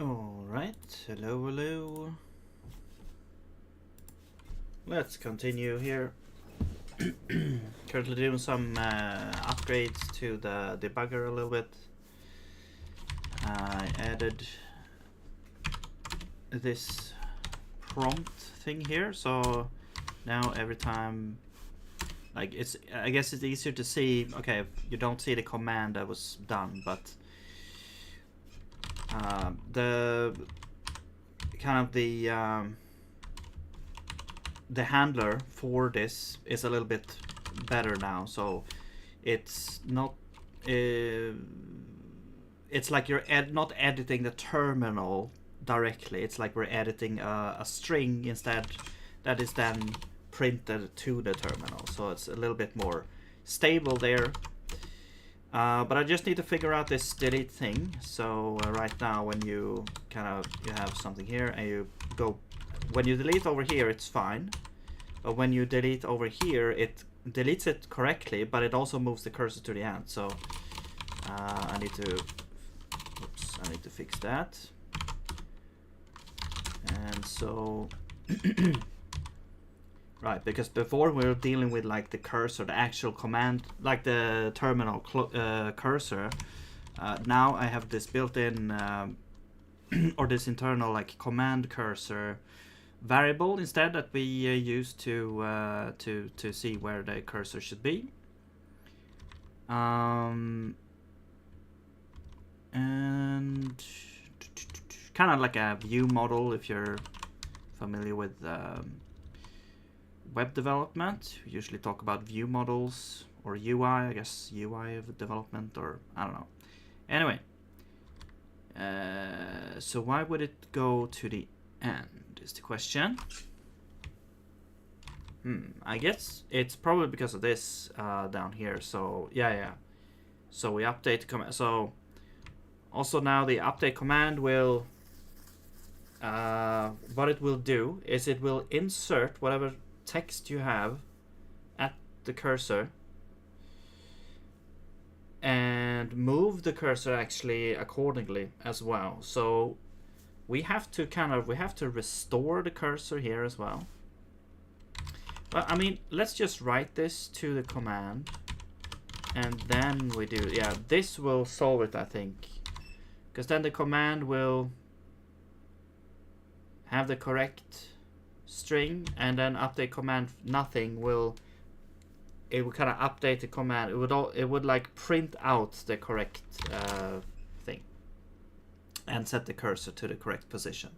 Alright, hello. Let's continue here. Currently doing some upgrades to the debugger a little bit. I added this prompt thing here, so now every time, like, I guess it's easier to see. Okay, you don't see the command that was done, but the handler for this is a little bit better now, so it's not it's like you're not editing the terminal directly. It's like we're editing a string instead that is then printed to the terminal, so it's a little bit more stable there. But I just need to figure out this delete thing. So right now, when you you have something here and you go, when you delete over here, it's fine. But when you delete over here, it deletes it correctly, but it also moves the cursor to the end. So I need to fix that. And so right, because before we were dealing with like the cursor, the actual command, like the terminal cursor. Now I have this built-in or this internal like command cursor variable instead that we use to see where the cursor should be. And kind of like a view model, if you're familiar with web development. We usually talk about view models or UI, I guess UI of development, or I don't know. Anyway, so why would it go to the end is the question. I guess it's probably because of this down here. So yeah. So we update command. So also now the update command will what it will do is it will insert whatever text you have at the cursor and move the cursor actually accordingly as well. So we have to restore the cursor here as well. But I mean, let's just write this to the command and then we do, yeah, this will solve it, I think, because then the command will have the correct string, and then update command nothing will, it will kind of update the command. It would like print out the correct thing and set the cursor to the correct position.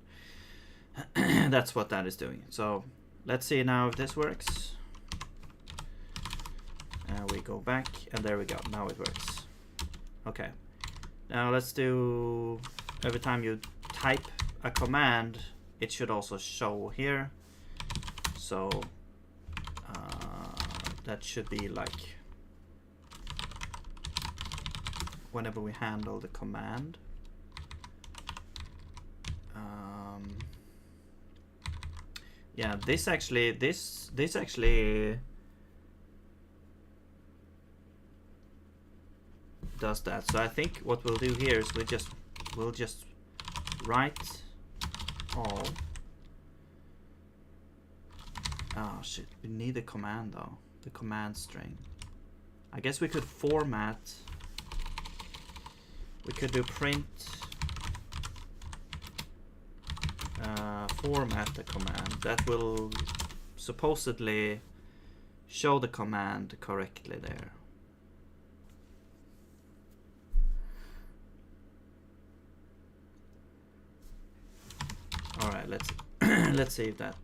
That's what that is doing. So let's see now if this works. We go back and there we go. Now it works. Okay. Now let's do, every time you type a command, it should also show here. So that should be like whenever we handle the command. Yeah, this actually does that. So I think what we'll do here is we'll just write all. Oh shit, we need the command though, the command string. I guess we could format, we could do print format the command. That will supposedly show the command correctly there. Alright, let's see if that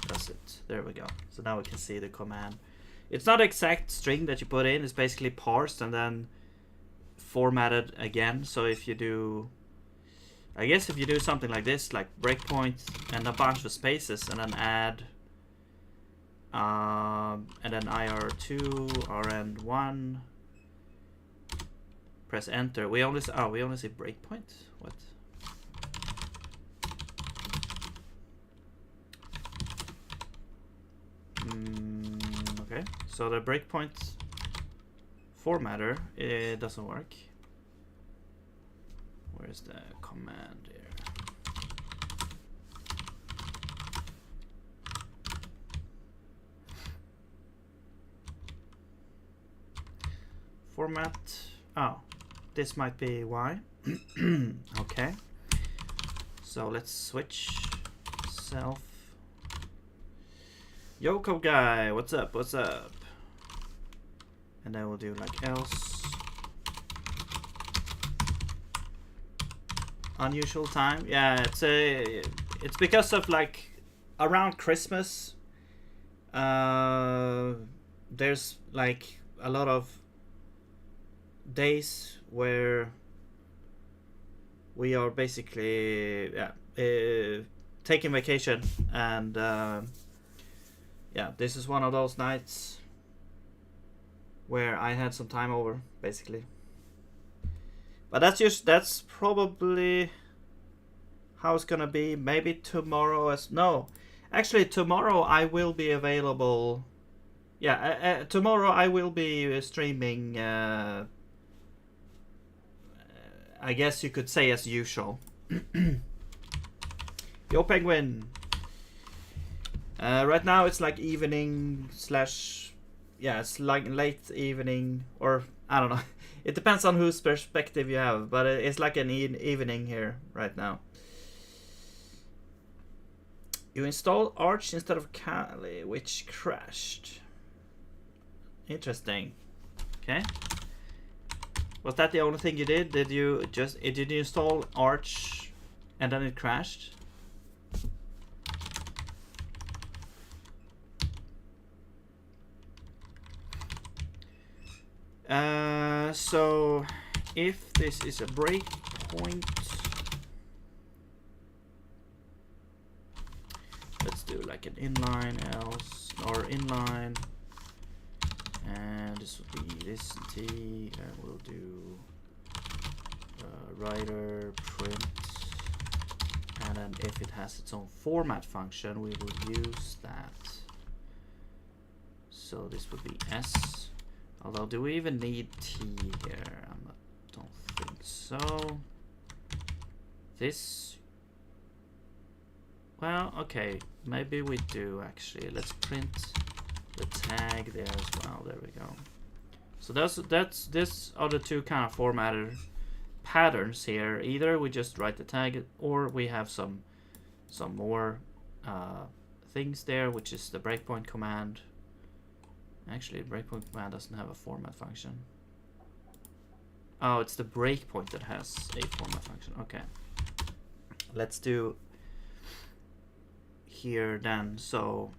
does it. There we go. So now we can see the command. It's not exact string that you put in, it's basically parsed and then formatted again. So if you do, I guess if you do something like this, like breakpoint and a bunch of spaces and then add and then IR2, RN1, press enter. We only see breakpoint? What? Okay, so the breakpoint formatter, it doesn't work. Where Where's the command here? Format. Oh, this might be why. Okay. So let's switch self. Yoko guy, what's up? What's up? And then we'll do like else. Unusual time. Yeah, it's because of like around Christmas. There's like a lot of days where we are basically taking vacation, and yeah, this is one of those nights where I had some time over, basically. But that's probably how it's gonna be. Maybe tomorrow actually tomorrow I will be available. Yeah, tomorrow I will be streaming. I guess you could say as usual. Yo, Penguin. Right now it's like evening slash, yeah, it's like late evening, or I don't know. It depends on whose perspective you have, but it's like an evening here right now. You installed Arch instead of Kali, which crashed. Interesting. Okay. Was that the only thing you did? Did you install Arch and then it crashed? So if this is a breakpoint, let's do like an inline else, or inline, and this will be this T, and we'll do writer print, and then if it has its own format function, we will use that. So this would be S. Although, do we even need T here? I don't think so. This, well, okay, maybe we do actually. Let's print the tag there as well. There we go. So these are the two kind of formatted patterns here. Either we just write the tag, or we have some more things there, which is the breakpoint command. Actually, breakpoint command doesn't have a format function. Oh, it's the breakpoint that has a format function. Okay. Let's do here then. So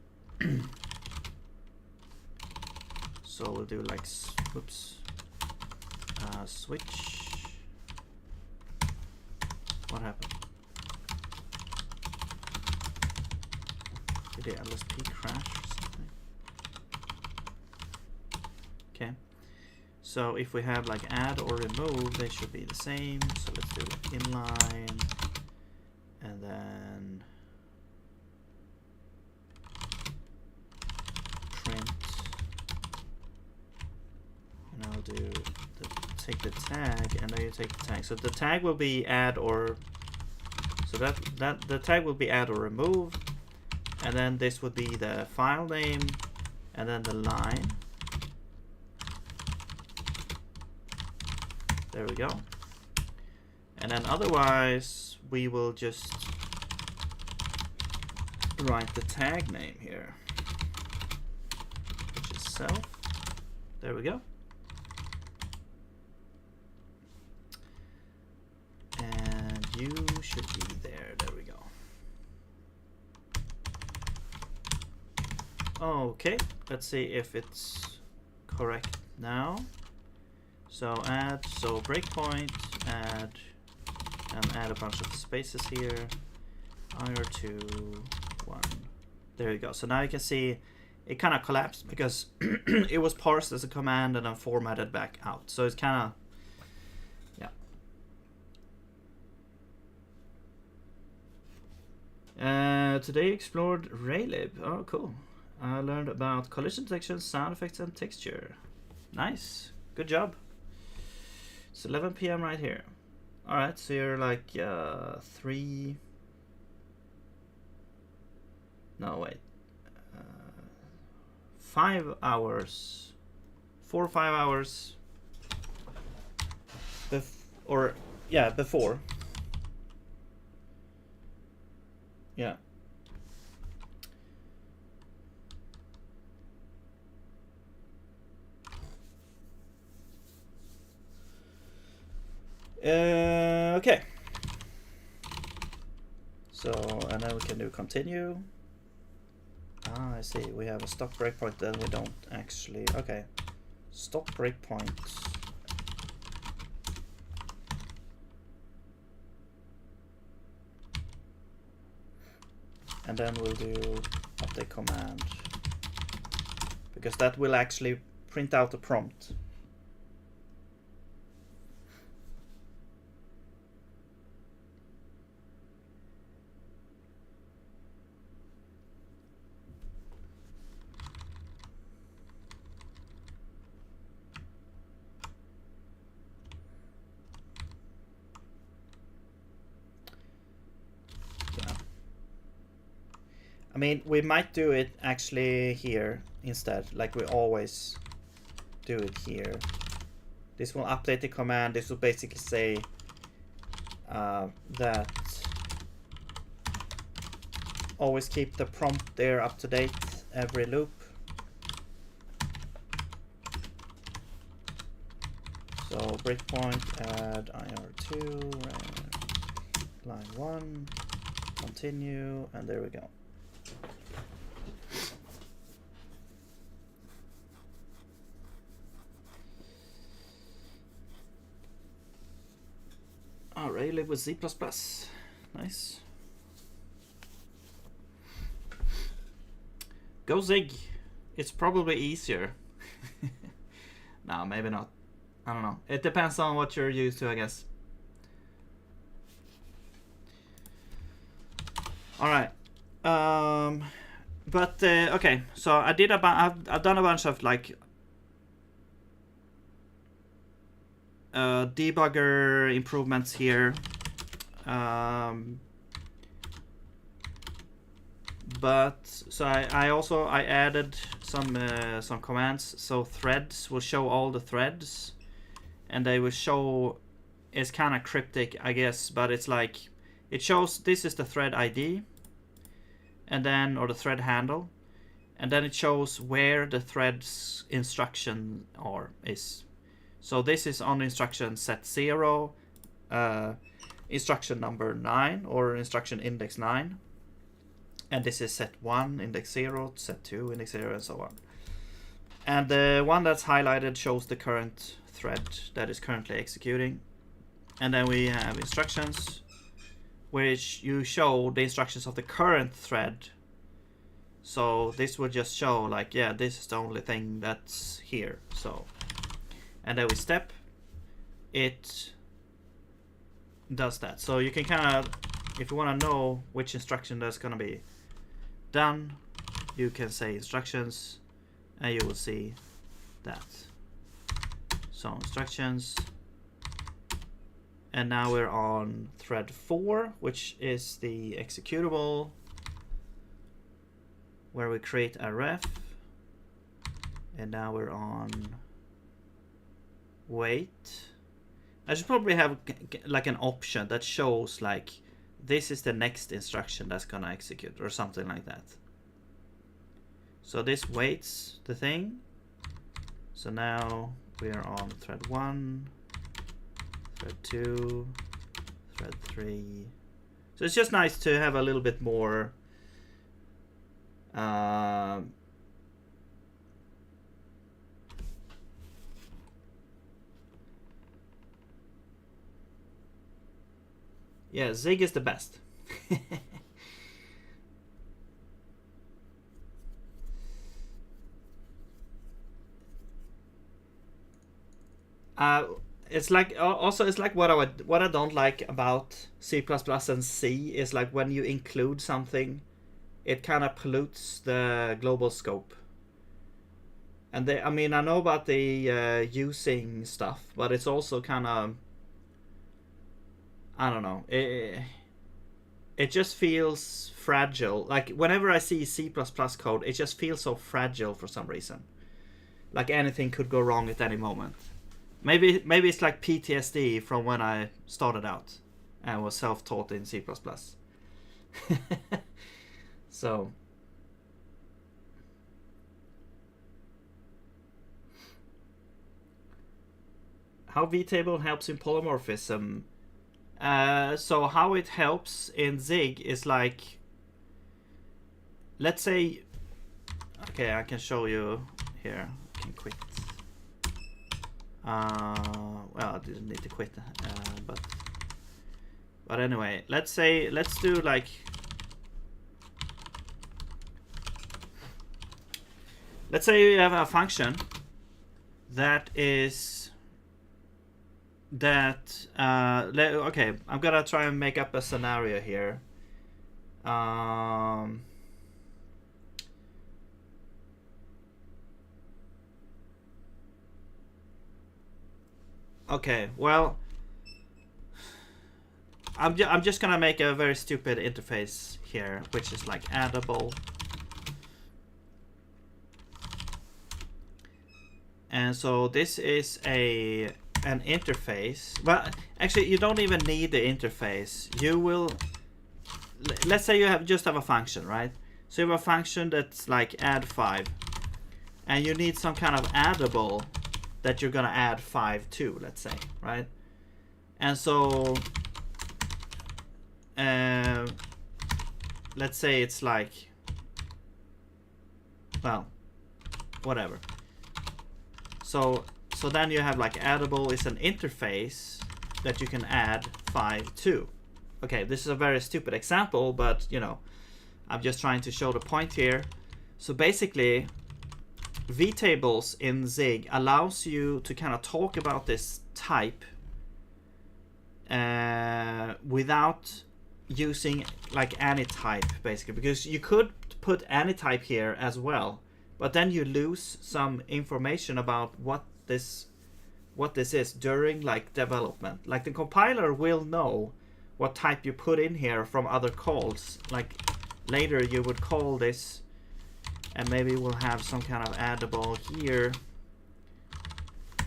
so we'll do like switch. What happened? Did the LSP crash or something? Okay, so if we have like add or remove, they should be the same. So let's do like inline, and then print, and I'll do take the tag, and then you take the tag. So the tag will be add or, so that the tag will be add or remove, and then this would be the file name, and then the line. There we go. And then otherwise, we will just write the tag name here, which is self. There we go. And you should be there. There we go. Okay, let's see if it's correct now. So add, so breakpoint, add, and add a bunch of spaces here. IR2, 1. There you go. So now you can see it kind of collapsed because it was parsed as a command and then formatted back out. So it's kind of, yeah. Today explored Raylib. Oh, cool. I learned about collision detection, sound effects, and texture. Nice. Good job. It's 11 p.m. right here. All right, so you're like 3. No, wait. 5 hours. 4 or 5 hours. Before. Yeah. Okay. So, and then we can do continue. Ah, I see. We have a stop breakpoint, then we don't actually. Okay. Stop breakpoint. And then we'll do update command. Because that will actually print out the prompt. I mean, we might do it actually here instead, like we always do it here. This will update the command. This will basically say that always keep the prompt there up to date every loop. So breakpoint, add IR2, line 1, continue, and there we go. Alright, live with Z++. Nice. Go Zig. It's probably easier. No, maybe not. I don't know. It depends on what you're used to, I guess. Alright. Okay, so I did I've done a bunch of like debugger improvements here, but so I added some commands. So threads will show all the threads, and they will show. It's kind of cryptic, I guess, but it's like it shows this is the thread ID, and then or the thread handle, and then it shows where the thread's instruction is. So this is on instruction set 0, instruction number 9, or instruction index 9. And this is set 1, index 0, set 2, index 0, and so on. And the one that's highlighted shows the current thread that is currently executing. And then we have instructions, which you show the instructions of the current thread. So this will just show like, yeah, this is the only thing that's here. So. And then we step, it does that. So you can kind of, if you want to know which instruction that's going to be done, you can say instructions, and you will see that. So instructions, and now we're on thread 4, which is the executable, where we create a ref, and now we're on. Wait, I should probably have like an option that shows like this is the next instruction that's gonna execute or something like that. So this waits the thing. So now we are on thread 1, thread 2, thread 3. So it's just nice to have a little bit more yeah, Zig is the best. It's like also it's like what I don't like about C++ and C is like when you include something, it kind of pollutes the global scope. And I mean I know about the using stuff, but it's also kind of I don't know. It just feels fragile. Like whenever I see C++ code, it just feels so fragile for some reason. Like anything could go wrong at any moment. Maybe it's like PTSD from when I started out and was self-taught in C++. So how vtable helps in polymorphism. So how it helps in Zig is like, let's say, okay, I can show you here. I can quit. Well, I didn't need to quit, but anyway, let's do like, let's say you have a function that is that okay, I'm gonna try and make up a scenario here. Okay, well, I'm just gonna make a very stupid interface here, which is like addable. And so this is an interface. Well, actually, you don't even need the interface. You will, let's say you just have a function, right? So you have a function that's like add 5, and you need some kind of addable that you're gonna add 5 to, let's say, right? And so let's say it's like, well, whatever. So then you have like addable is an interface that you can add 5 to. Okay, this is a very stupid example, but you know, I'm just trying to show the point here. So basically, vtables in Zig allows you to kind of talk about this type without using like any type, basically, because you could put any type here as well, but then you lose some information about what this is during like development. Like the compiler will know what type you put in here from other calls. Like later you would call this, and maybe we'll have some kind of addable here,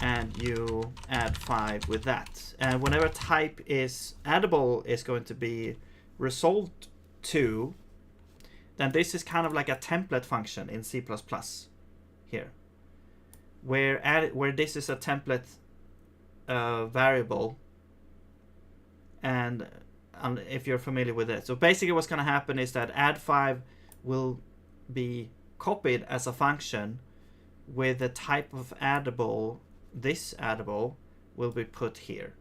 and you add 5 with that. And whenever type is addable is going to be resolved to, then this is kind of like a template function in C++ here, where this is a template variable, and if you're familiar with it. So basically what's going to happen is that add 5 will be copied as a function with the type of addable. This addable will be put here.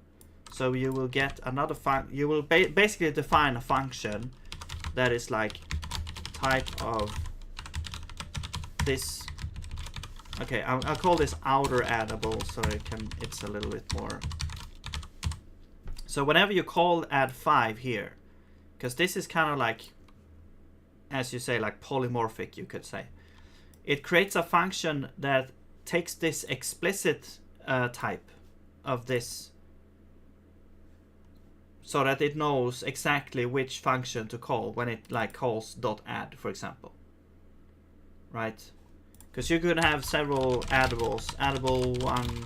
So you will get another you will basically define a function that is like type of this. Okay, I'll call this outer addable so it's a little bit more. So whenever you call add 5 here, because this is kind of like, as you say, like polymorphic, you could say, it creates a function that takes this explicit type of this, so that it knows exactly which function to call when it like calls .add, for example, right? Because you could have several addables, addable 1,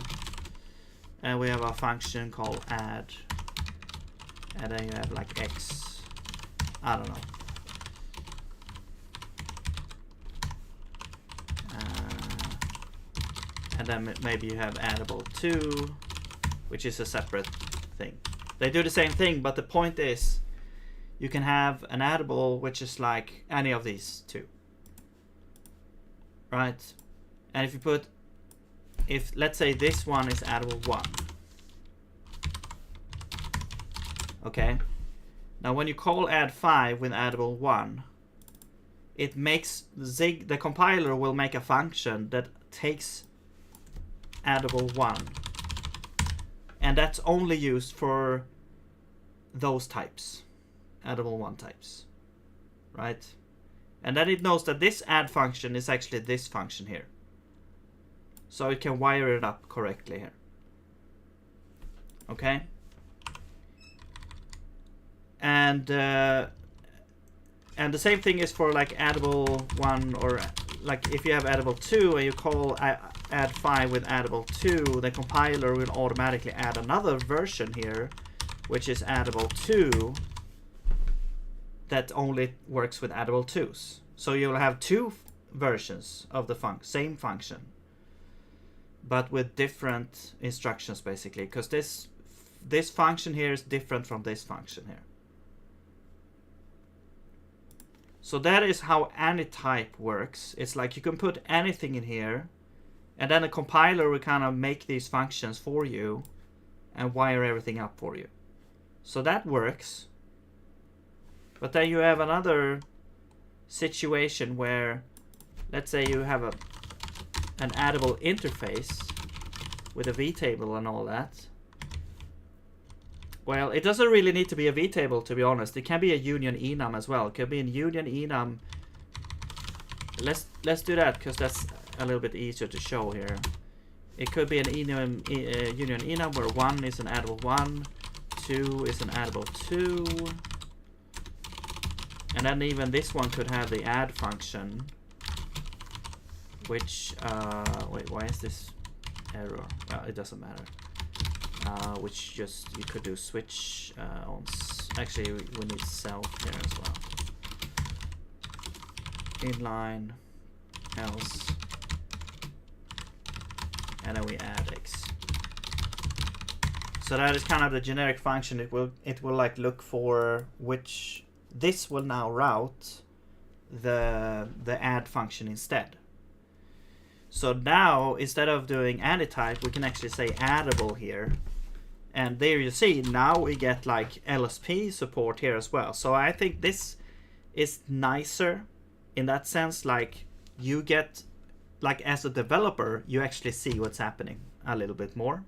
and we have a function called add, and then you have like x, I don't know. And then maybe you have addable 2, which is a separate thing. They do the same thing, but the point is you can have an addable which is like any of these two, right? And if you put, let's say this one is addable 1, okay? Now when you call add 5 with addable 1, it makes Zig, the compiler will make a function that takes addable 1, and that's only used for those types, addable 1 types, right? And then it knows that this add function is actually this function here, so it can wire it up correctly here, okay? And the same thing is for like addable 1, or like if you have addable 2 and you call add 5 with addable 2, the compiler will automatically add another version here, which is addable 2, that only works with addable 2s. So you'll have 2 versions of the same function, but with different instructions basically, because this function here is different from this function here. So that is how any type works. It's like you can put anything in here, and then a compiler will kind of make these functions for you and wire everything up for you. So that works. But then you have another situation where, let's say you have an addable interface with a vtable and all that. Well, it doesn't really need to be a vtable, to be honest. It can be a union enum as well. It could be a union enum. Let's do that, because that's a little bit easier to show here. It could be an union enum where 1 is an addable 1, 2 is an addable 2, and then even this one could have the add function, which wait, why is this error? It doesn't matter. Which just, you could do switch on, actually we need self here as well. Inline, else, and then we add x. So that is kind of the generic function. It will like look for which, this will now route the add function instead. So now instead of doing anytype, we can actually say addable here. And there you see, now we get like LSP support here as well. So I think this is nicer in that sense. Like you get, like as a developer, you actually see what's happening a little bit more.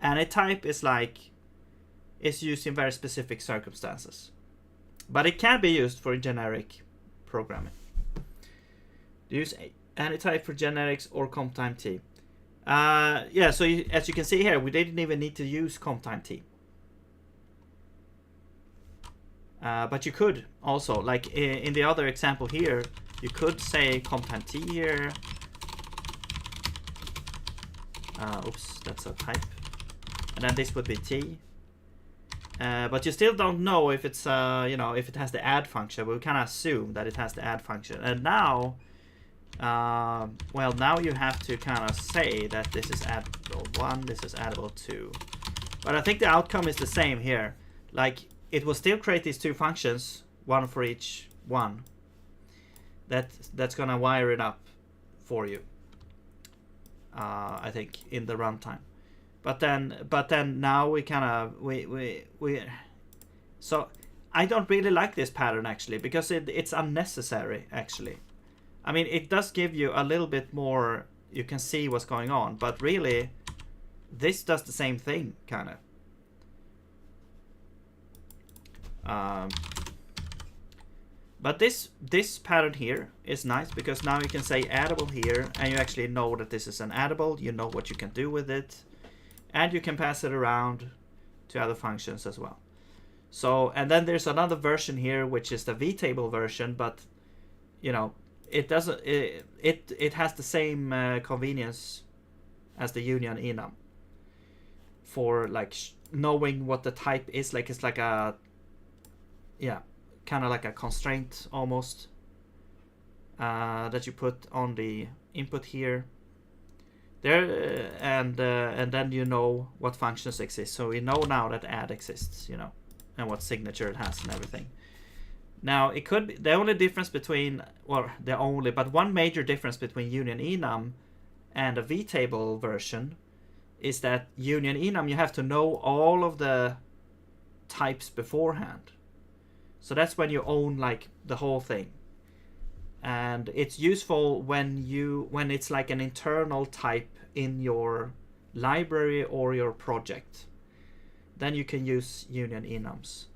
Anytype is like, it's used in very specific circumstances. But it can be used for generic programming. Use anytype for generics or comp time t. Yeah, so as you can see here, we didn't even need to use comp time t. But you could also, like in the other example here, you could say comp time t here. Oops, that's a type. And then this would be t. But you still don't know if it's, you know, if it has the add function. We kind of assume that it has the add function. And now, well, now you have to kind of say that this is addable 1, this is addable 2. But I think the outcome is the same here. Like, it will still create these 2 functions, 1 for each one. That's gonna wire it up for you. I think in the runtime. But then now we kind of we so I don't really like this pattern actually, because it's unnecessary actually. I mean, it does give you a little bit more, you can see what's going on, but really this does the same thing kind of. But this pattern here is nice, because now you can say addable here, and you actually know that this is an addable, you know what you can do with it, and you can pass it around to other functions as well. So, and then there's another version here, which is the vtable version, but you know, it doesn't, it has the same convenience as the union enum for like knowing what the type is. Like it's like a, yeah, kind of like a constraint almost that you put on the input here. There and then you know what functions exist. So we know now that add exists, you know, and what signature it has and everything. Now it could be the only difference between, well, the only, but one major difference between union enum and a vtable version is that union enum, you have to know all of the types beforehand. So that's when you own like the whole thing. And it's useful when it's like an internal type in your library or your project. Then you can use union enums.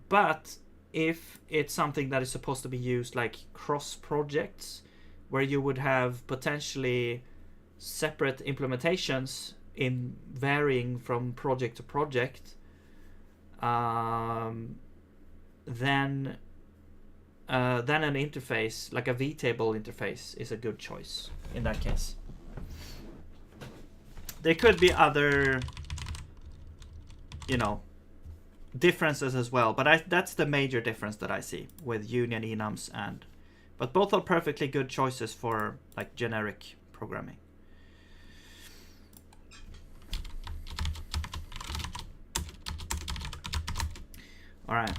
But if it's something that is supposed to be used like cross projects, where you would have potentially separate implementations in varying from project to project, then an interface like a vtable interface is a good choice in that case. There could be other, you know, differences as well, but that's the major difference that I see with union enums, and but both are perfectly good choices for like generic programming. All right.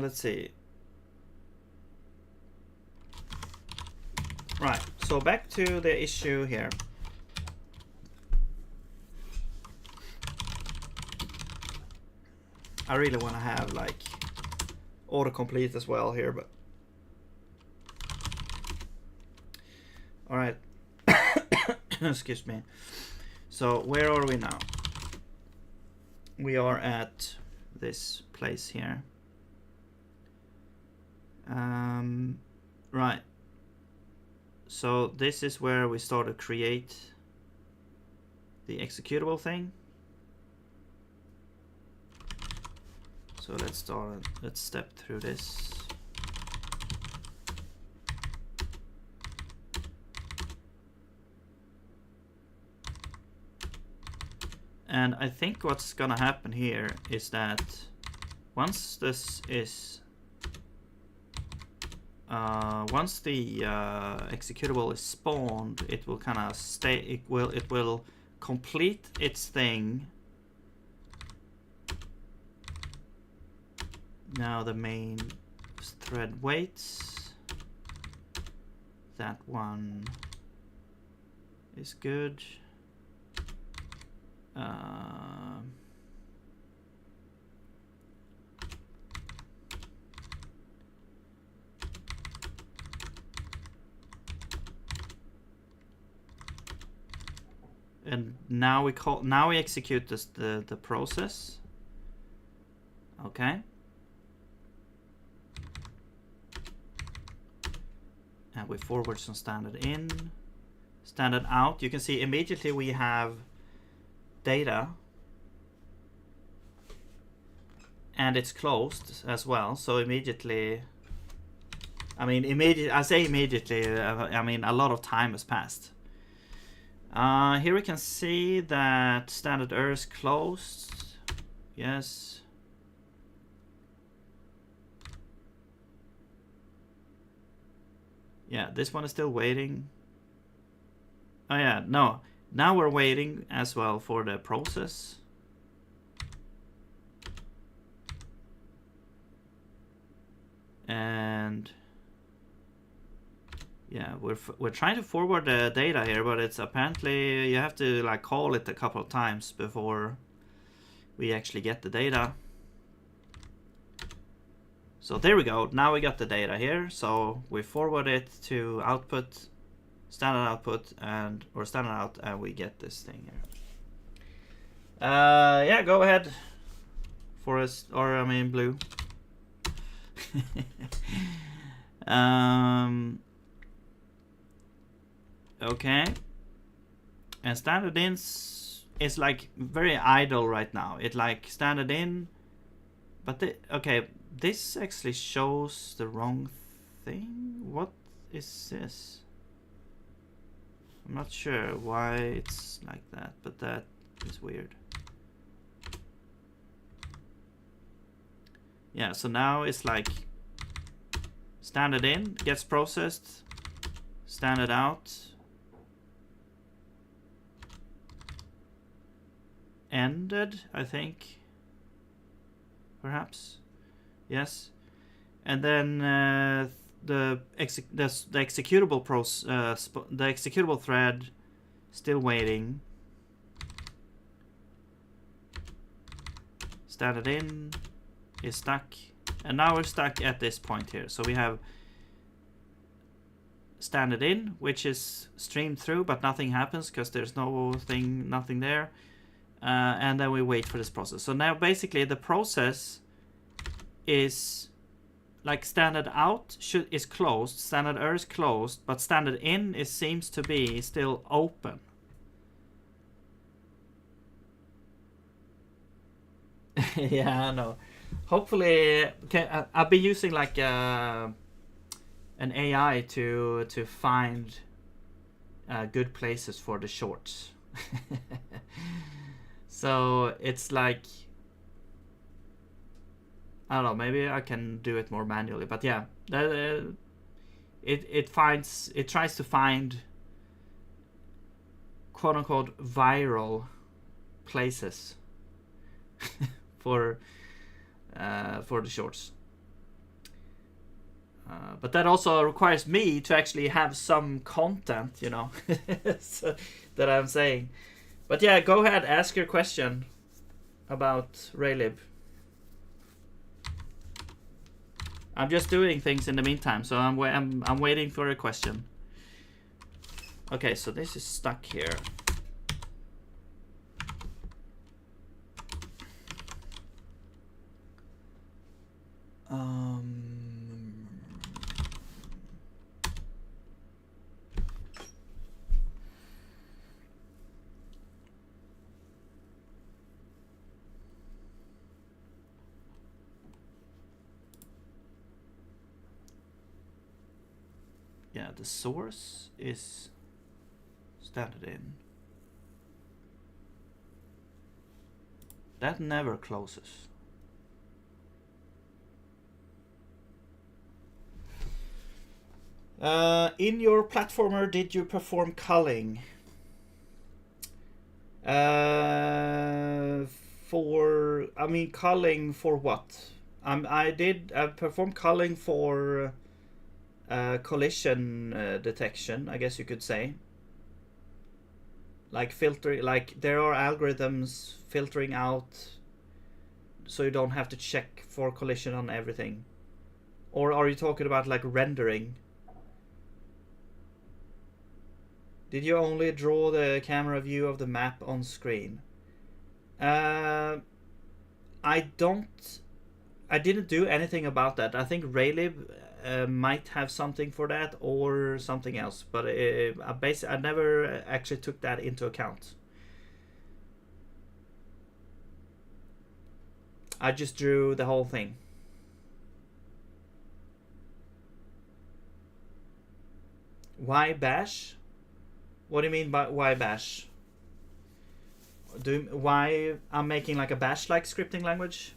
Let's see. Right, so back to the issue here. I really want to have like autocomplete as well here, but all right. Excuse me. So where are we now? We are at this place here. Right. So this is where we start to create the executable thing. So let's step through this. And I think what's gonna happen here is that once this is once the executable is spawned, it will kind of stay. It will complete its thing. Now the main thread waits. That one is good. And now we execute the process. Okay. And we forward some standard in, standard out. You can see immediately we have data, and it's closed as well. So immediately, I say immediately, I mean a lot of time has passed. Here we can see that standard error is closed. Yes. Yeah, this one is still waiting. Oh yeah, no. Now we're waiting as well for the process. And yeah, we're trying to forward the data here, but it's apparently you have to like call it a couple of times before we actually get the data. So there we go. Now we got the data here. So we forward it to output, standard output, or standard out, and we get this thing here. Yeah, go ahead, Forest, or I mean Blue. Okay. And standard in is like very idle right now. It like standard in, but okay, this actually shows the wrong thing. What is this? I'm not sure why it's like that, but that is weird. Yeah, so now it's like standard in gets processed, standard out ended, I think, perhaps. Yes, and then the executable the executable thread still waiting. Standard in is stuck, and now we're stuck at this point here. So we have standard in, which is streamed through, but nothing happens because there's nothing there, and then we wait for this process. So now basically the process is like standard out is closed, standard error is closed, but standard in seems to be still open. Yeah, I know. Hopefully, I'll be using like an AI to find good places for the shorts. So it's like, I don't know, maybe I can do it more manually, but yeah, it tries to find quote unquote viral places for the shorts. But that also requires me to actually have some content, you know, so, that I'm saying. But yeah, go ahead, ask your question about Raylib. I'm just doing things in the meantime, so I'm waiting for a question. Okay, so this is stuck here. Yeah, the source is standard in. That never closes. In your platformer, did you perform culling? Culling for what? I did perform culling for collision detection, I guess you could say. Like filtering, like there are algorithms filtering out, so you don't have to check for collision on everything. Or are you talking about like rendering? Did you only draw the camera view of the map on screen? I didn't do anything about that. I think Raylib might have something for that or something else, but I never actually took that into account. I just drew the whole thing. Why bash? What do you mean by why bash? Why I'm making like a bash-like scripting language?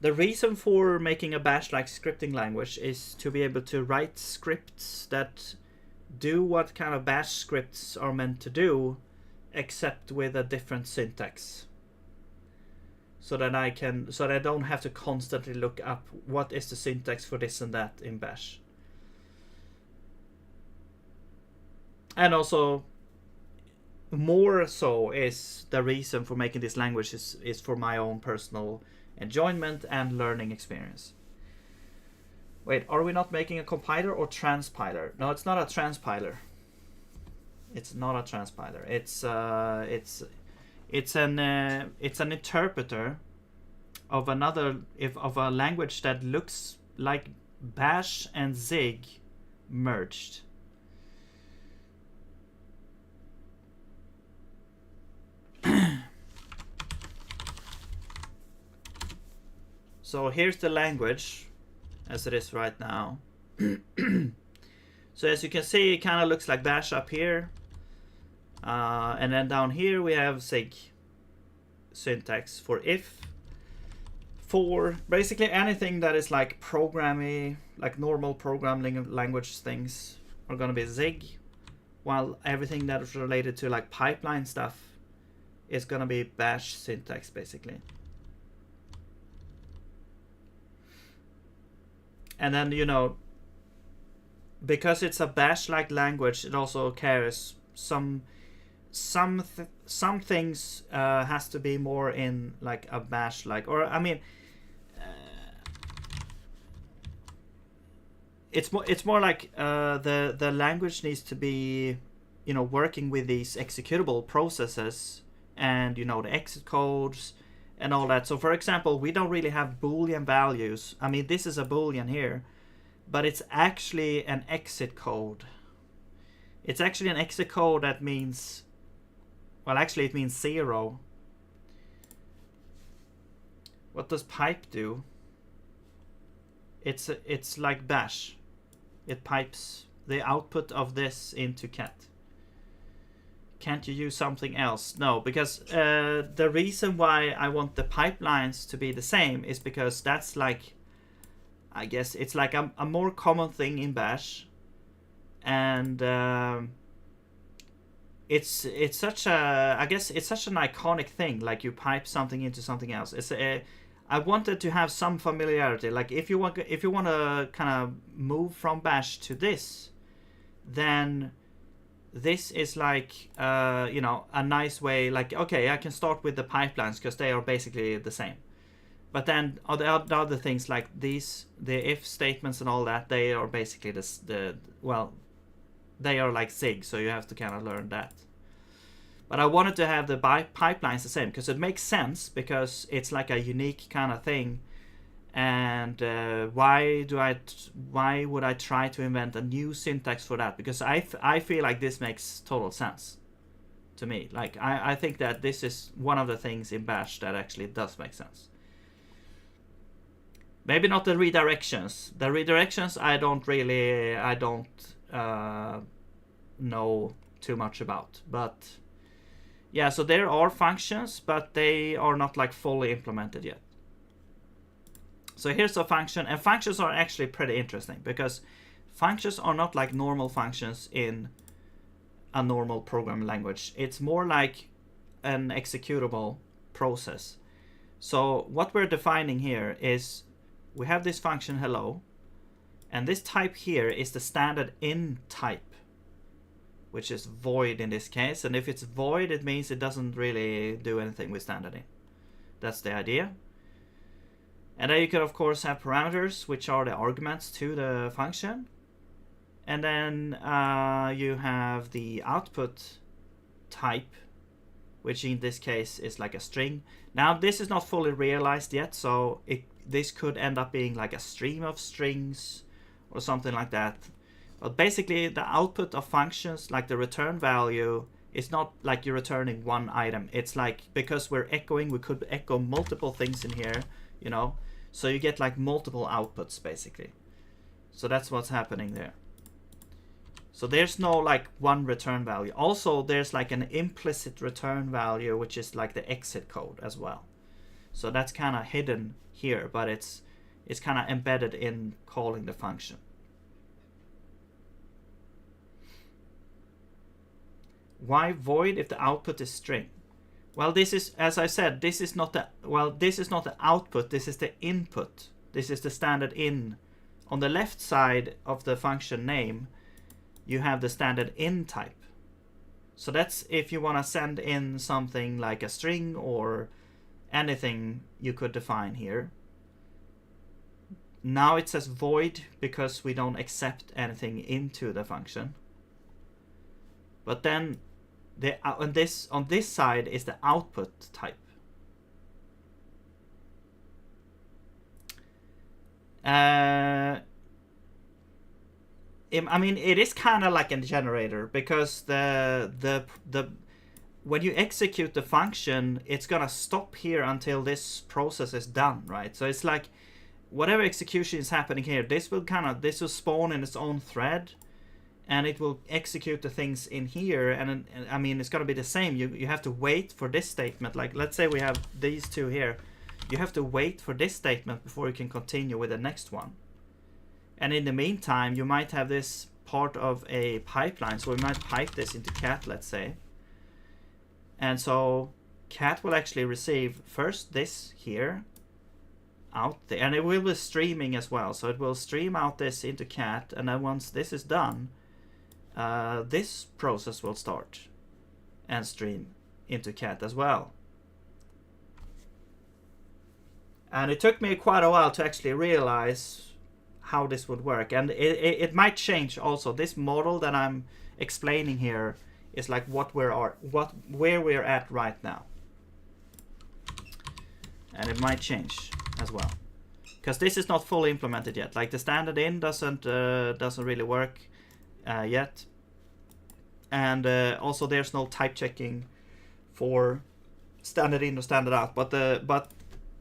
The reason for making a bash-like scripting language is to be able to write scripts that do what kind of bash scripts are meant to do, except with a different syntax. So that I don't have to constantly look up what is the syntax for this and that in bash. And also, more so is the reason for making this language is for my own personal enjoyment and learning experience. Wait, are we not making a compiler or transpiler? No, it's not a transpiler. It's not a transpiler. It's an interpreter of a language that looks like Bash and Zig merged. So here's the language as it is right now. So as you can see, it kind of looks like Bash up here. And then down here we have Zig syntax for if. For basically anything that is like programming, like normal programming language things are going to be Zig. While everything that is related to like pipeline stuff is going to be Bash syntax basically. And then, you know, because it's a Bash-like language, it also carries some things has to be more in like a Bash-like, or I mean, it's more like the language needs to be, you know, working with these executable processes and, you know, the exit codes and all that. So for example, we don't really have Boolean values. I mean, this is a Boolean here, but it's actually an exit code. It's actually an exit code that means, well, actually it means 0. What does pipe do? It's like bash. It pipes the output of this into cat. Can't you use something else? No, because the reason why I want the pipelines to be the same is because that's like, I guess it's like a more common thing in bash, and it's such a, I guess it's such an iconic thing. Like you pipe something into something else. I wanted to have some familiarity. Like if you want to kind of move from bash to this, then this is like you know, a nice way. Like, okay, I can start with the pipelines because they are basically the same. But then the other things like these, the if statements and all that, they are basically well, they are like zig, so you have to kind of learn that. But I wanted to have the pipelines the same because it makes sense, because it's like a unique kind of thing. And why would I try to invent a new syntax for that? Because I feel like this makes total sense to me. Like I think that this is one of the things in bash that actually does make sense. Maybe not the redirections. The redirections I don't know too much about. But yeah, so there are functions, but they are not like fully implemented yet. So here's a function, and functions are actually pretty interesting because functions are not like normal functions in a normal programming language. It's more like an executable process. So what we're defining here is we have this function hello, and this type here is the standard in type, which is void in this case. And if it's void, it means it doesn't really do anything with standard in. That's the idea. And then you can of course have parameters, which are the arguments to the function. And then you have the output type, which in this case is like a string. Now this is not fully realized yet, so this could end up being like a stream of strings or something like that. But basically the output of functions, like the return value, is not like you're returning one item. It's like, because we're echoing, we could echo multiple things in here, you know. So you get like multiple outputs basically. So that's what's happening there. So there's no like one return value. Also there's like an implicit return value, which is like the exit code as well. So that's kind of hidden here, but it's kind of embedded in calling the function. Why void if the output is string? Well, this is, as I said, this is not the output, this is the input. This is the standard in. On the left side of the function name, you have the standard in type. So that's if you want to send in something like a string or anything you could define here. Now it says void because we don't accept anything into the function. But then on this side is the output type. I mean, it is kind of like a generator, because when you execute the function, it's gonna stop here until this process is done, right? So it's like whatever execution is happening here, this will spawn in its own thread, and it will execute the things in here. And I mean, it's gonna be the same. You have to wait for this statement. Like, let's say we have these two here. You have to wait for this statement before you can continue with the next one. And in the meantime, you might have this part of a pipeline. So we might pipe this into cat, let's say. And so cat will actually receive first this here out there, and it will be streaming as well. So it will stream out this into cat, and then once this is done, this process will start and stream into cat as well. And it took me quite a while to actually realize how this would work, and it might change also. This model that I'm explaining here is like where we're at right now, and it might change as well, because this is not fully implemented yet. Like the standard in doesn't really work yet, and also there's no type checking for standard in or standard out. But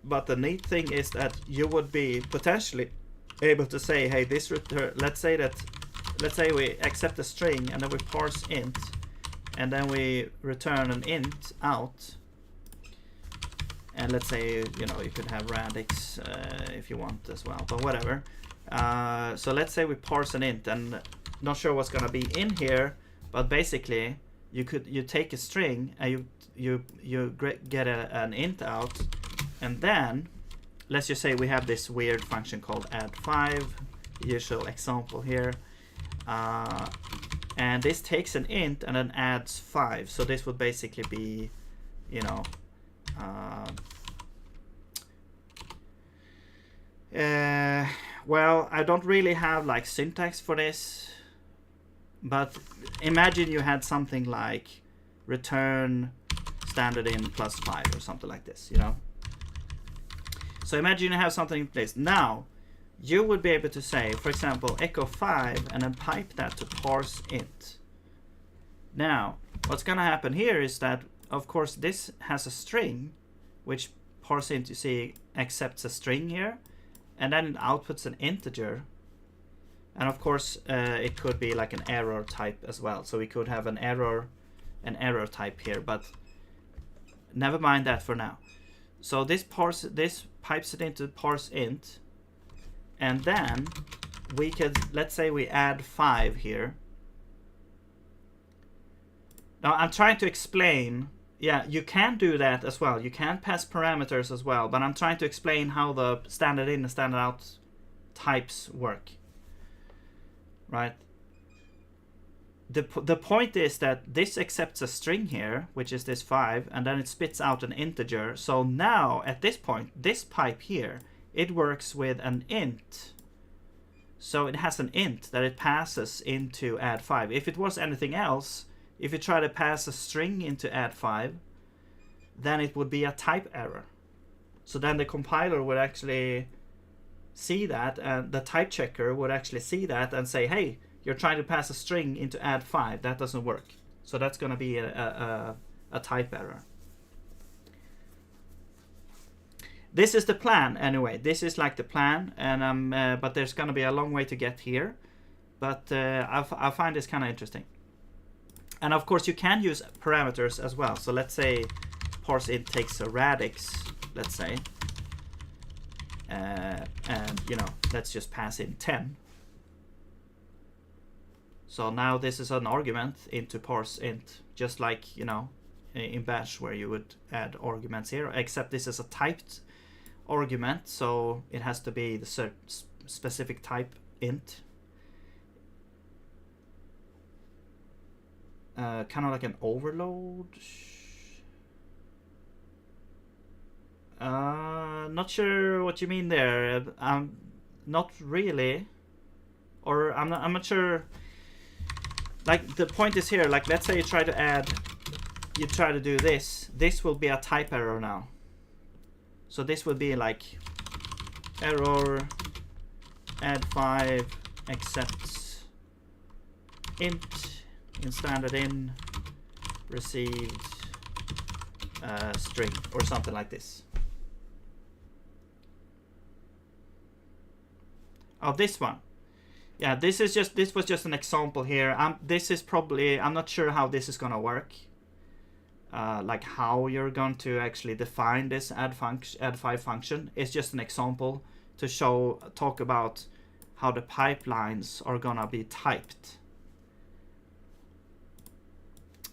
but the neat thing is that you would be potentially able to say, hey, this return, let's say we accept a string and then we parse int and then we return an int out, and let's say, you know, you could have radix if you want as well, but whatever. So let's say we parse an int, and not sure what's gonna be in here, but basically you take a string and you get an int out, and then let's just say we have this weird function called add5, usual example here, and this takes an int and then adds 5. So this would basically be, you know, well, I don't really have like syntax for this, but imagine you had something like return standard in plus 5 or something like this, you know. So imagine you have something in place. Now you would be able to say, for example, echo 5 and then pipe that to parse int. Now what's gonna happen here is that, of course, this has a string, which parse int, you see, accepts a string here, and then it outputs an integer. And of course it could be like an error type as well, so we could have an error type here, but never mind that for now. So this pipes it into parse int, and then we could, let's say we add 5 here. Now I'm trying to explain, yeah, you can do that as well, you can pass parameters as well, but I'm trying to explain how the standard in and standard out types work, right? The point is that this accepts a string here, which is this 5, and then it spits out an integer. So now at this point, this pipe here, it works with an int. So it has an int that it passes into add5. If it was anything else, if you try to pass a string into add5, then it would be a type error. So then the compiler would actually see that, and the type checker would actually see that and say, hey, you're trying to pass a string into add5, that doesn't work. So that's going to be a type error. This is the plan anyway. This is like the plan, and but there's going to be a long way to get here. But I find this kind of interesting. And of course you can use parameters as well. So let's say parse int takes a radix, let's say, and you know, let's just pass in 10. So now this is an argument into parse int, just like, you know, in bash where you would add arguments here, except this is a typed argument, so it has to be the specific type int. Kind of like an overload. Not sure what you mean there. Not really, or I'm not sure. Like the point is here, like let's say you try to do this. This will be a type error now. So this would be like error add5 accepts int in standard in received string or something like this. Oh, this one. Yeah, this was just an example here. This is probably, I'm not sure how this is gonna work. Like how you're going to actually define this add5 function. It's just an example to talk about how the pipelines are gonna be typed.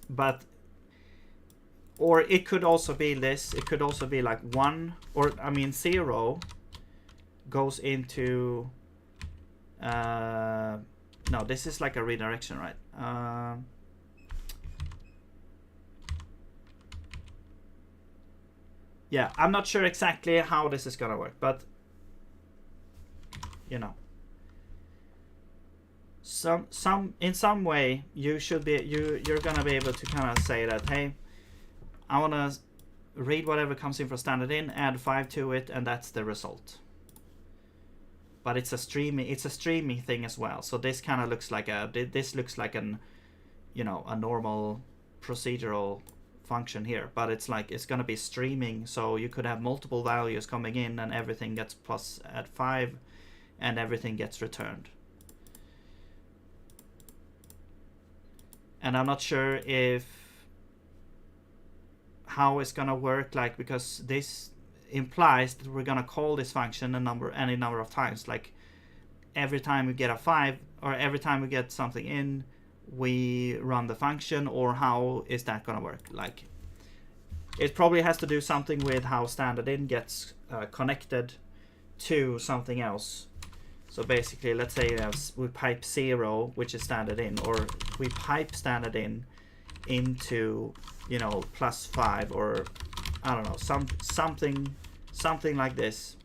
But, or it could also be this. It could also be like 1, or I mean 0 goes into. No, this is like a redirection, right? Yeah, I'm not sure exactly how this is gonna work, but you know, in some way you should be you're gonna be able to kind of say that, hey, I wanna read whatever comes in from standard in, add 5 to it, and that's the result. But it's a streaming thing as well. So this kind of looks like this looks like an, you know, a normal procedural function here, but it's like it's going to be streaming, so you could have multiple values coming in and everything gets plus at 5 and everything gets returned. And I'm not sure if how it's going to work, like, because this implies that we're going to call this function any number of times, like every time we get a 5 or every time we get something in, we run the function, or how is that going to work? Like, it probably has to do something with how standard in gets connected to something else. So basically, let's say we pipe 0, which is standard in, or we pipe standard in into, you know, +5, or I don't know, something like this.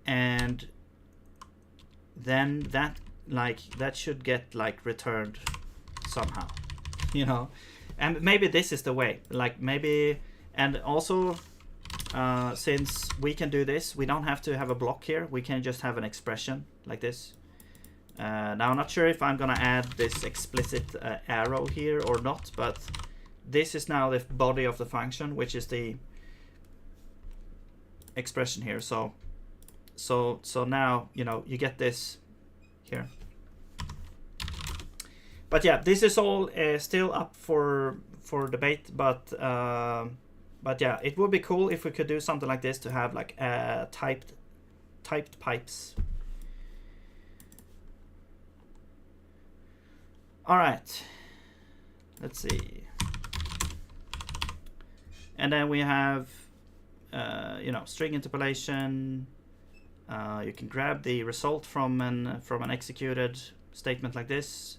And then that should get like returned somehow, you know. And maybe this is the way, like maybe. And also since we can do this, we don't have to have a block here, we can just have an expression like this. Now I'm not sure if I'm gonna add this explicit arrow here or not, but this is now the body of the function, which is the expression here. So now, you know, you get this here. But yeah, this is all still up for debate, but yeah, it would be cool if we could do something like this, to have like typed pipes. All right, let's see. And then we have you know, string interpolation. You can grab the result from an executed statement like this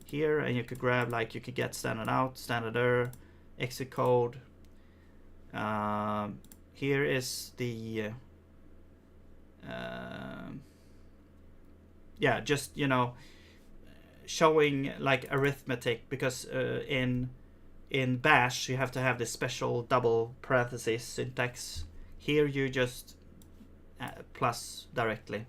here, and you could grab, like, you could get standard out, standard error, exit code. Here is the yeah, just, you know, showing like arithmetic, because in bash you have to have this special double parenthesis syntax. Here you just plus directly.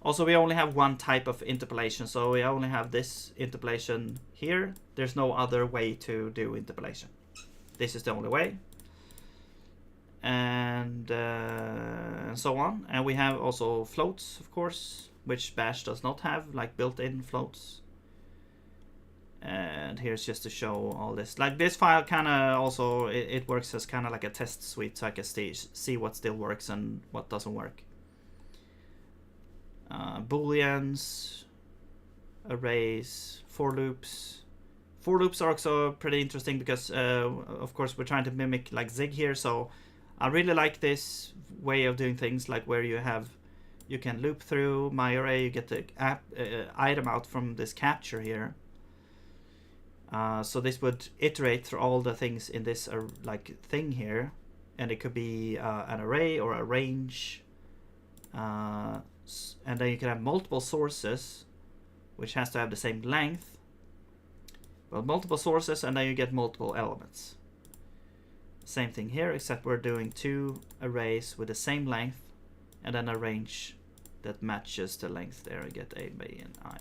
Also, we only have one type of interpolation, so we only have this interpolation here. There's no other way to do interpolation. This is the only way. And so on. And we have also floats, of course, which bash does not have, like built-in floats. And here's just to show all this. Like, this file kind of also, it works as kind of like a test suite, so I can see what still works and what doesn't work. Booleans, arrays, for loops. For loops are also pretty interesting because, of course, we're trying to mimic like zig here. So I really like this way of doing things, like where you can loop through my array, you get the item out from this capture here. So this would iterate through all the things in this like thing here, and it could be an array or a range, and then you can have multiple sources, which has to have the same length. Well, multiple sources, and then you get multiple elements. Same thing here, except we're doing 2 arrays with the same length, and then a range that matches the length there. You get A, B, and I.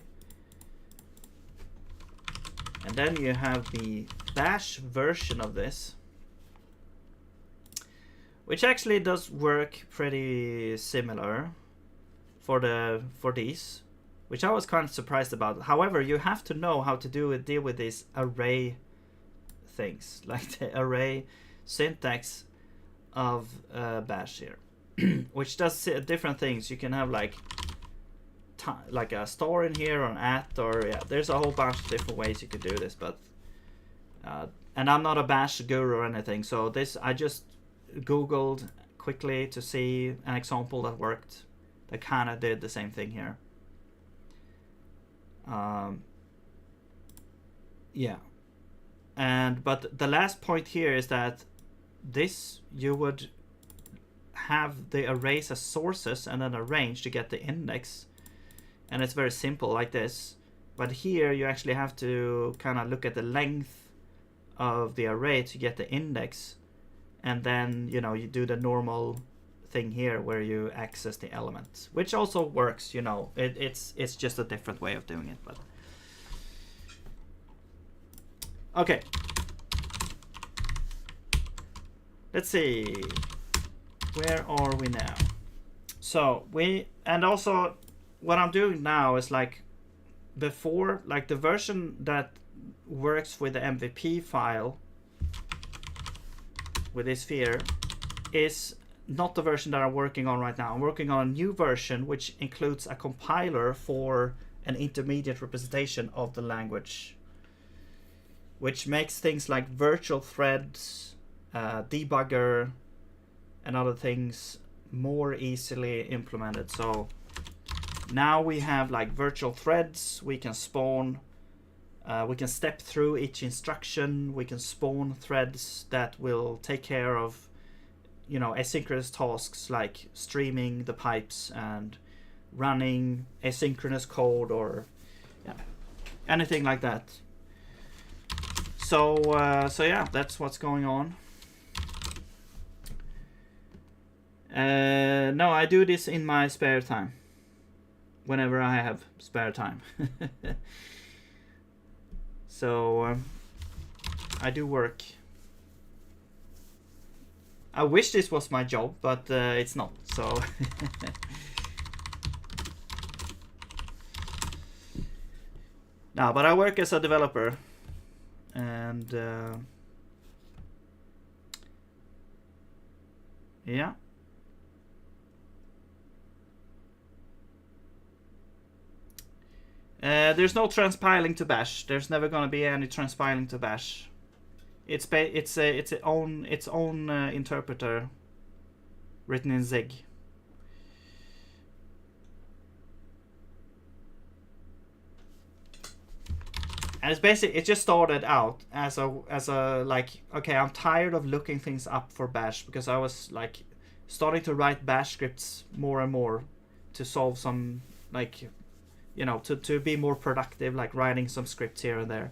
And then you have the bash version of this, which actually does work pretty similar for these, which I was kind of surprised about. However, you have to know how to deal with these array things, like the array syntax of bash here, which does different things. You can have like a star in here, or an at, or yeah, there's a whole bunch of different ways you could do this. But and I'm not a bash guru or anything, so this I just googled quickly to see an example that worked, that kind of did the same thing here. Yeah, but the last point here is that this, you would have the arrays as sources and then a range to get the index. And it's very simple like this. But here you actually have to kind of look at the length of the array to get the index. And then, you know, you do the normal thing here where you access the elements, which also works, you know. It's just a different way of doing it. But Okay. Let's see. Where are we now? So and also what I'm doing now is like before, like the version that works with the MVP file with this sphere is not the version that I'm working on right now. I'm working on a new version which includes a compiler for an intermediate representation of the language, which makes things like virtual threads, debugger, and other things more easily implemented. So now we have like virtual threads, we can spawn, we can step through each instruction, we can spawn threads that will take care of, you know, asynchronous tasks like streaming the pipes and running asynchronous code or anything like that. So yeah, that's what's going on. No, I do this in my spare time, whenever I have spare time. So I do work. I wish this was my job, but it's not. So no, but I work as a developer, and yeah. There's no transpiling to bash. There's never gonna be any transpiling to bash. It's its own interpreter written in Zig. And it's basically, it just started out as a like, okay, I'm tired of looking things up for bash, because I was like starting to write bash scripts more and more to solve some, like, you know, to be more productive, like writing some scripts here and there.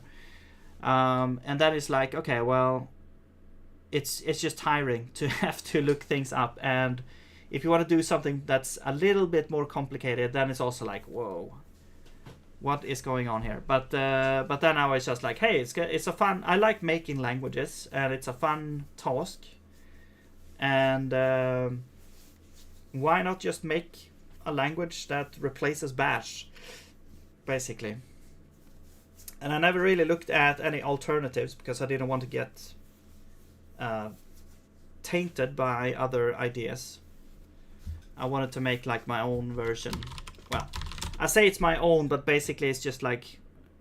And that is like, okay, well, it's just tiring to have to look things up. And if you want to do something that's a little bit more complicated, then it's also like, whoa, what is going on here? But then I was just like, hey, it's a fun, I like making languages, and it's a fun task. And why not just make a language that replaces bash, basically. And I never really looked at any alternatives, because I didn't want to get tainted by other ideas. I wanted to make like my own version. Well, I say it's my own, but basically it's just like,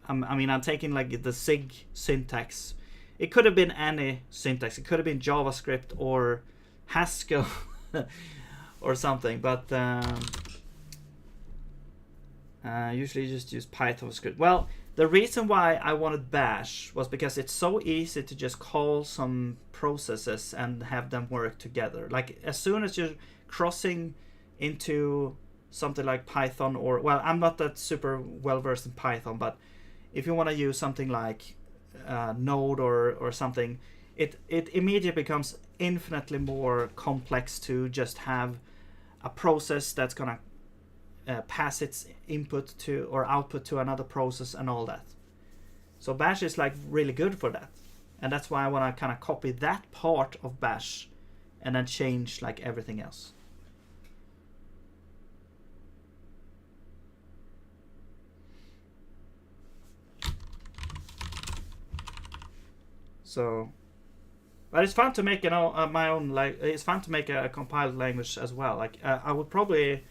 I mean, I'm taking like the Zig syntax. It could have been any syntax. It could have been JavaScript or Haskell or something, but usually you just use Python script. Well, the reason why I wanted bash was because it's so easy to just call some processes and have them work together. Like as soon as you're crossing into something like Python, or, well, I'm not that super well versed in Python, but if you want to use something like Node or something, it immediately becomes infinitely more complex to just have a process that's gonna pass its input to or output to another process and all that. So bash is like really good for that, and that's why I want to kind of copy that part of bash and then change like everything else. So, but it's fun to make, you know, my own, like, it's fun to make a compiled language as well. Like I would probably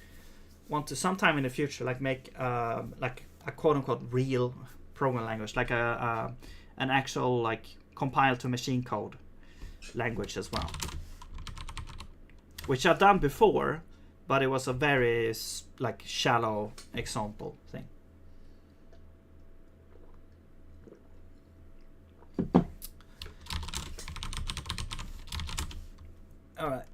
want to sometime in the future like make like a quote-unquote real programming language, like an actual like compiled to machine code language as well, which I've done before, but it was a very like shallow example thing. All right,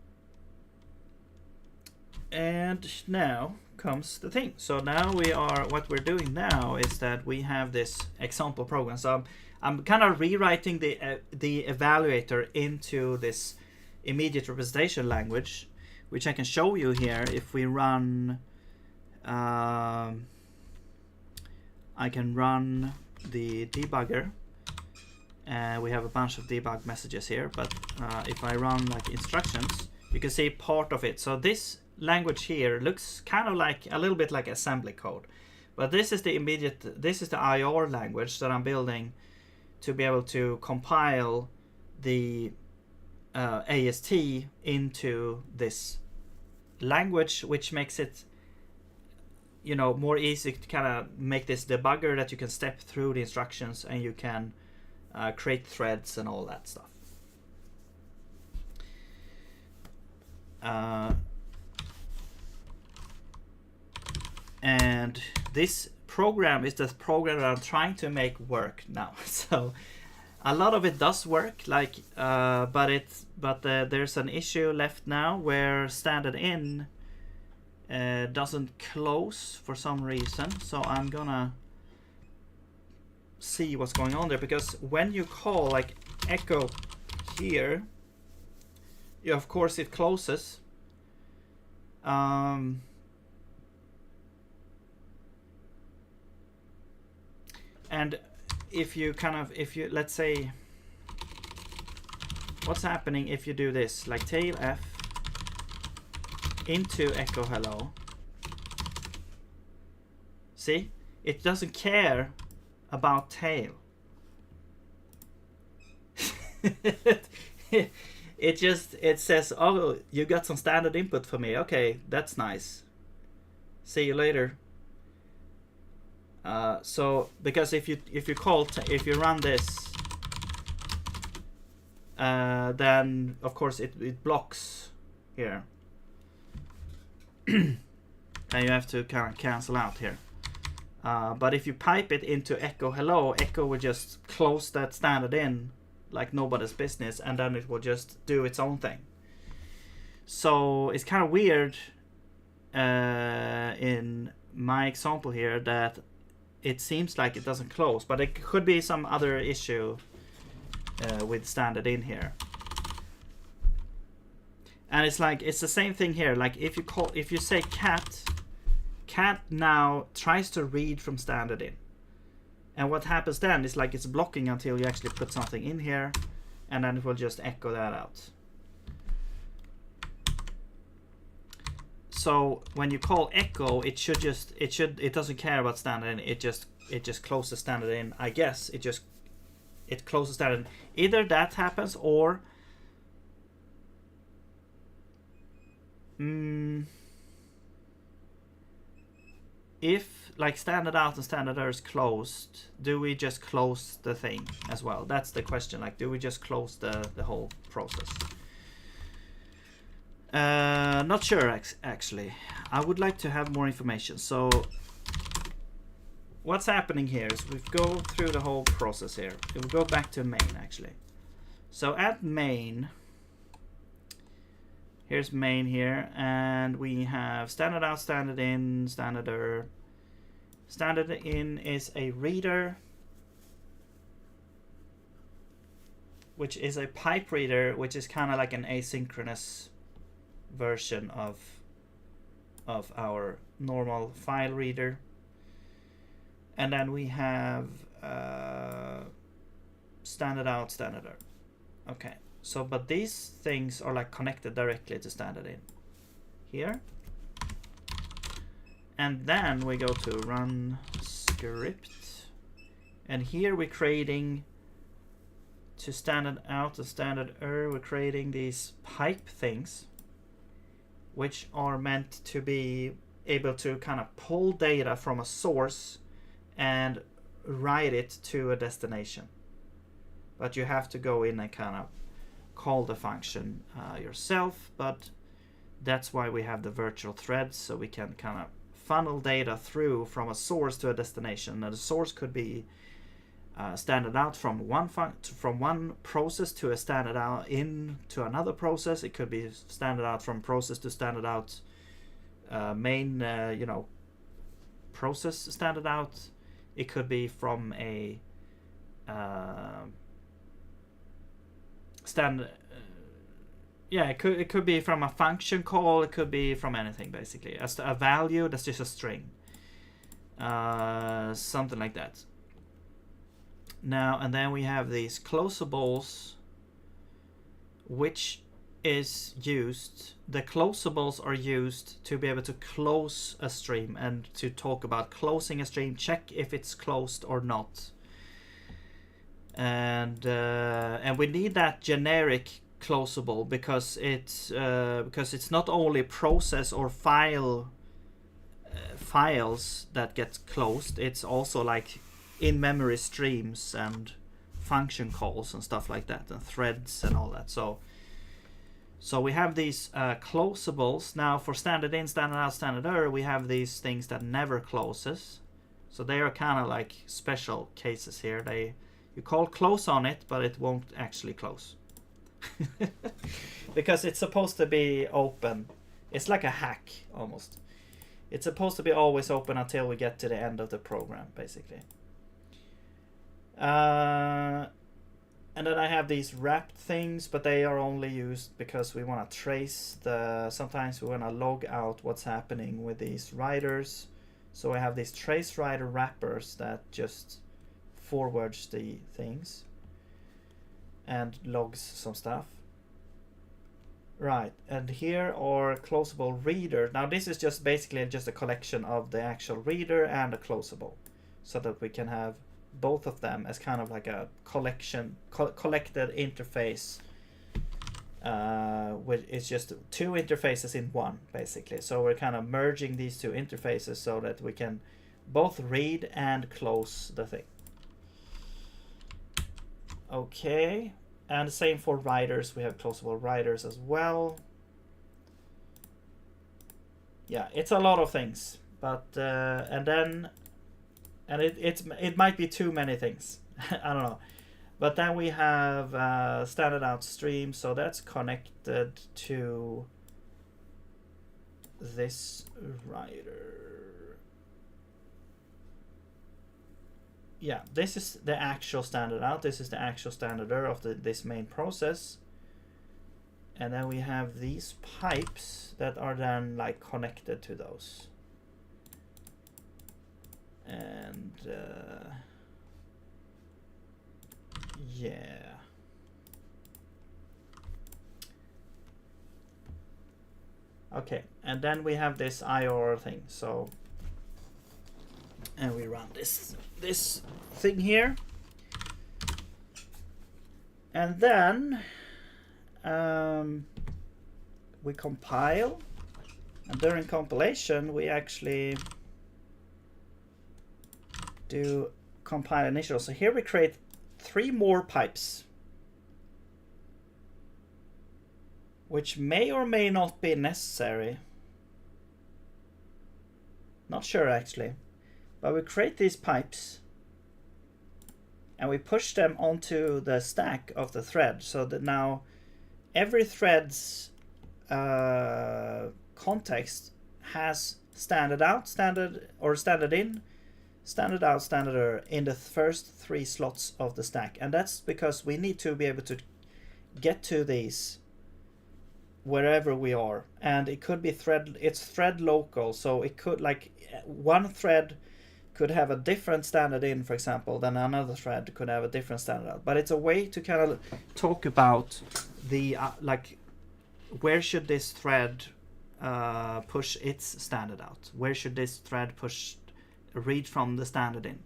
and now comes the thing. So now what we're doing now is that we have this example program. So I'm kind of rewriting the evaluator into this immediate representation language, which I can show you here. If we run, I can run the debugger, We have a bunch of debug messages here, but if I run like instructions, you can see part of it. So this language here looks kind of like a little bit like assembly code, but this is the IR language that I'm building to be able to compile the AST into this language, which makes it, you know, more easy to kind of make this debugger that you can step through the instructions and you can create threads and all that stuff. And this program is the program that I'm trying to make work now. So a lot of it does work, like, but there's an issue left now where standard in doesn't close for some reason. So I'm gonna see what's going on there, because when you call like echo here, of course it closes. And if you let's say, what's happening if you do this, like tail F into echo hello, see, it doesn't care about tail. it says, oh, you got some standard input for me, okay, that's nice, see you later. So because if you run this, then of course it blocks here, and you have to kind of cancel out here. But if you pipe it into echo hello, echo will just close that standard in like nobody's business, and then it will just do its own thing. So it's kind of weird in my example here that it seems like it doesn't close, but it could be some other issue with standard in here. And it's like, it's the same thing here. Like if you say cat now tries to read from standard in. And what happens then is like it's blocking until you actually put something in here, and then it will just echo that out. So when you call echo, it doesn't care about standard in. It just closes standard in. I guess it closes standard in. Either that happens, or if like standard out and standard error is closed, do we just close the thing as well? That's the question. Like, do we just close the whole process? Not sure actually. I would like to have more information. So what's happening here is we go through the whole process here. We'll go back to main actually. So at main, here's main here, and we have standard out, standard in, standard error. Standard in is a reader, which is a pipe reader, which is kind of like an asynchronous version of our normal file reader. And then we have standard out, standard error. Okay, so but these things are like connected directly to standard in here. And then we go to run script, and here we're creating, to standard out and standard error, we're creating these pipe things, which are meant to be able to kind of pull data from a source and write it to a destination. But you have to go in and kind of call the function yourself, but that's why we have the virtual threads, so we can kind of funnel data through from a source to a destination. Now the source could be standard out from one process to a standard out in to another process. It could be standard out from process to standard out main, process standard out. It could be from a standard. It could be from a function call. It could be from anything basically. As a value, that's just a string, something like that. Now, and then we have these closables, which is used, the closables are used to be able to close a stream and to talk about closing a stream, check if it's closed or not. And we need that generic closable because it's not only process or files that get closed, it's also like in-memory streams and function calls and stuff like that, and threads and all that. So we have these closables. Now for standard in, standard out, standard error, we have these things that never closes. So they are kind of like special cases here. You call close on it, but it won't actually close. Because it's supposed to be open. It's like a hack almost. It's supposed to be always open until we get to the end of the program, basically. And then I have these wrapped things, but they are only used because we want to trace sometimes we want to log out what's happening with these writers. So I have these trace writer wrappers that just forwards the things and logs some stuff. Right, and here are closable reader. Now this is just basically just a collection of the actual reader and a closable, so that we can have both of them as kind of like a collected interface. It's just two interfaces in one, basically. So we're kind of merging these two interfaces so that we can both read and close the thing. Okay, and same for writers. We have closable writers as well. Yeah, it's a lot of things, but it might be too many things. I don't know. But then we have standard out stream, so that's connected to this writer. Yeah, this is the actual standard out. This is the actual standard error of this main process. And then we have these pipes that are then like connected to those. And yeah. Okay, and then we have this IOR thing. So, and we run this thing here, and then we compile, and during compilation we actually do compile initial. So here we create 3 more pipes, which may or may not be necessary. Not sure actually. But we create these pipes and we push them onto the stack of the thread, so that now every thread's context has standard out, standard in, standard out, standard error in the first 3 slots of the stack. And that's because we need to be able to get to these wherever we are. And it could be it's thread local, so it could, like, one thread could have a different standard in, for example, than another thread could have a different standard out. But it's a way to kind of talk about the like, where should this thread push its standard out? Where should this thread read from the standard in?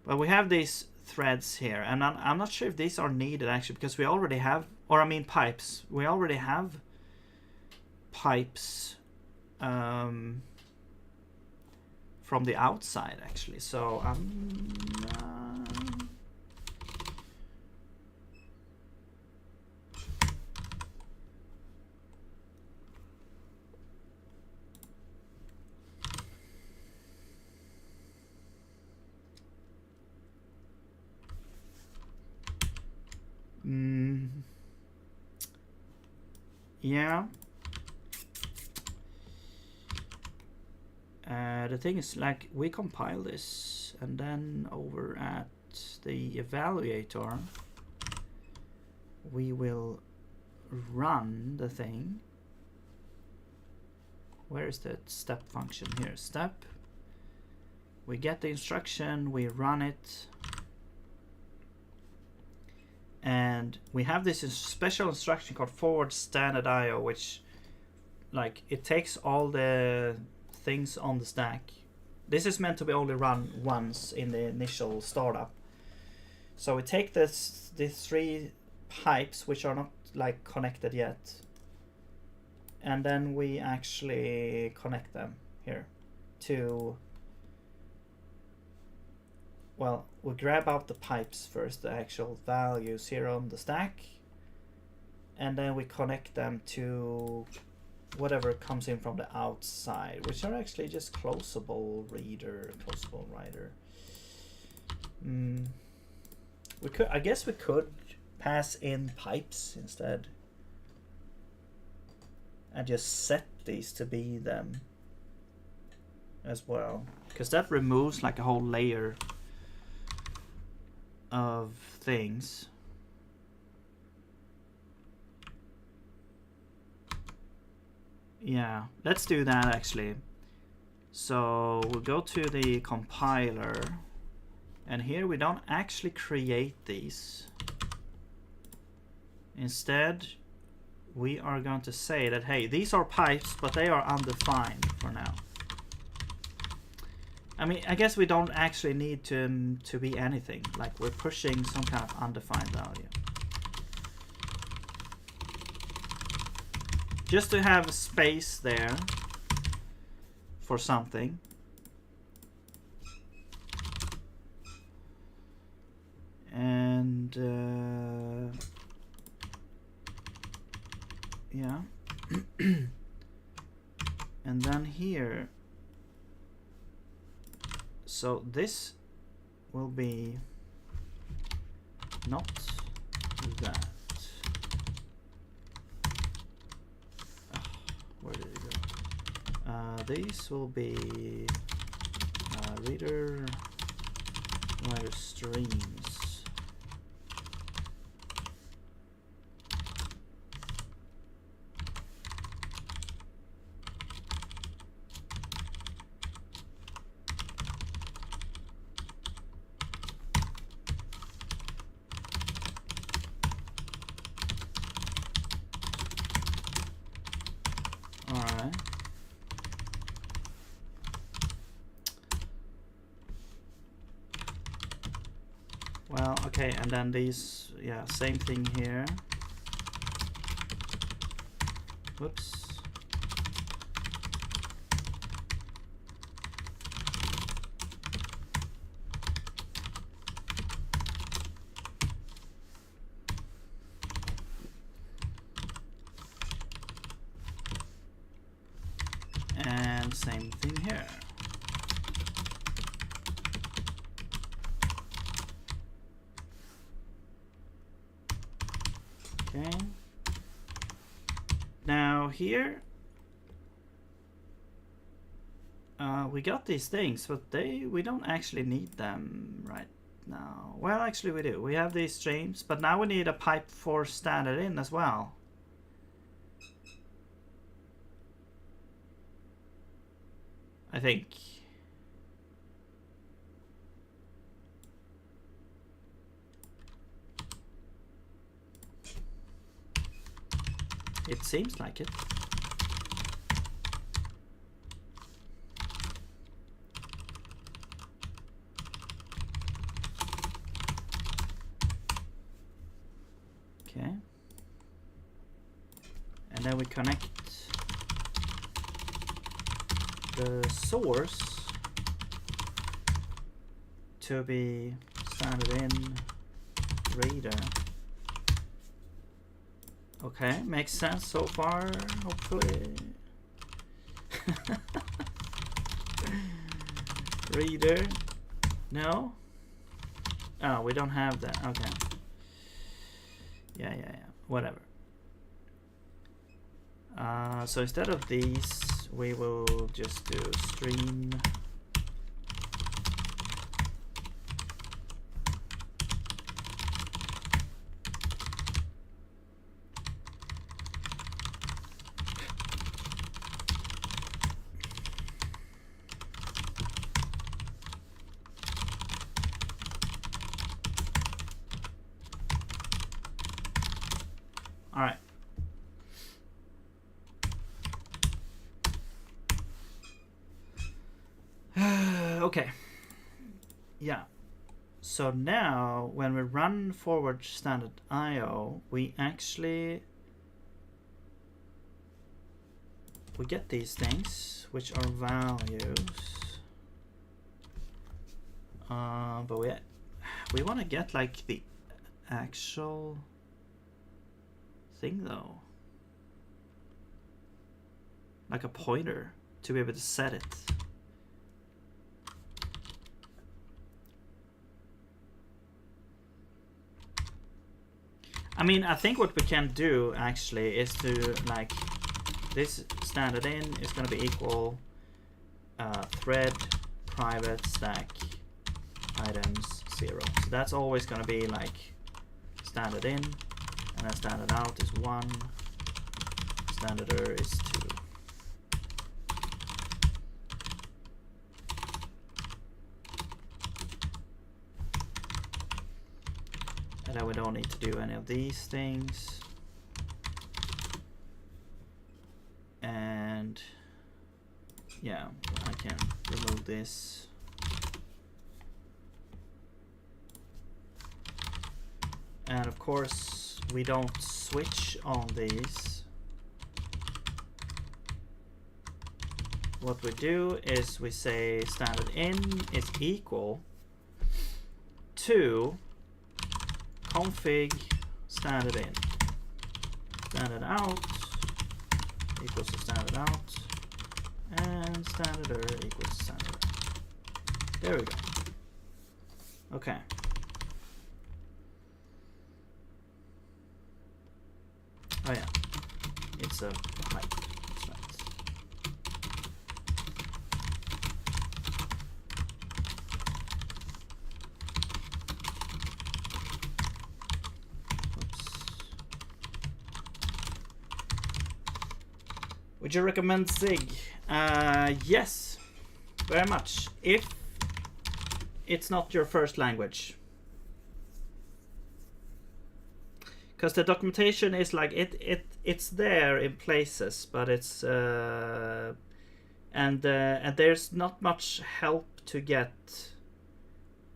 But we have these threads here, and I'm not sure if these are needed actually, because we already have, or I mean pipes. We already have pipes from the outside actually, so yeah. The thing is, like, we compile this, and then over at the evaluator we will run the thing. Where is that step function here? Step, we get the instruction, we run it, and we have this special instruction called forward standard IO, which like it takes all the things on the stack. This is meant to be only run once in the initial startup. So we take these 3 pipes which are not like connected yet, and then we actually connect them here to, well, we grab out the pipes first, the actual values here on the stack, and then we connect them to whatever comes in from the outside, which are actually just closable reader, closable writer. We could, I guess we could pass in pipes instead and just set these to be them as well, because that removes like a whole layer of things. Yeah, let's do that actually. So we'll go to the compiler, and here we don't actually create these. Instead, we are going to say that, hey, these are pipes, but they are undefined for now. I mean, I guess we don't actually need to be anything. Like, we're pushing some kind of undefined value. Just to have space there for something. And yeah. And then here, so this will be not that. Where did it go? These will be reader writer streams. Alright. Well, okay, and then these, yeah, same thing here. Whoops. And same thing here. Okay. Now here, we got these things, but we don't actually need them right now. Well, actually we do. We have these streams, but now we need a pipe for standard in as well. I think. It seems like it. Okay. And then we connect the source to be standard in reader. Okay, makes sense so far, hopefully. Reader. No? Oh, we don't have that. Okay. Yeah. Whatever. So instead of these, we will just do stream. All right. Okay. Yeah. So now when we run forward standard IO, we get these things, which are values. But we want to get like the actual thing though, like a pointer to be able to set it. I mean, I think what we can do actually is to like this standard in is going to be equal thread private stack items 0. So that's always going to be like standard in, and then standard out is 1, standard er is 2. And then we don't need to do any of these things. And yeah, I can remove this. And of course, we don't switch on these. What we do is we say standard in is equal to config standard in. Standard out equals to standard out, and standard er equals to standard er. There we go. Okay. Oh yeah, it's a height. That's right. Would you recommend Zig? Yes, very much. If it's not your first language. Because the documentation is like it's there in places, but it's and there's not much help to get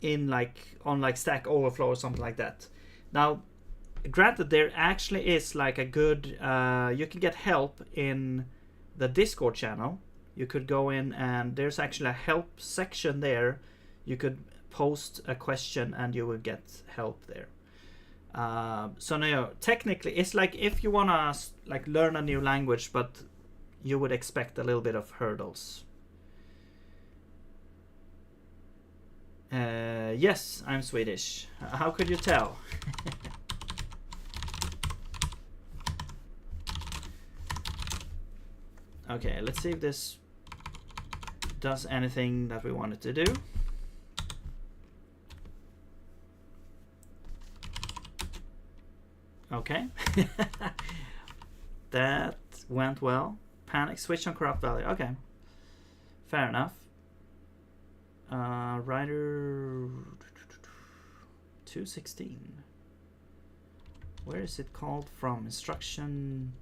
in like on like Stack Overflow or something like that. Now, granted, there actually is like a good you can get help in the Discord channel. You could go in and there's actually a help section there. You could post a question and you will get help there. So no, technically it's like if you wanna like learn a new language, but you would expect a little bit of hurdles. Yes, I'm Swedish. How could you tell? Okay, let's see if this does anything that we want it to do. Okay. That went well. Panic, switch on corrupt value. Okay. Fair enough. Writer 216. Where is it called from? Instruction.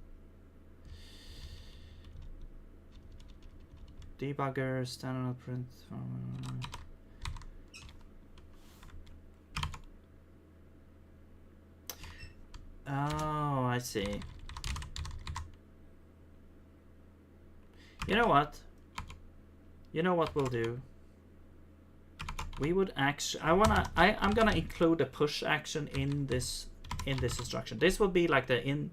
Debugger, standard print. Oh, I see. You know what? You know what we'll do? We would actually I'm gonna include a push action in this instruction. This would be like the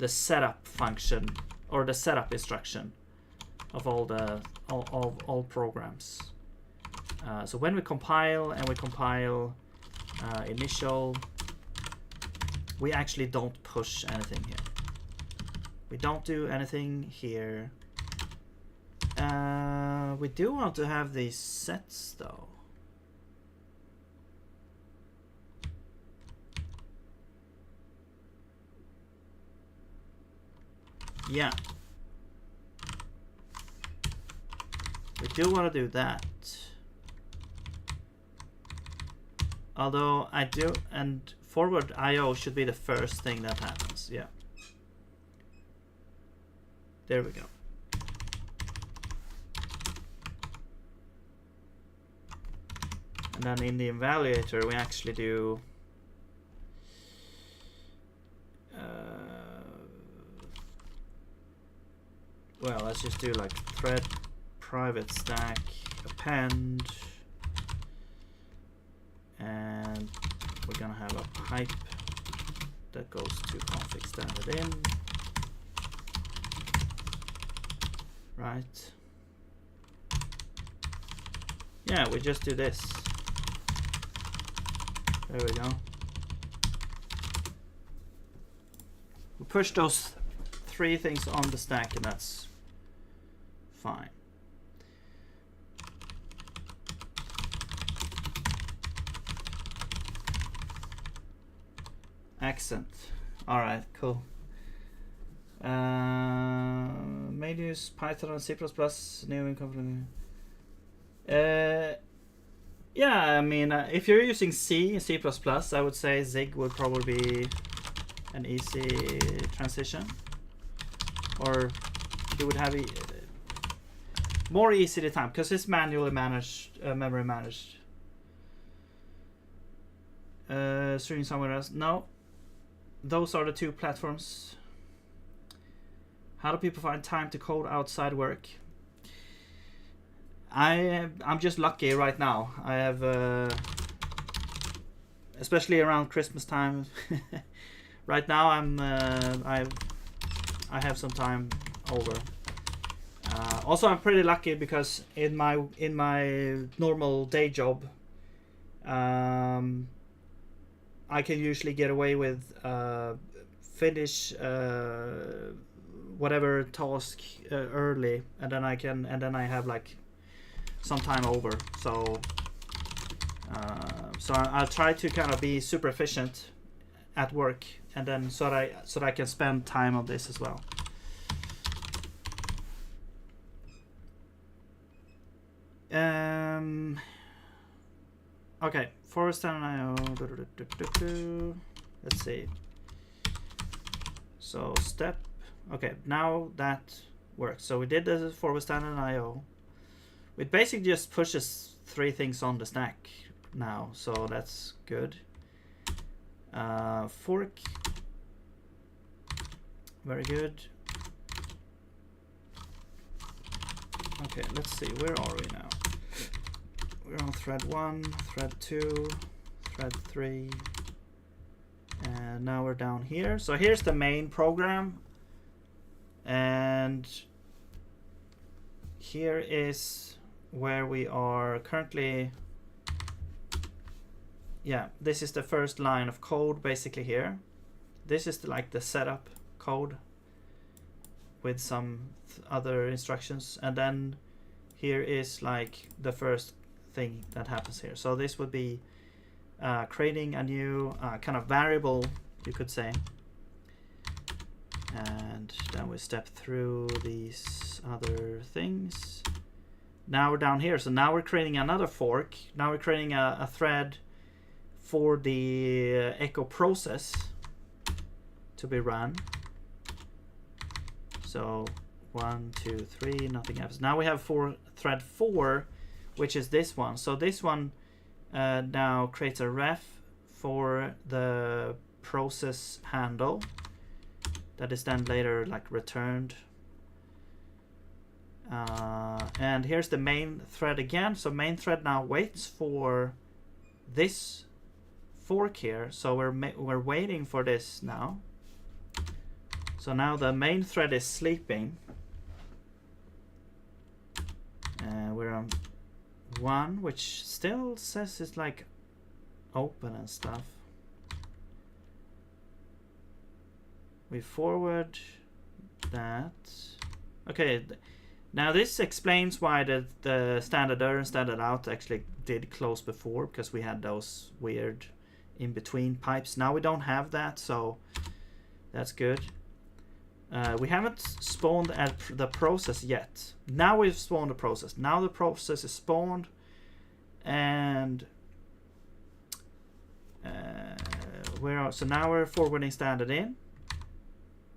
setup function or the setup instruction of all programs. So when we compile initial, we actually don't push anything here. We don't do anything here. We do want to have these sets though. Yeah. We do want to do that. Although I do, and forward IO should be the first thing that happens. Yeah. There we go. And then in the evaluator, we actually do well, let's just do like thread private stack append, and we're gonna have a pipe that goes to config standard in, right? Yeah, we just do this. There we go. We push those 3 things on the stack, and that's fine. Accent. All right, cool. May use Python and C++. New income. Yeah, I mean, if you're using C and C++, I would say Zig would probably be an easy transition, or you would have more easy to time because it's manually managed, memory managed. Streaming somewhere else? No, those are the 2 platforms. How do people find time to code outside work? I'm just lucky right now. I have, especially around Christmas time. Right now, I have some time over. Also, I'm pretty lucky because in my normal day job, I can usually get away with finish whatever task early, and then I have like some time over. So I'll try to kind of be super efficient at work, and then so that I can spend time on this as well. Okay, forward and IO. Let's see. So step. Okay, now that works. So we did the forward stand and IO. It basically just pushes 3 things on the stack now, so that's good. Fork. Very good. Okay, let's see, where are we now? We're on thread 1, thread 2, thread 3, and now we're down here. So here's the main program, and here is where we are currently. Yeah, this is the first line of code basically here. This is like the setup code with some other instructions, and then here is like the first thing that happens here. So this would be creating a new kind of variable, you could say, and then we step through these other things. Now we're down here, so now we're creating another fork. Now we're creating a thread for the echo process to be run. So 1, 2, 3, nothing happens. Now we have thread 4, which is this one. So this one now creates a ref for the process handle that is then later like returned. And here's the main thread again. So main thread now waits for this fork here. So we're waiting for this now. So now the main thread is sleeping. We're on 1, which still says it's like open and stuff. We forward that. Okay, now this explains why the standard error and standard out actually did close before, because we had those weird in between pipes. Now we don't have that, so that's good. We haven't spawned at the process yet. Now we've spawned the process. Now the process is spawned, and so now we're forwarding standard in.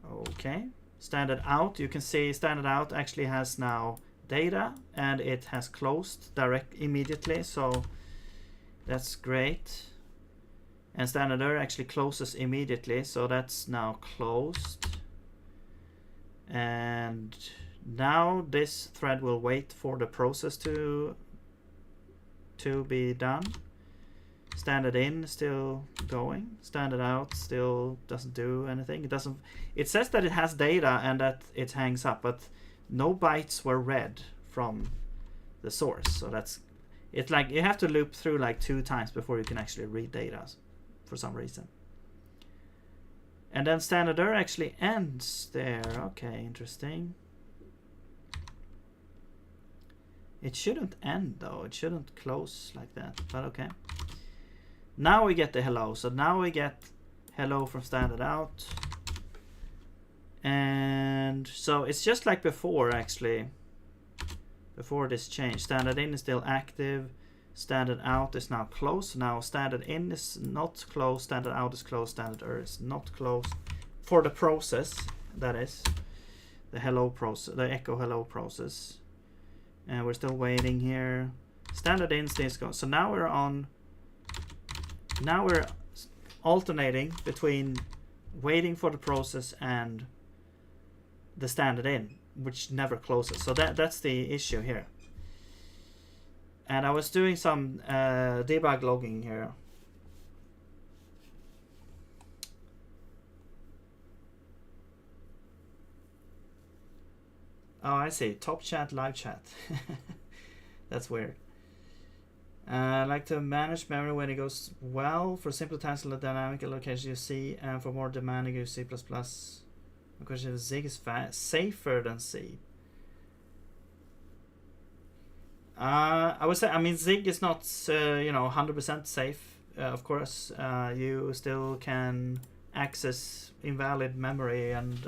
Okay, standard out. You can see standard out actually has now data and it has closed immediately, so that's great. And standard error actually closes immediately, so that's now closed. And now this thread will wait for the process to be done. Standard in still going. Standard out still doesn't do anything. It says that it has data and that it hangs up, but no bytes were read from the source. So it's like you have to loop through like 2 times before you can actually read data for some reason. And then standard error actually ends there. Okay, interesting. It shouldn't end though. It shouldn't close like that, but okay. Now we get the hello. So now we get hello from standard out. And so it's just like before actually. Before this change. Standard in is still active. Standard out is now closed. Now standard in is not closed. Standard out is closed. Standard error is not closed. For the process, that is. The hello process, the echo hello process. And we're still waiting here. Standard in stays going. So now we're on. Now we're alternating between waiting for the process and the standard in, which never closes. So that's the issue here. And I was doing some debug logging here. Oh, I see. Top chat, live chat. That's weird. I like to manage memory when it goes well. For simple tasks, the dynamic allocation use C, and for more demanding use C++. Because Zig is safer than C. I would say, I mean, Zig is not, 100% safe. Of course, you still can access invalid memory and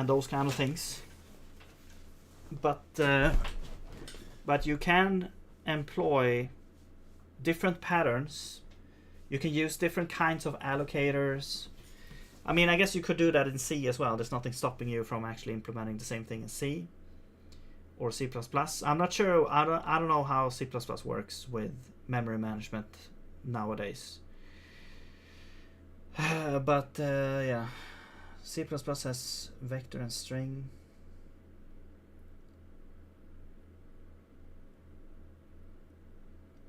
those kind of things. But you can employ different patterns. You can use different kinds of allocators. I mean, I guess you could do that in C as well. There's nothing stopping you from actually implementing the same thing in C or C++. I'm not sure. I don't know how C++ works with memory management nowadays. But yeah, C++ has vector and string.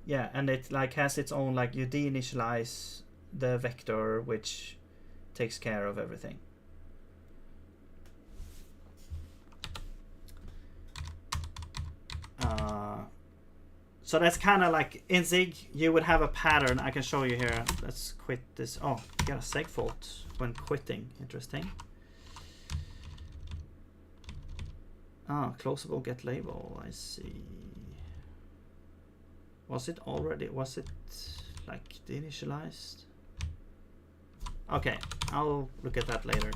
Yeah, and it like has its own, like, you deinitialize the vector, which takes care of everything. So that's kind of like in Zig, you would have a pattern. I can show you here. Let's quit this. Oh, you got a seg fault when quitting. Interesting. Ah, closable get label. I see. Was it like deinitialized? Okay, I'll look at that later.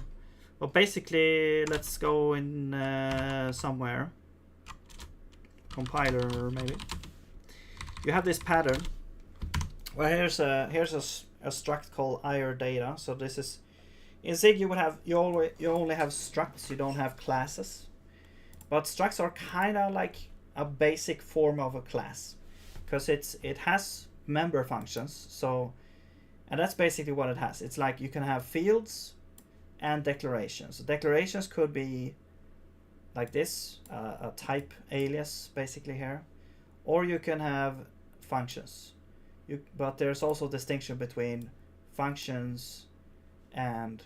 But basically, let's go in somewhere. Compiler, maybe. You have this pattern. Well, here's a struct called IR data. So this is in Zig. You only have structs. You don't have classes. But structs are kind of like a basic form of a class, because it has member functions. So, and that's basically what it has. It's like you can have fields and declarations. Declarations could be like this, a type alias basically here, or you can have functions. But there's also distinction between functions and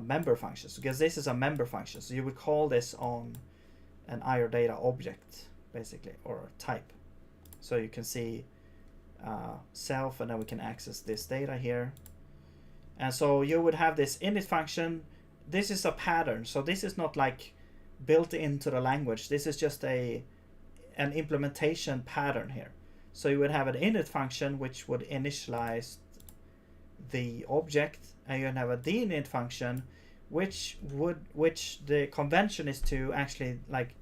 member functions, because this is a member function. So you would call this on an IR data object basically, or type. So you can see self, and then we can access this data here. And so you would have this init function. This is a pattern. So this is not like built into the language. This is just an implementation pattern here. So you would have an init function which would initialize the object, and you would have a deinit function which the convention is to actually like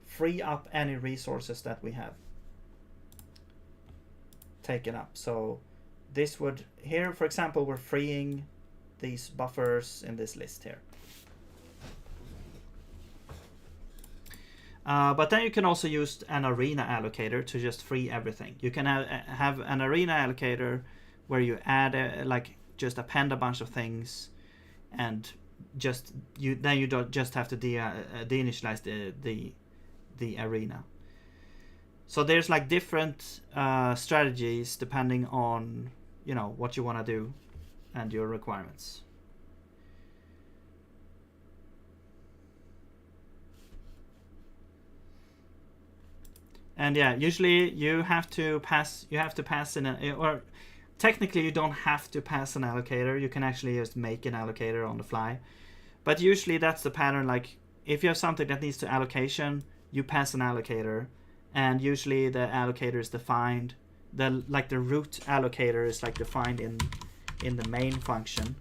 free up any resources that we have taken up. So this would, here for example, we're freeing these buffers in this list here. But then you can also use an arena allocator to just free everything. You can have an arena allocator where you add like just append a bunch of things, and just you don't just have to deinitialize the arena. So there's like different strategies depending on, you know, what you want to do and your requirements. And yeah, usually you have to pass in or technically you don't have to pass an allocator. You can actually just make an allocator on the fly. But usually that's the pattern. Like if you have something that needs to allocation, you pass an allocator, and usually the allocator is defined. The root allocator is like defined in the main function.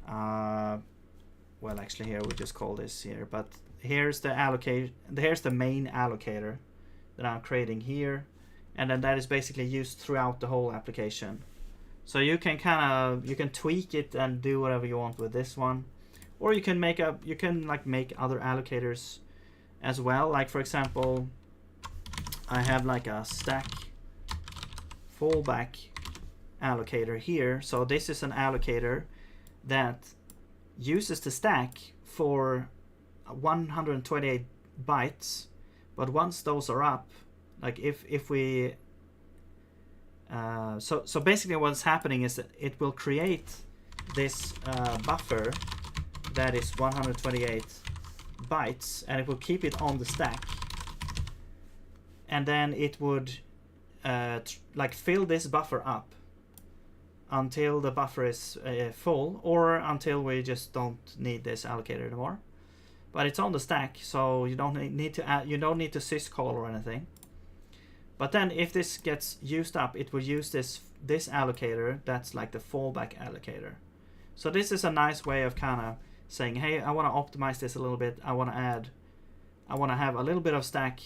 Well, actually here we just call this here, but here's the main allocator that I'm creating here, and then that is basically used throughout the whole application. So you can you can tweak it and do whatever you want with this one, or you can make other allocators as well. Like for example, I have like a stack fallback allocator here. So this is an allocator that uses the stack for 128 bytes, but once those are up, like if we so basically what's happening is that it will create this buffer that is 128 bytes, and it will keep it on the stack, and then it would like fill this buffer up until the buffer is full, or until we just don't need this allocator anymore. But it's on the stack, so you don't need to syscall or anything. But then if this gets used up, it will use this allocator that's like the fallback allocator. So this is a nice way of kind of saying, hey, I want to optimize this a little bit. I want to have a little bit of stack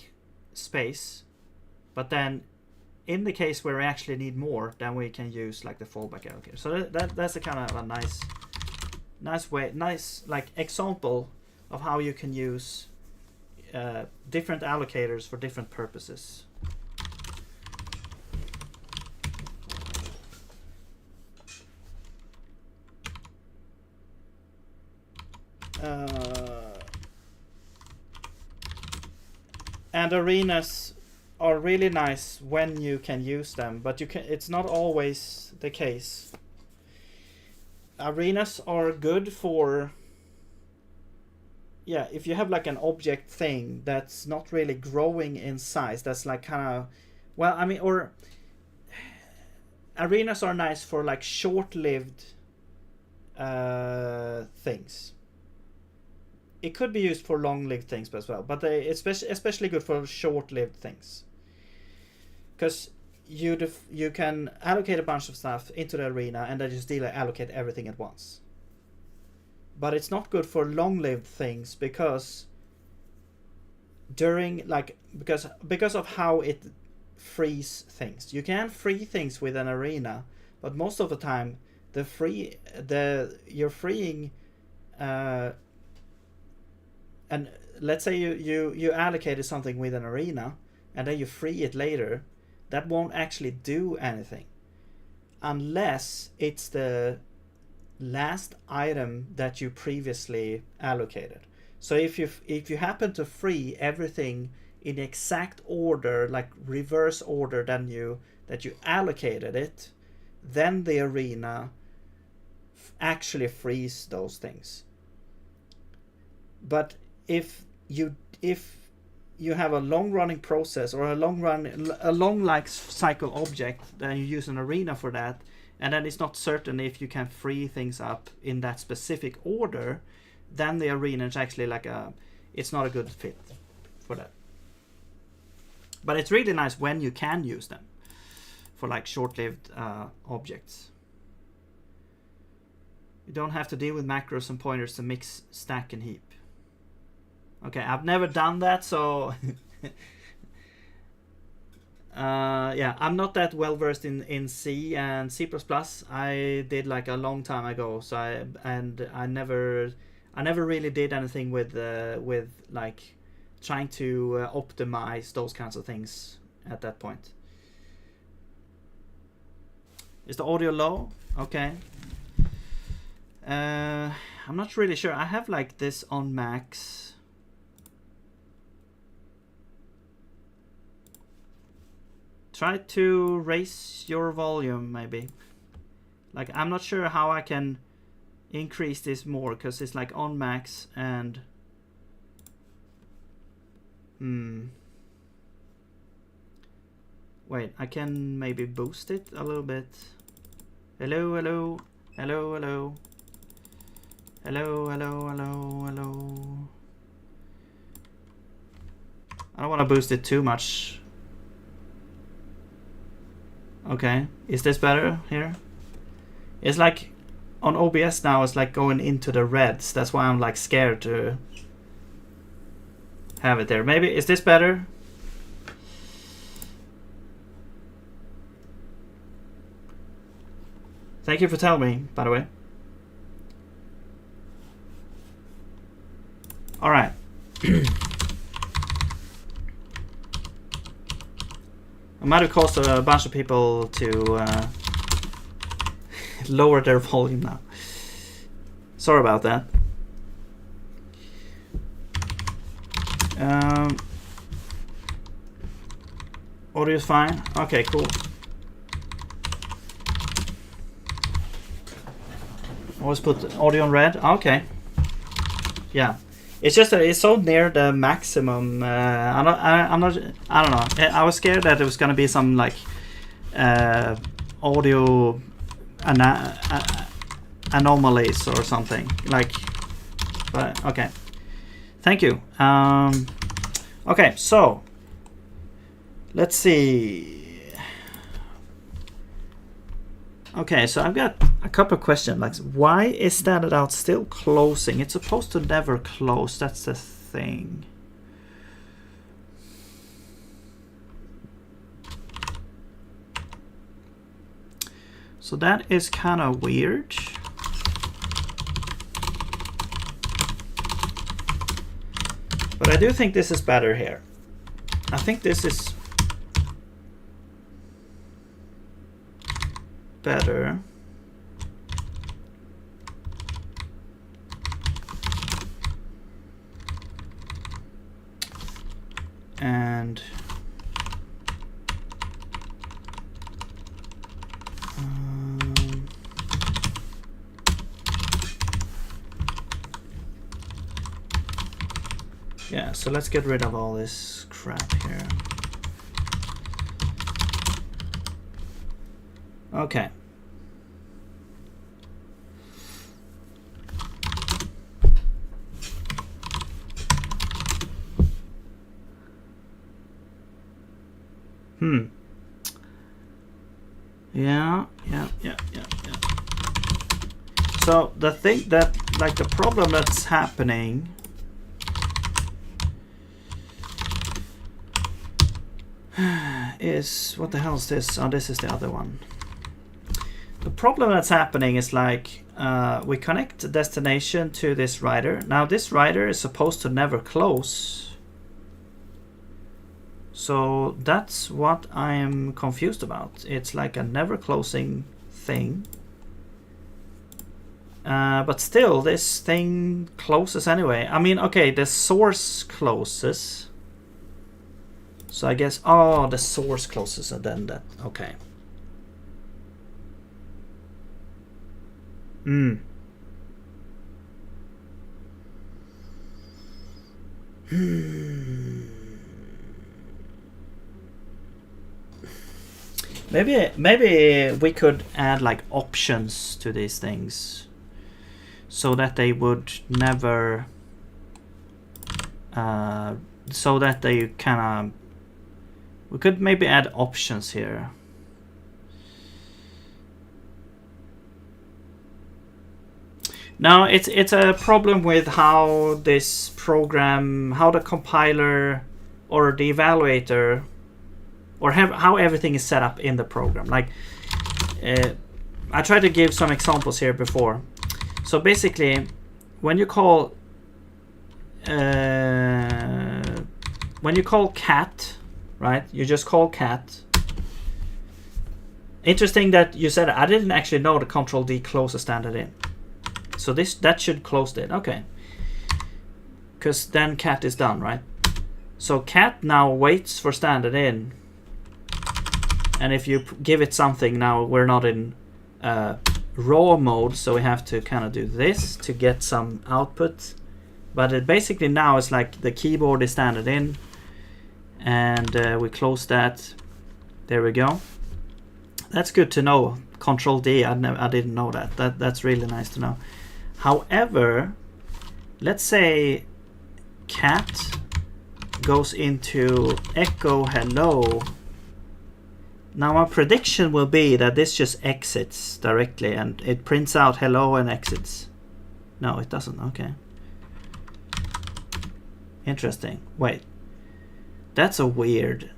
space, but then in the case where we actually need more, then we can use like the fallback allocator. So that's a kind of a nice like example of how you can use different allocators for different purposes. And arenas are really nice when you can use them, but it's not always the case. Arenas are good for, yeah, if you have like an object thing that's not really growing in size, that's like kind of, well, I mean, or arenas are nice for like short-lived things. It could be used for long-lived things as well, but they especially good for short-lived things, because you can allocate a bunch of stuff into the arena and then just allocate everything at once. But it's not good for long-lived things because because of how it frees things. You can free things with an arena, but most of the time you're freeing and let's say you allocated something with an arena and then you free it later, that won't actually do anything unless it's the last item that you previously allocated. So if you happen to free everything in exact order, like reverse order that you allocated it, then the arena actually frees those things. But if you have a long-running process or a long life cycle object, then you use an arena for that, and then it's not certain if you can free things up in that specific order, then the arena is actually it's not a good fit for that. But it's really nice when you can use them for like short-lived objects. You don't have to deal with macros and pointers to mix stack and heap. Okay, I've never done that, so yeah, I'm not that well versed in C and C++. I did like a long time ago, so I never really did anything with like trying to optimize those kinds of things at that point. Is the audio low? Okay. I'm not really sure. I have like this on max. Try to raise your volume, maybe. Like, I'm not sure how I can increase this more, because it's like on max and... Wait, I can maybe boost it a little bit. Hello, hello, hello, hello. Hello, hello, hello, hello. I don't want to boost it too much. Okay, is this better here? It's like on OBS now, it's like going into the reds. That's why I'm like scared to have it there. Maybe, is this better? Thank you for telling me, by the way. All right. I might have caused a bunch of people to lower their volume now. Sorry about that. Audio is fine. Okay, cool. Always put audio on red. Okay. Yeah. It's just that it's so near the maximum. I don't know. I was scared that it was gonna be some like audio anomalies or something. Like, but okay. Thank you. Okay, so let's see. Okay, so I've got a couple of questions. Like, why is that out still closing? It's supposed to never close. That's the thing. So that is kind of weird. But I do think this is better here. I think this is better. And yeah, so let's get rid of all this crap here. Okay. Yeah. So the thing that, like, the problem that's happening is, what the hell is this? Oh, this is the other one. The problem that's happening is like we connect the destination to this writer. Now this writer is supposed to never close. So that's what I am confused about. It's like a never closing thing. But still, this thing closes anyway. I mean, okay, the source closes. So I guess, oh, the source closes and then that, okay. Maybe we could add like options to these things so that they would never so that they kind of, we could maybe add options here. Now it's a problem with how this program, how the compiler or the evaluator or how everything is set up in the program. Like I tried to give some examples here before. So basically, when you call cat, right? You just call cat. Interesting that you said I didn't actually know the Control D closes standard in. So that should close it. Okay. Because then cat is done, right? So cat now waits for standard in. And if you give it something, now we're not in raw mode, so we have to kind of do this to get some output. But it basically now is like the keyboard is standard in, and we close that. There we go. That's good to know. Control D, I didn't know that. That's really nice to know. However, let's say cat goes into echo hello. Now my prediction will be that this just exits directly and it prints out hello and exits. No, it doesn't. Okay. Interesting. Wait. That's a weird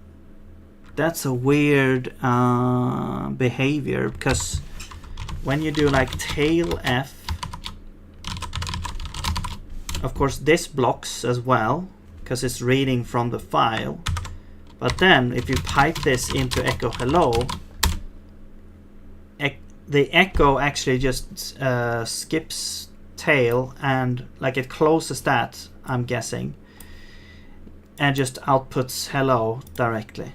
behavior, because when you do like tail F, of course this blocks as well because it's reading from the file. But then if you pipe this into echo hello, the echo actually just skips tail and like it closes that, I'm guessing, and just outputs hello directly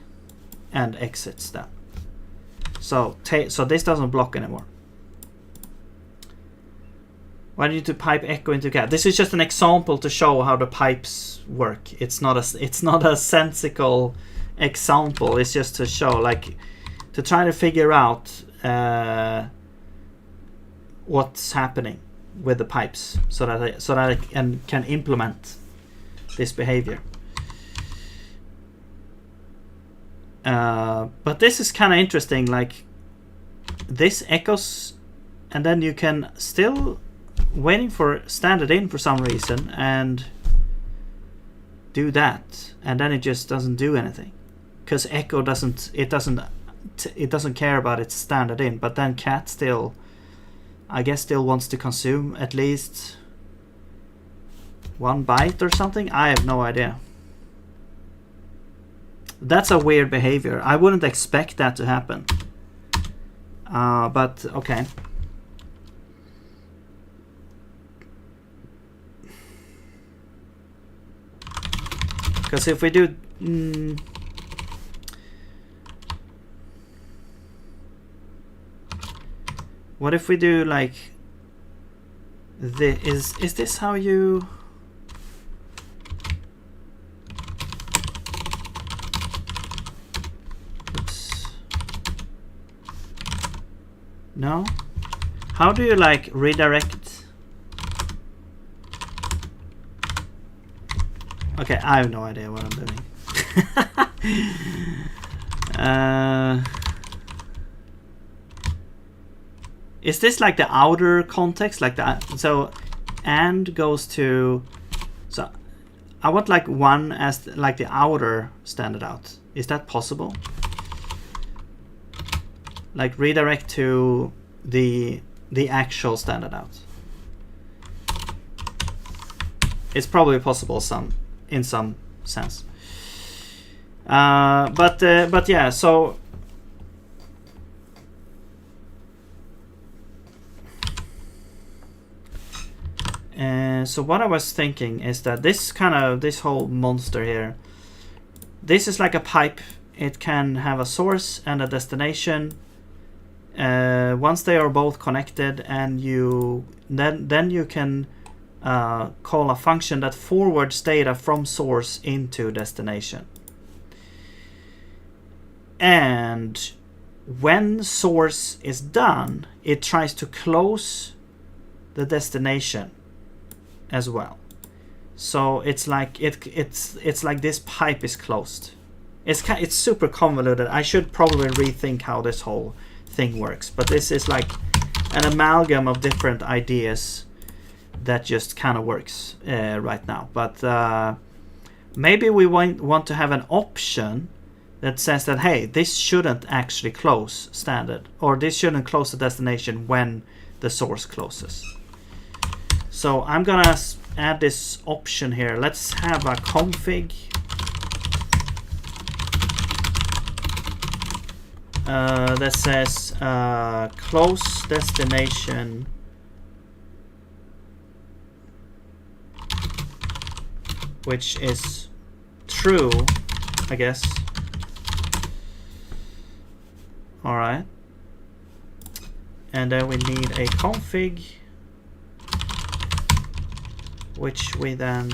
and exits that. So this doesn't block anymore. Why do you need to pipe echo into cat? This is just an example to show how the pipes work. It's not a sensical example. It's just to show, like, to try to figure out what's happening with the pipes, so that I can implement this behavior. But this is kind of interesting. Like, this echoes, and then you can still waiting for standard in for some reason and do that, and then it just doesn't do anything because echo doesn't care about its standard in. But then cat still, I guess, still wants to consume at least 1 byte or something. I have no idea. That's a weird behavior. I wouldn't expect that to happen. But okay. Because if we do what if we do like this? Is this how you? Oops. No? How do you like redirect? Okay, I have no idea what I'm doing. Is this like the outer context, like that? So, and goes to. So, I want like 1 as like the outer standard out. Is that possible? Like redirect to the actual standard out. It's probably possible in some sense. But yeah, so so what I was thinking is that this whole monster here, this is like a pipe. It can have a source and a destination. Once they are both connected, and then you can call a function that forwards data from source into destination. And when source is done, it tries to close the destination as well. So it's like it's like this pipe is closed. It's super convoluted. I should probably rethink how this whole thing works. But this is like an amalgam of different ideas that just kind of works right now. But maybe we want to have an option that says that, hey, this shouldn't actually close standard, or this shouldn't close the destination when the source closes. So I'm gonna add this option here. Let's have a config that says close destination which is true, I guess. All right, and then we need a config which we then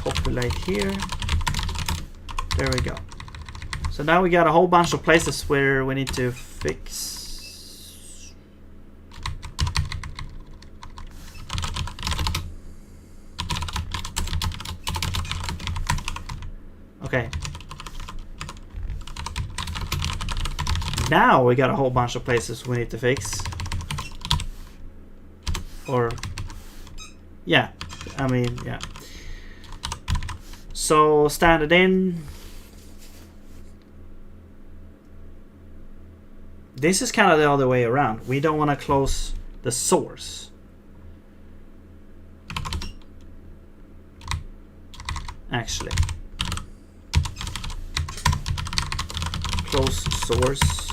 populate here. There we go. So now we got a whole bunch of places where we need to fix. Okay. Now we got a whole bunch of places we need to fix. Or, yeah, I mean, yeah. So standard in. This is kind of the other way around. We don't want to close the source. Actually. Close source.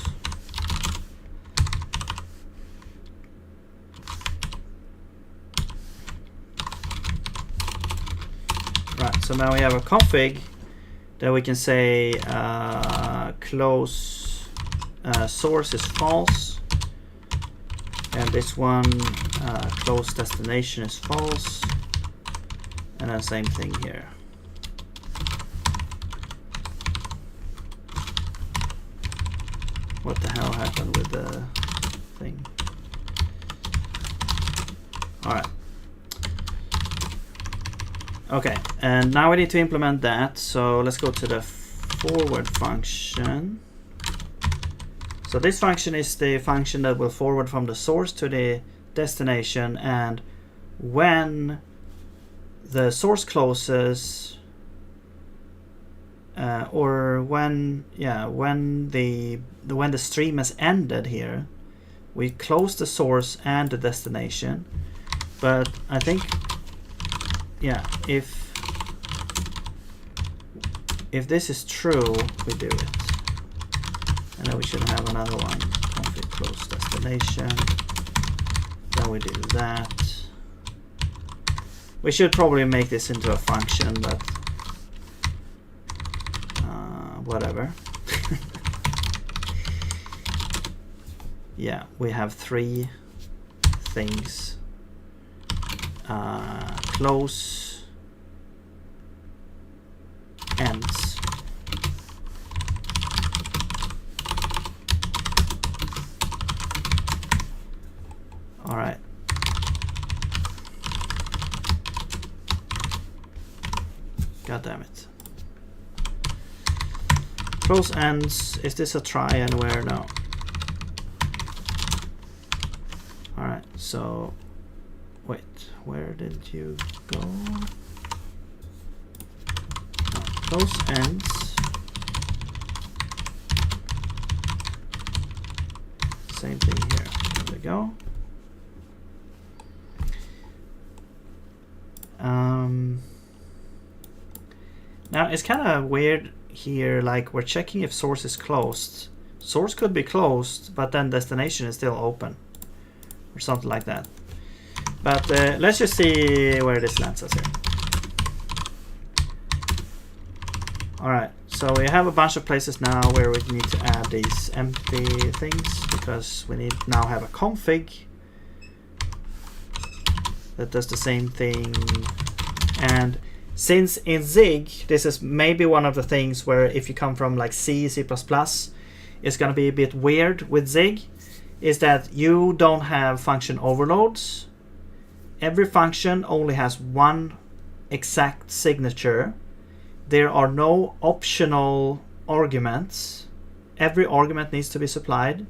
Right, so now we have a config that we can say close source is false, and this one close destination is false, and then same thing here. What the hell happened with the thing? Alright. Okay, and now we need to implement that, so let's go to the forward function. So this function is the function that will forward from the source to the destination, and when the source closes, or when the stream has ended here, we close the source and the destination. But I think, yeah, if this is true, we do it. And then we should have another one, config close destination. Then we do that. We should probably make this into a function, but whatever. Yeah, we have three things. Close ends. All right. God damn it. Close ends. Is this a try anywhere? No. All right. So, wait. Where did you go? No, close ends. Same thing here. There we go. Now it's kind of weird here, like we're checking if source is closed. Source could be closed, but then destination is still open or something like that. But let's just see where this lands us here. Alright, so we have a bunch of places now where we need to add these empty things, because we need now have a config that does the same thing. And since in Zig, this is maybe one of the things where if you come from like C, C++, it's going to be a bit weird with Zig, is that you don't have function overloads. Every function only has one exact signature. There are no optional arguments. Every argument needs to be supplied.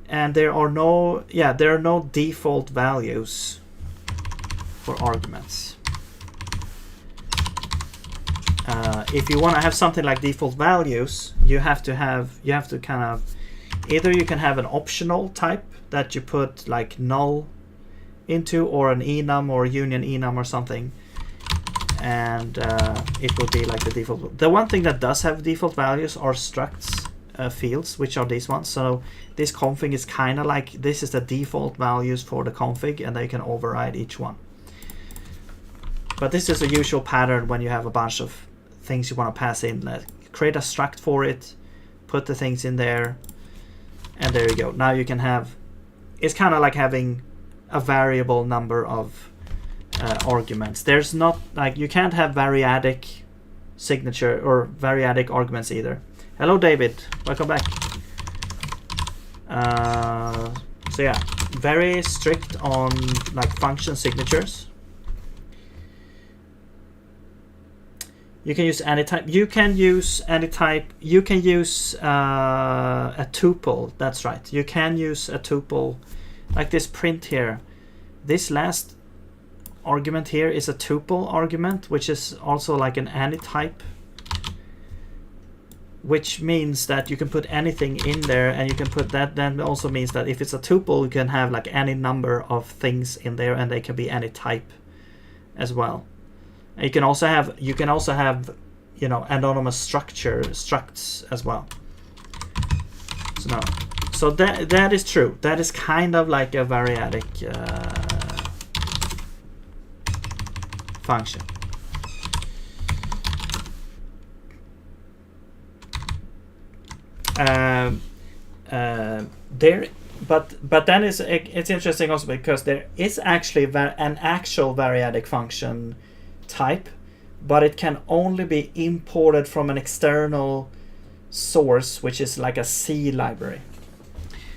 And there are no default values for arguments. if you want to have something like default values, you have to kind of, either you can have an optional type that you put like null into, or an enum or union enum or something, and it will be like the default. The one thing that does have default values are structs fields, which are these ones. So this config is kind of like, this is the default values for the config, and they can override each one. But this is a usual pattern when you have a bunch of things you want to pass in. Create a struct for it, put the things in there, and there you go. Now you can have, it's kind of like having a variable number of arguments. There's not, like, you can't have variadic signature or variadic arguments either. Hello David, welcome back. So yeah, very strict on like function signatures. You can use any type. You can use any type. You can use a tuple. That's right. You can use a tuple, like this print here. This last argument here is a tuple argument, which is also like an any type, which means that you can put anything in there, and you can put that. Then also means that if it's a tuple, you can have like any number of things in there, and they can be any type as well. And you can also have, you know, anonymous structs as well. So that is true. That is kind of like a variadic function. But then it's interesting also because there is actually an actual variadic function type, but it can only be imported from an external source, which is like a C library.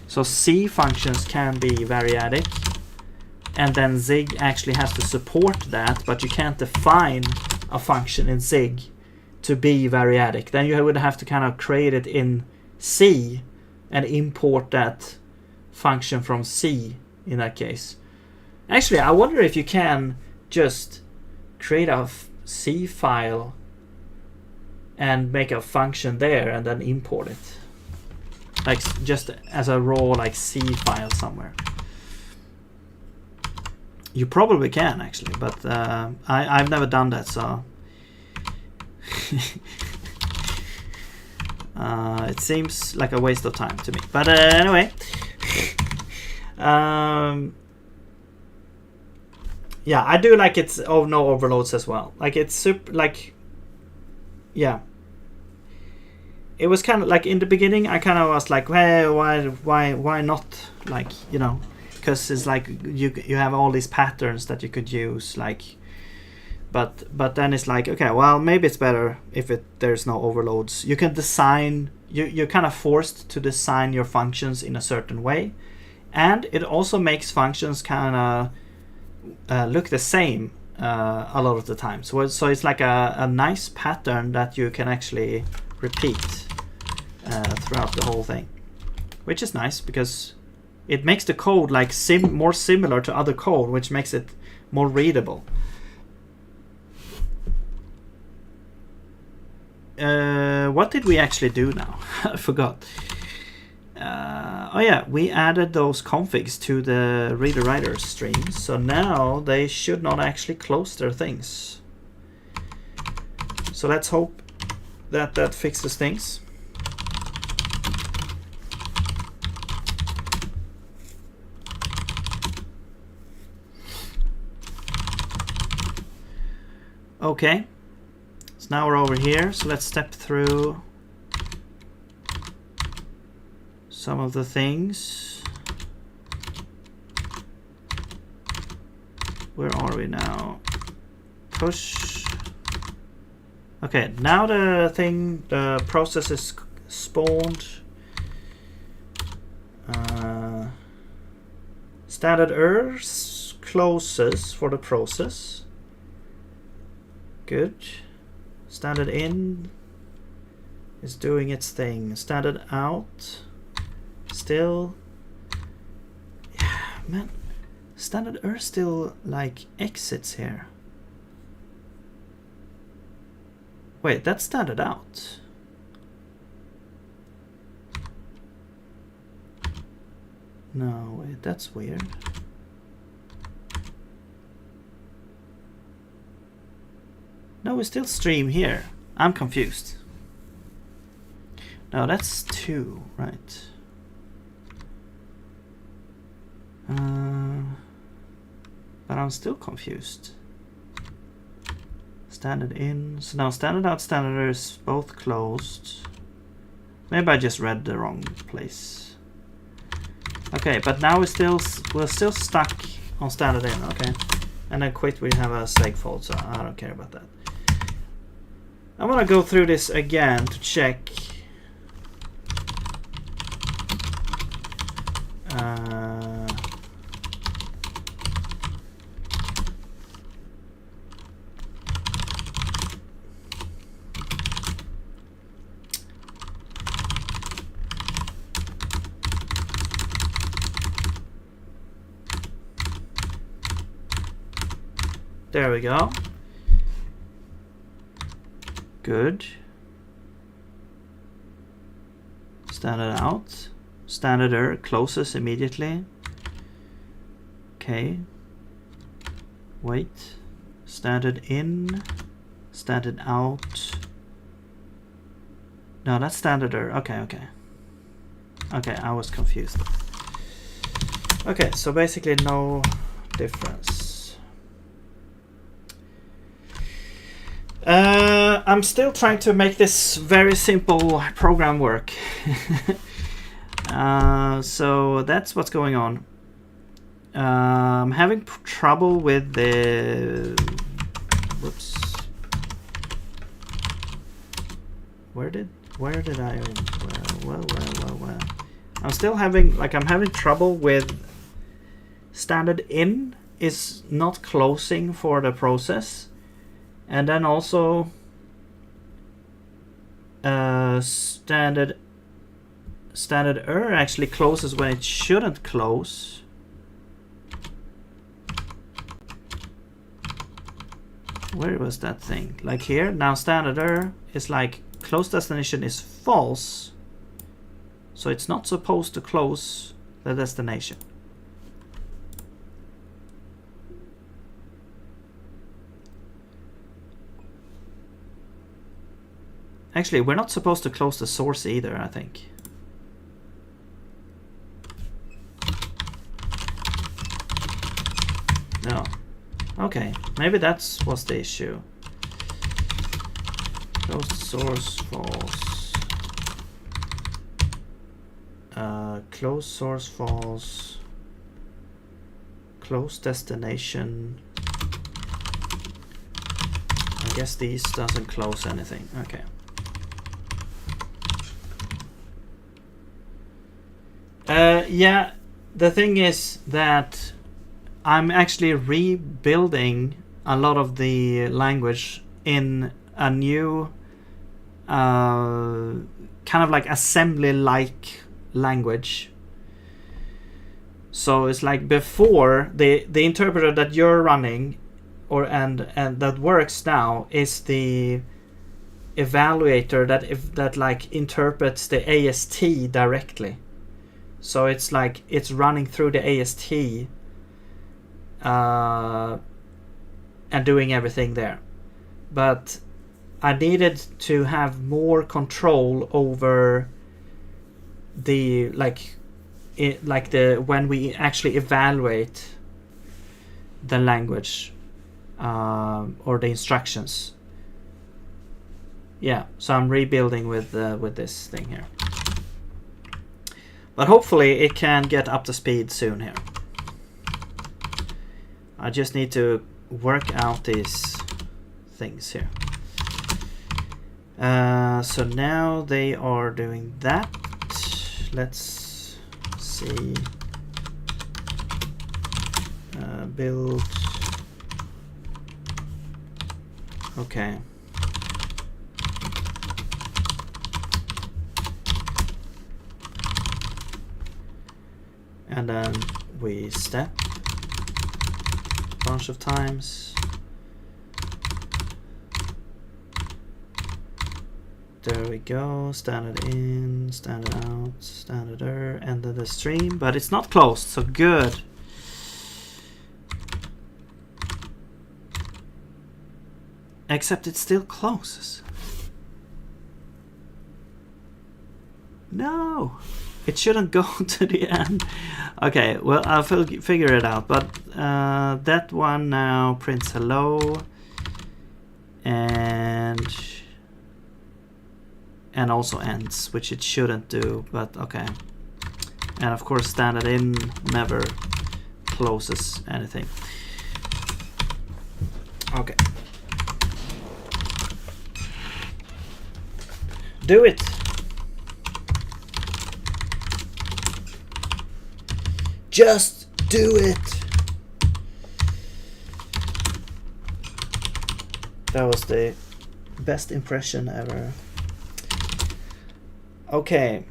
So C functions can be variadic, and then Zig actually has to support that, but you can't define a function in Zig to be variadic. Then you would have to kind of create it in C and import that function from C in that case. Actually, I wonder if you can just create a C file and make a function there and then import it, like just as a raw like C file somewhere. You probably can actually, but I've never done that, so it seems like a waste of time to me. But anyway, yeah, I do like it's no overloads as well. Like it's super, like, yeah. It was kind of like in the beginning, I kind of was like, well, why not? Like, you know, because it's like you have all these patterns that you could use, like, but then it's like, okay, well, maybe it's better if there's no overloads. You can design, you're kind of forced to design your functions in a certain way, and it also makes functions kind of look the same a lot of the time. So it's like a nice pattern that you can actually repeat throughout the whole thing, which is nice because it makes the code like more similar to other code, which makes it more readable. What did we actually do now? I forgot. Oh yeah, we added those configs to the reader-writer stream, so now they should not actually close their things. So let's hope that fixes things. Okay, so now we're over here, so let's step through some of the things. Where are we now? Push. Okay, now the process is spawned. Standard error closes for the process. Good. Standard in is doing its thing. Standard out still. Yeah, man. Standard error still like exits here. Wait, that's standard out. No, wait, that's weird. No, we still stream here. I'm confused. No, that's 2, right? But I'm still confused. Standard in. So now standard out, standard is both closed. Maybe I just read the wrong place. Okay, but now we're still stuck on standard in. Okay, and then quit. We have a segfault, so I don't care about that. I want to go through this again to check. There we go. Good. Standard out. Standard error closes immediately. Okay. Wait. Standard in. Standard out. No, that's standard error. Okay, okay. Okay, I was confused. Okay, so basically no difference. I'm still trying to make this very simple program work. So that's what's going on. I'm having trouble with the... Whoops. Where did I... Well. I'm still having... Like, I'm having trouble with... Standard in is not closing for the process. And then also standard error actually closes when it shouldn't close. Where was that thing? Like here, now standard error is like close destination is false. So it's not supposed to close the destination. Actually, we're not supposed to close the source either, I think. No. Okay, maybe that's what's the issue. Close source false. Close source false. Close destination. I guess these doesn't close anything. Okay. Yeah, the thing is that I'm actually rebuilding a lot of the language in a new kind of like assembly-like language. So it's like before the interpreter that you're running and that works now is the evaluator that like interprets the AST directly. So it's like it's running through the AST and doing everything there. But I needed to have more control over the when we actually evaluate the language or the instructions. Yeah, so I'm rebuilding with this thing here. But hopefully it can get up to speed soon here. I just need to work out these things here. So now they are doing that. Let's see. Build. Okay. And then we step a bunch of times. There we go. Standard in, standard out, standard there, end of the stream, but it's not closed, so good. Except it still closes. No, it shouldn't go to the end. Okay, well, I'll figure it out, but that one now prints hello, and also ends, which it shouldn't do, but okay. And of course standard in never closes anything. Okay. Do it. Just do it. That was the best impression ever. Okay.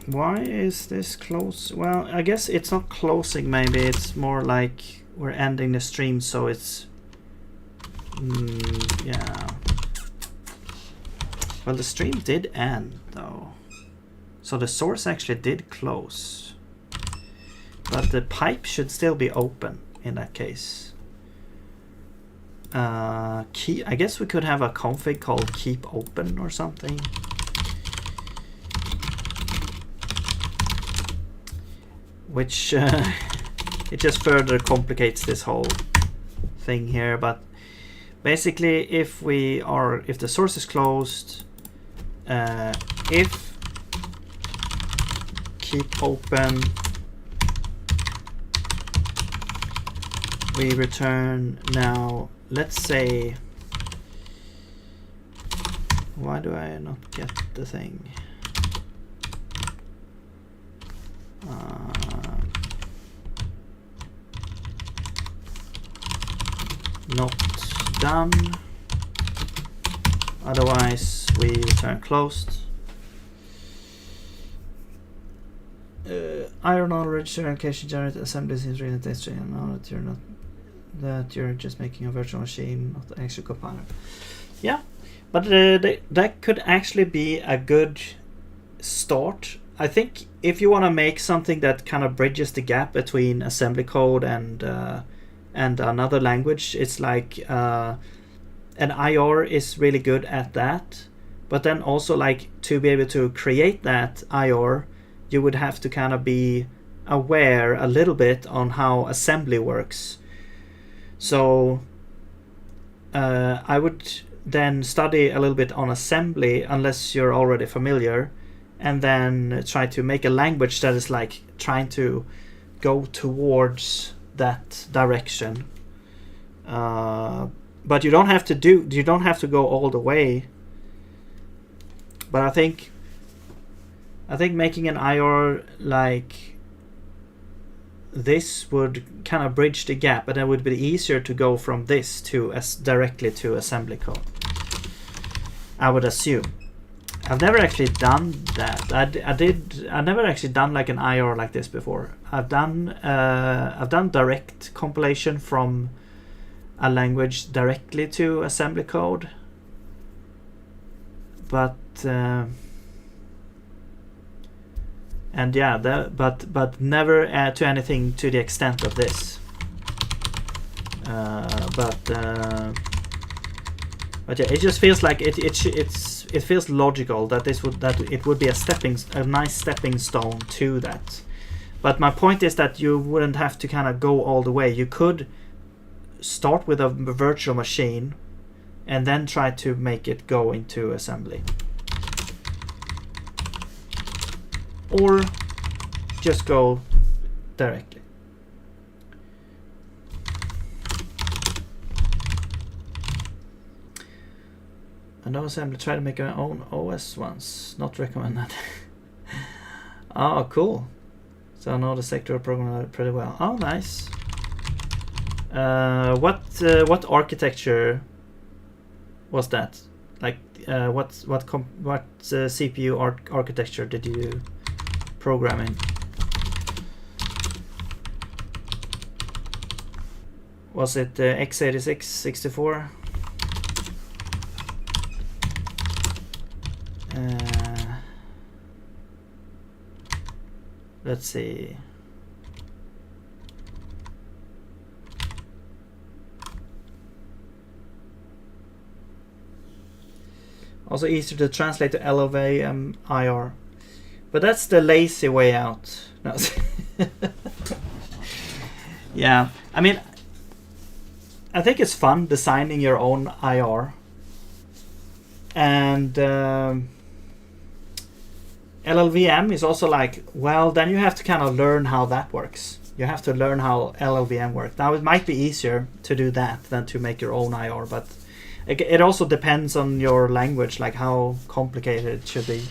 Why is this close? Well, I guess it's not closing, maybe it's more like we're ending the stream, so it's yeah. Well, the stream did end though, so the source actually did close, but the pipe should still be open in that case. I guess we could have a config called keep open or something. Which it just further complicates this whole thing here, but basically if the source is closed, if keep open, we return now, let's say, why do I not get the thing? Not done. Otherwise, we return closed. Iron on register and occasion generate assemblies in real text. Now that you're just making a virtual machine, not an actual compiler. Yeah, but that could actually be a good start. I think if you want to make something that kind of bridges the gap between assembly code and another language, it's like an IR is really good at that, but then also like to be able to create that IR, you would have to kind of be aware a little bit on how assembly works. So I would then study a little bit on assembly, unless you're already familiar, and then try to make a language that is like trying to go towards that direction. But you don't have to go all the way. But I think making an IR like this would kind of bridge the gap, and it would be easier to go from this to directly to assembly code, I would assume. I've never actually done that. I've never actually done like an IR like this before. I've done direct compilation from a language directly to assembly code, but and yeah, but never to anything to the extent of this. But yeah, it just feels like it feels logical that it would be a nice stepping stone to that. But my point is that you wouldn't have to kind of go all the way. You could start with a virtual machine and then try to make it go into assembly. Or just go directly. I know assembly tried to make our own OS once. Not recommended. Oh, cool. So I know the sector program pretty well. Oh, nice. What architecture was that? Like, what CPU architecture did you programming. Was it x86 64? Let's see. Also easier to translate to LLVM IR. But that's the lazy way out. No. Yeah, I mean, I think it's fun designing your own IR. And LLVM is also like, well, then you have to kind of learn how that works. You have to learn how LLVM works. Now, it might be easier to do that than to make your own IR, but it also depends on your language, like how complicated it should be.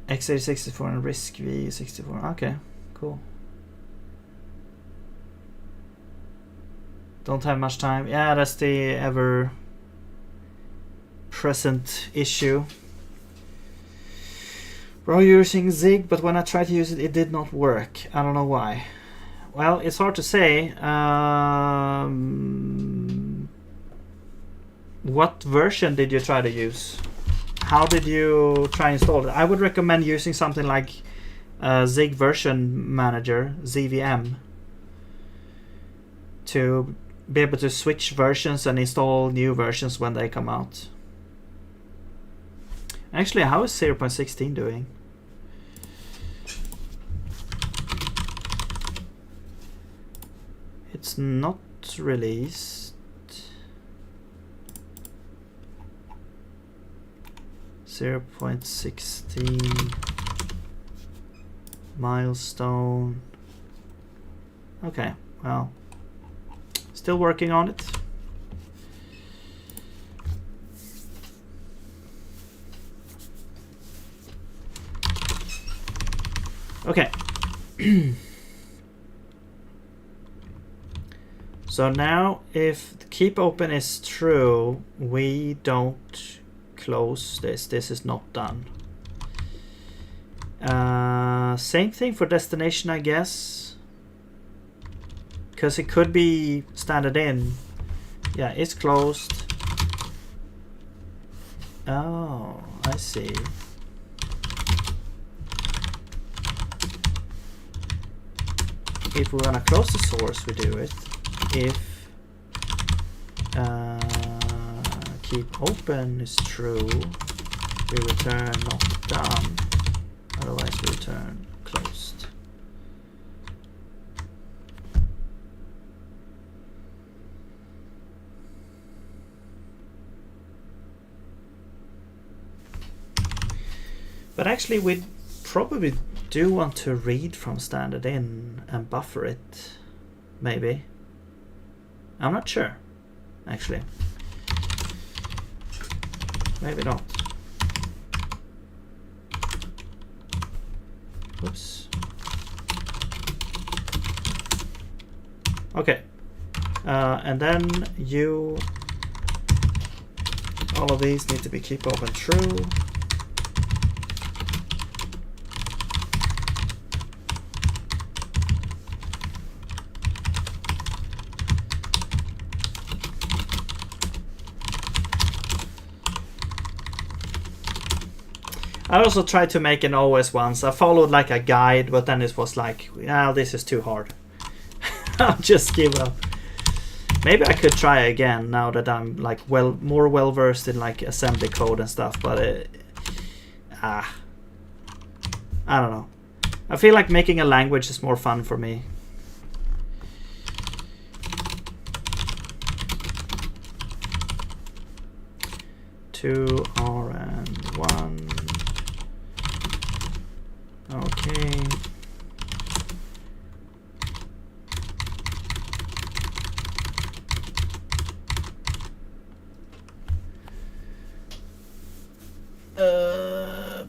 x86 and RISC v64. Okay, cool. Don't have much time. Yeah, that's the ever present issue. We're using Zig, but when I tried to use it, it did not work. I don't know why. Well, it's hard to say. What version did you try to use? How did you try and install it? I would recommend using something like Zig Version Manager, ZVM, to be able to switch versions and install new versions when they come out. Actually, how is 0.16 doing? It's not released. .16 milestone. Okay, well, still working on it. Okay. So now if keep open is true, we don't close this. This is not done. Same thing for destination, I guess, because it could be standard in. Yeah, it's closed. Oh, I see. If we want to close the source, we do it. If keep open is true, we return not done. Otherwise, we return closed. But actually, we probably do want to read from standard in and buffer it. Maybe. I'm not sure, actually. Maybe not. Oops. Okay. And then all of these need to be keep open true. I also tried to make an OS once. I followed like a guide, but then it was like, yeah, this is too hard. I'll just give up. Maybe I could try again now that I'm like more well versed in like assembly code and stuff. But I don't know. I feel like making a language is more fun for me. Two R and 1. Okay.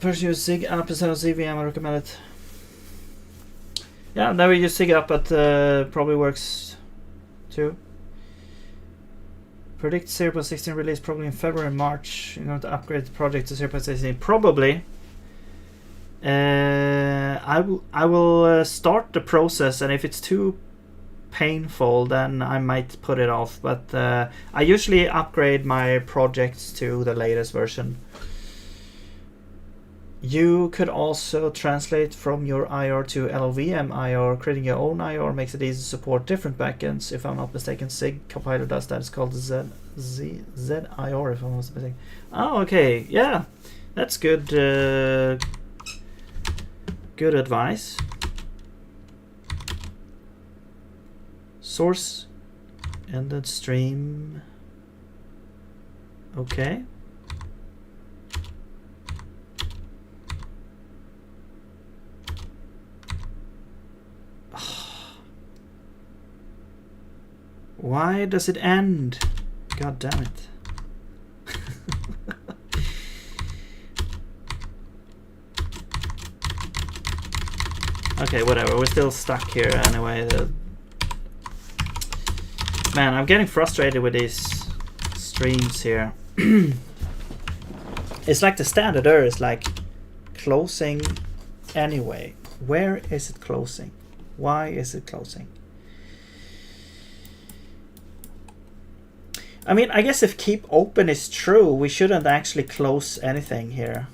Pursue Zig app instead of ZVM, I recommend it. Yeah, never used Zig app, but probably works too. Predict 0.16 release probably in February and March. You're going to upgrade the project to 0.16. Probably. I will start the process, and if it's too painful, then I might put it off. But I usually upgrade my projects to the latest version. You could also translate from your IR to LLVM IR. Creating your own IR makes it easy to support different backends. If I'm not mistaken, Sig compiler does that. It's called ZIR, if I'm not mistaken. Oh, okay, yeah, that's good. Good advice. Source ended stream. Okay. Why does it end? God damn it. Okay, whatever. We're still stuck here anyway. Man, I'm getting frustrated with these streams here. It's like the standard error is like closing anyway. Where is it closing? Why is it closing? I mean, I guess if keep open is true, we shouldn't actually close anything here.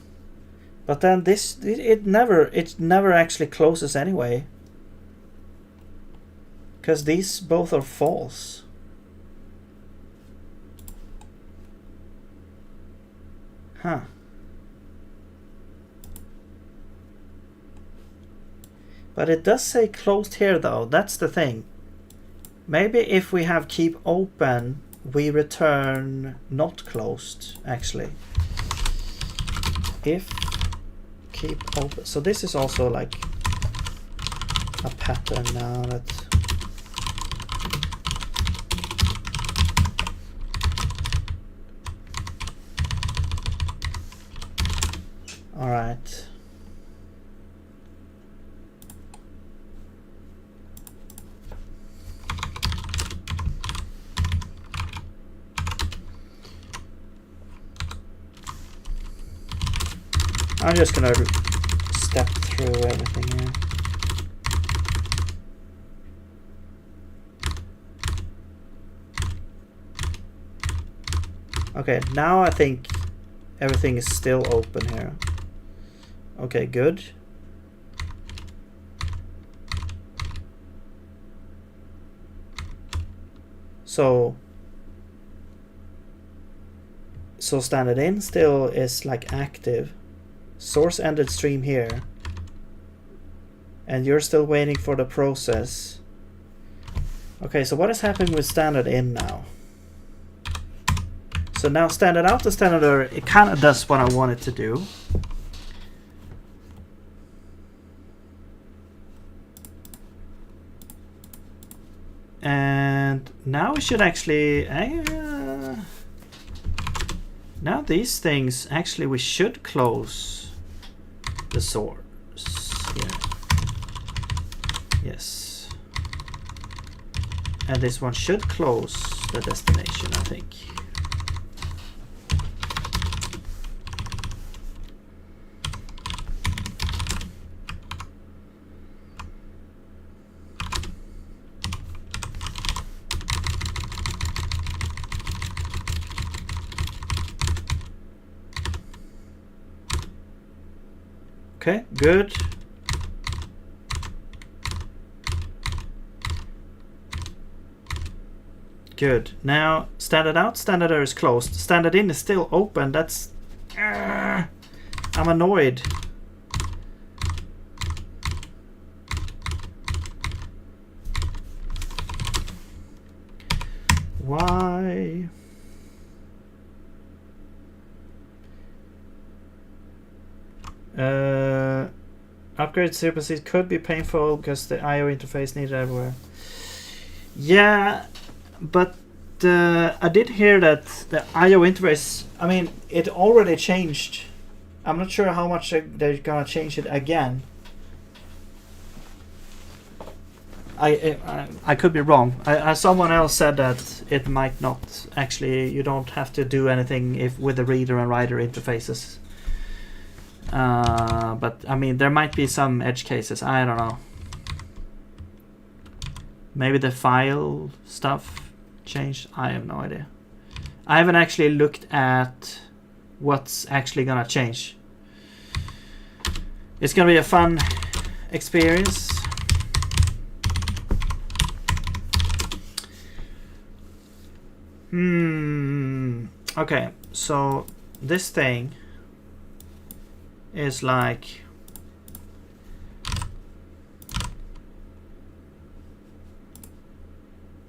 But then this, it never actually closes anyway. Because these both are false. Huh. But it does say closed here though, that's the thing. Maybe if we have keep open, we return not closed actually. If keep open, so this is also like a pattern now that all right. I'm just gonna step through everything here. Okay, now I think everything is still open here. Okay, good. So standard in still is like active. Source ended stream here, and you're still waiting for the process. Okay, so what is happening with standard in now? So now standard out to standard error, it kind of does what I want it to do. And now we should actually now these things actually we should close the source here. Yes. And this one should close the destination, I think. Okay, good. Good. Now, standard out, standard error is closed. Standard in is still open. That's... I'm annoyed. Why? Upgrade 0% could be painful because the IO interface needed everywhere. Yeah, but I did hear that the IO interface, I mean, it already changed. I'm not sure how much they're gonna change it again. I could be wrong. Someone else said that it might not actually. You don't have to do anything if with the reader and writer interfaces. But I mean, there might be some edge cases. I don't know. Maybe the file stuff changed. I have no idea. I haven't actually looked at what's actually gonna change. It's gonna be a fun experience. Okay, so this thing is like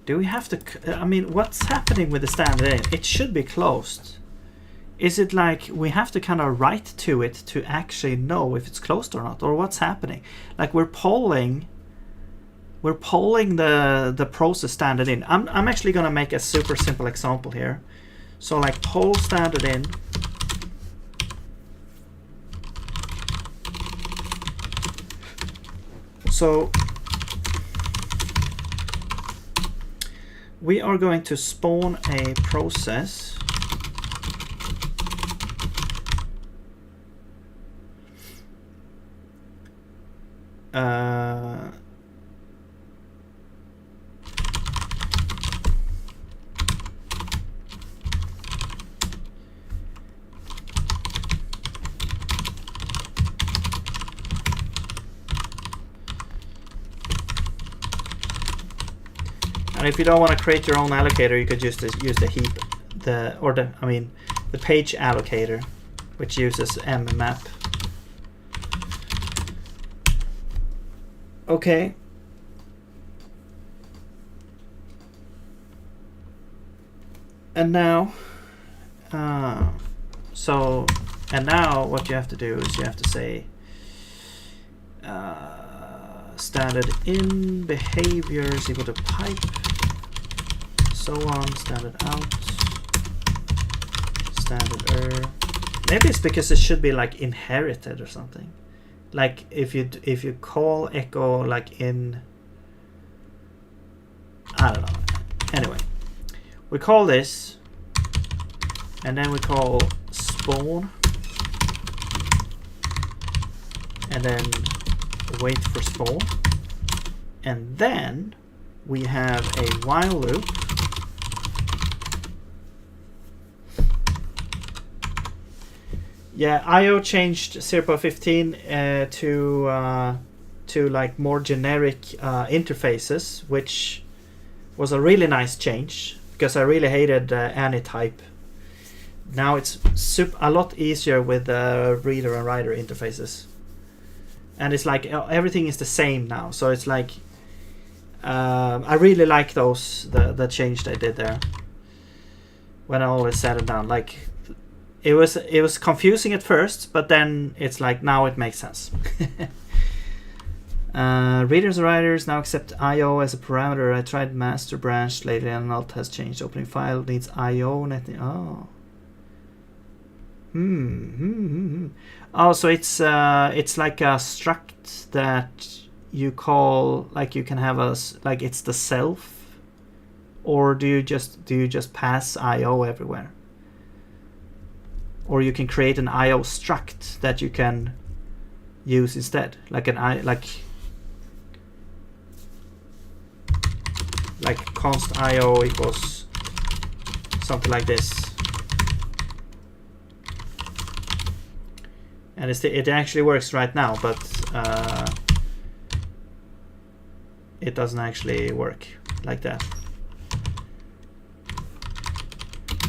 do we have to I mean, what's happening with the standard in? It should be closed. Is it like we have to kind of write to it to actually know if it's closed or not, or what's happening? Like we're polling the process standard in. I'm actually gonna make a super simple example here. So like poll standard in. So we are going to spawn a process. And if you don't want to create your own allocator, you could just use the heap, the page allocator, which uses mmap. Okay. And now, now what you have to do is you have to say standard in behaviors equal to pipe, so on, standard out, standard Maybe it's because it should be like inherited or something. Like if you call echo like in, I don't know. Anyway, we call this, and then we call spawn, and then wait for spawn, and then we have a while loop. Yeah, IO changed 0.15 to like more generic interfaces, which was a really nice change because I really hated any type. Now it's a lot easier with reader and writer interfaces, and it's like everything is the same now. So it's like I really like those the change they did there. When all is said and done, like. It was confusing at first, but then it's like now it makes sense. Readers and writers now accept IO as a parameter. I tried master branch lately and alt has changed. Opening file needs IO. Oh. Oh, so it's like a struct that you call, like you can have like it's the self, or do you just pass IO everywhere? Or you can create an IO struct that you can use instead, like const IO equals something like this, and it actually works right now, but it doesn't actually work like that.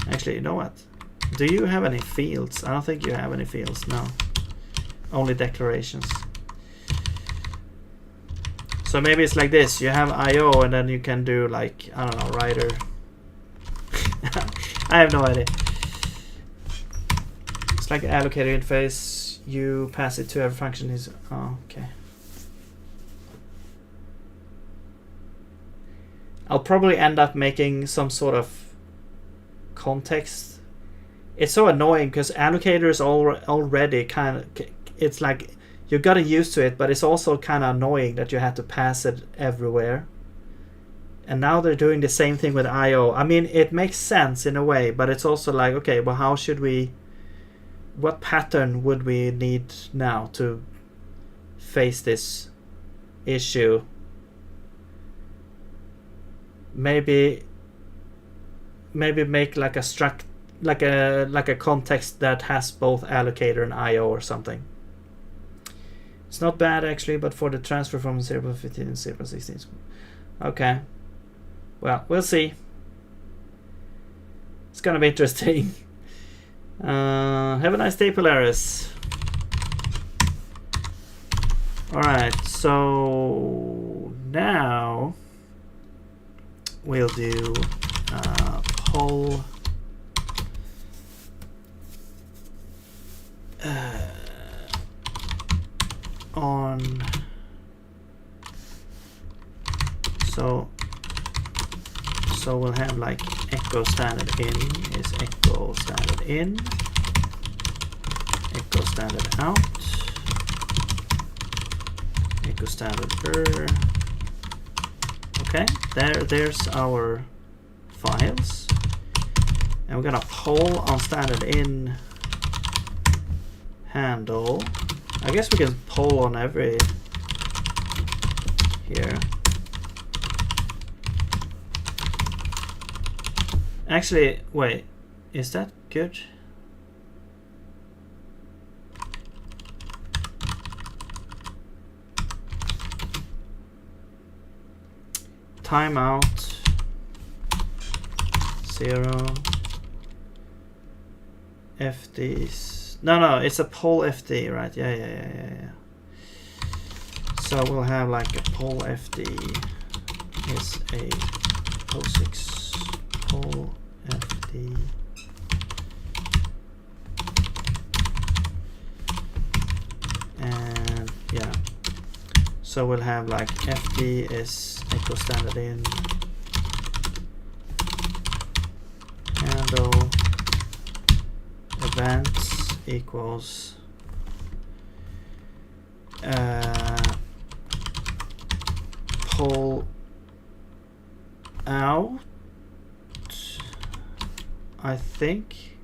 Actually, you know what? Do you have any fields? I don't think you have any fields, no. Only declarations. So maybe it's like this. You have IO and then you can do like, I don't know, writer. I have no idea. It's like an allocator interface. You pass it to every function is, oh, okay. I'll probably end up making some sort of context. It's so annoying because allocators already kind of, it's like you got used to it, but it's also kind of annoying that you have to pass it everywhere. And now they're doing the same thing with IO. I mean, it makes sense in a way, but it's also like, okay, well, how should we, what pattern would we need now to face this issue? Maybe make like a struct, like a context that has both allocator and IO or something. It's not bad actually, but for the transfer from 0.15 and 0.16. Okay. Well, we'll see. It's gonna be interesting. Have a nice day, Polaris. Alright, so now we'll do poll on, so we'll have like echo standard in is echo standard in, echo standard out, echo standard okay, there's our files, and we're gonna poll on standard in handle. I guess we can poll on every here. Actually, wait, is that good? Timeout 0 FDs. No, it's a poll FD, right? Yeah. So we'll have like a poll FD is a POSIX poll FD. And yeah, so we'll have like FD is echo standard in handle events equals poll out, I think,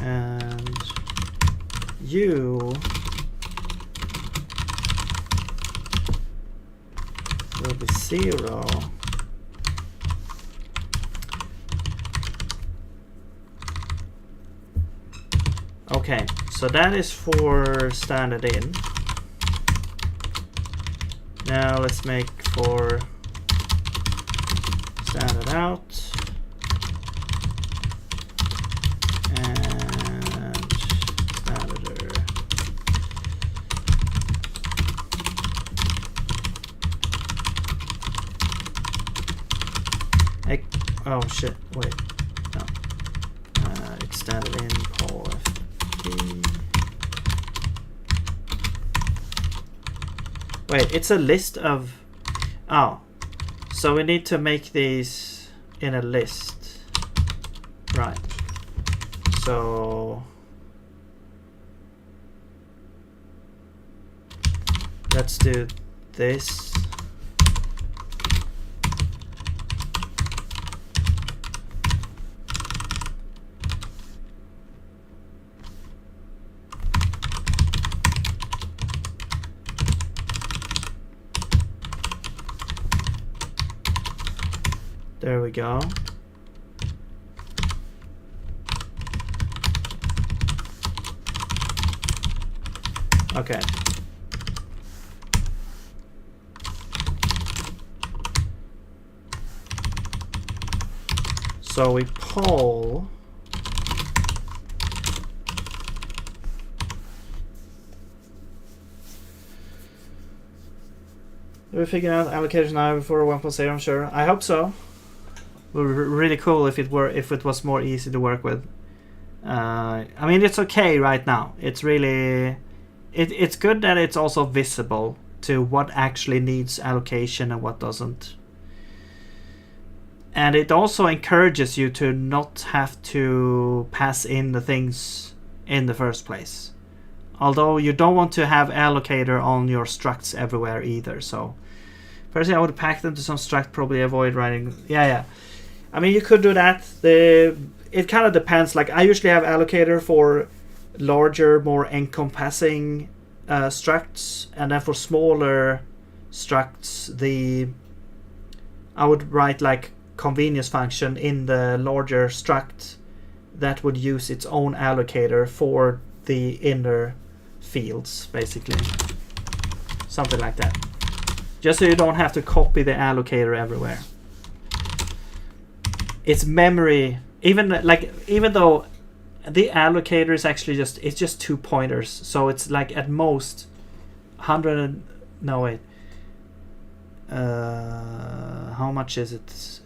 and you will be 0. Okay, so that is for standard in. Now let's make for standard out and standard. Oh shit! Wait, no. Standard in poll FD. Wait, it's a list of. Oh, so we need to make these in a list, right? So let's do this. There we go. Okay. So we poll Did we figure out allocation now before 1.0? I'm sure. I hope so. It would be really cool if it was more easy to work with. I mean, it's okay right now. It's really, it's good that it's also visible to what actually needs allocation and what doesn't. And it also encourages you to not have to pass in the things in the first place. Although you don't want to have allocator on your structs everywhere either. So Personally, I would pack them to some struct, probably avoid writing. Yeah. I mean, you could do that. It kind of depends. Like, I usually have allocator for larger, more encompassing structs, and then for smaller structs, I would write like convenience function in the larger struct that would use its own allocator for the inner fields, basically. Something like that. Just so you don't have to copy the allocator everywhere. It's memory, even though the allocator is actually just 2 pointers, so it's like at most 100. No wait. How much is it?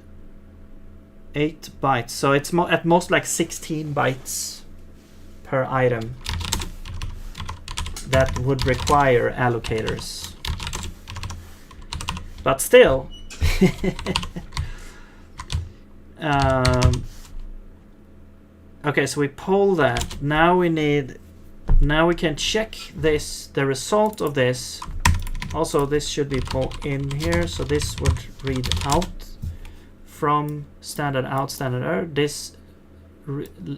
8 bytes. So it's at most like 16 bytes per item that would require allocators. But still, okay, so we pull that. Now we can check this, the result of this. Also, this should be pulled in here, so this would read out from standard out, standard error. This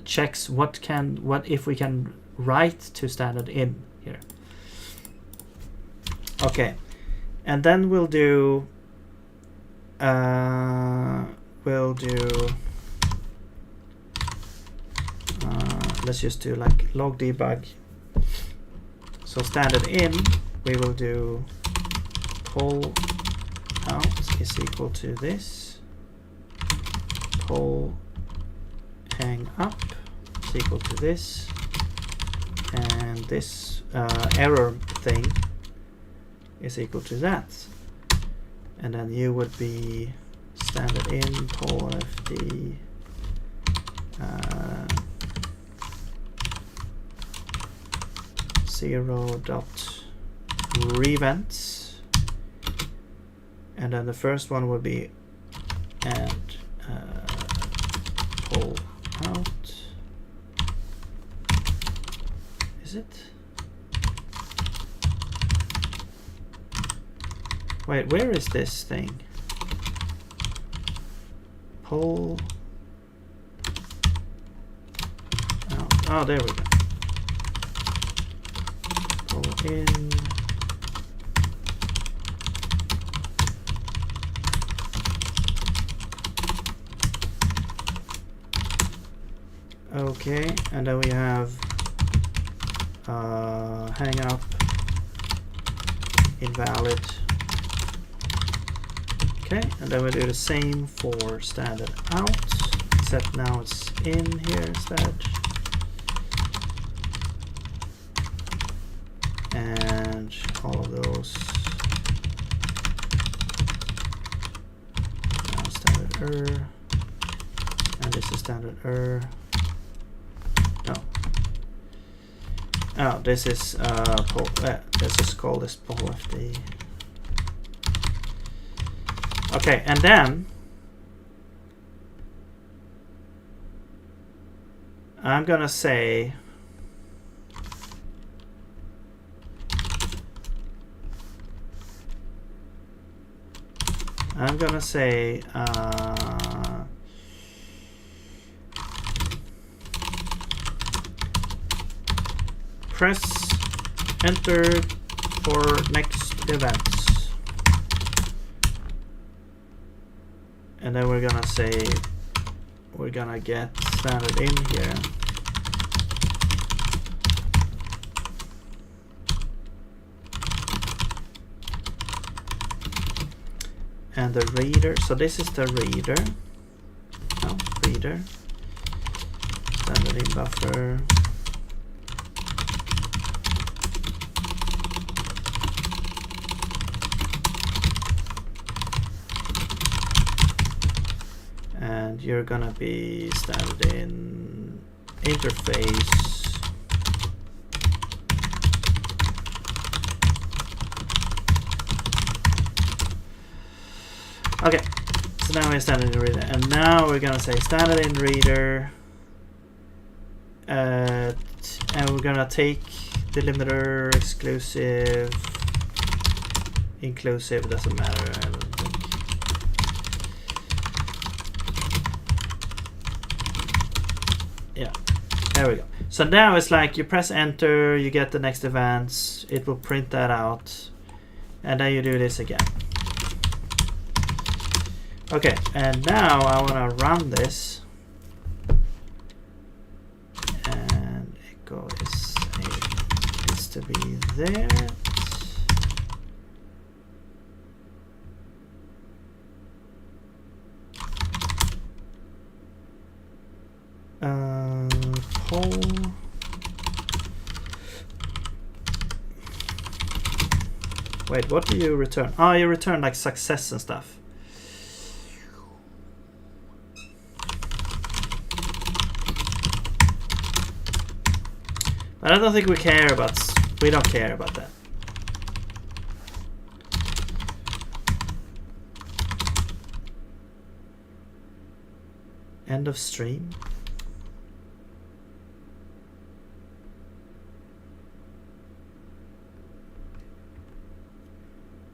checks what if we can write to standard in here. Okay. And then we'll do let's just do like log debug. So standard in, we will do pull out is equal to this, pull hang up is equal to this, and this error thing is equal to that, and then you would be standard in pull fd (0.revents), and then the first one would be and pull out. Is it? Wait, where is this thing? Pull out. Oh, there we go. Pull in. Okay, and then we have hang up invalid. Okay, and then we do the same for standard out, except now it's in here instead. And all of those. Now standard error. And this is standard error. No. Oh, this is pull. Let's just call this pull fd. Okay, and then I'm gonna say press enter for next events. And then we're gonna say we're gonna get standard in here. And the reader, so this is the reader. No, reader. Standard in buffer. And you're gonna be standard in interface. Okay, so now we're standard in reader, and now we're gonna say standard in reader, and we're gonna take delimiter exclusive inclusive, doesn't matter, I don't think. Yeah, there we go. So now it's like you press enter, you get the next events, it will print that out, and then you do this again. Okay, and now I want to run this, and echo is to be there. Poll. Wait, what do you return? Oh, you return like success and stuff. But I don't think we don't care about that. End of stream.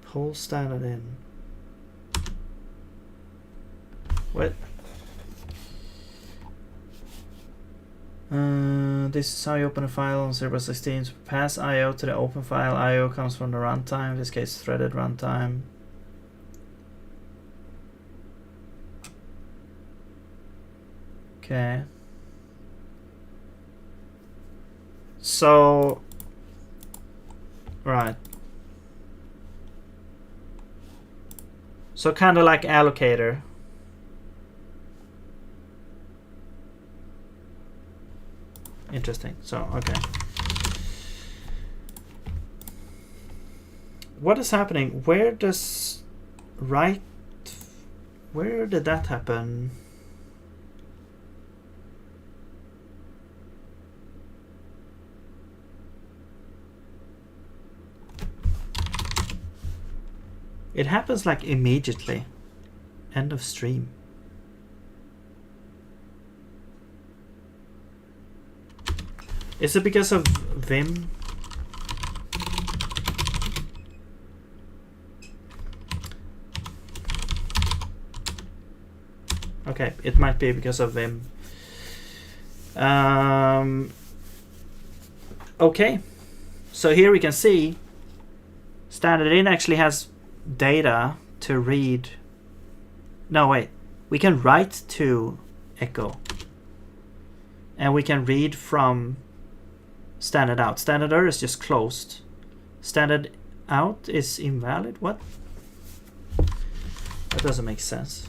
Poll standard in. What? This is how you open a file on Server 16. Pass IO to the open file. IO comes from the runtime, in this case threaded runtime. Okay. So, right. So kind of like allocator. Interesting. So, okay. What is happening? Where does write? Where did that happen? It happens like immediately. End of stream. Is it because of Vim? Okay, it might be because of Vim. Okay, so here we can see standard in actually has data to read. No, wait. We can write to echo. And we can read from standard out. Standard error is just closed. Standard out is invalid. What? That doesn't make sense.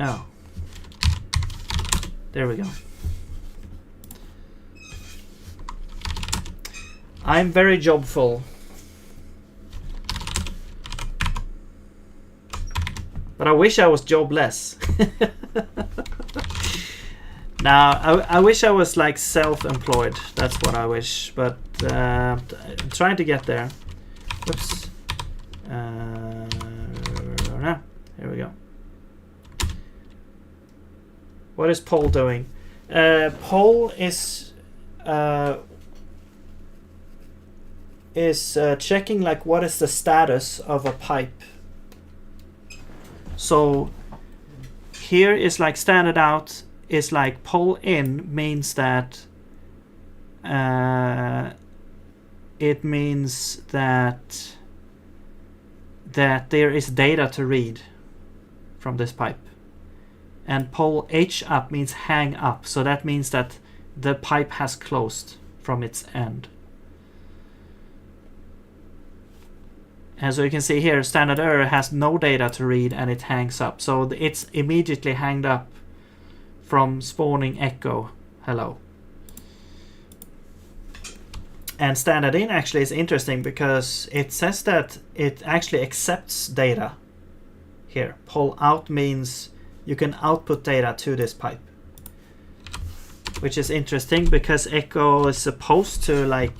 Oh. There we go. I'm very jobful. But I wish I was jobless. Now, I wish I was like self-employed. That's what I wish. But I'm trying to get there. Oops. No. Here we go. What is poll doing? Poll is checking like what is the status of a pipe. So here is like standard out is like poll in means that it means that there is data to read from this pipe. And poll H up means hang up. So that means that the pipe has closed from its end. And so you can see here, standard error has no data to read and it hangs up. So it's immediately hanged up from spawning echo hello. And standard in actually is interesting because it says that it actually accepts data here. Poll out means you can output data to this pipe, which is interesting because echo is supposed to like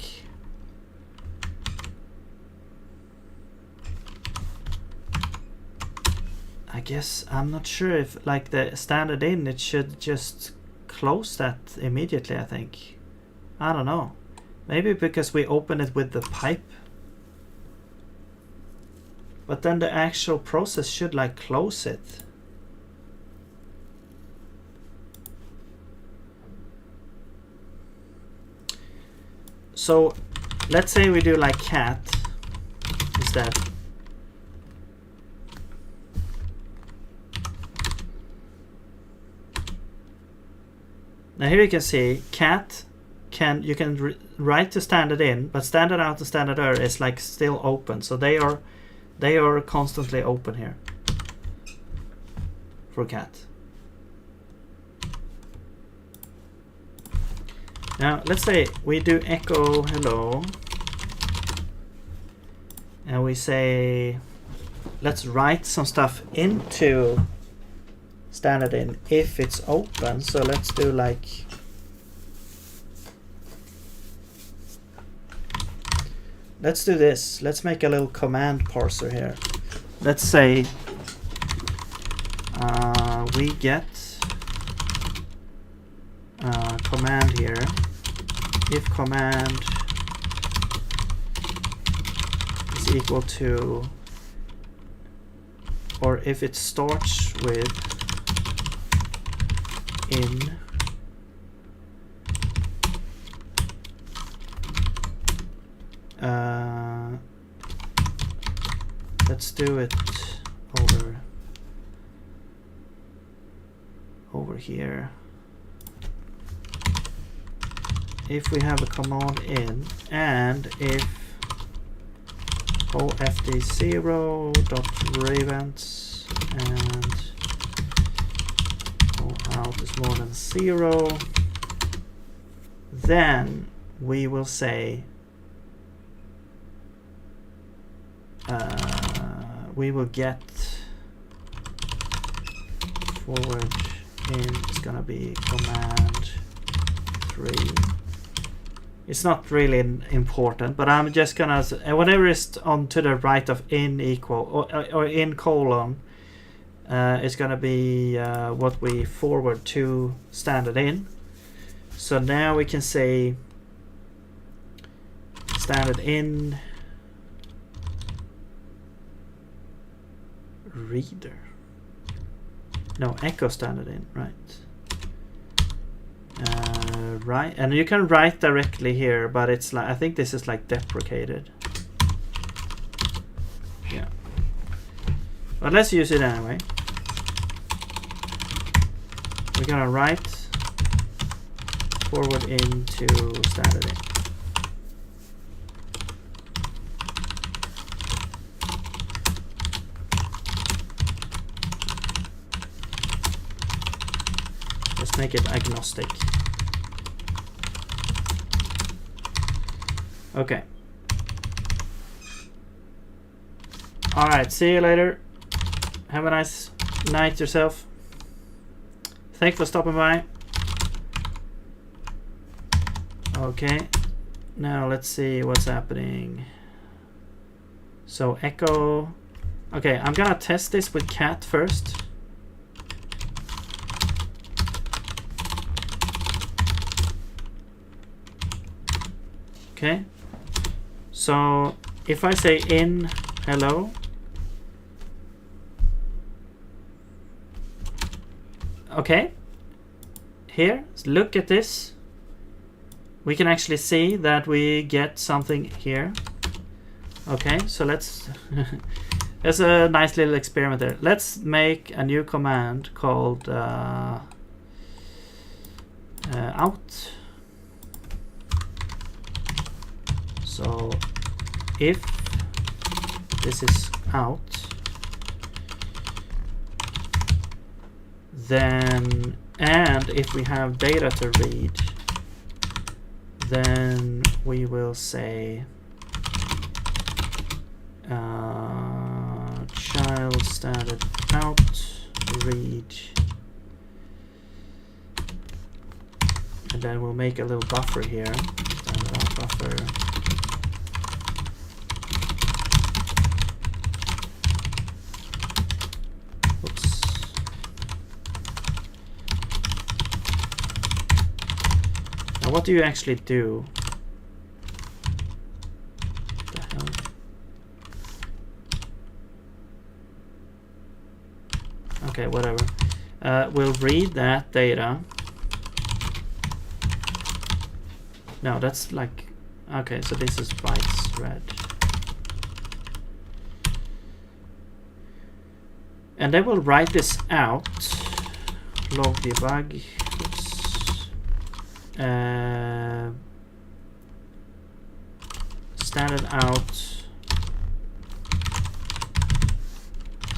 I guess I'm not sure if like the standard in it should just close that immediately. I think I don't know. Maybe because we open it with the pipe. But then the actual process should like close it. So let's say we do like cat instead. Now here you can see cat you can write to standard in, but standard out and standard er is like still open. So they are constantly open here for cat. Now let's say we do echo hello, and we say let's write some stuff into standard in if it's open. So let's do like, let's do this. Let's make a little command parser here. Let's say we get command here. If command is equal to, or if it starts with in let's do it over here. If we have a command in, and if ofd0.ravens and out is more than 0, then we will say we will get forward in is gonna be command 3. It's not really important, but I'm just gonna whatever is on to the right of in equal or in colon is gonna be what we forward to standard in. So now we can say standard in reader. No, echo standard in, right? Right, and you can write directly here, but it's like, I think this is like deprecated. Yeah, but let's use it anyway. We're gonna write forward into standard in. Let's make it agnostic. Okay. All right, see you later. Have a nice night yourself. Thanks for stopping by. Okay, now let's see what's happening. So echo. Okay, I'm gonna test this with cat first. Okay, so if I say in hello, okay, here, look at this. We can actually see that we get something here. Okay, so let's there's a nice little experiment there. Let's make a new command called out. So if this is out, then, and if we have data to read, then we will say child standard out read, and then we'll make a little buffer here, standard out buffer. What do you actually do? Okay, whatever. We'll read that data. No, that's like, okay, so this is bytes read. And then we'll write this out. Log debug. Oops. Standard out.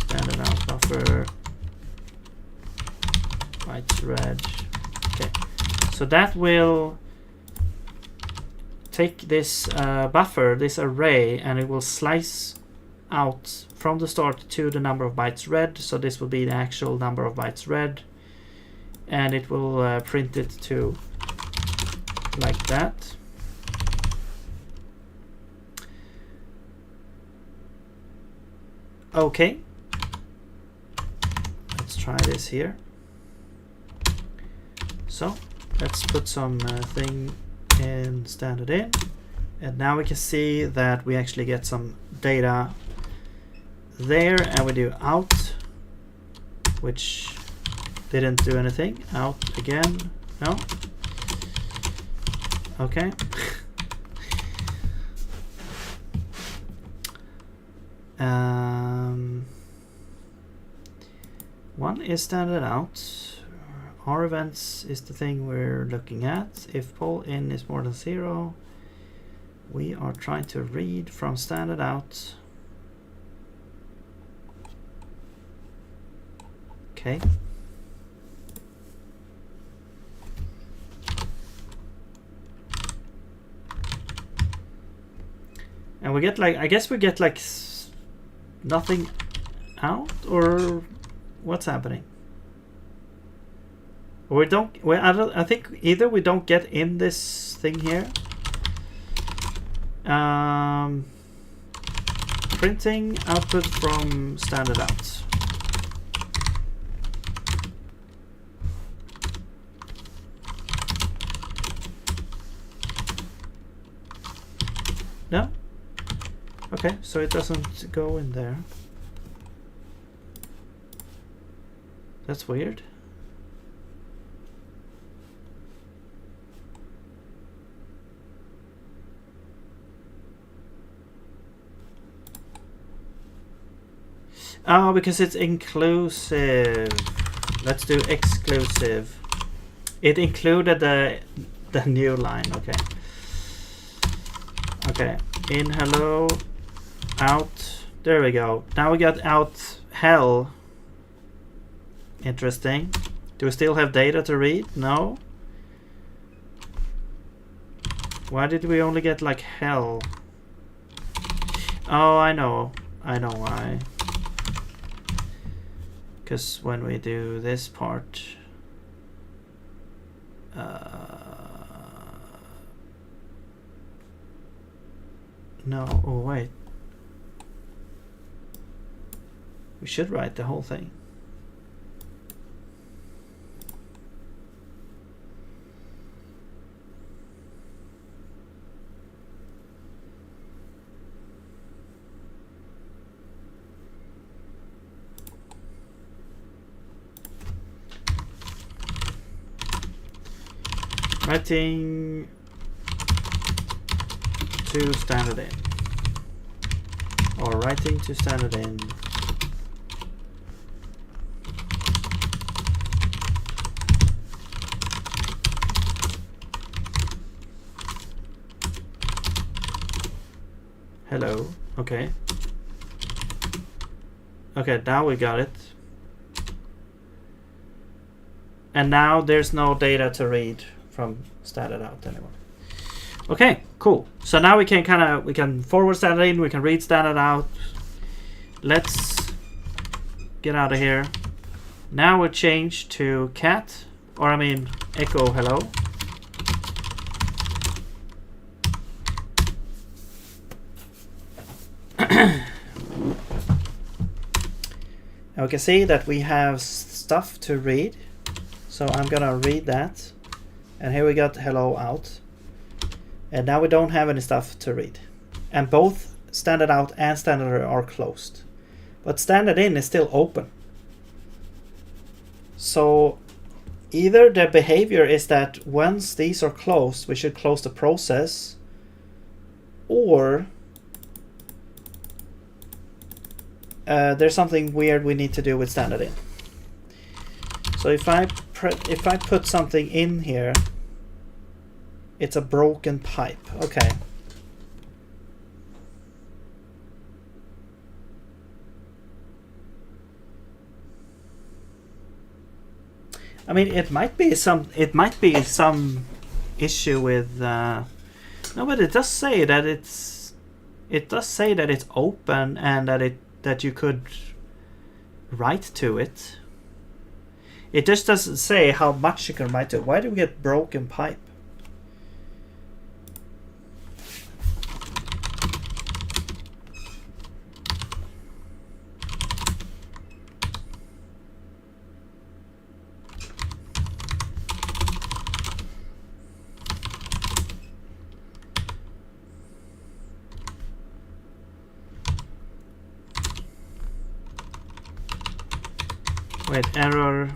Standard out buffer. Bytes read. Okay, so that will take this buffer, this array, and it will slice out from the start to the number of bytes read. So this will be the actual number of bytes read, and it will print it to like that. Okay, let's try this here. So let's put some thing in standard in, and now we can see that we actually get some data there, and we do out, which didn't do anything. Out again. No. Okay. One is standard out. Our events is the thing we're looking at. If poll in is more than 0, we are trying to read from standard out. Okay. And we get like, I guess we get like nothing out, or what's happening? We don't. Well, I think either we don't get in this thing here. Printing output from standard out. No? Okay, so it doesn't go in there. That's weird. Oh, because it's inclusive. Let's do exclusive. It included the new line. Okay. Okay. In hello, out. There we go. Now we got out hell. Interesting. Do we still have data to read? No. Why did we only get like hell? Oh, I know. I know why. Because when we do this part, no, oh wait, we should write the whole thing. Writing to standard in, or writing to standard in. Hello. Okay. Okay, now we got it. And now there's no data to read from standard out anymore. Okay, cool. So now we can we can forward standard in, we can read standard out. Let's get out of here. Now we change to cat, or I mean echo hello. And we can see that we have stuff to read. So I'm gonna read that. And here we got hello out. And now we don't have any stuff to read. And both standard out and standard are closed. But standard in is still open. So either the behavior is that once these are closed, we should close the process, or there's something weird we need to do with standard in. So if I put something in here, it's a broken pipe. Okay. I mean, it might be some issue with no, but it does say that it's open and that you could write to it. It just doesn't say how much you can write to it. Why do we get broken pipe? Wait, error.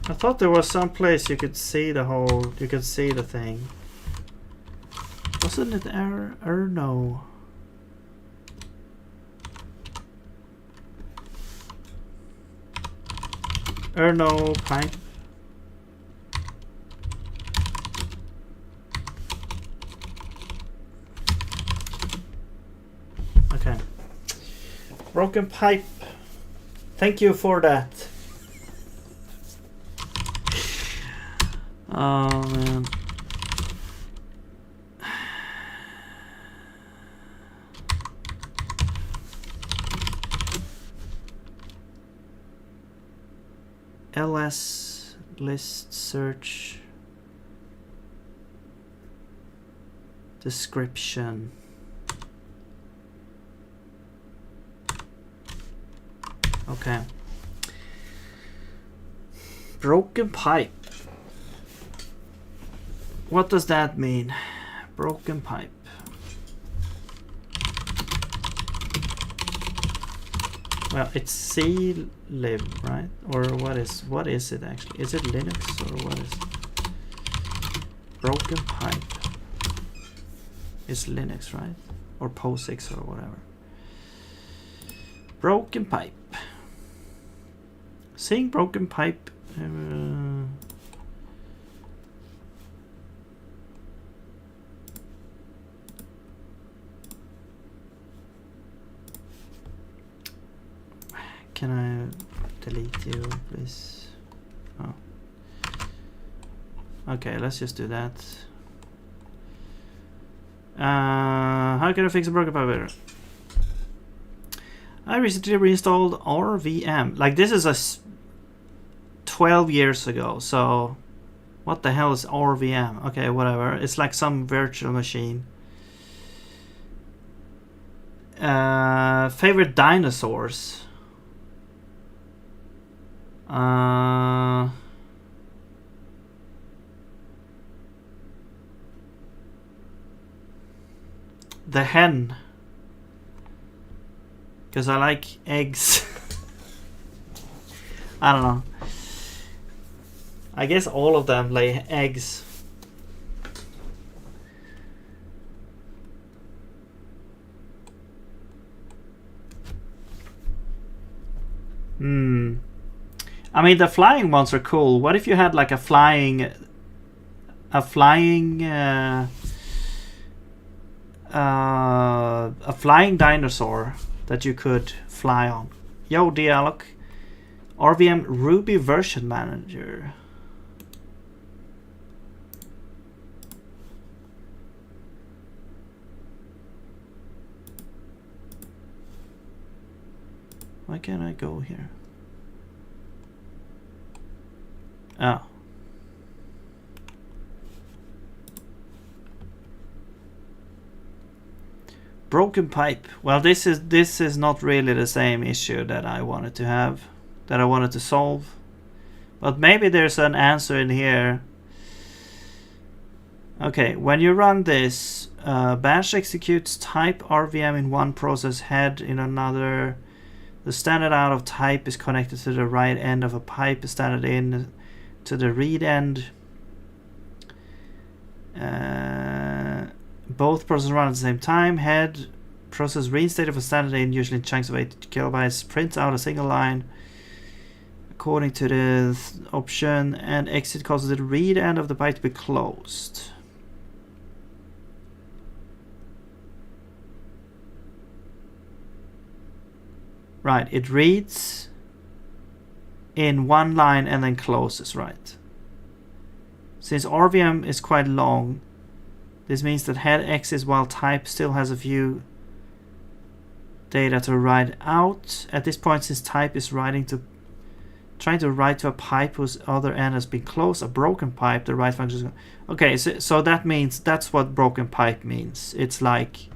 I thought there was some place you could see the whole, you could see the thing. Wasn't it error? No. No pipe. Okay. Broken pipe. Thank you for that. Oh man. ls list search description. Okay. Broken pipe. What does that mean? Broken pipe. Well, it's C-lib, right? Or what is it actually? Is it Linux or what is it? Broken pipe is Linux, right? Or POSIX or whatever. Broken pipe. Seeing broken pipe. Can I delete you, please? Oh. Okay, let's just do that. How can I fix a broken pipe better? I recently reinstalled RVM. Like, this is 12 years ago, so what the hell is RVM? Okay, whatever. It's like some virtual machine. Favorite dinosaurs. The hen, because I like eggs. I don't know. I guess all of them lay eggs. I mean, the flying ones are cool. What if you had like a flying dinosaur that you could fly on? Yo, Dialog. RVM Ruby version manager. Why can't I go here? Oh. Broken pipe. Well, this is not really the same issue that I wanted to have, that I wanted to solve. But maybe there's an answer in here. Okay, when you run this, bash executes type RVM in one process, head in another. The standard out of type is connected to the right end of a pipe, standard in to the read end. Both processes run at the same time. Head process read state of a standard in, usually in chunks of 8 kilobytes, prints out a single line according to the option, and exit causes the read end of the byte to be closed. Right, it reads in one line and then closes, right? Since RVM is quite long, this means that head exits while type still has a few data to write out. At this point, since type is trying to write to a pipe whose other end has been closed, a broken pipe, the write function is going. Okay, so that means that's what broken pipe means. It's like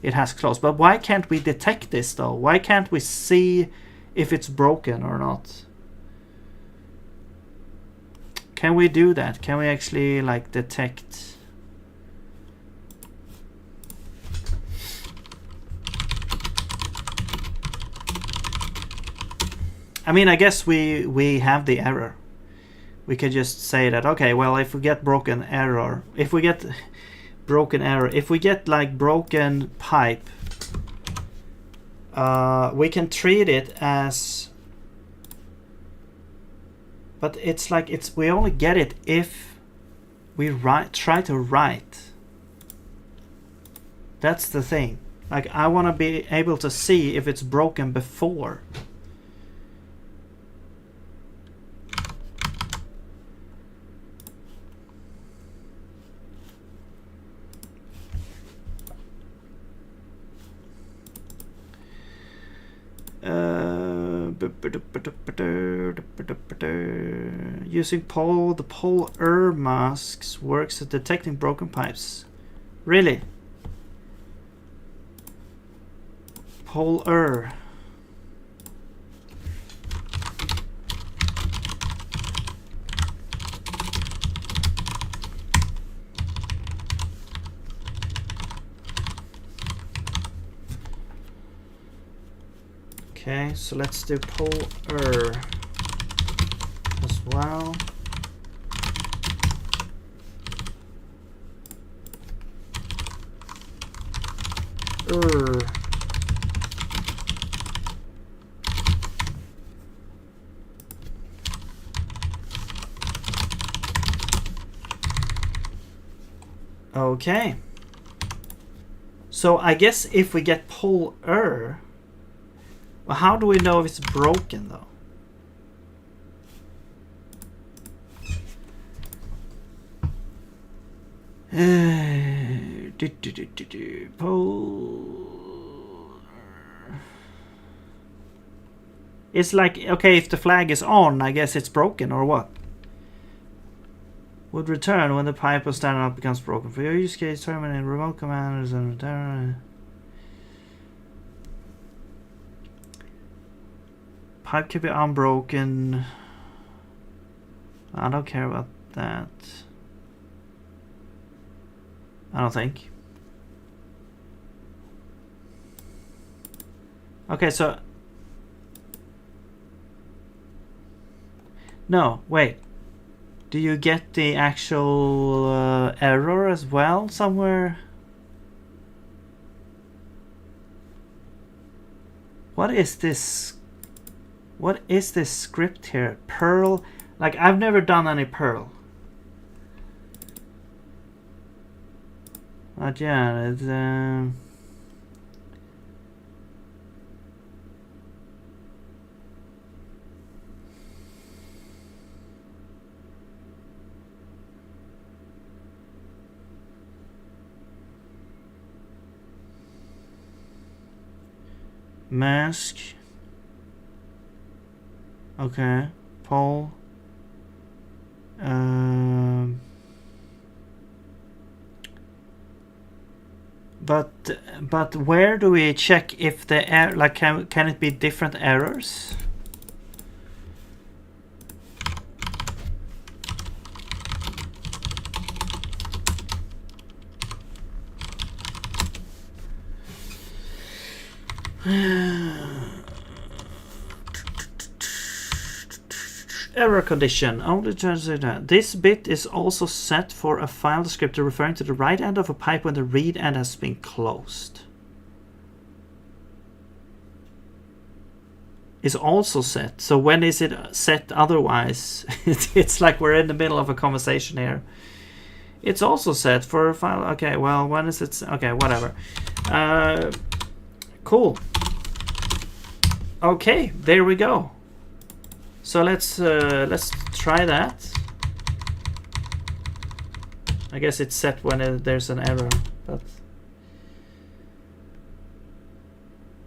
it has closed. But why can't we detect this though? Why can't we see if it's broken or not? Can we do that? Can we actually like detect? I mean, I guess we have the error. We could just say that, okay, well, if we get broken error, if we get like broken pipe, we can treat it as, but it's like we only get it if we try to write. That's the thing. Like, I want to be able to see if it's broken before. Using the polar masks works at detecting broken pipes. Really? Polar. Okay, so let's do polar as well. Okay. So I guess if we get polar, well, how do we know if it's broken though? It's like, okay, if the flag is on, I guess it's broken, or what? Would return when the pipe or standing up becomes broken. For your use case, terminate remote commanders and return. Pipe can be unbroken. I don't care about that. I don't think. Okay, so... No, wait. Do you get the actual error as well somewhere? What is this? What is this script here? Perl? Like, I've never done any Perl. But yeah, it's... mask. Okay. Poll. But where do we check if the like can it be different errors? Error condition. Only that this bit is also set for a file descriptor referring to the right end of a pipe when the read end has been closed. Is also set. So when is it set otherwise? It's like we're in the middle of a conversation here. It's also set for a file. Okay, well, when is it? Okay, whatever. Cool. Okay, there we go. So let's try that. I guess it's set when there's an error, but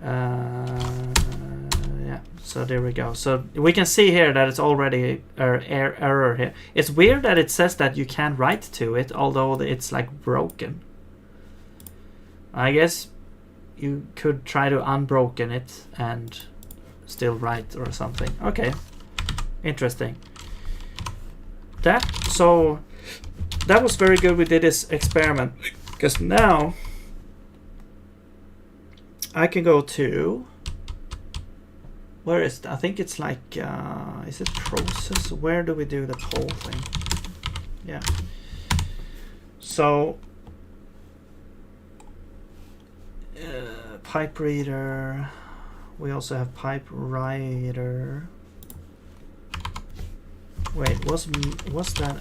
yeah. So there we go. So we can see here that it's already an error here. It's weird that it says that you can't write to it, although it's like broken. I guess you could try to unbroken it and still write or something. Okay. Interesting. So that was very good. We did this experiment because now I can go to, where is it? I think it's like is it process? Where do we do the poll thing? Yeah. So pipe reader. We also have pipe writer. Wait, was that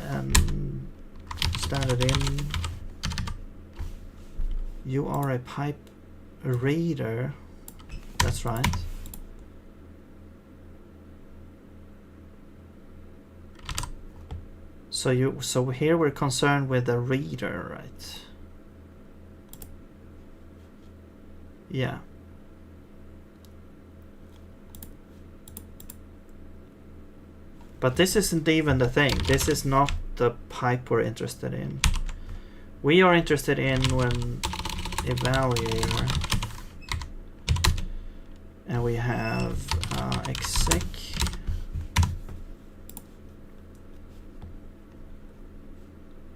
started in? You are a pipe reader. That's right. So here we're concerned with the reader, right? Yeah. But this isn't even the thing. This is not the pipe we're interested in. We are interested in when evaluator, and we have exec,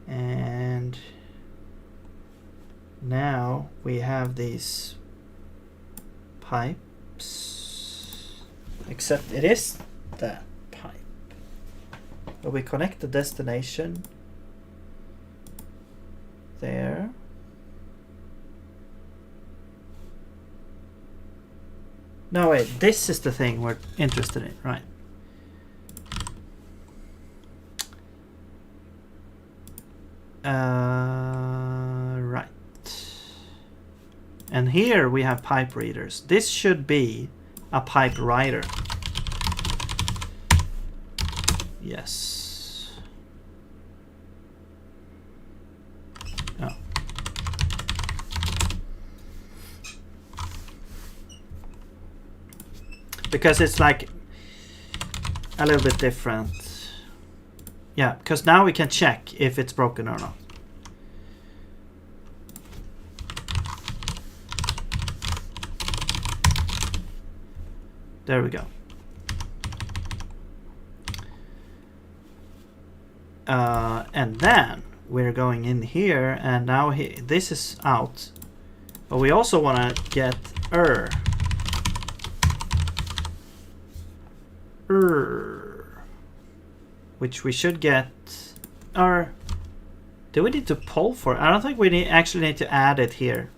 and now we have these pipes, except it is that. We connect the destination there. No, wait, this is the thing we're interested in, right? Right. And here we have pipe readers. This should be a pipe writer. Yes. Oh. Because it's like a little bit different. Yeah, because now we can check if it's broken or not. There we go. And then we're going in here, and now this is out, but we also want to get which we should get. Do we need to poll for it? I don't think we actually need to add it here.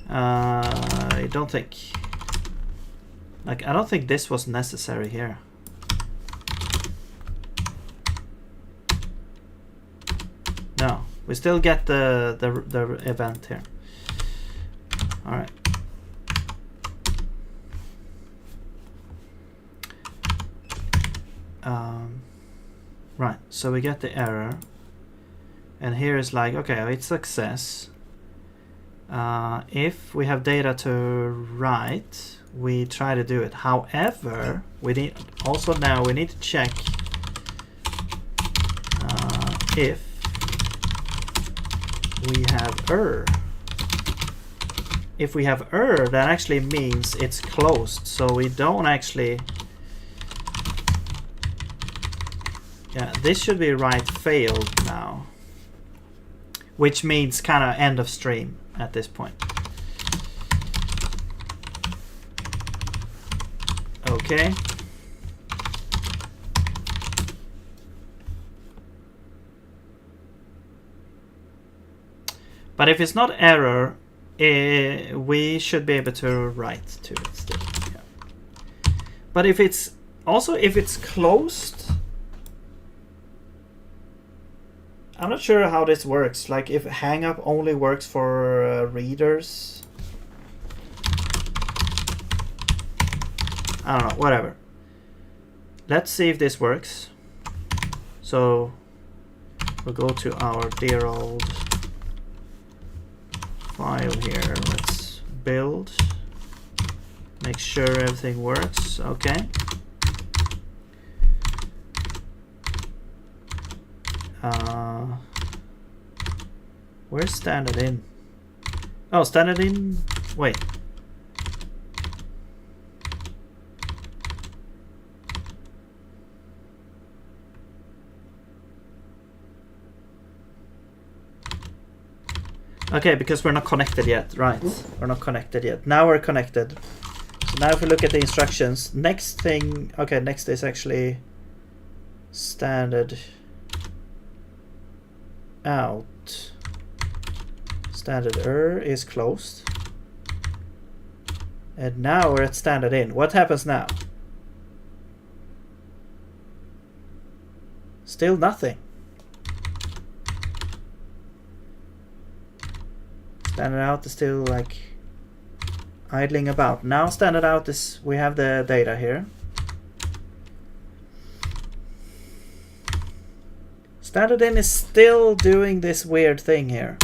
I don't think. I don't think this was necessary here. No, we still get the event here. All right. Right, so we get the error, and here is like, okay, it's success. If we have data to write, we try to do it. However, we need also now we need to check if we have error if we have error, that actually means it's closed. So we don't actually... Yeah, this should be write failed now. Which means kind of end of stream at this point. Okay. But if it's not error, we should be able to write to it still. Yeah. But if it's also if it's closed, I'm not sure how this works. Like if hang up only works for readers. I don't know, whatever. Let's see if this works. So we'll go to our dear old file here. Let's build. Make sure everything works. Okay. Where's standard in? Oh, standard in. Wait. Okay, because we're not connected yet, right? We're not connected yet. Now we're connected. So now if we look at the instructions, next thing, okay, next is actually standard out. Standard error is closed. And now we're at standard in. What happens now? Still nothing. Standard out is still like idling about. Now standard out is, we have the data here. Standard in is still doing this weird thing here.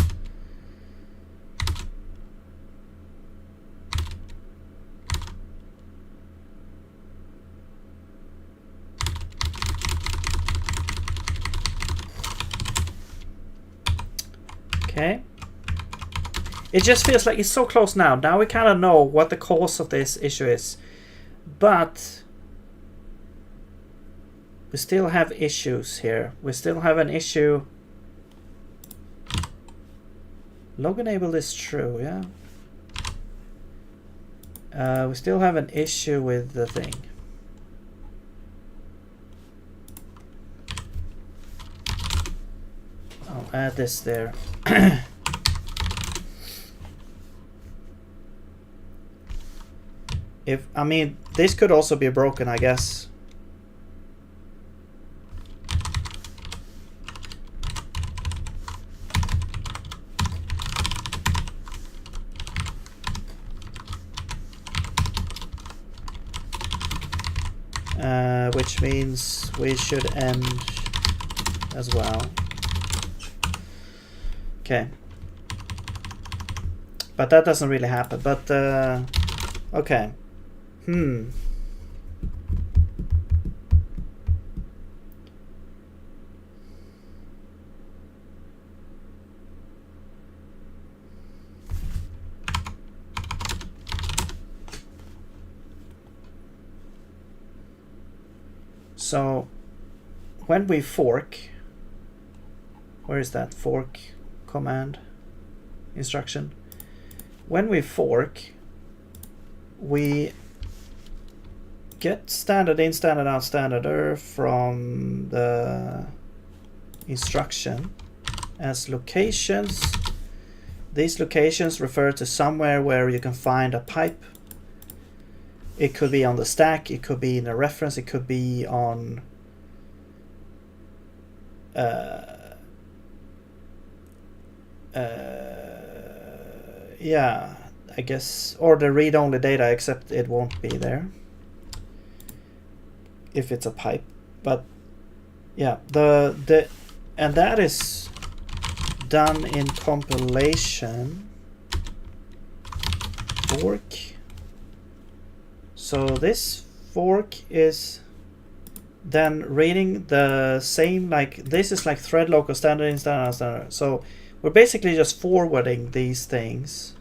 Okay. It just feels like it's so close now. Now we kind of know what the cause of this issue is. But we still have issues here. We still have an issue. Log enable is true, yeah. We still have an issue with the thing. I'll add this there. I mean, this could also be broken, I guess. Which means we should end as well. Okay. But that doesn't really happen. But, okay. So when we fork, where is that fork command instruction? When we fork, we get standard in, standard out, standard error from the instruction as locations. These locations refer to somewhere where you can find a pipe. It could be on the stack, it could be in a reference, it could be on yeah, I guess, or the read-only data, except it won't be there if it's a pipe. But yeah, and that is done in compilation fork. So this fork is then reading the same, like this is like thread local standard in, standard out, standard. So we're basically just forwarding these things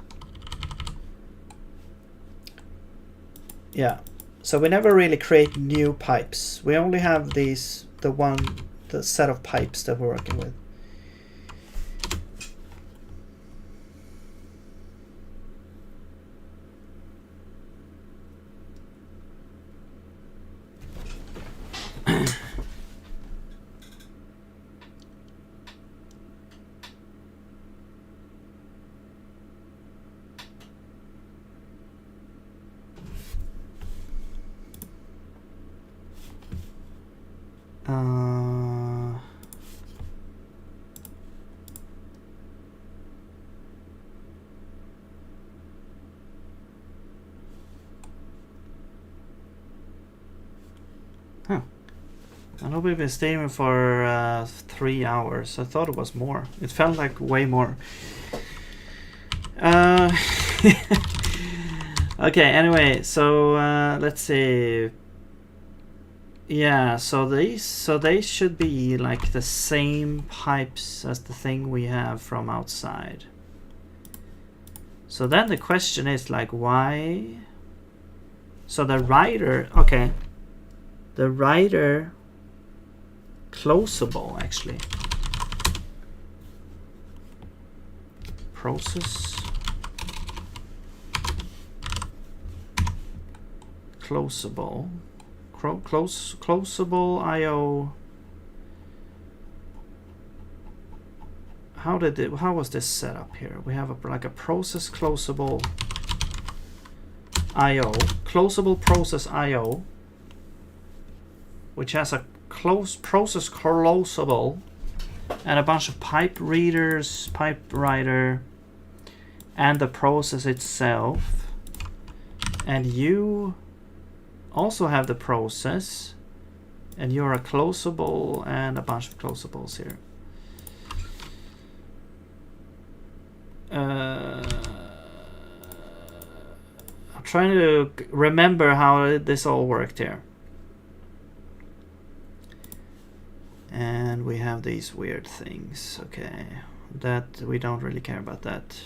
Yeah. So we never really create new pipes. We only have these, the set of pipes that we're working with. I know we've been streaming for 3 hours. I thought it was more. It felt like way more. Okay, anyway, so let's see. Yeah, so they should be like the same pipes as the thing we have from outside. So then the question is like, why? So the rider, okay, the rider closable actually. Process closable. Closable IO. How was this set up here? We have like a process closable IO, closable process IO, which has a process closable and a bunch of pipe readers, pipe writer, and the process itself. And you also have the process, and you're a closable and a bunch of closables here. I'm trying to remember how this all worked here. And we have these weird things. Okay, that we don't really care about that.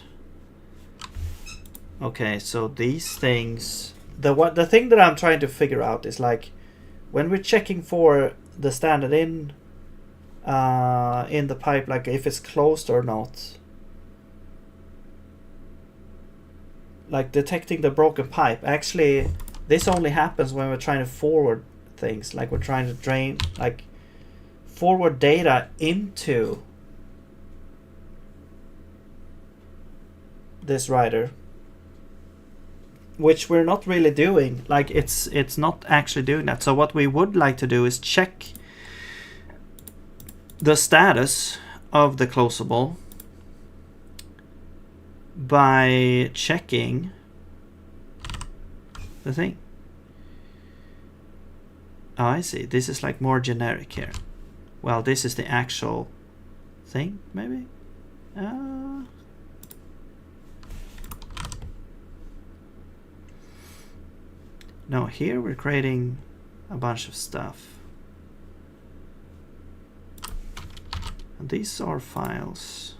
Okay, so these things, the thing that I'm trying to figure out is like when we're checking for the standard in the pipe, like if it's closed or not, like detecting the broken pipe. Actually, this only happens when we're trying to forward things, like we're trying to drain, like forward data into this writer, which we're not really doing. Like it's not actually doing that. So what we would like to do is check the status of the closable by checking the thing. Oh, I see. This is like more generic here. Well, this is the actual thing, maybe? No, here we're creating a bunch of stuff. And these are files.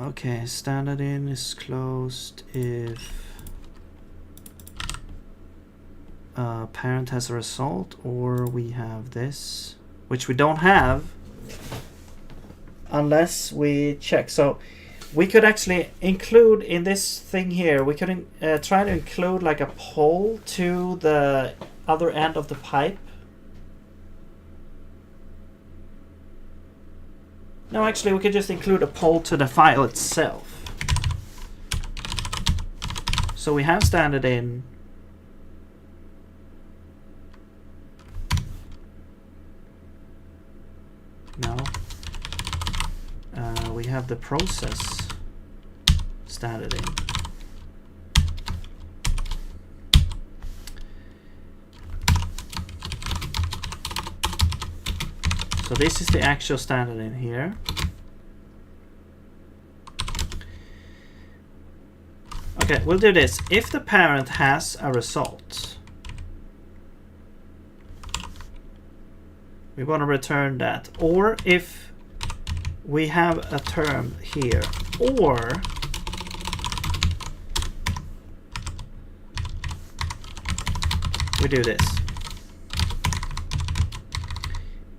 Okay, standard in is closed if parent has a result, or we have this, which we don't have unless we check. So we could actually include in this thing here, we could try to include like a poll to the other end of the pipe. No, actually, we could just include a poll to the file itself. So we have standard in. No. We have the process standard in. So this is the actual standard in here. Okay, we'll do this. If the parent has a result, we want to return that. Or if we have a term here, or we do this.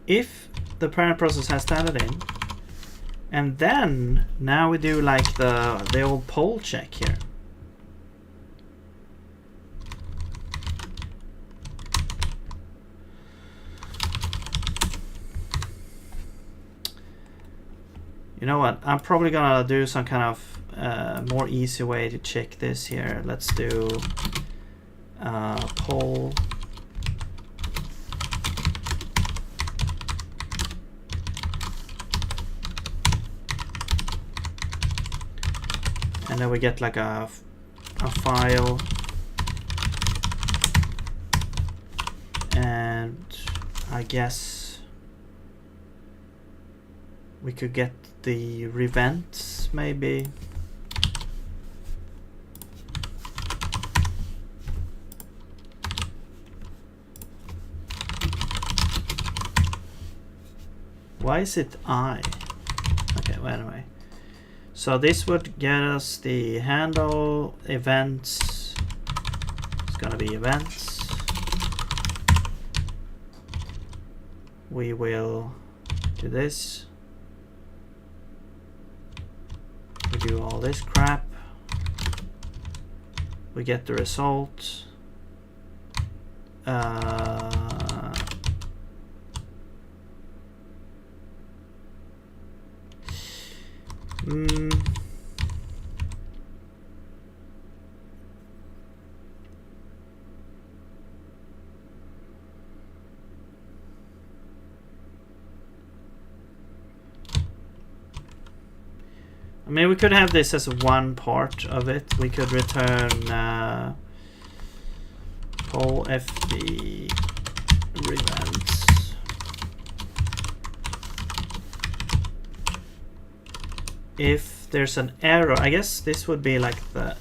If the parent process has standard in, and then now we do like the old poll check here. You know what? I'm probably gonna do some kind of more easy way to check this here. Let's do poll. And then we get like a file, and I guess we could get the events maybe. Why is it I? Okay, well anyway. So this would get us the handle events. It's gonna be events. We will do this. We do all this crap. We get the result. I mean, we could have this as one part of it. We could return poll fb events. If there's an error, I guess this would be like the...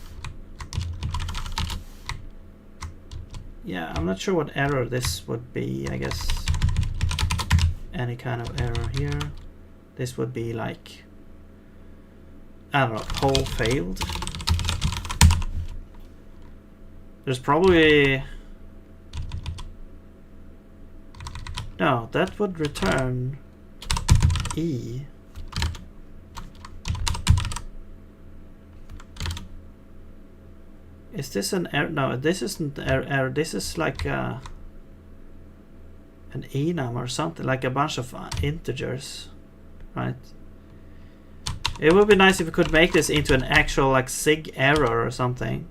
Yeah, I'm not sure what error this would be. I guess any kind of error here. This would be like... I don't know, poll failed. There's probably... No, that would return E. Is this an error? No, this isn't error. This is like an enum or something, like a bunch of integers, right? It would be nice if we could make this into an actual like sig error or something.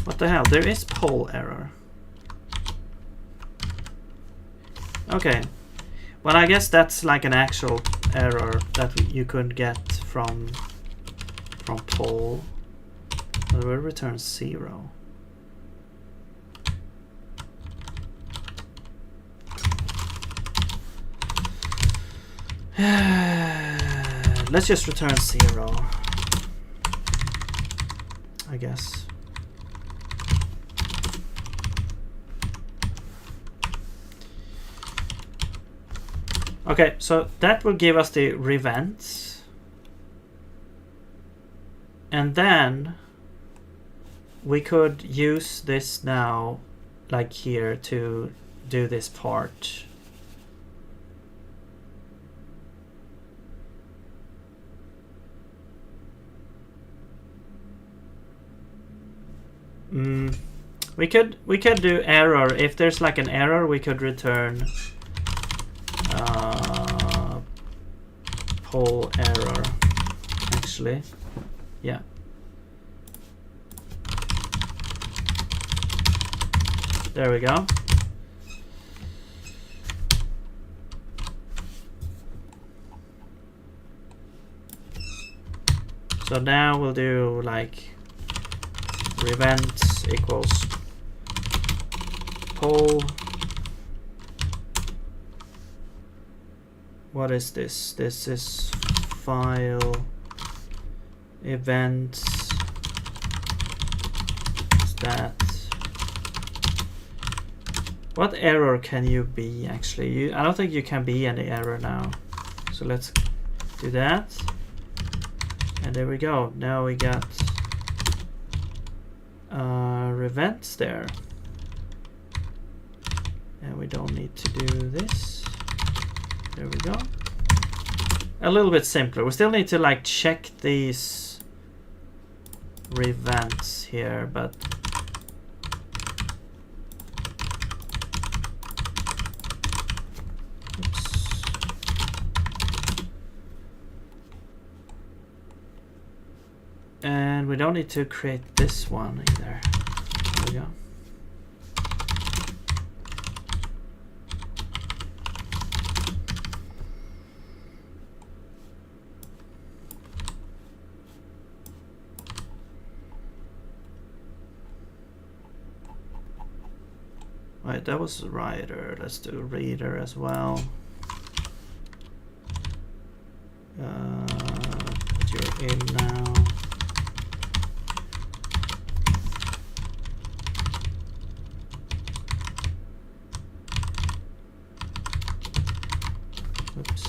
What the hell? There is poll error. Okay. Well, I guess that's like an actual error that you could get from poll. But we'll return 0. Let's just return 0, I guess. Okay, so that will give us the events, and then we could use this now, like here, to do this part. We could do error. If there's like an error, we could return poll error. Actually, yeah. There we go. So now we'll do like events equals poll what is this? This is file events stat. What error can you be actually? I don't think you can be any error now. So let's do that. And there we go. Now we got events there. And we don't need to do this. There we go. A little bit simpler. We still need to like check these events here, but oops. And we don't need to create this one either. There we go. Right, that was writer. Let's do reader as well. Put your in now. Oops.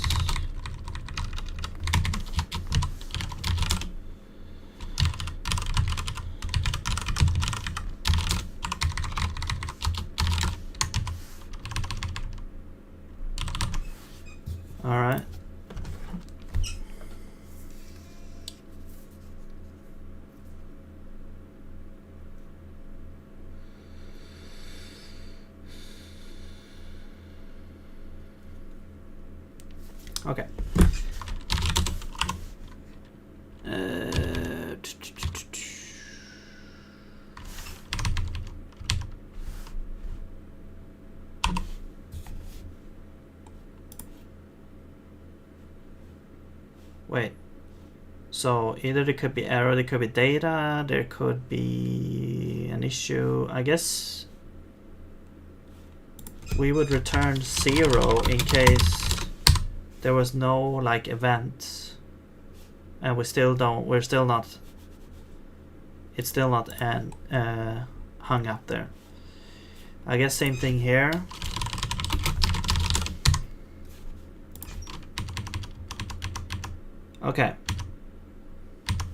All right. Okay. Wait. So either there could be error, there could be data, there could be an issue. I guess we would return 0 in case there was no like event, and we still don't. We're still not. It's still not hung up there. I guess same thing here. Okay.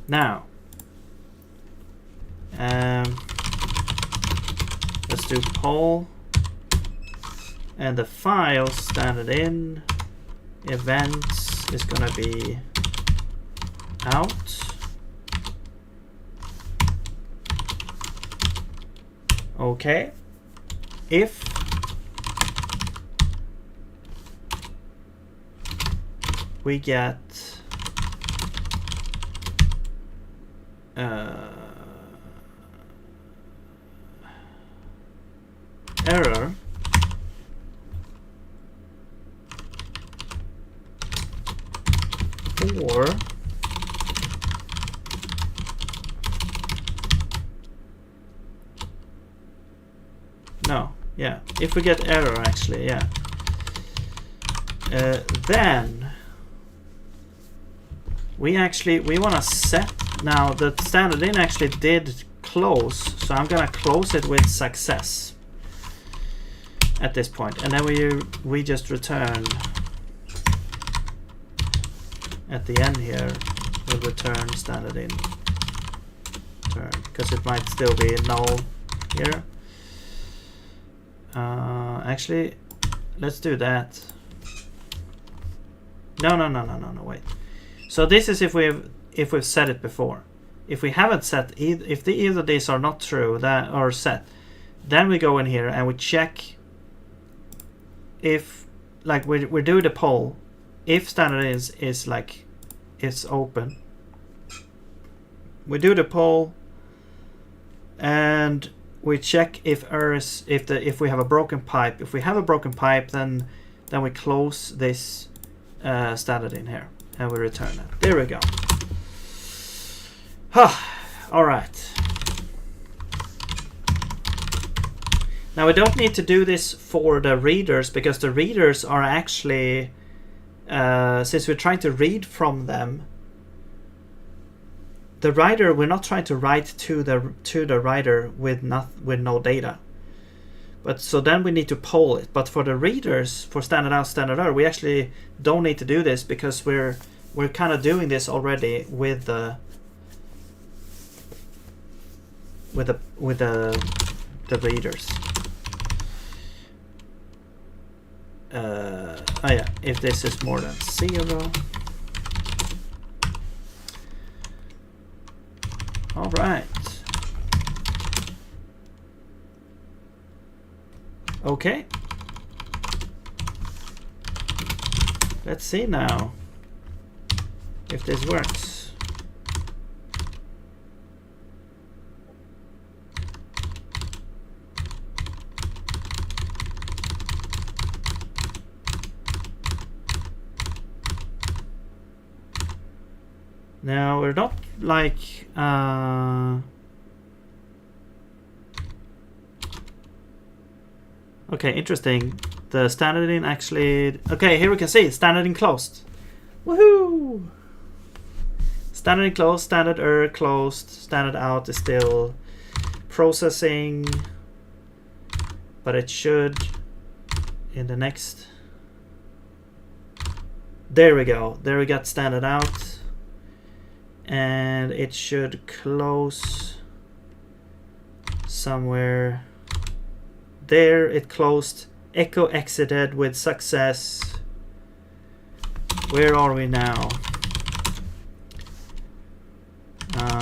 Now, let's do poll, and the file standard in events is gonna be out. Okay. If we get error, or no, yeah, if we get error actually, yeah, then we want to set. Now the standard in actually did close, so I'm gonna close it with success at this point, and then we just return at the end here. We'll return standard in turn, because it might still be null here. Actually, let's do that. No, wait. So this is if we've set it before. If we haven't set, if either of these are not true, that are set, then we go in here and we check if, like, we do the poll. If standard is like it's open, we do the poll and we check if errors, if we have a broken pipe. If we have a broken pipe, then we close this standard in here and we return it. There we go. All right. Now we don't need to do this for the readers, because the readers are actually since we're trying to read from them, the writer, we're not trying to write to the writer with no data. But so then we need to poll it. But for the readers, for standard out, standard error, we actually don't need to do this because we're kind of doing this already with the readers. Oh yeah, if this is more than 0. All right. Okay. Let's see now if this works. Now we're not like okay, interesting. The standard in actually... Okay, here we can see standard in closed. Woohoo! Standard in closed, standard error closed, standard out is still processing, but it should in the next... There we go. There we got standard out, and it should close somewhere. There it closed. Echo exited with success. Where are we now?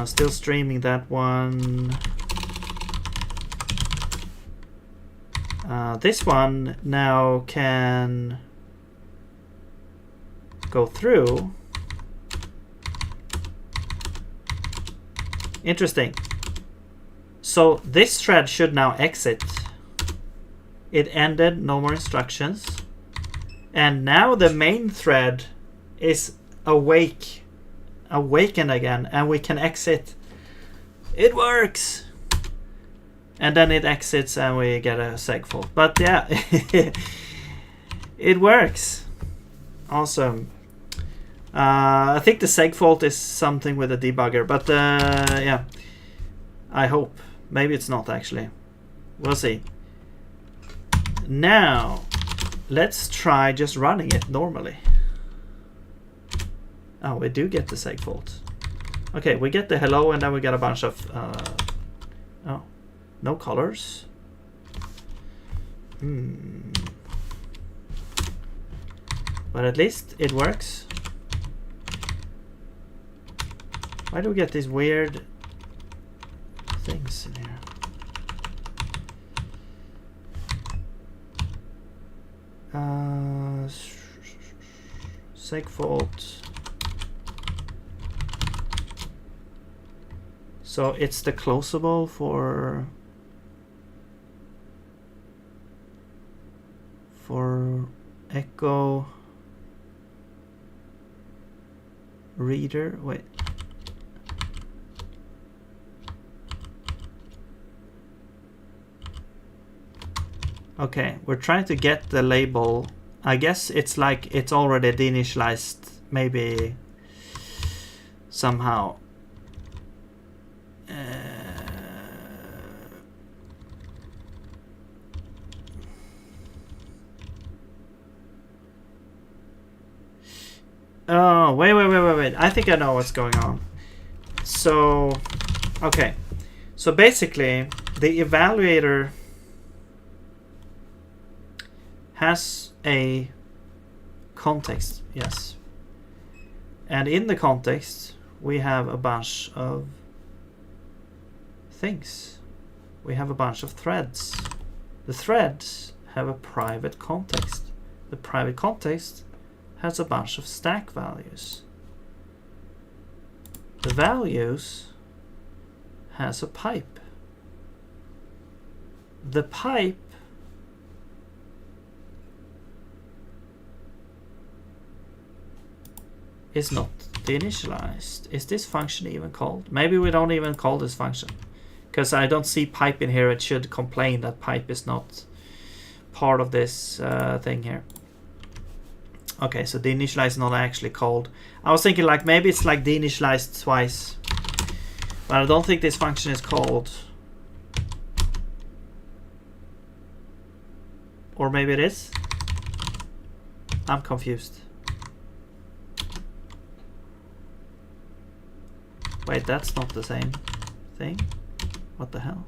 Still streaming that one. This one now can go through. Interesting. So this thread should now exit. It ended, no more instructions. And now the main thread is awakened again, and we can exit. It works! And then it exits and we get a segfault. But yeah, it works. Awesome. I think the segfault is something with a debugger, but yeah, I hope. Maybe it's not actually. We'll see. Now, let's try just running it normally. Oh, we do get the segfault. Okay, we get the hello, and then we get a bunch of... oh, no colors. But at least it works. Why do we get these weird things in here? Segfault. So it's the closable for echo reader. Wait. Okay, we're trying to get the label. I guess it's like it's already deinitialized, maybe somehow. Oh, wait. I think I know what's going on. So, okay. So basically, the evaluator has a context, yes. And in the context, we have a bunch of things. We have a bunch of threads. The threads have a private context. The private context has a bunch of stack values. The values has a pipe. The pipe is not deinitialized. Is this function even called? Maybe we don't even call this function, because I don't see pipe in here. It should complain that pipe is not part of this thing here. Okay, so deinitialize is not actually called. I was thinking like maybe it's like deinitialized twice, but I don't think this function is called. Or maybe it is. I'm confused. Wait, that's not the same thing. What the hell?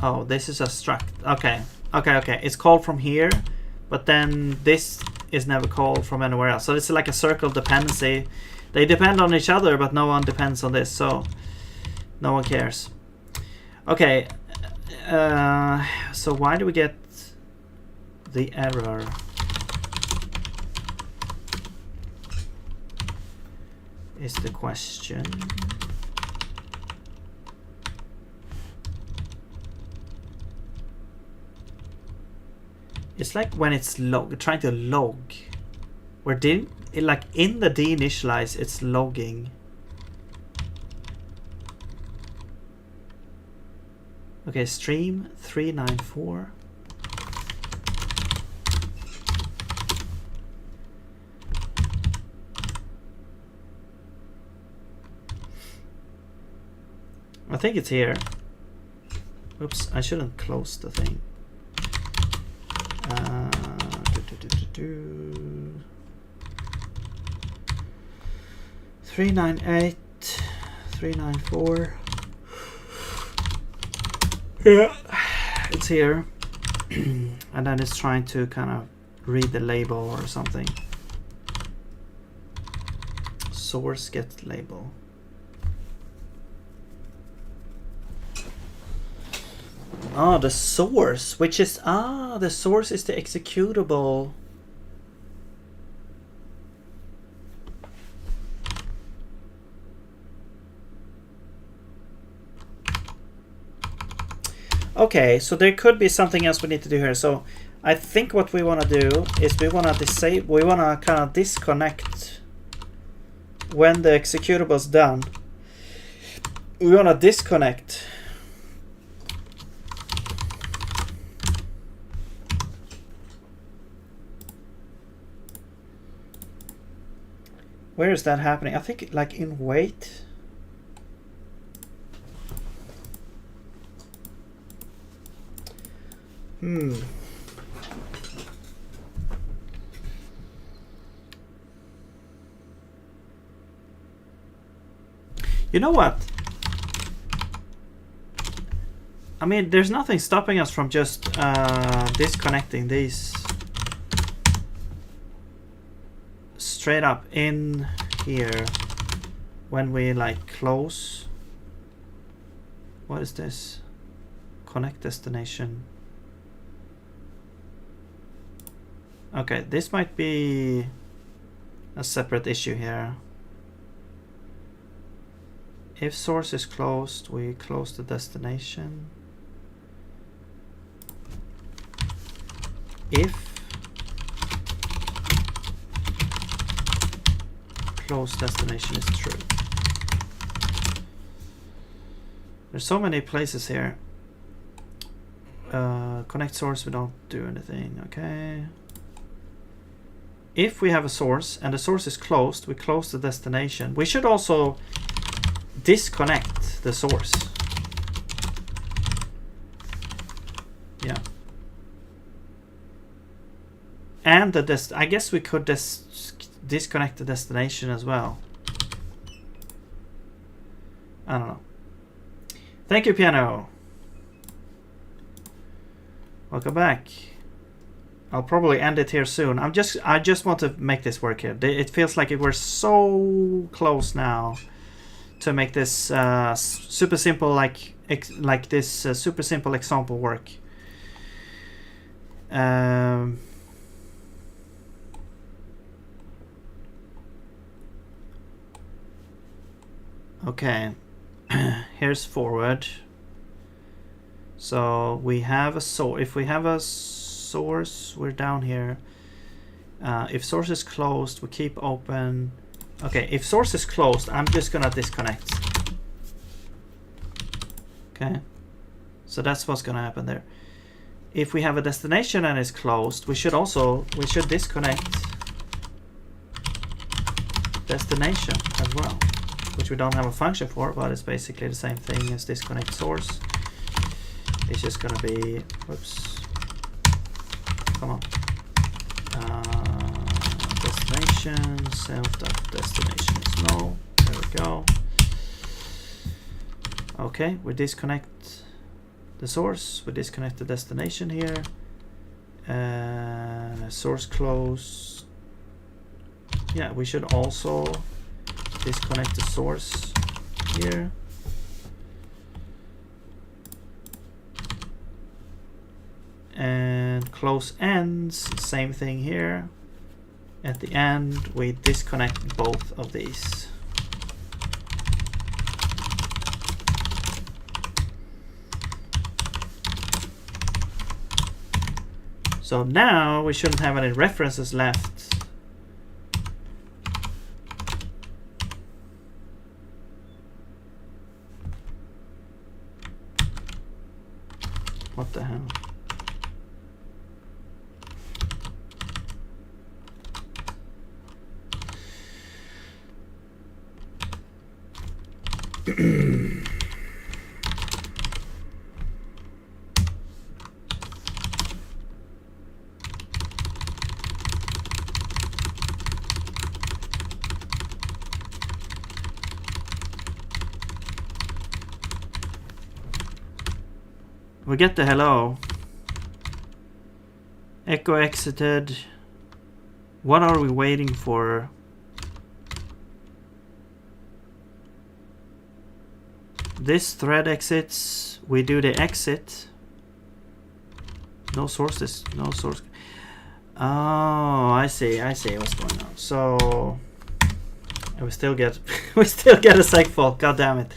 Oh, this is a struct. Okay, okay. It's called from here, but then this is never called from anywhere else. So it's like a circle dependency. They depend on each other, but no one depends on this, so no one cares. Okay, so why do we get the error? Is the question. It's like when it's trying to log. We're like in the deinitialize, it's logging. Okay, stream 394. I think it's here. Oops, I shouldn't close the thing. 398, 394. Yeah, it's here. And then it's trying to kind of read the label or something. Source get label. Ah, the source, which is the source is the executable. Okay, so there could be something else we need to do here. So I think what we want to do is we want to kind of disconnect when the executable is done. We want to disconnect. Where is that happening? I think like in wait. You know what? I mean, there's nothing stopping us from just disconnecting these straight up in here when we like close. What is this? Connect destination. Okay, this might be a separate issue here. If source is closed, we close the destination. If close destination is true. There's so many places here. Connect source, we don't do anything, okay. If we have a source and the source is closed, we close the destination. We should also disconnect the source. Yeah. And the I guess we could disconnect the destination as well. I don't know. Thank you, Piano. Welcome back. I'll probably end it here soon. I just want to make this work here. It feels like we're so close now to make this super simple, like this super simple example work. Okay, here's forward. So we have a if we have a source, we're down here. If source is closed, we keep open. Okay, if source is closed, I'm just gonna disconnect. Okay, so that's what's gonna happen there. If we have a destination and it's closed, we should disconnect destination as well, which we don't have a function for, but it's basically the same thing as disconnect source. It's just gonna be, whoops, come on, destination, self.destination is null. There we go. Okay, we disconnect the source, we disconnect the destination here. Source close. Yeah, we should also disconnect the source here. And close ends, same thing here. At the end, we disconnect both of these. So now we shouldn't have any references left. What the hell? We get the hello. Echo exited. What are we waiting for? This thread exits. We do the exit. No sources. No source. Oh, I see what's going on. So we still get we still get a seg fault. God damn it.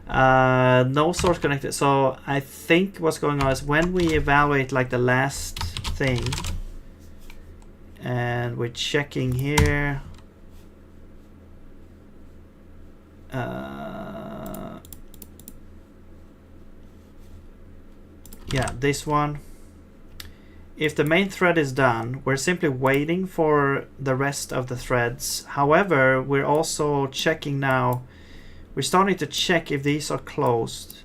No source connected. So I think what's going on is when we evaluate like the last thing, and we're checking here. Yeah, this one. If the main thread is done, we're simply waiting for the rest of the threads. However, we're also checking now. We're starting to check if these are closed.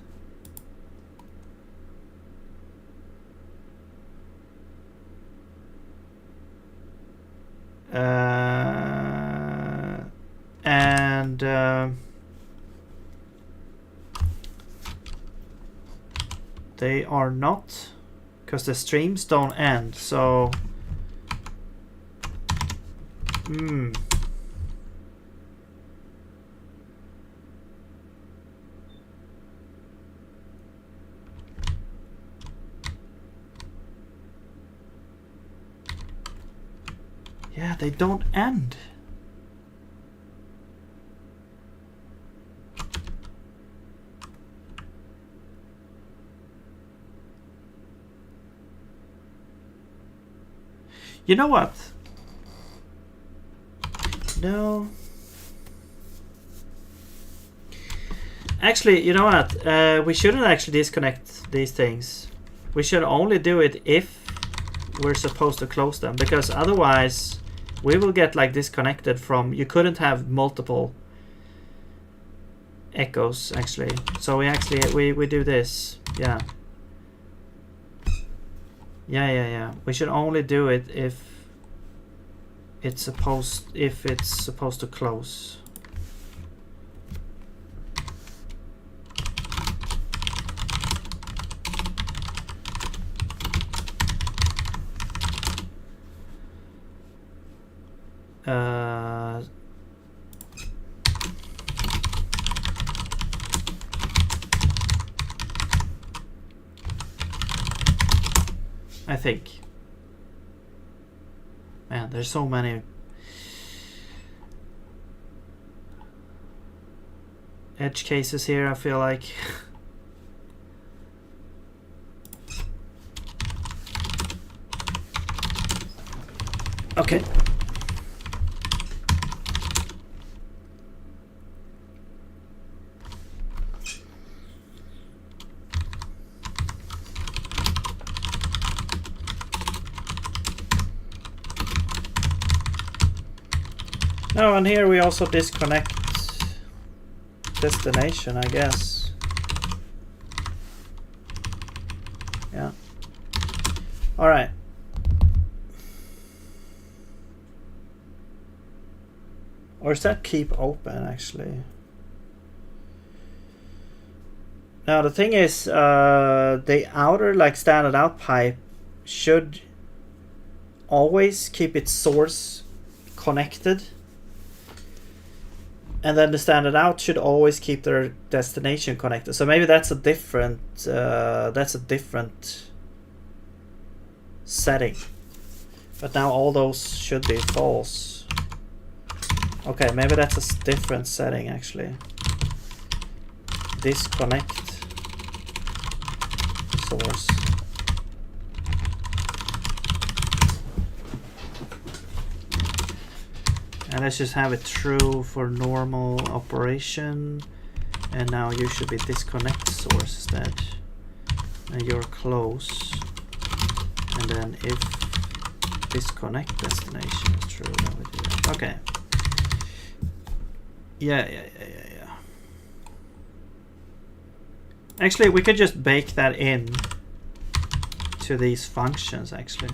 They are not, because the streams don't end. So yeah, they don't end. You know what? No. Actually, you know what? We shouldn't actually disconnect these things. We should only do it if we're supposed to close them, because otherwise we will get like disconnected from. You couldn't have multiple echoes actually. So we do this. Yeah. Yeah. We should only do it if it's supposed to close. I think. Man, there's so many edge cases here, I feel like. Okay. Oh, and here we also disconnect destination, I guess. Yeah. All right. Or is that keep open actually? Now the thing is, the outer like standard out pipe should always keep its source connected, and then the standard out should always keep their destination connected. So maybe that's a different setting. But now all those should be false. Okay, maybe that's a different setting actually. Disconnect source. And let's just have it true for normal operation. And now you should be disconnect source instead. And you're close. And then if disconnect destination is true, then we do that. Okay. Yeah. Actually, we could just bake that in to these functions actually.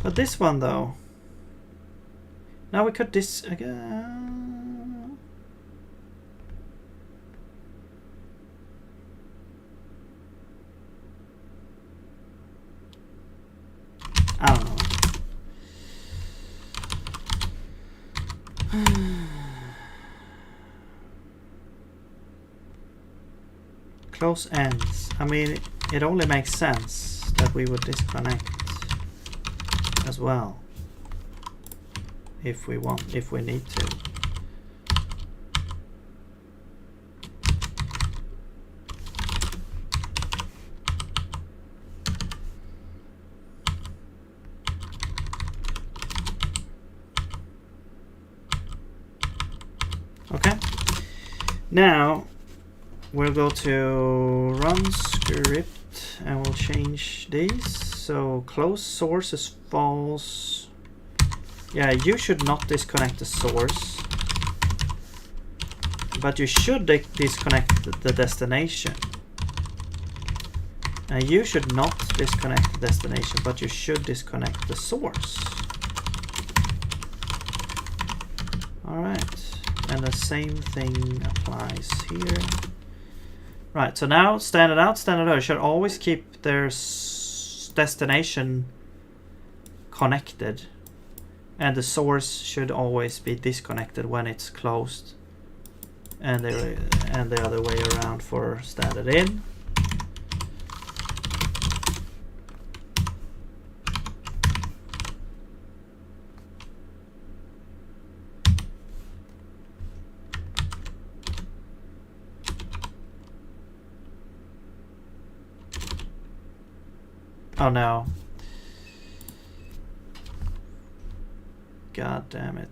But this one though, now we could again. I don't know. Close ends. I mean, it only makes sense that we would disconnect as well if we need to. Okay, now we'll go to run script and we'll change these. So close source is false. Yeah, you should not disconnect the source, but you should disconnect the destination. And you should not disconnect the destination, but you should disconnect the source. All right, and the same thing applies here. Right, so now standard out should always keep their destination connected, and the source should always be disconnected when it's closed, and the other way around for standard in. Oh no. God damn it.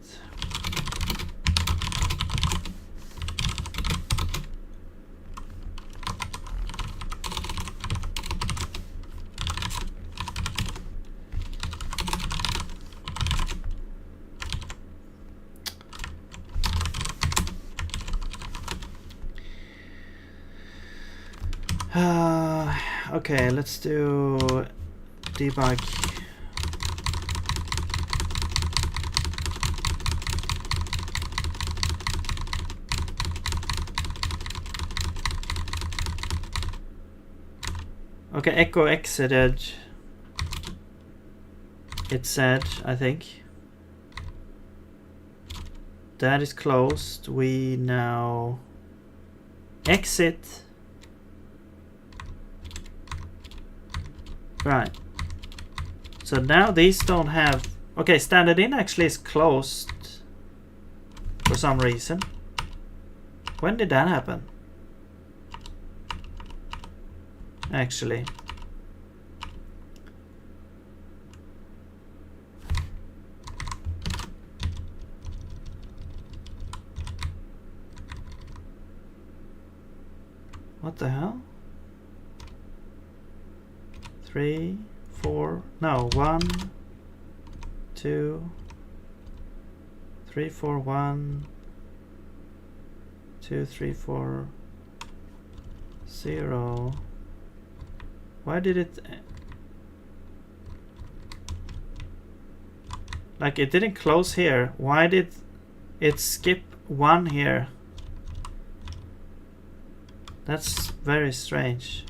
Okay, let's do debug. Okay, echo exited. It said, I think. That is closed. We now exit. Right. So now these don't have. Okay, standard in actually is closed for some reason. When did that happen? Actually. What the hell? 3, 4, no, 1, 2, 3, 4, 1, 2, 3, 4, 0. Why did it... Like, it didn't close here. Why did it skip 1 here? That's very strange.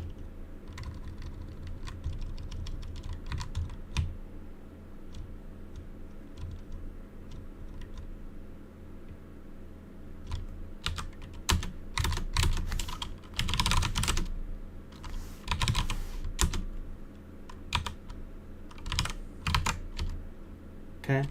Okay.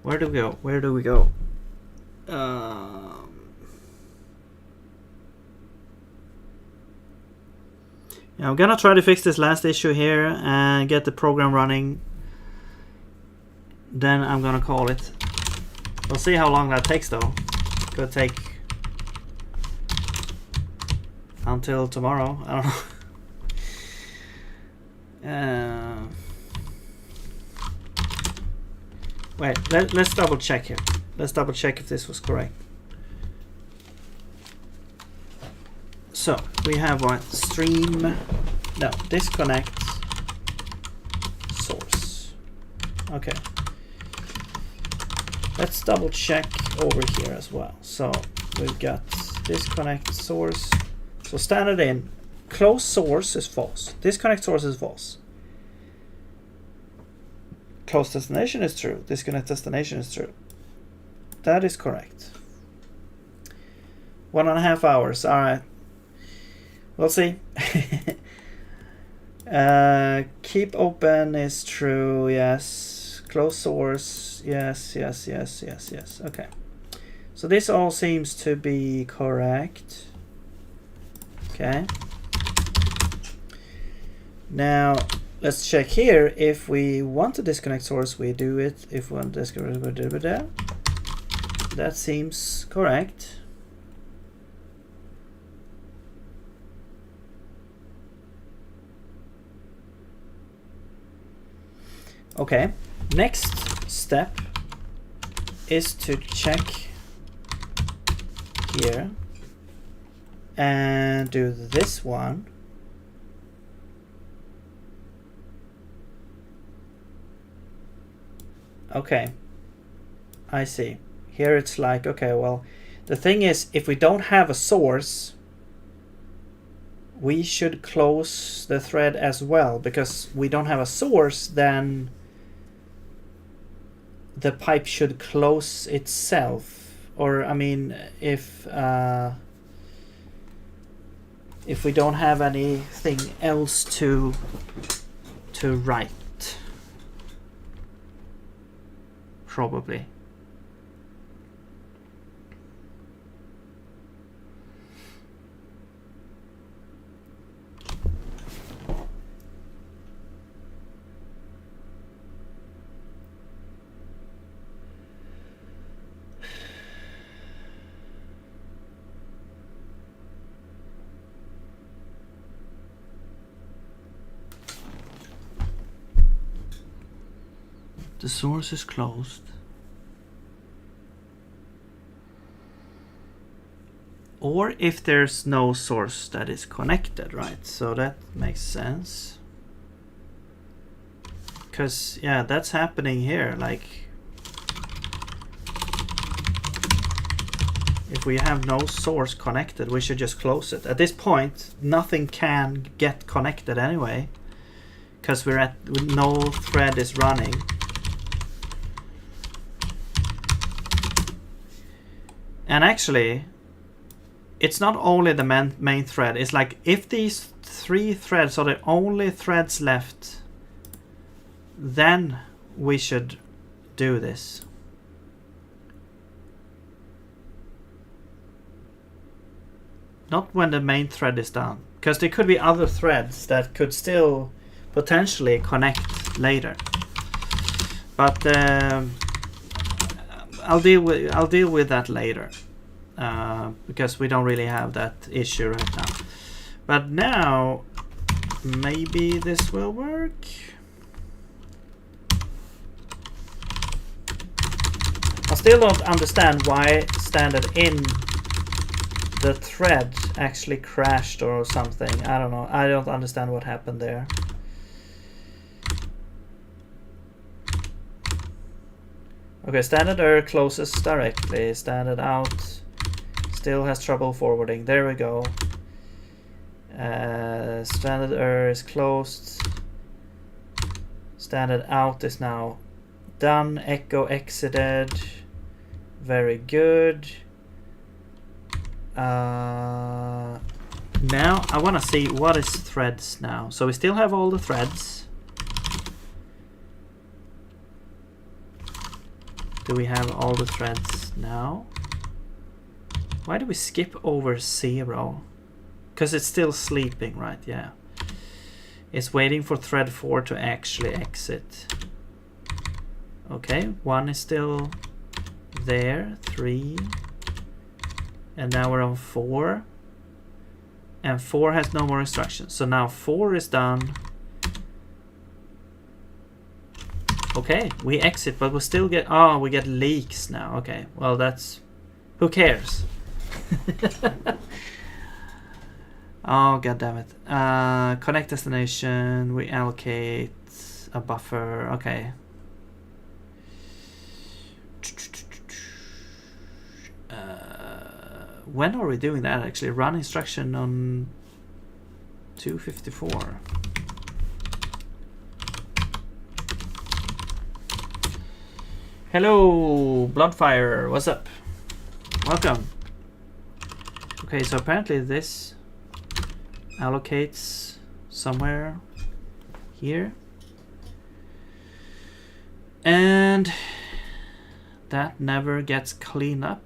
Where do we go? Where do we go? Yeah, I'm gonna try to fix this last issue here and get the program running. Then I'm gonna call it. We'll see how long that takes though. Could take until tomorrow. I don't know. Wait, let's double check here. Let's double check if this was correct. So we have what? Stream. No, disconnect source. Okay. Let's double check over here as well. So we've got disconnect source. So standard in, close source is false. Disconnect source is false. Close destination is true. Disconnect destination is true. That is correct. 1.5 hours. All right. We'll see. Keep open is true. Yes. Close source. Yes. Yes. Yes. Yes. Yes. Okay. So this all seems to be correct. Okay. Now let's check here. If we want to disconnect source, we do it. If we want to disconnect, we do it there. That seems correct. Okay. Next step is to check here and do this one. Okay, I see. Here it's like, okay, well, the thing is, if we don't have a source, we should close the thread as well, because we don't have a source, then the pipe should close itself. Or, I mean, if we don't have anything else to write. Probably. The source is closed. Or if there's no source that is connected, right? So that makes sense. Because, yeah, that's happening here. Like, if we have no source connected, we should just close it. At this point, nothing can get connected anyway, because we're at no thread is running. And actually, it's not only the main thread. It's like if these 3 threads are the only threads left, then we should do this. Not when the main thread is done, because there could be other threads that could still potentially connect later. But I'll deal with that later, because we don't really have that issue right now. But now maybe this will work. I still don't understand why standard in the thread actually crashed or something. I don't know. I don't understand what happened there. Okay, standard error closes directly. Standard out still has trouble forwarding. There we go. Standard error is closed. Standard out is now done. Echo exited. Very good. Now I want to see what is threads now. So we still have all the threads. Do we have all the threads now? Why do we skip over 0? Because it's still sleeping, right? Yeah. It's waiting for thread 4 to actually exit. Okay, 1 is still there. 3. And now we're on 4. And 4 has no more instructions. So now 4 is done. Okay, we exit, but we still get... Oh, we get leaks now. Okay, well that's... Who cares? Oh, god damn it. Connect destination. We allocate a buffer. Okay. When are we doing that actually? Run instruction on 254. Hello, Bloodfire. What's up? Welcome. Okay, so apparently this allocates somewhere here. And that never gets cleaned up.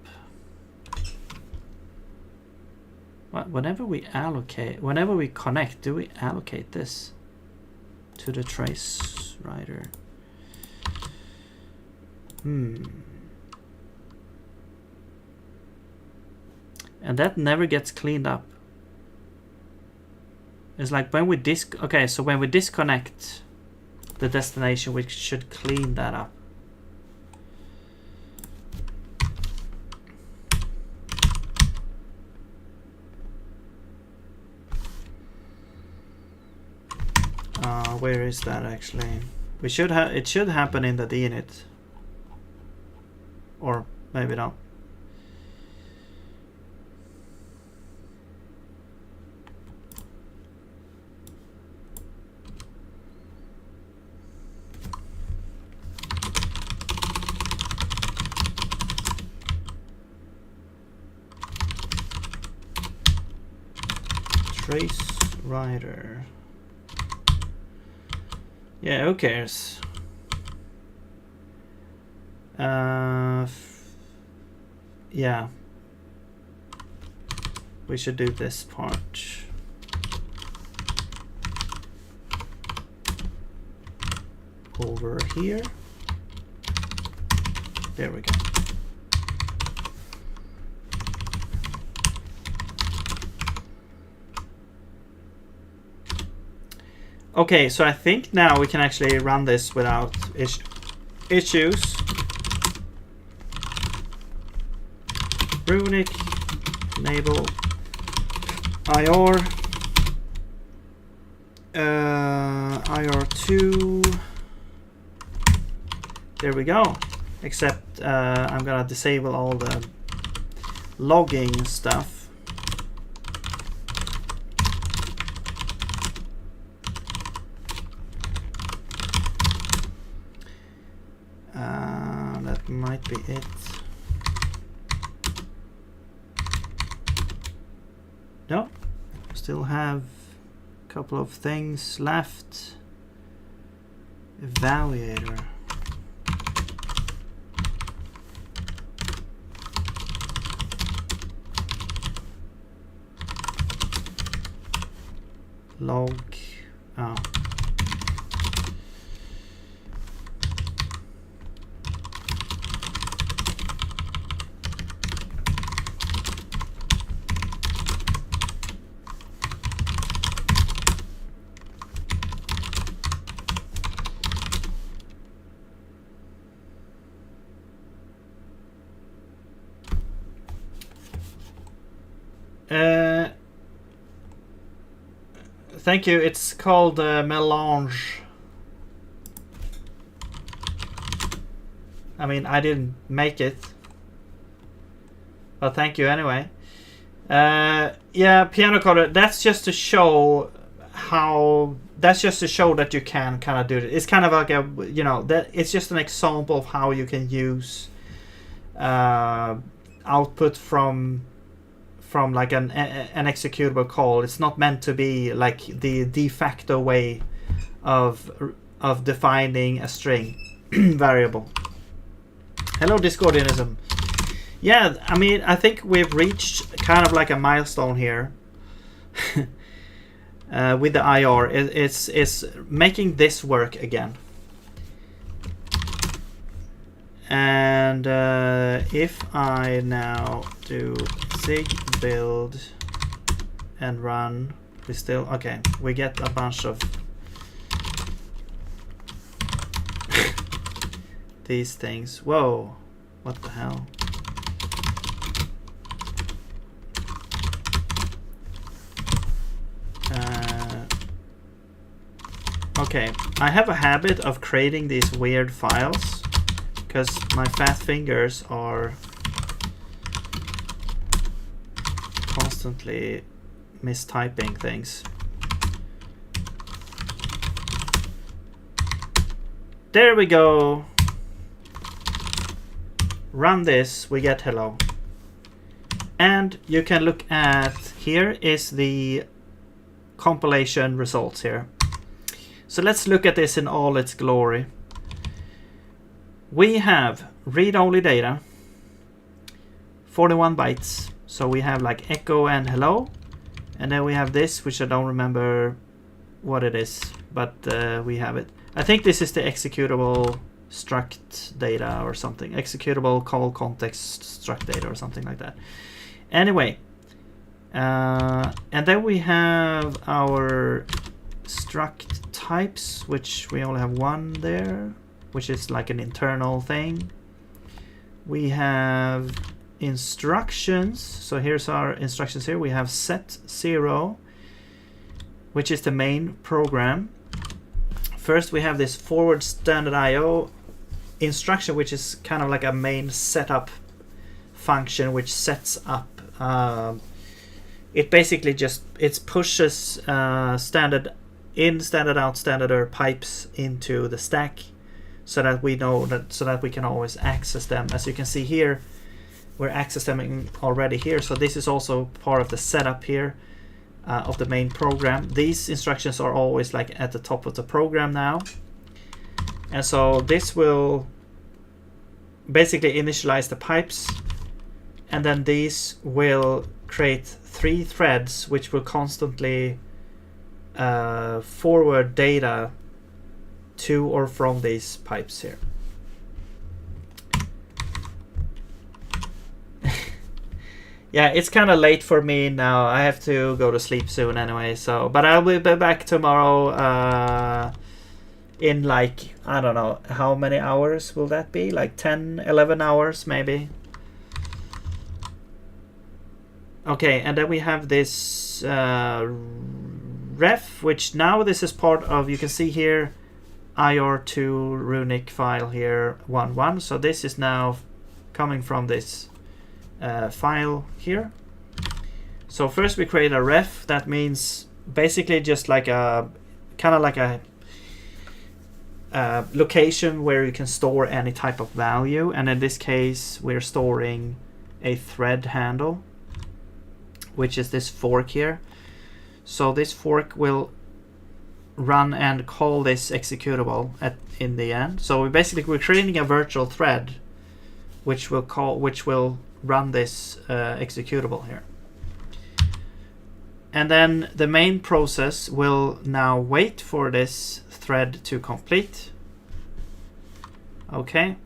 Whenever we allocate, whenever we connect, do we allocate this to the trace writer? And that never gets cleaned up. It's like when we okay, so when we disconnect the destination, we should clean that up. Where is that actually? We should have. It should happen in the deinit, or maybe not. Trace writer. Yeah, who cares? Yeah. We should do this part. Over here. There we go. Okay, so I think now we can actually run this without issues. Runic, enable IR, IR2. There we go. Except I'm gonna disable all logging stuff. That might be it. No, still have a couple of things left. Evaluator. Log. Oh. Thank you. It's called melange. I mean, I didn't make it, but thank you anyway. Yeah, piano chord. That's just to show how. That's just to show that you can kind of do it. It's kind of like a, you know, that it's just an example of how you can use output from like an executable call. It's not meant to be like the de facto way of defining a string variable. Hello, Discordianism. Yeah, I mean, I think we've reached kind of like a milestone here with the IR. It's making this work again. And if I now do zig build and run, we still, okay, we get a bunch of these things. Whoa, what the hell? Okay, I have a habit of creating these weird files because my fat fingers are constantly mistyping things. There we go. Run this, we get hello. And you can look at, here is the compilation results here. So let's look at this in all its glory. We have read-only data, 41 bytes. So we have like echo and hello. And then we have this, which I don't remember what it is, but we have it. I think this is the executable struct data or something. Executable call context struct data or something like that. Anyway, and then we have our struct types, which we only have one there, which is like an internal thing. We have instructions. So here's our instructions here. We have set 0, which is the main program. First we have this forward standard IO instruction, which is kind of like a main setup function which sets up it basically just pushes standard in, standard out, standard pipes into the stack, so that we know that, so that we can always access them. As you can see here, we're accessing them already here. So this is also part of the setup here of the main program. These instructions are always like at the top of the program now, and so this will basically initialize the pipes, and then these will create 3 threads which will constantly forward data to or from these pipes here. Yeah, it's kind of late for me now. I have to go to sleep soon anyway. So, but I will be back tomorrow in like, I don't know, how many hours will that be? Like 10, 11 hours maybe. Okay, and then we have this ref, which now this is part of, you can see here, IR2 runic file here, 1.1. So this is now coming from this file here. So first we create a ref. That means basically just like a kind of like a location where you can store any type of value, and in this case we're storing a thread handle, which is this fork here. So this fork will run and call this executable in the end. So we're creating a virtual thread which will run this executable here. And then the main process will now wait for this thread to complete. Okay,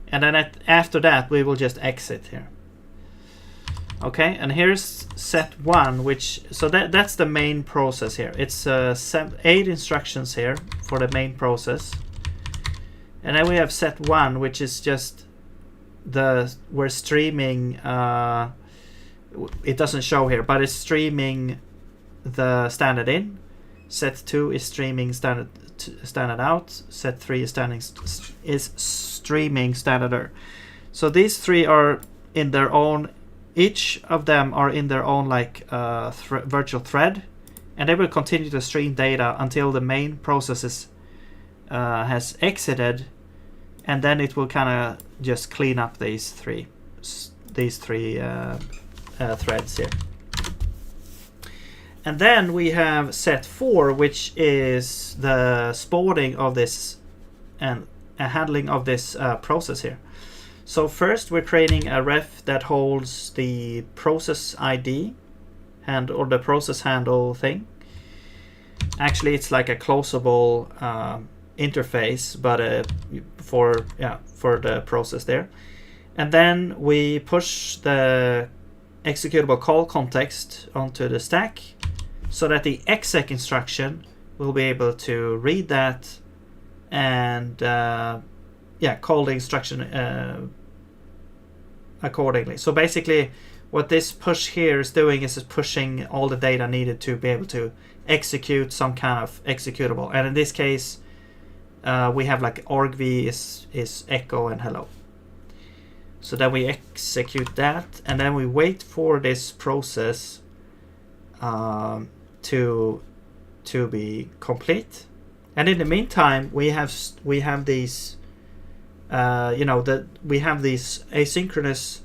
and then after that we will just exit here. Okay, and here's set 1, that's the main process here. It's 8 instructions here for the main process. And then we have set 1, which is just we're streaming, it doesn't show here, but it's streaming the standard in. Set 2 is streaming standard out. Set 3 is streaming standard error. So these 3 are in their own, each of them are in their own like virtual thread, and they will continue to stream data until the main process has exited, and then it will kind of just clean up these three threads here. And then we have set 4, which is the sporting of this and handling of this process here. So first we're creating a ref that holds the process ID or the process handle thing. Actually, it's like a closable interface, but for the process there. And then we push the executable call context onto the stack, so that the exec instruction will be able to read that and call the instruction accordingly. So basically what this push here is doing is pushing all the data needed to be able to execute some kind of executable. And in this case we have like argv is echo and hello. So then we execute that, and then we wait for this process to be complete. And in the meantime we have these we have these asynchronous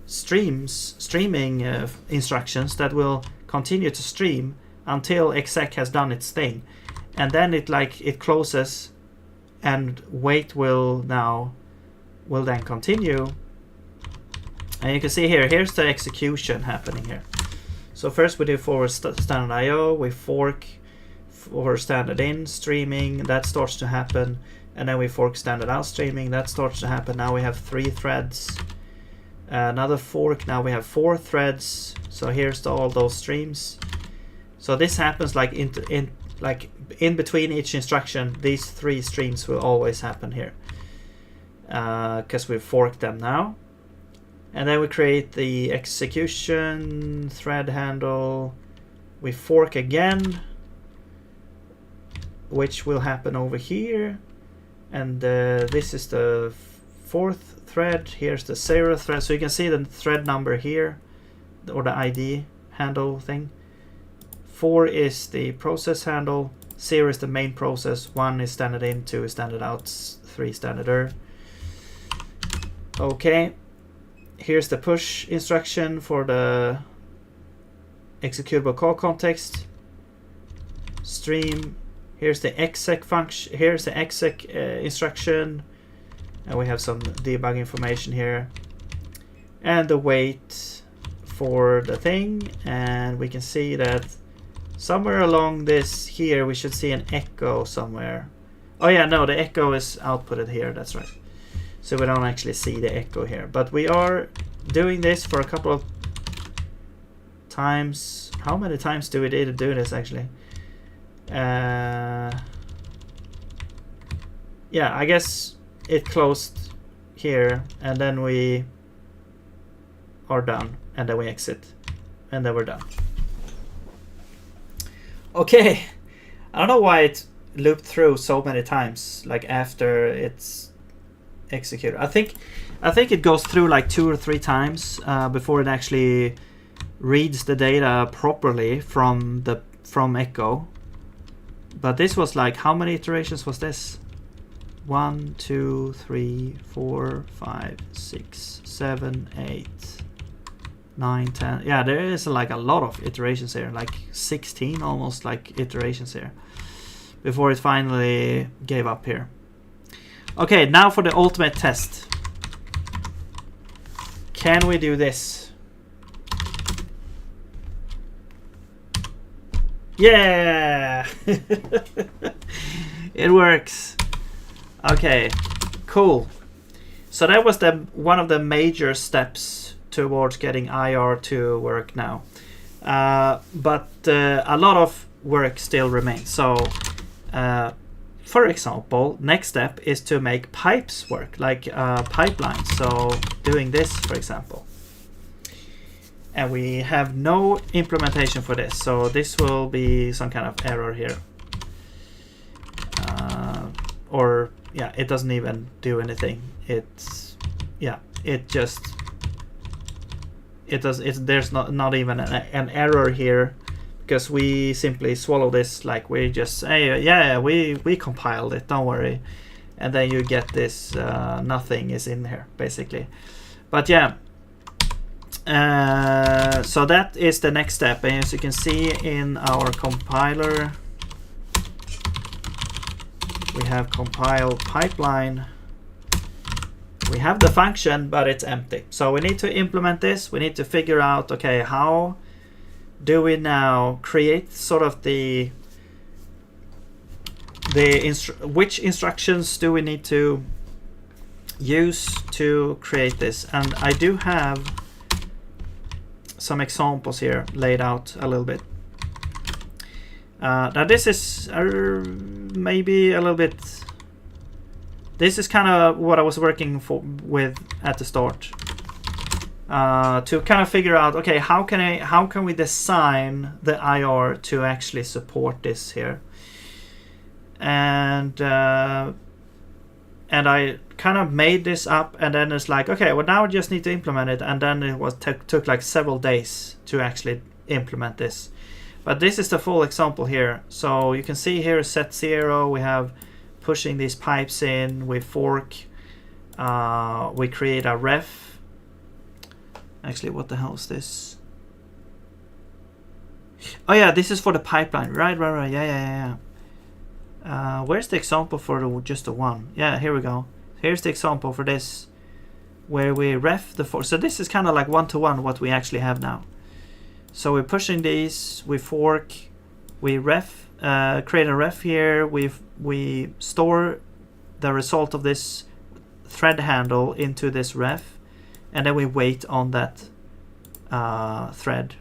streaming instructions that will continue to stream until exec has done its thing, and then it closes, and wait will then continue. And you can see here's the execution happening here. So first we do forward standard IO, we fork for standard in streaming, that starts to happen, and then we fork standard out streaming, that starts to happen. Now we have 3 threads. Another fork, now we have 4 threads. So here's all those streams. So this happens like in between each instruction. These 3 streams will always happen here because we've forked them now. And then we create the execution thread handle. We fork again, which will happen over here. And this is the 4th thread. Here's the 0th thread. So you can see the thread number here, or the ID handle thing. 4 is the process handle. 0 is the main process. 1 is standard in. 2 is standard out. 3 standard error. Okay. Here's the push instruction for the executable call context. Stream. Here's the exec function. Here's the exec instruction, and we have some debug information here. And the wait for the thing, and we can see that somewhere along this here we should see an echo somewhere. Oh yeah, no, the echo is outputted here. That's right. So we don't actually see the echo here, but we are doing this for a couple of times. How many times do we need to do this actually? Yeah, I guess it closed here, and then we are done, and then we exit, and then we're done. Okay, I don't know why it looped through so many times, like after it's execute. I think it goes through like 2 or 3 times before it actually reads the data properly from echo. But this was like, how many iterations was this? 1, 2, 3, 4, 5, 6, 7, 8, 9, 10. Yeah, there is like a lot of iterations here, like 16 almost like iterations here before it finally gave up here. Okay, now for the ultimate test. Can we do this? Yeah! It works. Okay, cool. So that was one of the major steps towards getting IR to work now. But a lot of work still remains. So, for example, next step is to make pipes work, like pipelines. So doing this, for example. And we have no implementation for this. So this will be some kind of error here. Or yeah, it doesn't even do anything. There's not even an error here, because we simply swallow this, like we just say, yeah, we compiled it, don't worry, and then you get this nothing is in here basically. But yeah, so that is the next step, and as you can see in our compiler, we have compiled pipeline. We have the function, but it's empty. So we need to implement this. We need to figure out, okay, how do we now create sort of which instructions do we need to use to create this? And I do have some examples here laid out a little bit. Now this is maybe a little bit. This is kind of what I was working with at the start, to kind of figure out, okay, how can we design the IR to actually support this here, and I kind of made this up, and then it's like, okay, well now I just need to implement it, and then it was took like several days to actually implement this. But this is the full example here. So you can see here set 0, we have pushing these pipes in, we fork, we create a ref. Actually, what the hell is this? Oh yeah, this is for the pipeline. Right, yeah. Where's the example for just the one? Yeah, here we go. Here's the example for this, where we ref the fork. So this is kind of like one-to-one what we actually have now. So we're pushing these, we fork, we ref, create a ref here, we store the result of this thread handle into this ref, and then we wait on that thread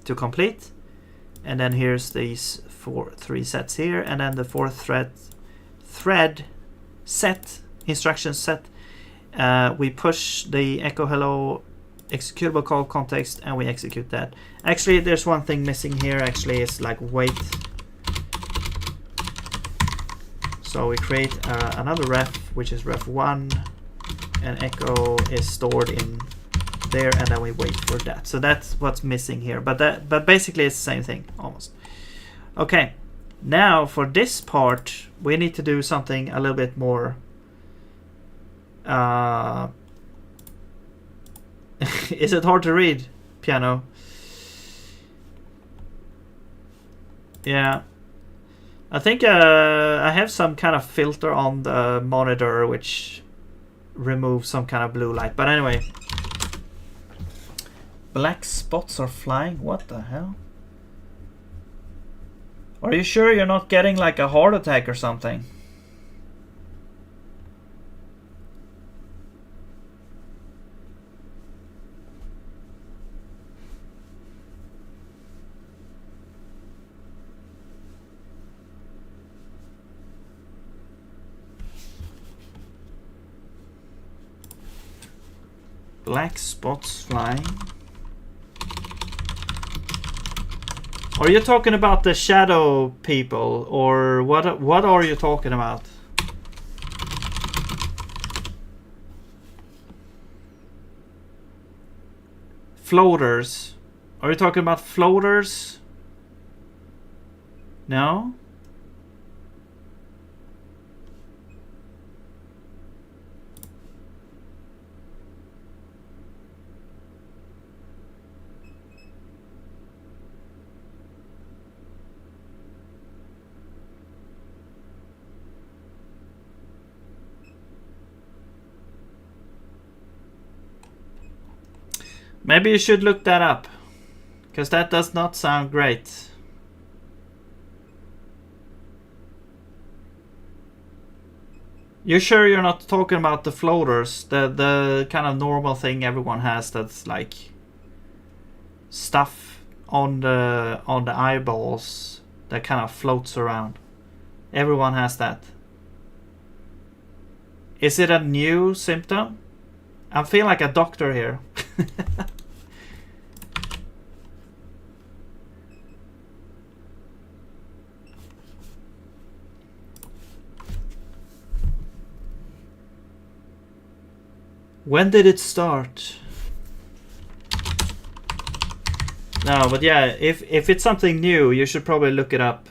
to complete. And then here's these 3 sets here, and then the 4th thread set, instruction set, we push the echo hello executable call context, and we execute that. Actually, there's one thing missing here. Actually, it's like wait. So we create another ref, which is ref 1, and echo is stored in there, and then we wait for that. So that's what's missing here. But basically, it's the same thing almost. Okay, now for this part, we need to do something a little bit more. Is it hard to read, piano? Yeah. I think I have some kind of filter on the monitor which removes some kind of blue light. But anyway. Black spots are flying? What the hell? Are you sure you're not getting like a heart attack or something? Black spots flying. Are you talking about the shadow people, or what are you talking about? Floaters. Are you talking about floaters? No? Maybe you should look that up, because that does not sound great. You sure you're not talking about the floaters, the kind of normal thing everyone has that's like stuff on the eyeballs that kind of floats around? Everyone has that. Is it a new symptom? I feel like a doctor here. When did it start? No, but yeah, if it's something new, you should probably look it up.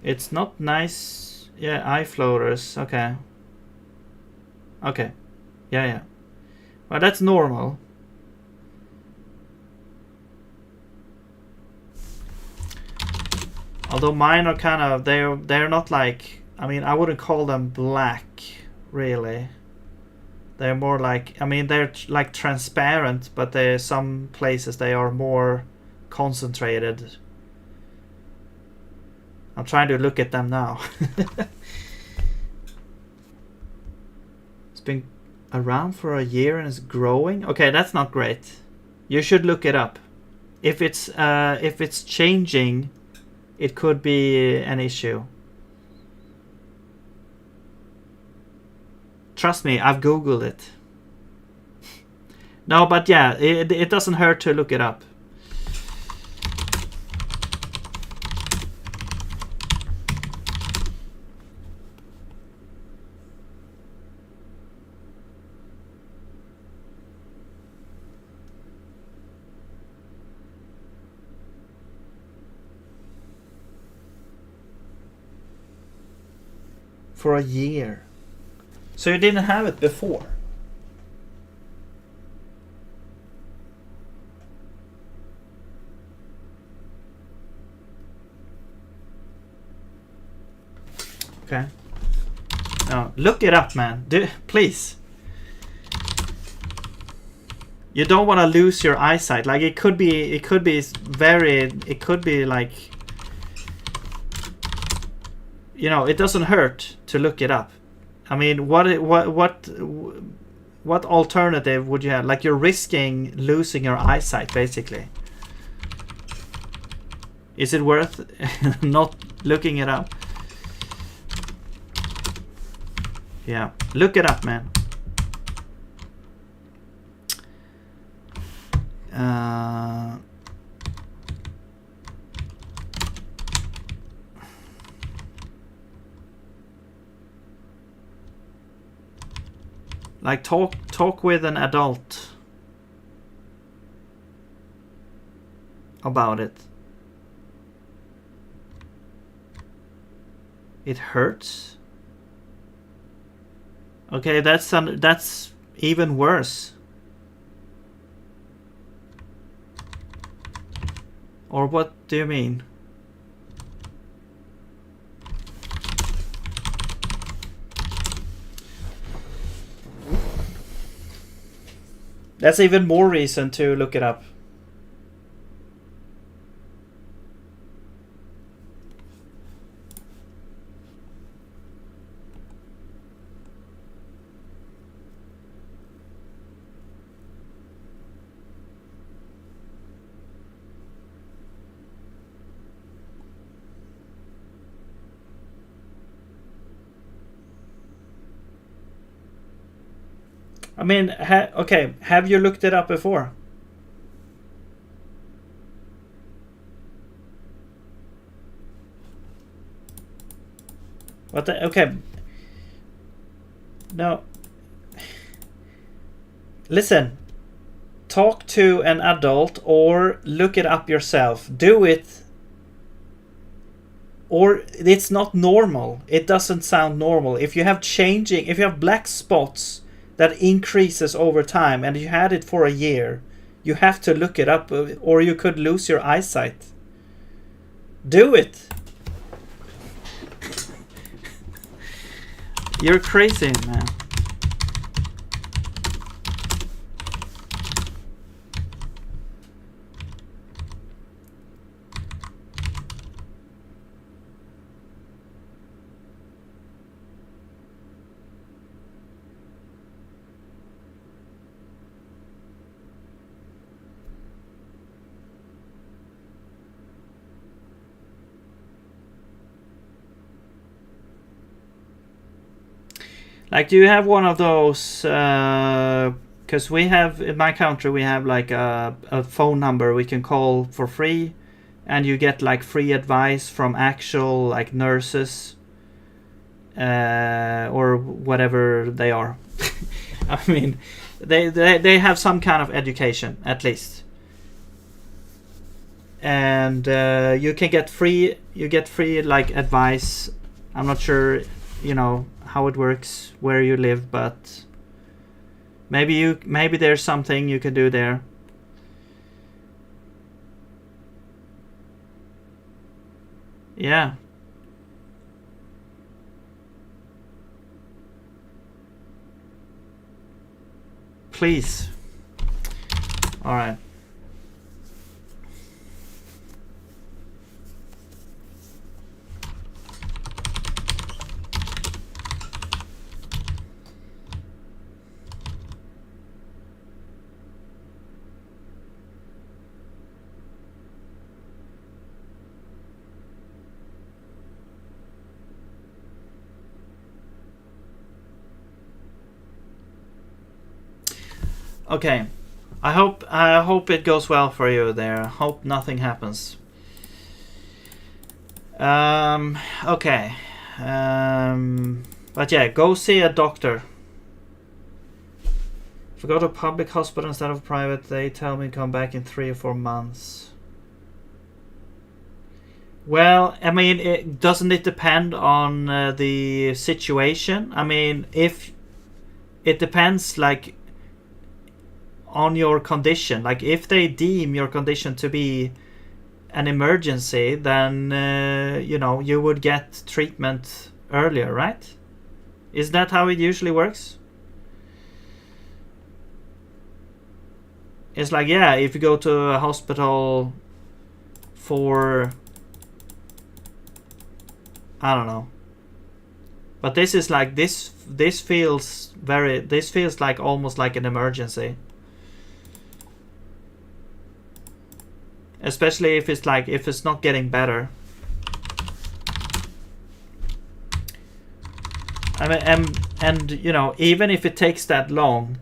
It's not nice. Yeah, eye floaters. Okay. Okay. Yeah, yeah. Well, that's normal. Although mine are kind of, they're not like, I mean, I wouldn't call them black, really. They're more like, I mean, they're like transparent, but there's some places they are more concentrated. I'm trying to look at them now. It's been around for a year and it's growing. Okay, that's not great. You should look it up. If it's changing, it could be an issue. Trust me, I've Googled it. No, but yeah, it doesn't hurt to look it up. For a year. So you didn't have it before? Okay. No, look it up, man. Please. You don't want to lose your eyesight. Like it could be like, you know, it doesn't hurt to look it up. I mean, what alternative would you have? Like you're risking losing your eyesight, basically. Is it worth not looking it up? Yeah, look it up, man. Like talk with an adult about it. It hurts. Okay, that's even worse. Or what do you mean? That's even more reason to look it up. I mean, okay, have you looked it up before? What the, okay. No. listen, talk to an adult or look it up yourself. Do it. Or it's not normal. It doesn't sound normal. If you have black spots that increases over time and you had it for a year, you have to look it up or you could lose your eyesight. Do it. You're crazy, man. Like, do you have one of those? Because we have in my country, we have like a phone number we can call for free, and you get like free advice from actual like nurses, or whatever they are. I mean, they have some kind of education at least, and you can get free. You get free like advice. I'm not sure, how it works where you live, but maybe there's something you can do there. Yeah. Please. All right. Okay, I hope it goes well for you there. Hope nothing happens. Okay. But yeah, go see a doctor. If I go to a public hospital instead of private, they tell me to come back in 3 or 4 months. Well, I mean, doesn't it depend on the situation? I mean, if it depends, like, on your condition. Like, if they deem your condition to be an emergency, then you would get treatment earlier, right? Is that how it usually works? It's like, yeah, if you go to a hospital for, I don't know, but this is like this feels like almost like an emergency. Especially if it's not getting better. I mean, and even if it takes that long,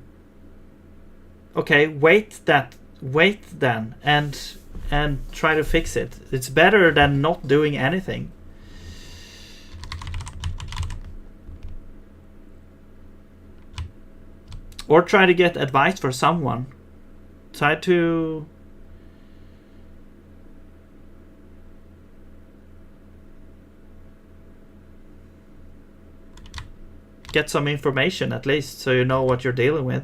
okay, wait then and try to fix it. It's better than not doing anything. Or try to get advice for someone. Try to get some information at least, so you know what you're dealing with.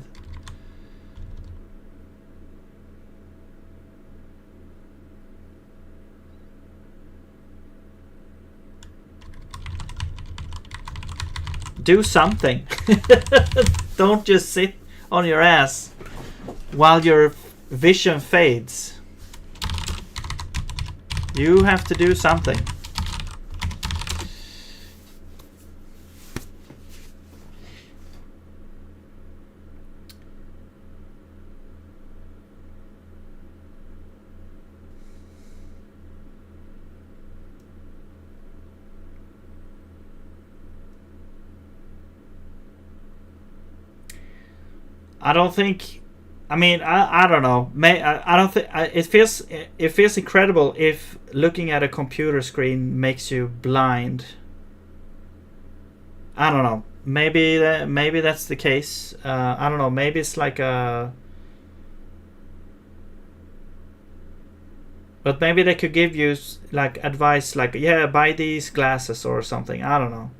Do something. Don't just sit on your ass while your vision fades. You have to do something. I don't think. I mean, I don't know. I don't think it feels incredible if looking at a computer screen makes you blind. I don't know. maybe that's the case. I don't know. Maybe it's like a. But maybe they could give you like advice, like yeah, buy these glasses or something. I don't know.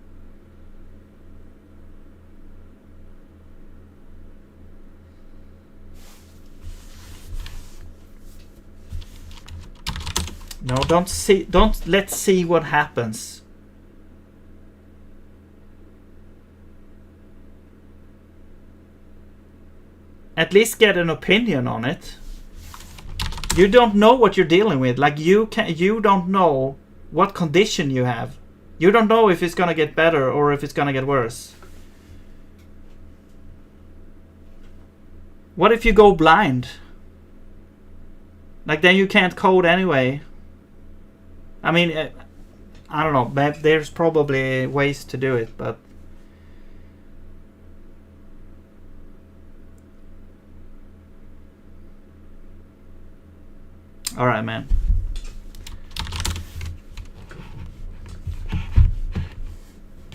No, let's see what happens. At least get an opinion on it. You don't know what you're dealing with. Like you don't know what condition you have. You don't know if it's gonna get better or if it's gonna get worse. What if you go blind? Like then you can't code anyway. I mean, I don't know. There's probably ways to do it, but all right, man.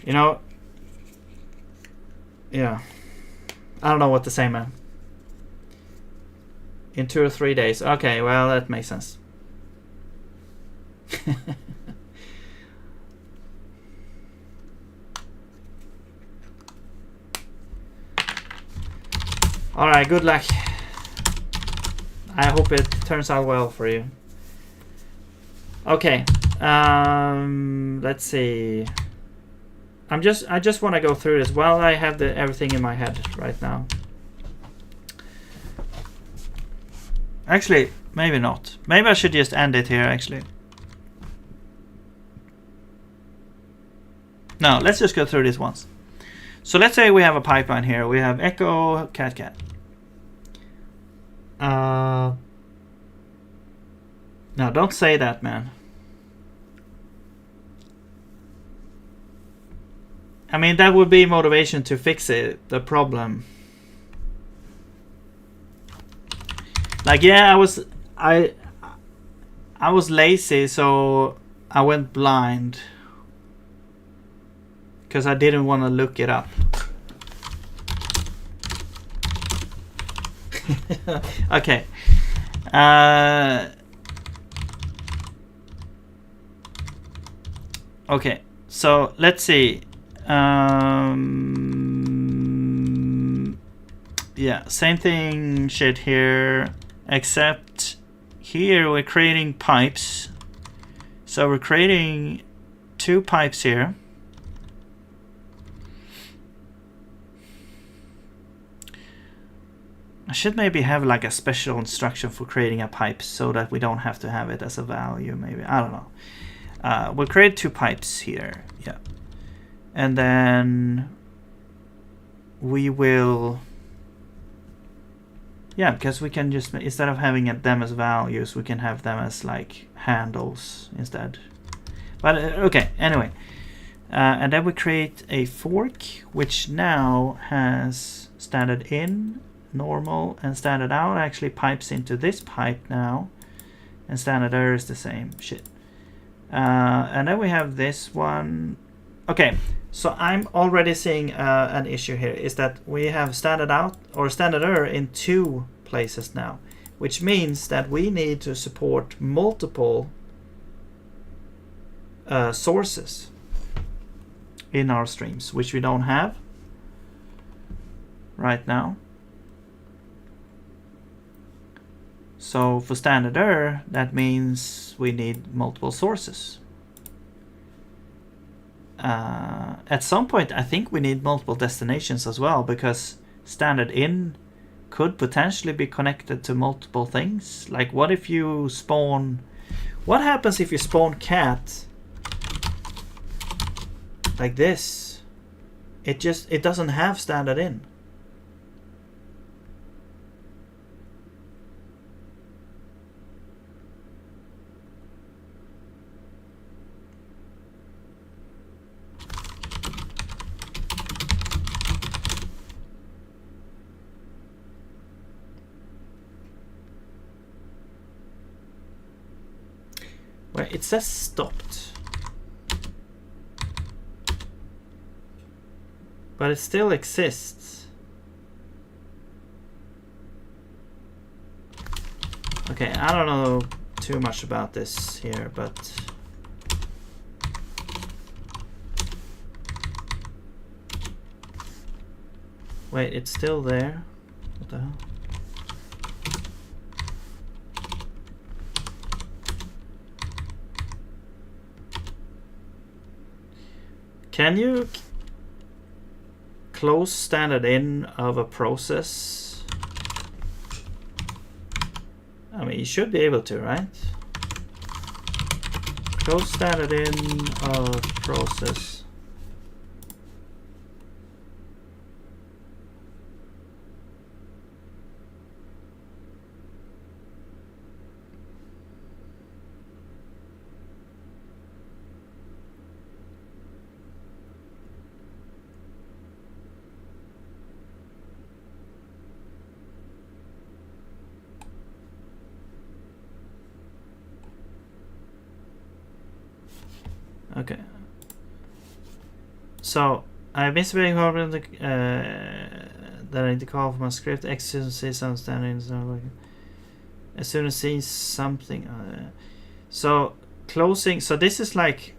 You know, yeah. I don't know what to say, man. In 2 or 3 days. Okay, well, that makes sense. Alright, good luck. I hope it turns out well for you. Okay, let's see. I just want to go through this while I have everything in my head right now. Actually, maybe not. Maybe I should just end it here, actually. No, let's just go through this once. So let's say we have a pipeline here. We have echo, cat, cat. No, don't say that, man. I mean, that would be motivation to fix it, the problem. Like, yeah, I was lazy, so I went blind. Because I didn't want to look it up. Okay. Okay, so let's see. Yeah, same thing shit here, except here we're creating pipes. So we're creating 2 pipes here. I should maybe have like a special instruction for creating a pipe so that we don't have to have it as a value, maybe. I don't know. We'll create 2 pipes here. Yeah. And then we will... Yeah, because we can just... Instead of having them as values, we can have them as like handles instead. But okay, anyway. And then we create a fork, which now has standard in, normal, and standard out. Actually pipes into this pipe now, and standard error is the same shit. And then we have this one. Okay, so I'm already seeing an issue here, is that we have standard out or standard error in 2 places now, which means that we need to support multiple sources in our streams, which we don't have right now. So for standard error, that means we need multiple sources. At some point, I think we need multiple destinations as well, because standard in could potentially be connected to multiple things. Like, what if you spawn... What happens if you spawn cat like this? It doesn't have standard in. Well, it says stopped. But it still exists. Okay, I don't know too much about this here, but wait, it's still there? What the hell? Can you close standard in of a process? I mean, you should be able to, right? Close standard in of process. Okay. So I missed being over that I need to call for my script. Execute see some standings. As soon as see something. So closing. So this is like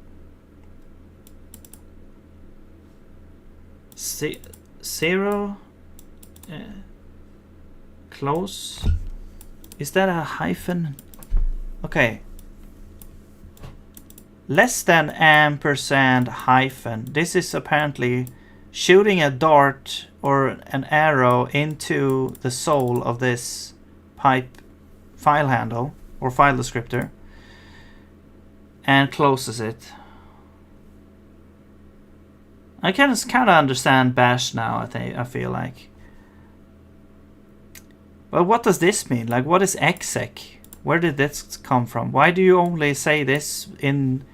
zero. Close. Is that a hyphen? Okay. Less than ampersand hyphen. This is apparently shooting a dart or an arrow into the soul of this pipe file handle or file descriptor and closes it. I can kind of understand bash now, I feel like. But what does this mean? Like, what is exec? Where did this come from? Why do you only say this in...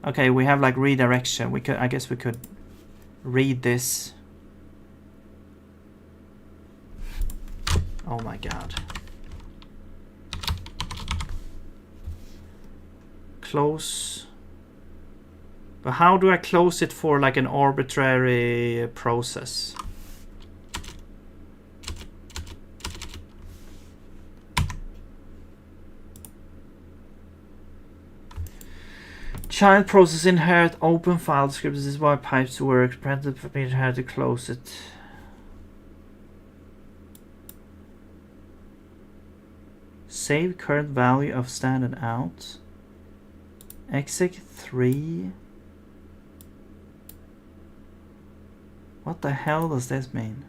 Okay, we have like redirection. We could, I guess we could read this. Oh my god. Close. But how do I close it for like an arbitrary process? Child process inherit open file descriptors. This is why pipes work. Printed for me to have to close it. Save current value of standard out. Exec 3. What the hell does this mean?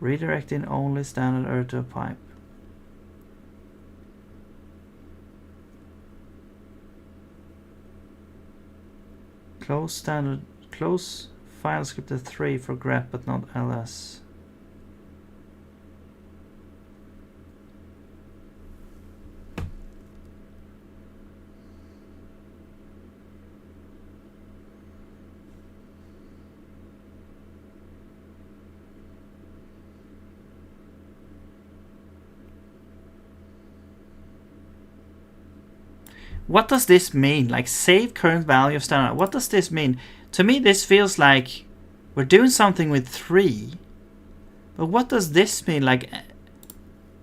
Redirecting only standard error to a pipe. Close standard, close file scripted 3 for grep but not ls. What does this mean? Like, save current value of standard. What does this mean? To me, this feels like we're doing something with 3. But what does this mean? Like,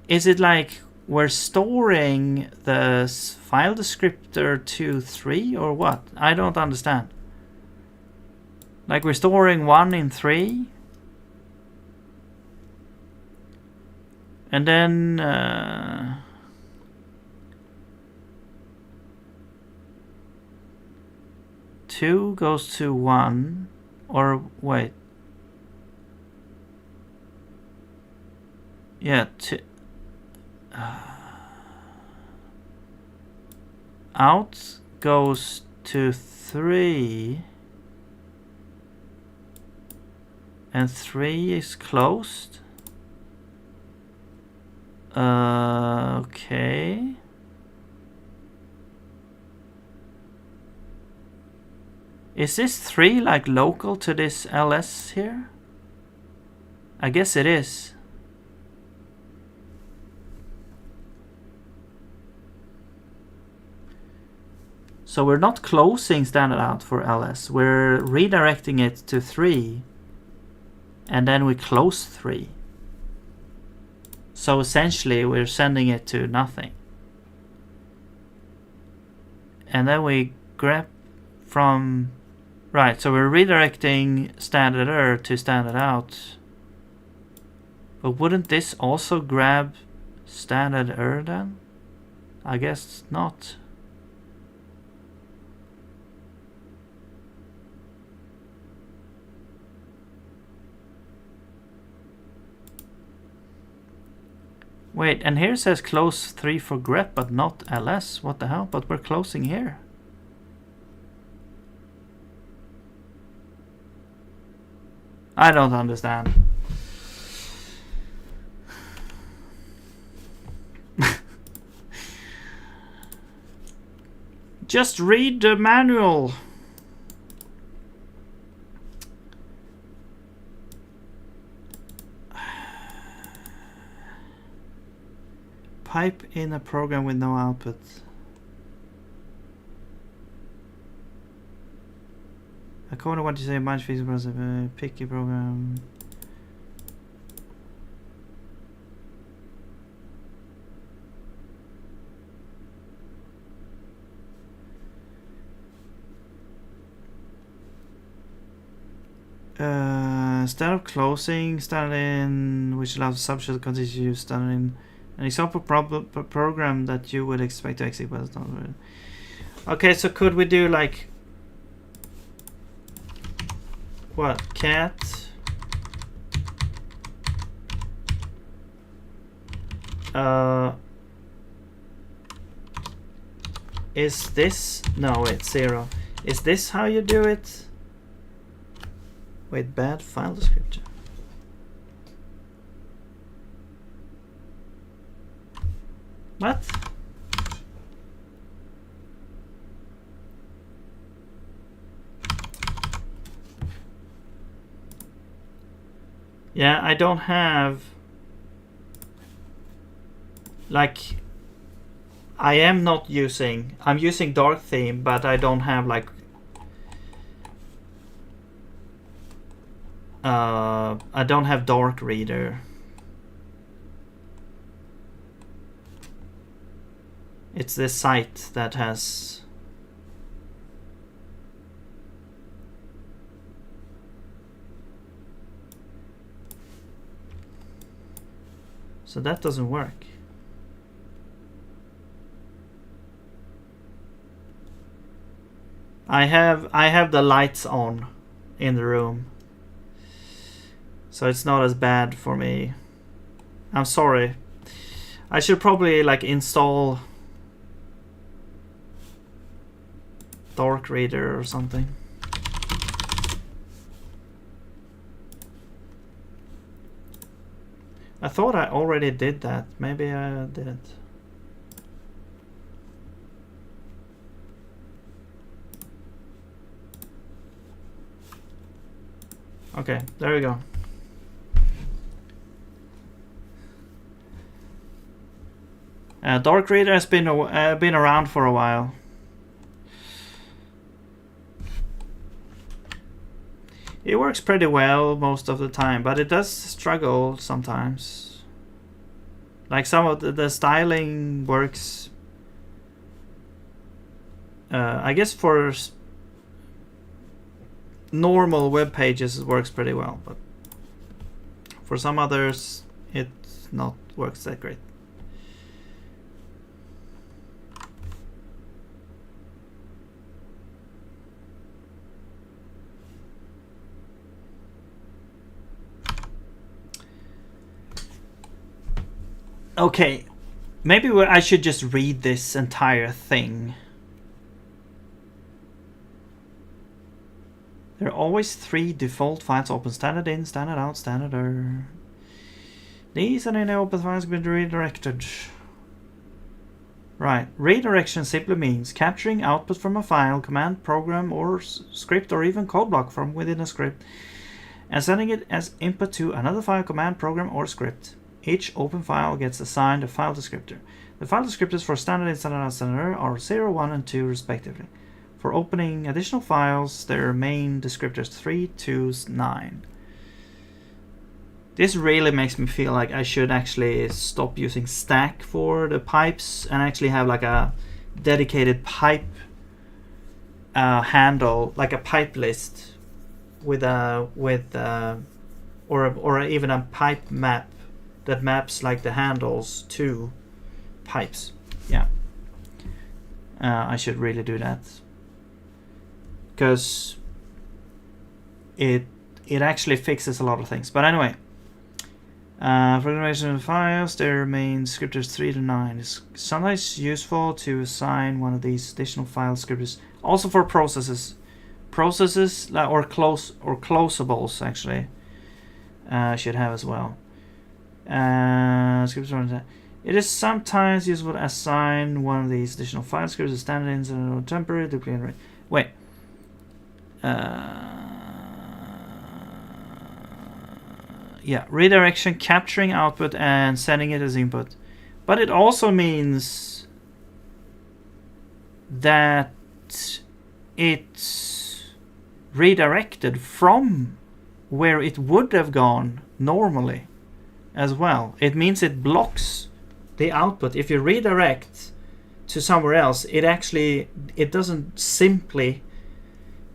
is it like we're storing the file descriptor to 3 or what? I don't understand. Like, we're storing 1 in 3. And then... 2 goes to 1, or wait. Yeah, 2. Out goes to 3, and 3 is closed. Okay. Is this 3 like local to this ls here? I guess it is. So we're not closing standard out for ls. We're redirecting it to 3 and then we close 3. So essentially we're sending it to nothing. And then we grep from... Right, so we're redirecting standard error to standard out. But wouldn't this also grab standard error then? I guess not. Wait, and here it says close 3 for grep, but not ls. What the hell? But we're closing here. I don't understand. Just read the manual. Pipe in a program with no output. According to what you say, much feasible as a picky program. Instead of closing, standard in, which allows the subshell to continue to use standard in. An example program that you would expect to execute, but it's not really. Okay, so could we do like what? Cat is this, no wait, 0. Is this how you do it? Wait, bad file descriptor. What? Yeah, I don't have, like, I'm using dark theme, but I don't have like I don't have dark reader. It's this site that has. So that doesn't work. I have the lights on in the room. So it's not as bad for me. I'm sorry. I should probably like install Dark Reader or something. I thought I already did that. Maybe I didn't. Okay, there we go. Dark Reader has been around for a while. It works pretty well most of the time, but it does struggle sometimes. Like some of the styling works. I guess for normal web pages it works pretty well, but for some others it's not works that great. Okay, maybe I should just read this entire thing. There are always 3 default files open: standard in, standard out, standard error. These and any open files can be redirected. Right, redirection simply means capturing output from a file, command, program, or script, or even code block from within a script, and sending it as input to another file, command, program, or script. Each open file gets assigned a file descriptor. The file descriptors for standard in, standard out, standard error are 0, 1, and 2 respectively. For opening additional files, their main descriptors 3, 2, 9. This really makes me feel like I should actually stop using stack for the pipes and actually have like a dedicated pipe handle, like a pipe list with or even a pipe map that maps like the handles to pipes. Yeah, I should really do that because it actually fixes a lot of things. But anyway. For generation of files, there remain scripters 3 to 9. It's sometimes useful to assign one of these additional file scripters. Also for processes, or closables actually should have as well. It is sometimes useful to assign one of these additional file scripters as stand-ins or temporary duplicate. Wait. Yeah, redirection, capturing output and sending it as input. But it also means that it's redirected from where it would have gone normally as well. It means it blocks the output. If you redirect to somewhere else, it doesn't simply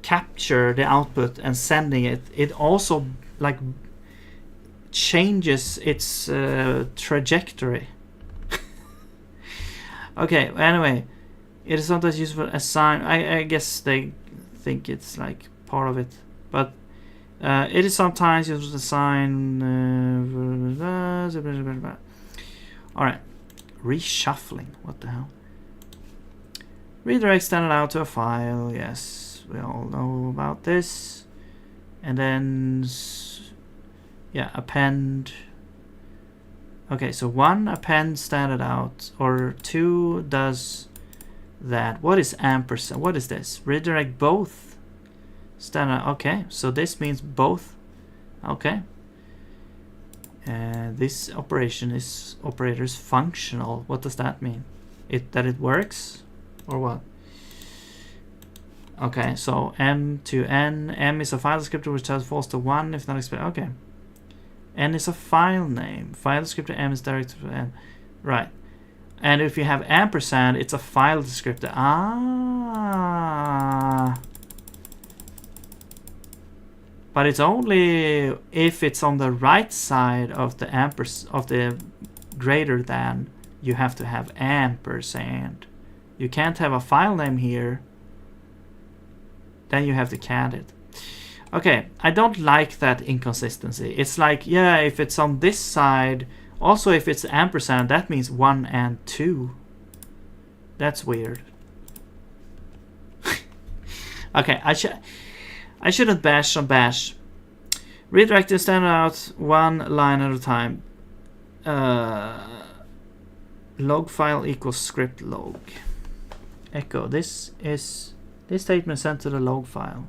capture the output and sending it. It also like changes its trajectory. Okay, anyway, it is sometimes useful to assign. I guess they think it's like part of it, but it is sometimes useful to assign. Alright, reshuffling. What the hell? Redirect standard out to a file. Yes, we all know about this. And then yeah, append. Okay, so 1 append standard out, or 2 does that. What is ampersand? What is this? Redirect both standard. Okay, so this means both. Okay. This operator is functional. What does that mean? That it works, or what? Okay, so M to N. M is a file descriptor which tells false to 1 if not expected. Okay. N is a file name. File descriptor M is directed to N. Right. And if you have ampersand, it's a file descriptor. Ah. But it's only if it's on the right side of the of the greater than, you have to have ampersand. You can't have a file name here. Then you have to cat it. Okay, I don't like that inconsistency. It's like, yeah, if it's on this side, also if it's ampersand, that means 1 and 2. That's weird. Okay, I shouldn't bash on bash. Redirect the standard out 1 line at a time. Log file equals script log. Echo. This statement sent to the log file.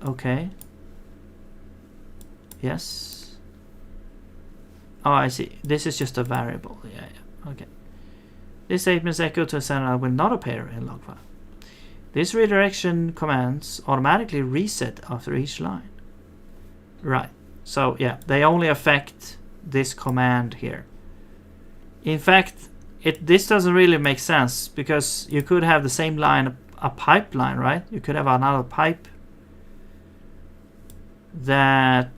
Okay. Yes. Oh, I see. This is just a variable. Yeah. Okay. This statement's echo to a standard will not appear in log file. This redirection commands automatically reset after each line. Right. So yeah, they only affect this command here. In fact, this doesn't really make sense because you could have the same line, a pipeline, right? You could have another pipe that,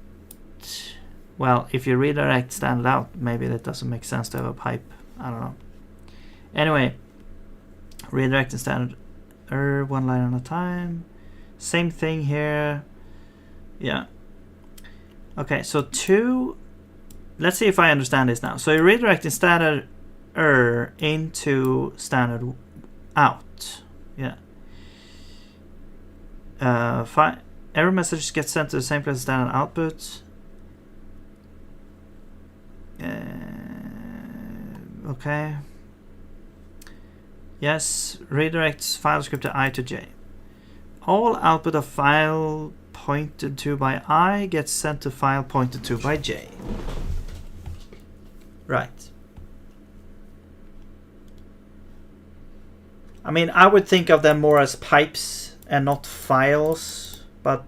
well, if you redirect standard out, maybe that doesn't make sense to have a pipe. I don't know. Anyway, redirect the standard 1 line at a time. Same thing here. Yeah. Okay, so 2. Let's see if I understand this now. So you're redirecting standard into standard out. Yeah. Error message gets sent to the same place as standard output. Okay. Yes, redirects file descriptor I to J. All output of file pointed to by I gets sent to file pointed to by J. Right. I mean, I would think of them more as pipes and not files, but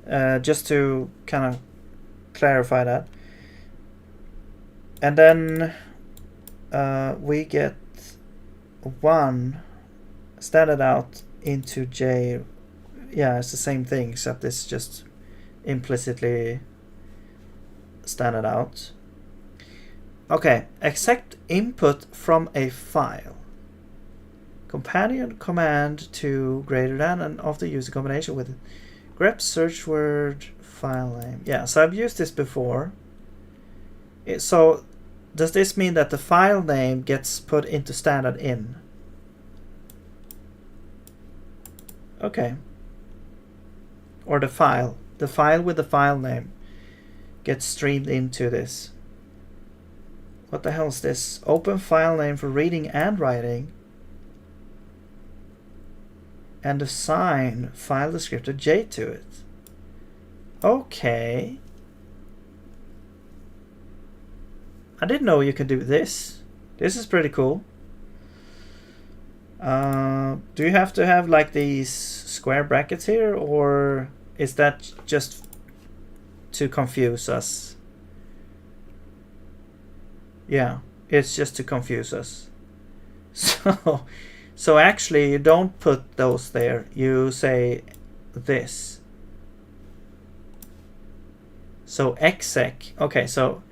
just to kind of clarify that. And then we get 1 standard out into J. Yeah, it's the same thing, except it's just implicitly standard out. Okay, accept input from a file. Companion command to greater than and of the user combination with grep search word file name. Yeah, so I've used this before. So does this mean that the file name gets put into standard in? Okay. Or the file with the file name gets streamed into this. What the hell is this? Open file name for reading and writing. And assign file descriptor J to it. Okay. I didn't know you could do this. This is pretty cool. Do you have to have like these square brackets here, or is that just to confuse us? Yeah, it's just to confuse us. So actually you don't put those there. You say this. So exec. Okay, so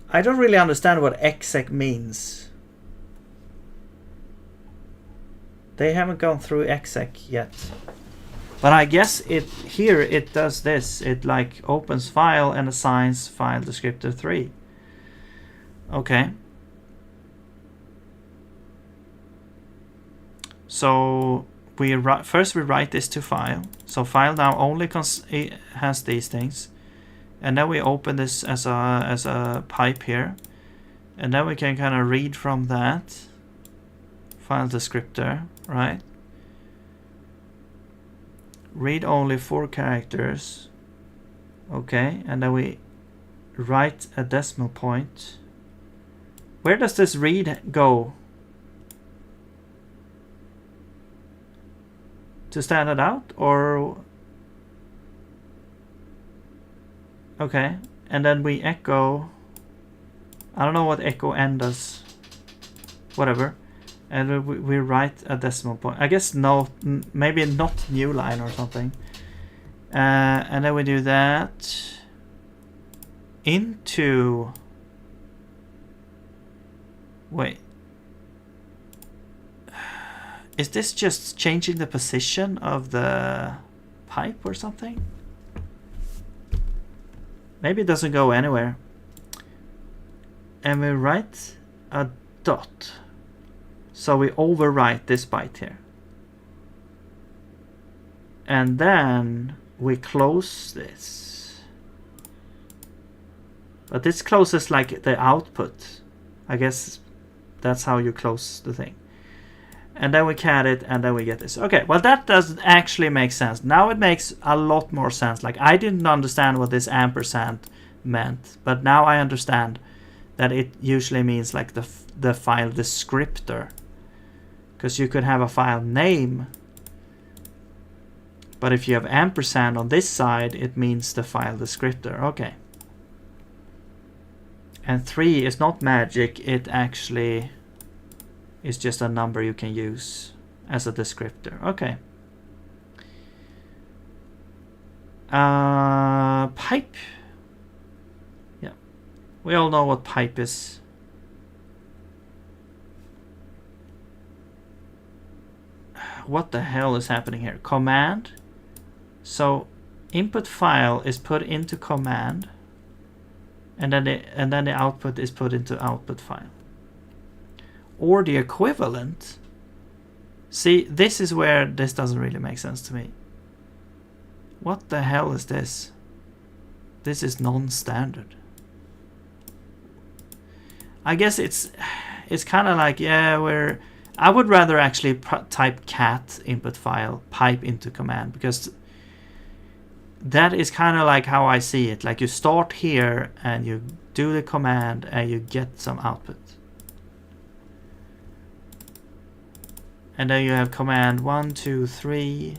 I don't really understand what exec means. They haven't gone through exec yet. But I guess it does this. It like opens file and assigns file descriptor 3. Okay. So first we write this to file. So file now only has these things. And then we open this as a pipe here. And then we can kind of read from that file descriptor, right? Read only 4 characters. Okay, and then we write a decimal point. Where does this read go? To stand it out, or okay, and then we echo. I don't know what echo n does. Whatever, and we write a decimal point. I guess no, maybe not new line or something. And then we do that into. Wait. Is this just changing the position of the pipe or something? Maybe it doesn't go anywhere. And we write a dot. So we overwrite this byte here. And then we close this. But this closes like the output. I guess that's how you close the thing. And then we cat it, and then we get this. Okay, well that doesn't actually make sense. Now it makes a lot more sense. Like I didn't understand what this ampersand meant, but now I understand that it usually means like the file descriptor. Because you could have a file name, but if you have ampersand on this side, it means the file descriptor. Okay. And 3 is not magic, it actually is just a number you can use as a descriptor. Okay. Pipe. Yeah. We all know what pipe is. What the hell is happening here? Command. So input file is put into command, and then the output is put into output file. Or the equivalent. See, this is where this doesn't really make sense to me. What the hell is this? This is non-standard. I guess it's kind of like, yeah, I would rather actually type cat input file pipe into command, because that is kind of like how I see it. Like you start here and you do the command and you get some output. And then you have command 1, 2, 3.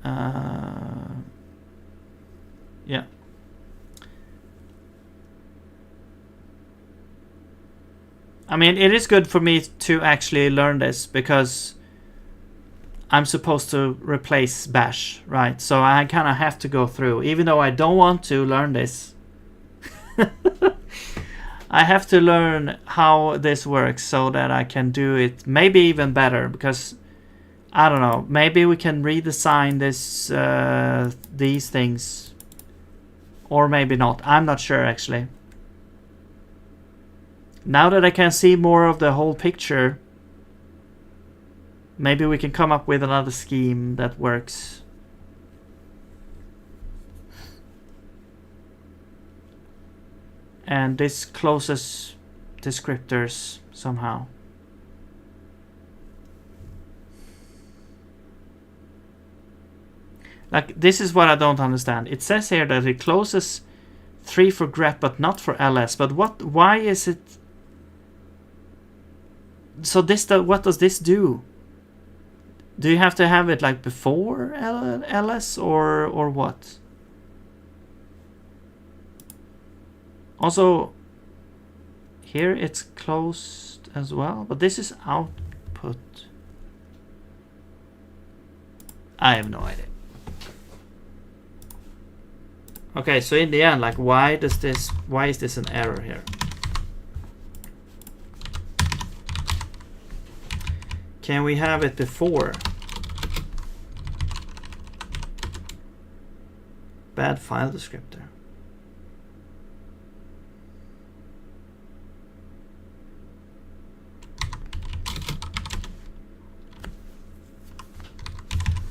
Yeah. I mean, it is good for me to actually learn this because I'm supposed to replace bash, right? So I kind of have to go through, even though I don't want to learn this. I have to learn how this works so that I can do it maybe even better, because I don't know, maybe we can redesign this these things, or maybe not. I'm not sure actually. Now that I can see more of the whole picture, maybe we can come up with another scheme that works. And this closes descriptors somehow. Like, this is what I don't understand. It says here that it closes 3 for grep but not for ls. But what? Why is it? So this, what does this do? Do you have to have it like before ls or what? Also, here it's closed as well, but this is output. I have no idea. Okay, so in the end, like, why is this an error here? Can we have it before? Bad file descriptor.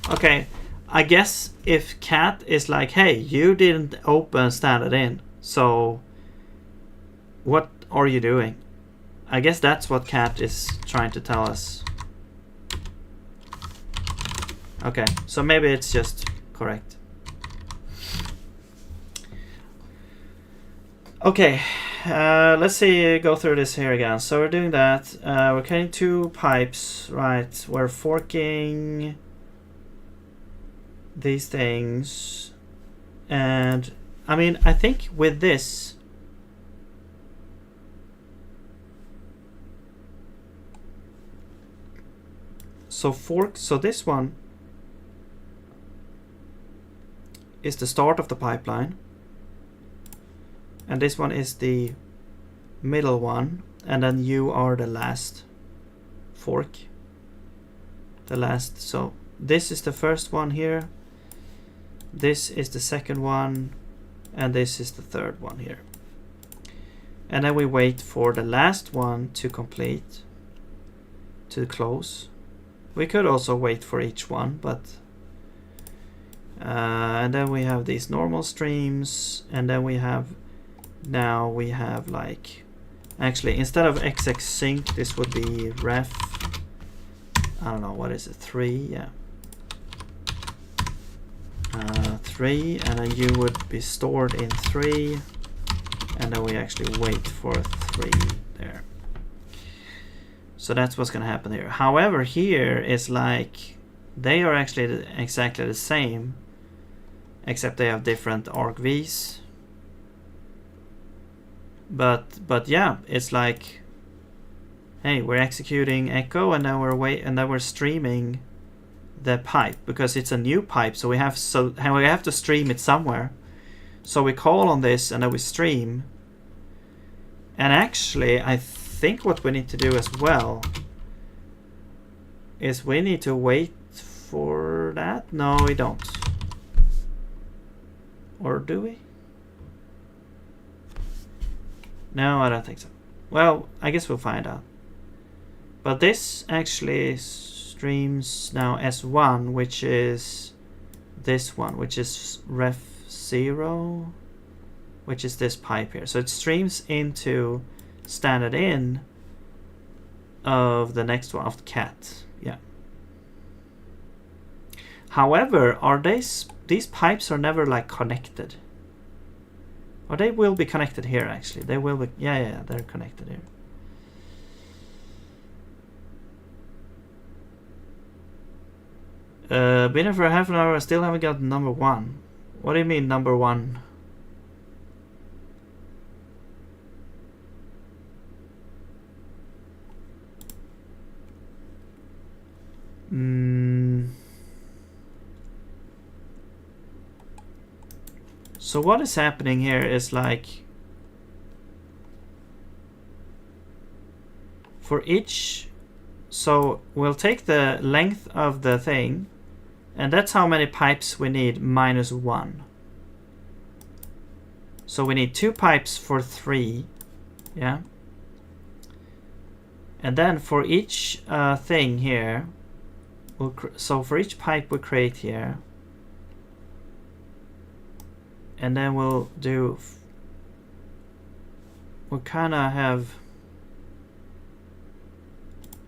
Okay, I guess if cat is like, hey, you didn't open standard in, so what are you doing? I guess that's what cat is trying to tell us. Okay, so maybe it's just correct. Okay, let's see, go through this here again. So we're doing that. We're cutting 2 pipes, right? We're forking these things, and I mean, I think with this, so this one is the start of the pipeline, and this one is the middle one, and then you are the last fork, the last. So this is the first one here, this is the second one, and this is the third one here. And then we wait for the last one to complete, to close. We could also wait for each one, but and then we have these normal streams, and then we have, now we have like, actually instead of xx sync, this would be ref, I don't know, what is it, 3, yeah. 3, and then you would be stored in 3, and then we actually wait for 3 there. So that's what's going to happen here. However, here is like, they are actually exactly the same, except they have different argv's. But yeah, it's like, hey, we're executing echo, and then we're streaming the pipe, because it's a new pipe, so we have to stream it somewhere. So we call on this, and then we stream. And actually, I think what we need to do as well is we need to wait for that. No, we don't. Or do we? No, I don't think so. Well, I guess we'll find out. But this actually streams now S1, which is this one, which is ref 0, which is this pipe here. So it streams into standard in of the next one, of the cat. Yeah. However, are these pipes are never like connected? Or they will be connected here actually. They will be, yeah, they're connected here. Been here for half an hour, I still haven't got number 1. What do you mean number 1? So what is happening here is like for each, so we'll take the length of the thing, and that's how many pipes we need minus 1. So we need 2 pipes for 3, yeah. And then for each thing here, so for each pipe we create here, and then we'll kind of have,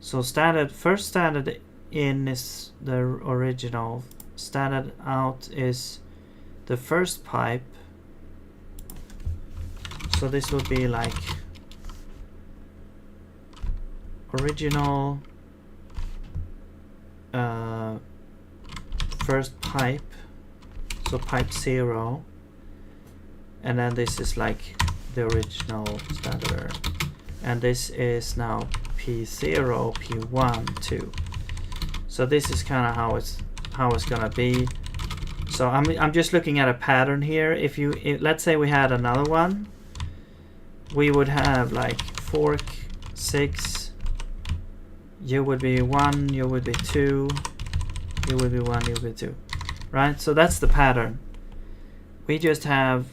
so first standard in is the original, standard out is the first pipe, so this would be like original first pipe, so pipe 0, and then this is like the original standard, and this is now P0, P1, 2. So this is kind of how it's gonna be. So I'm just looking at a pattern here. If let's say we had another one, we would have like fork 6, you would be 1, you would be 2, you would be 1, you would be 2, right? So that's the pattern. We just have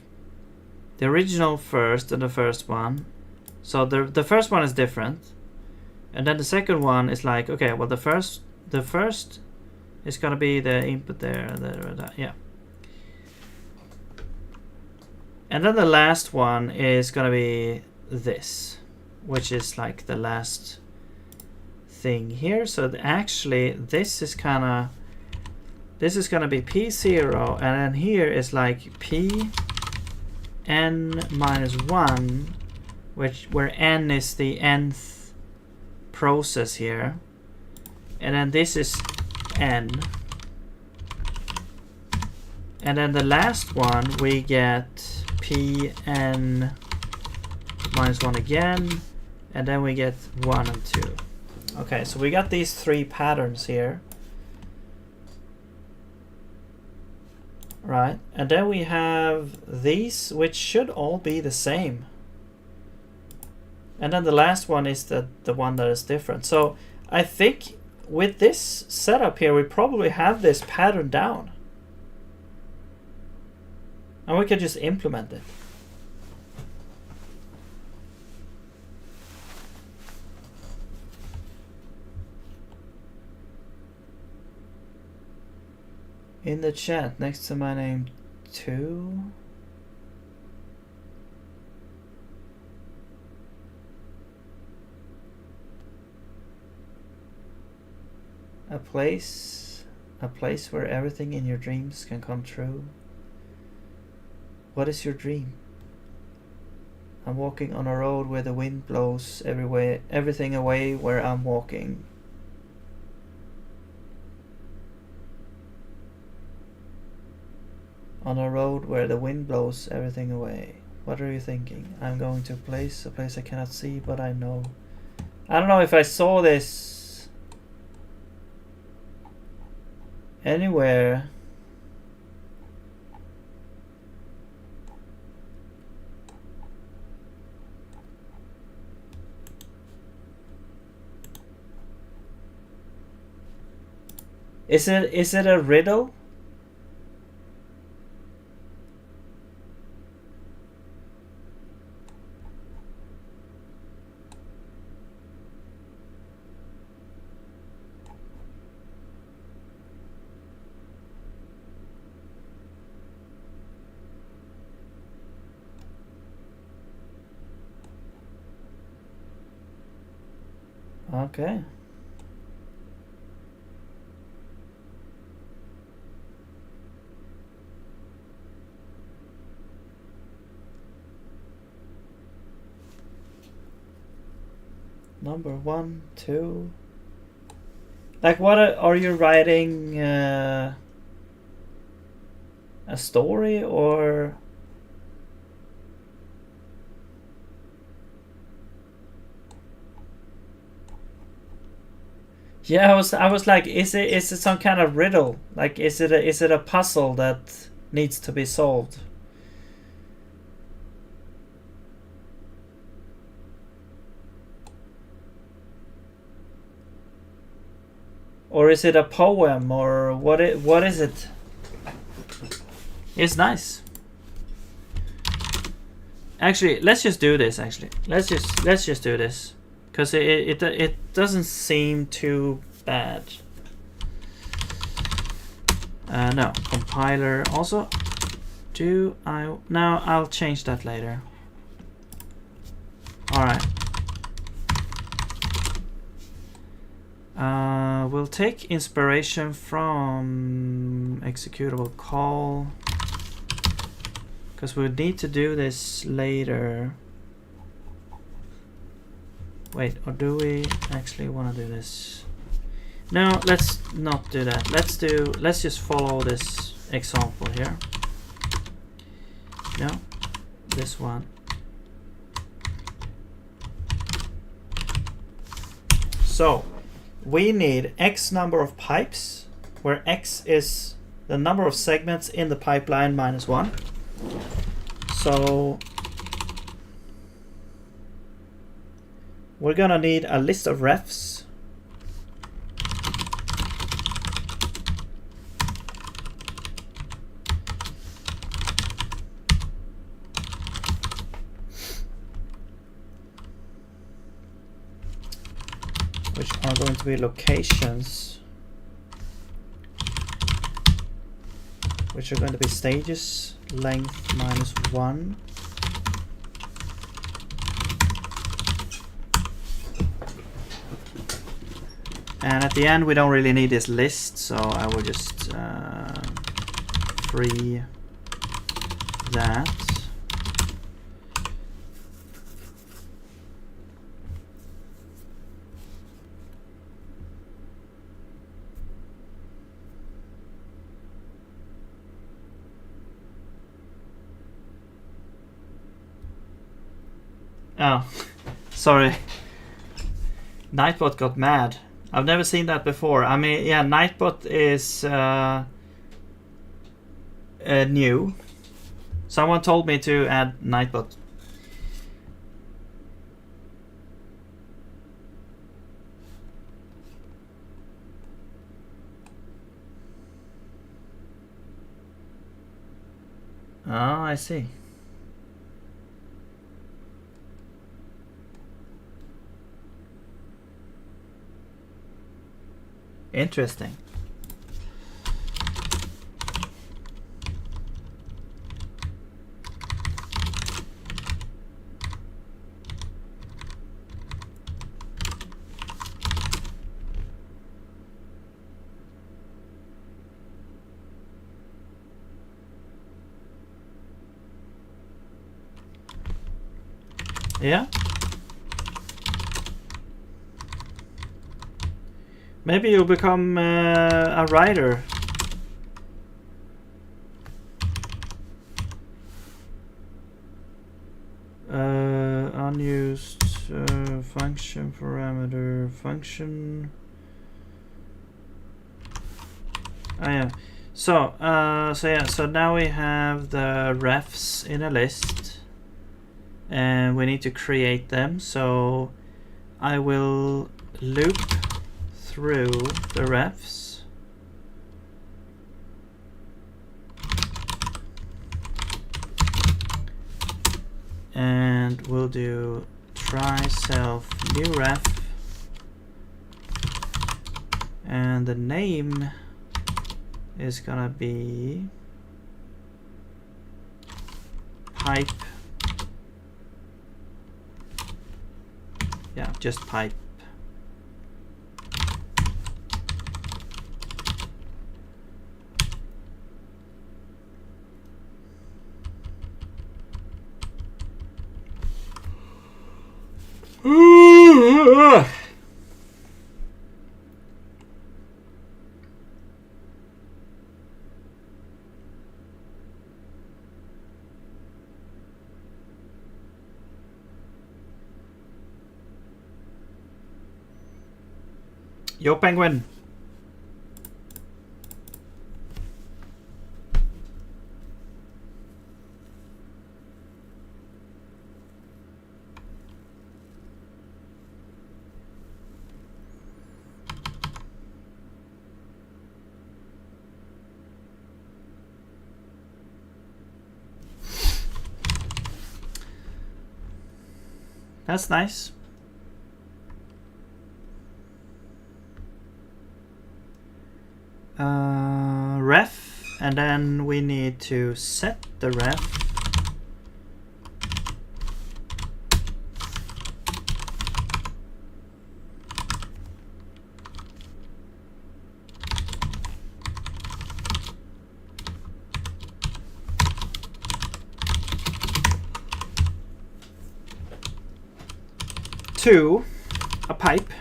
the original first and the first one. So the first one is different, and then the second one is like, okay, well the first is gonna be the input there, yeah. And then the last one is gonna be this, which is like the last thing here. So actually this is gonna be P0, and then here is like P n minus 1, where n is the nth process here, and then this is n, and then the last one we get P n minus 1 again, and then we get 1 and 2. Okay, so we got these 3 patterns here, right? And then we have these, which should all be the same. And then the last one is the one that is different. So I think with this setup here, we probably have this pattern down. And we can just implement it. In the chat, next to my name, 2. A place where everything in your dreams can come true. What is your dream? I'm walking on a road where the wind blows everything away where I'm walking. On a road where the wind blows everything away. What are you thinking? I'm going to a place I cannot see, but I know. I don't know if I saw this anywhere. Is it a riddle? Okay. Number 1, 2. Like, what are you writing? A story or? Yeah, I was like, is it some kind of riddle? Like, is it a puzzle that needs to be solved? Or is it a poem, or what is it? It's nice. Actually, let's just do this. Actually, let's just do this, because it doesn't seem too bad. No, compiler also. No, I'll change that later. All right. We'll take inspiration from executable call, because we'll need to do this later. Wait, or do we actually want to do this? No, let's not do that. Let's just follow this example here. No, this one. So we need X number of pipes, where X is the number of segments in the pipeline minus 1. So we're gonna need a list of refs. Which are going to be locations, which are going to be stages, length minus 1. And at the end, we don't really need this list, so I will just free that. Oh, sorry. Nightbot got mad. I've never seen that before. I mean, yeah, Nightbot is new. Someone told me to add Nightbot. Oh, I see. Interesting. Yeah. Maybe you'll become a writer. Unused function parameter function. Oh yeah. So now we have the refs in a list, and we need to create them. So I will loop through the refs, and we'll do try self new ref, and the name is gonna be pipe. Yeah, just pipe. Yo, Penguin. That's nice. Ref, and then we need to set the ref. To a pipe.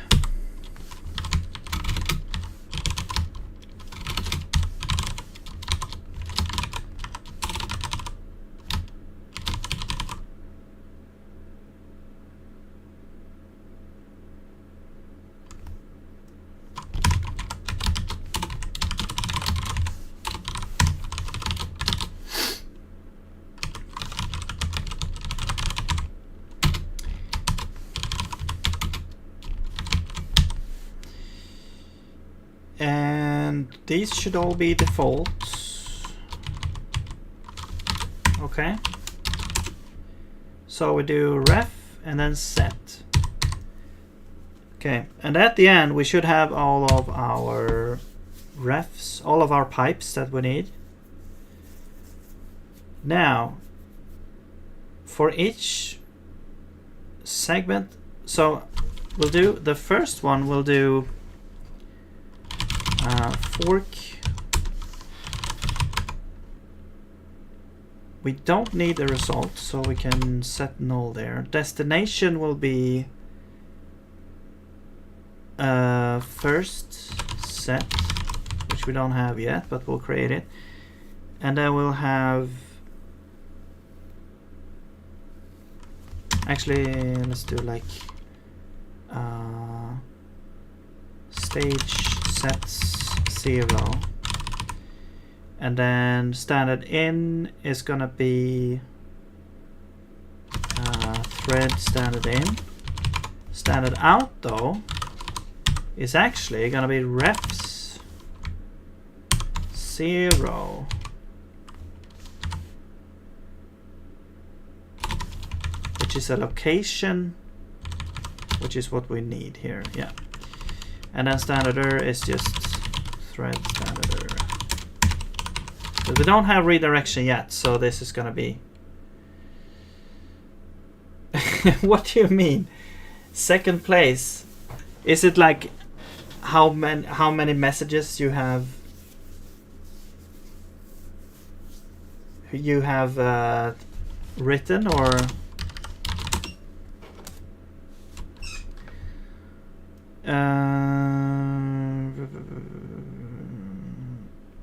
And these should all be defaults. Okay. So we do ref and then set. Okay, and at the end we should have all of our refs, all of our pipes that we need. Now, for each segment, so we'll do the first one, we'll do fork. We don't need the result, so we can set null there. Destination will be first set, which we don't have yet, but we'll create it. And then we'll have, actually let's do like stage sets 0, and then standard in is gonna be thread standard in. Standard out though is actually gonna be refs 0, which is a location, which is what we need here. Yeah. And then standard is just thread standard. But we don't have redirection yet, so this is gonna be what do you mean? Second place? Is it like how many messages you have written, or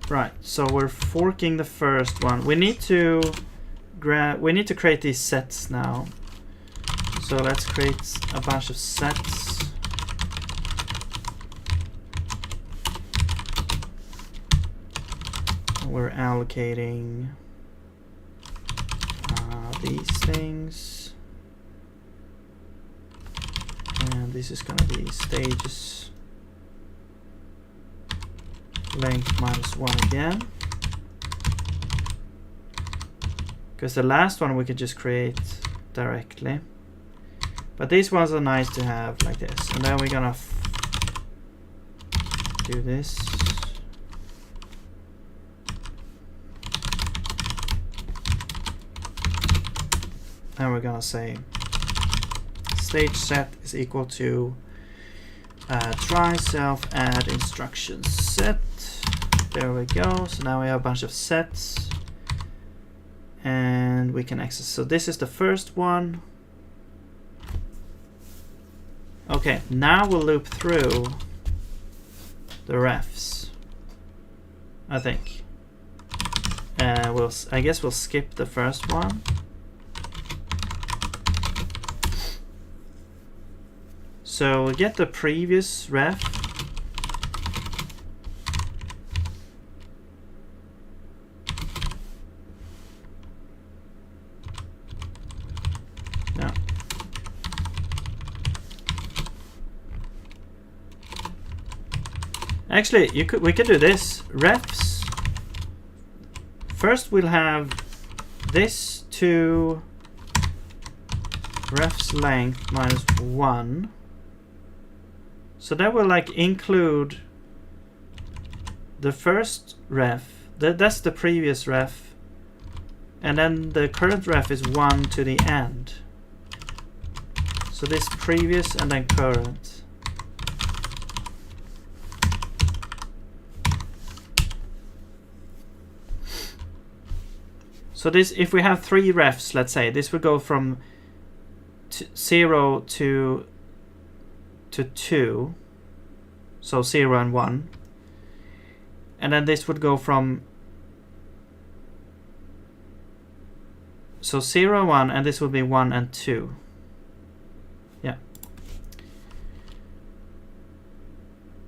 right, so we're forking the first one. We need to create these sets now. So let's create a bunch of sets. We're allocating these things. And this is going to be stages length -1 again. Because the last one we could just create directly. But these ones are nice to have like this. And then we're going to do this. And we're going to say stage set is equal to try self add instructions set. There we go. So now we have a bunch of sets and we can access. So this is the first one. Okay, now we'll loop through the refs, I think. I guess we'll skip the first one. So we'll get the previous ref, Actually, we could do this. Refs. First we'll have this to refs length minus 1. So that will like include the first ref. That's the previous ref. And then the current ref is 1 to the end. So this previous and then current. So this, if we have 3 refs, let's say, this would go from 0 to 2. So 0 and 1. And then this would go from 0, 1, and this would be 1 and 2. Yeah.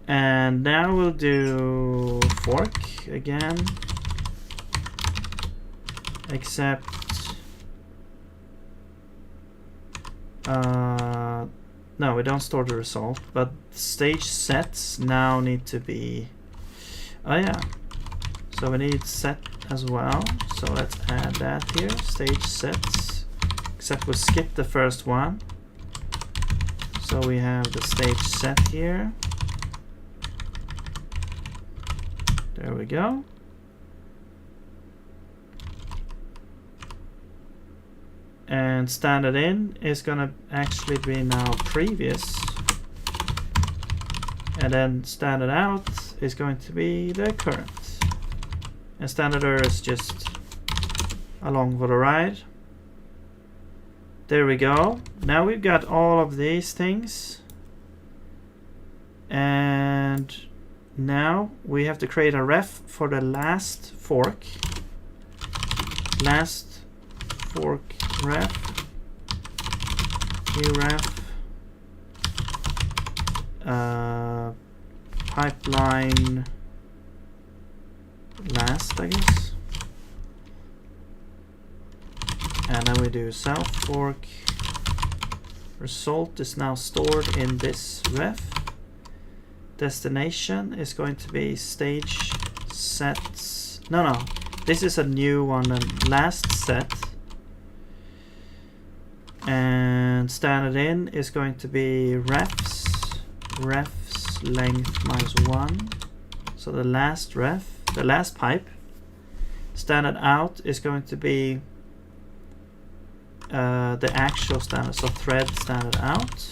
And now we'll do fork again. Except no, we don't store the result, but stage sets now need to be, oh yeah, so we need set as well, so let's add that here, stage sets, except we'll skip the first one, so we have the stage set here, there we go. And standard in is gonna actually be now previous, and then standard out is going to be the current, and standard error is just along for the ride. There we go. Now we've got all of these things, and now we have to create a ref for the last fork. Last fork ref, new ref, pipeline last, I guess, and then we do self fork. Result is now stored in this ref. Destination is going to be stage sets. No, this is a new one, and last set. And standard in is going to be refs length minus 1. So the last ref, the last pipe. Standard out is going to be the actual standard, so thread standard out.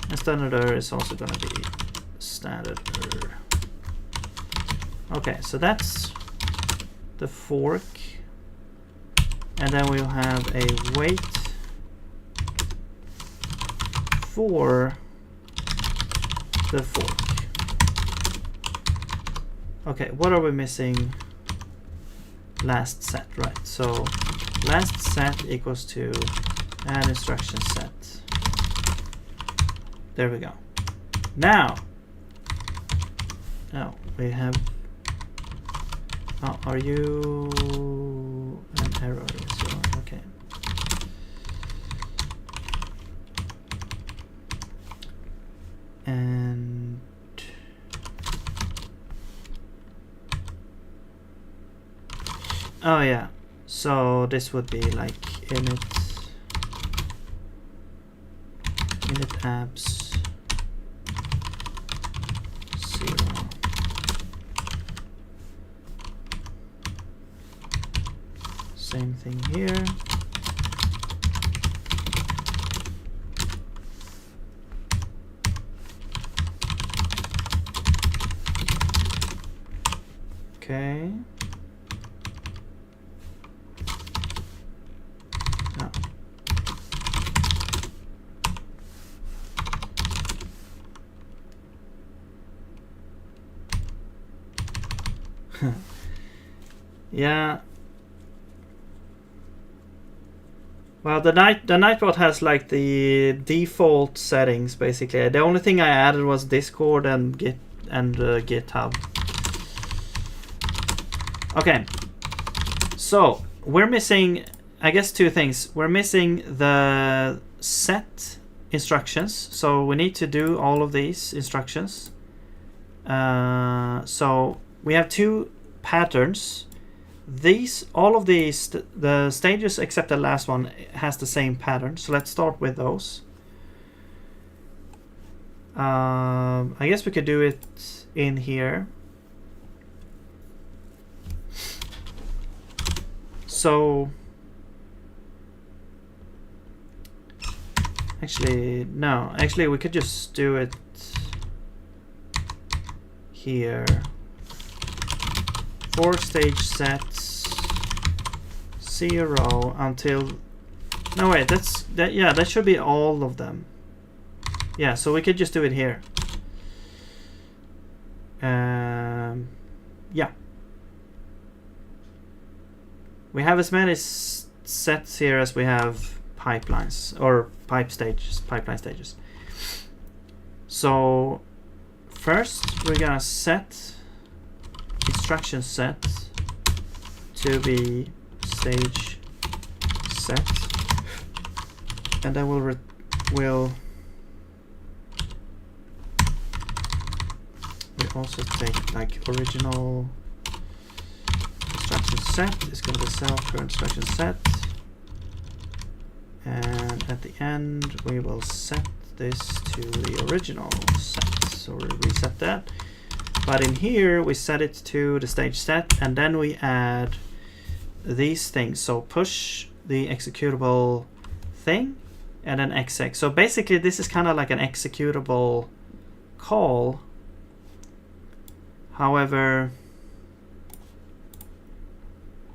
And standard error is also going to be standard error. Okay, so that's the fork. And then we'll have a wait for the fork. Okay, what are we missing? Last set, right? So last set equals to add instruction set. There we go. Now, we have. Oh, are you an error as well? Okay. And oh yeah, so this would be like init abs 0. Same thing here. Okay. Oh. Yeah. Well, the Nightbot has like the default settings basically. The only thing I added was Discord and GitHub. Okay, so we're missing, I guess, 2 things. We're missing the set instructions, so we need to do all of these instructions. So we have two patterns. All of these, the stages except the last one has the same pattern. So let's start with those. I guess we could do it in here. So actually, no, actually we could just do it here. 4 stage sets 0 until, no wait, that should be all of them. Yeah, so we could just do it here. Yeah. We have as many sets here as we have pipelines or pipeline stages. So first we're gonna set instruction set to be stage set, and then we'll also take like original instruction set is going to be self current instruction set, and at the end we will set this to the original set, so we'll reset that. But in here we set it to the stage set, and then we add these things. So push the executable thing and then exec. So basically this is kind of like an executable call. However,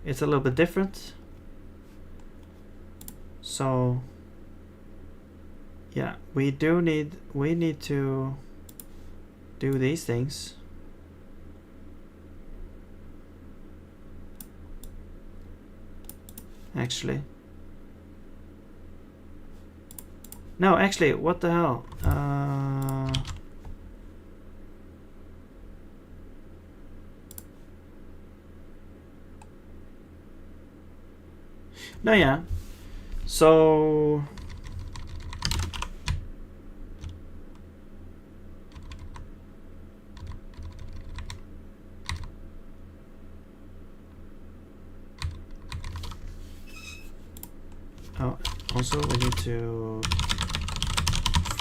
it's a little bit different. So yeah, we need to do these things. Actually, no, actually, what the hell? No, yeah. So oh, also we need to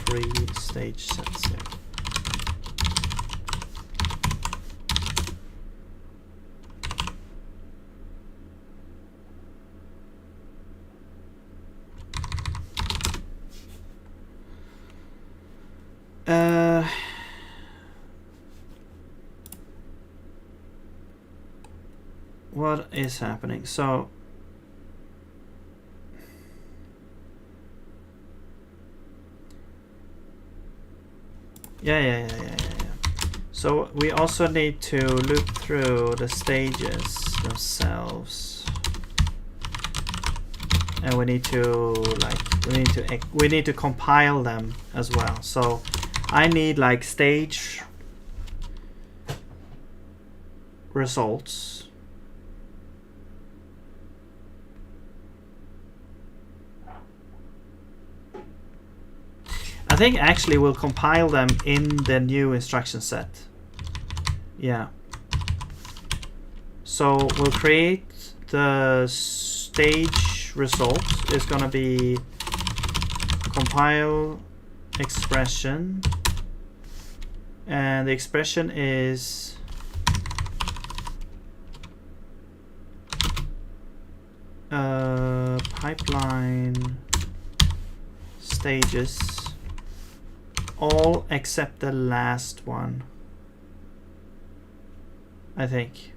free stage sets here. What is happening? So yeah. So we also need to loop through the stages themselves, and we need to compile them as well. So I need like stage results. I think actually we'll compile them in the new instruction set. Yeah. So we'll create the stage result. It's gonna be compile expression, and the expression is pipeline stages, all except the last one, I think.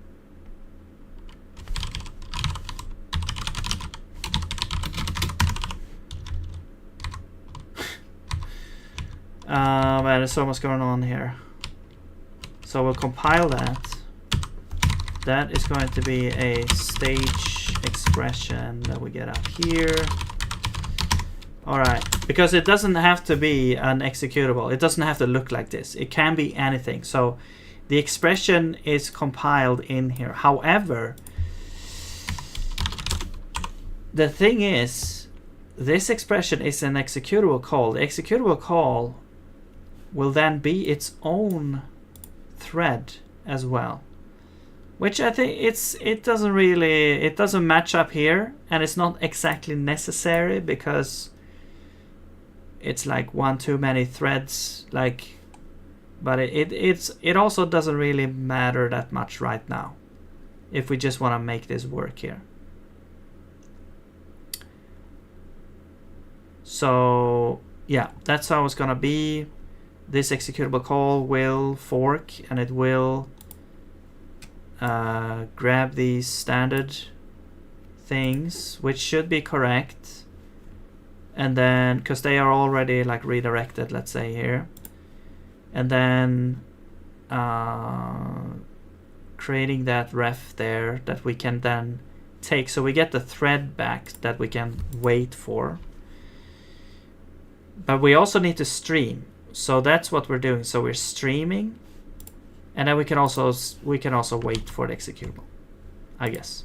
Man, there's so much going on here. So we'll compile that. That is going to be a stage expression that we get up here. Alright, because it doesn't have to be an executable. It doesn't have to look like this. It can be anything. So the expression is compiled in here. However, the thing is, this expression is an executable call. The executable call will then be its own thread as well, which I think it doesn't match up here, and it's not exactly necessary because it's like one too many threads, like, but it also doesn't really matter that much right now if we just want to make this work here. So yeah, that's how it's gonna be. This executable call will fork, and it will grab these standard things, which should be correct, and then because they are already like redirected, let's say here, and then creating that ref there that we can then take, so we get the thread back that we can wait for. But we also need to stream, so that's what we're doing. So we're streaming, and then we can also wait for the executable, I guess.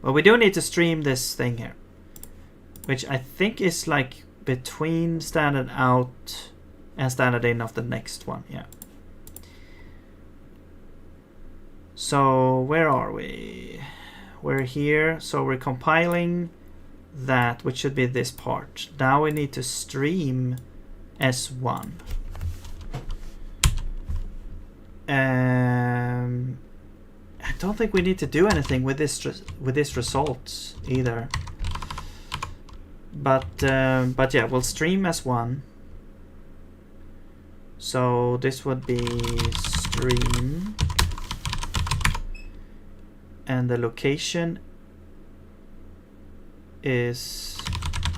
But we do need to stream this thing here, which I think is like between standard out and standard in of the next one. Yeah. So where are we? We're here. So we're compiling that, which should be this part. Now we need to stream S1. I don't think we need to do anything with this result either. But yeah, we'll stream S1. So this would be stream, and the location is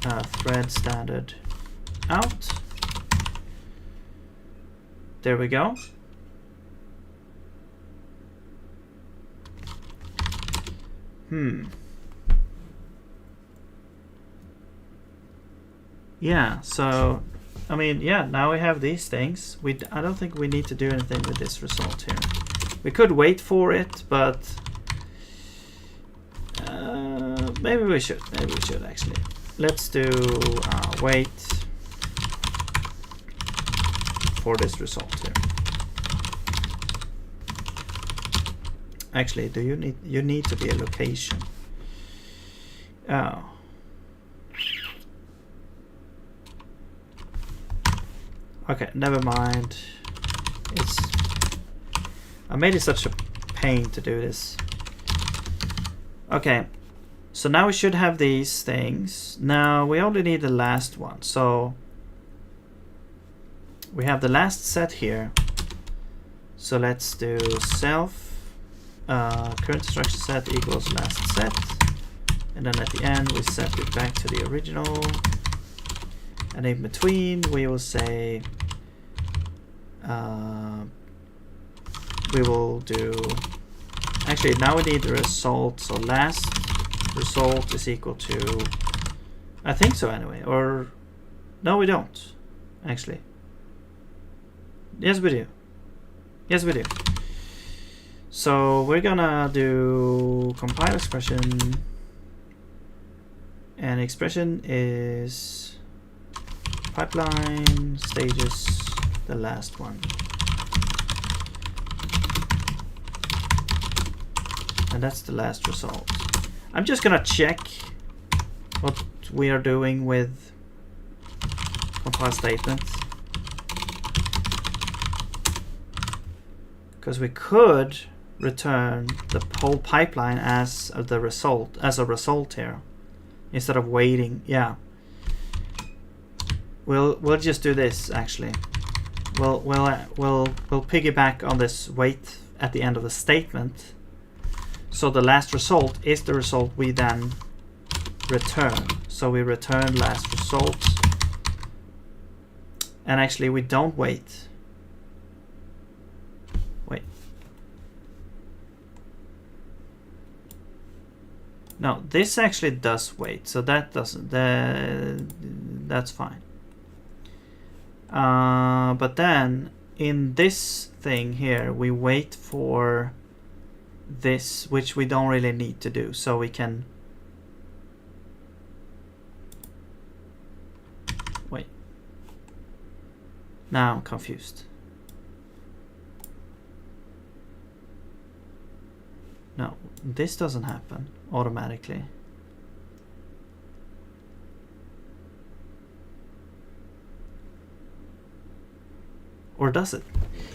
thread standard out. There we go. Yeah, so I mean, yeah, now we have these things. I don't think we need to do anything with this result here. We could wait for it, but maybe we should. Maybe we should actually. Let's do wait for this result here. Actually, you need to be a location? Oh. Okay, never mind. I made it such a pain to do this. Okay, so now we should have these things. Now we only need the last one. So we have the last set here. So let's do self current instruction set equals last set, and then at the end we set it back to the original, and in between we will say we will do, actually now we need the result, so last result is equal to, I think so anyway, or no, we don't actually. Yes we do. Yes we do. So we're gonna do compile expression, and expression is pipeline stages, the last one, and that's the last result. I'm just gonna check what we are doing with compile statements, because we could return the whole pipeline as the result, as a result here, instead of waiting. Yeah, we'll just do this actually. We'll piggyback on this wait at the end of the statement. So the last result is the result we then return. So we return last result, and actually we don't wait. Wait. No, this actually does wait, so that doesn't. That's fine. But then in this thing here, we wait for this, which we don't really need to do, so we can wait. Now I'm confused. No, this doesn't happen automatically. Or does it?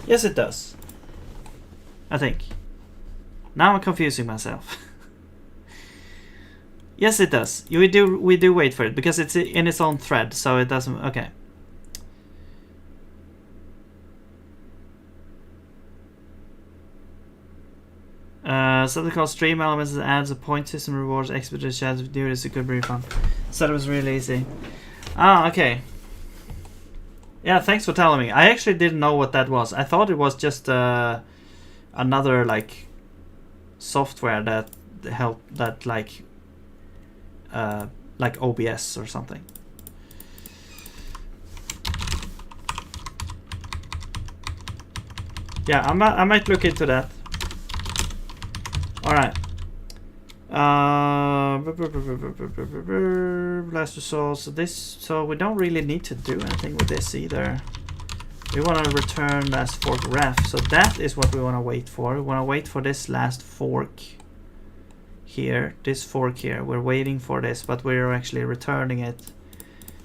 Yes, it does. I think. Now I'm confusing myself. Yes, it does. We do wait for it because it's in its own thread, so it doesn't. Okay. Something called stream elements that adds a point system, rewards expedited chance of doing this. It could be fun. Said it was really easy. Ah, okay. Yeah, thanks for telling me. I actually didn't know what that was. I thought it was just another like software that helped that like OBS or something. Yeah, I might look into that. All right. Blast results. So we don't really need to do anything with this either. We want to return last fork ref. So that is what we want to wait for. We want to wait for this last fork here. This fork here. We're waiting for this, but we're actually returning it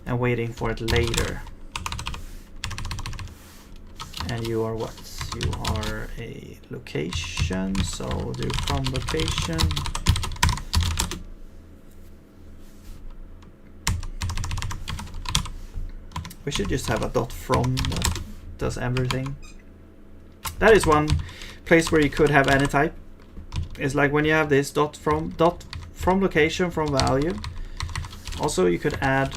and waiting for it later. And you are what? You are a location. So we'll do from location. We should just have a dot from that does everything. That is one place where you could have any type. It's like when you have this dot from location from value. Also you could add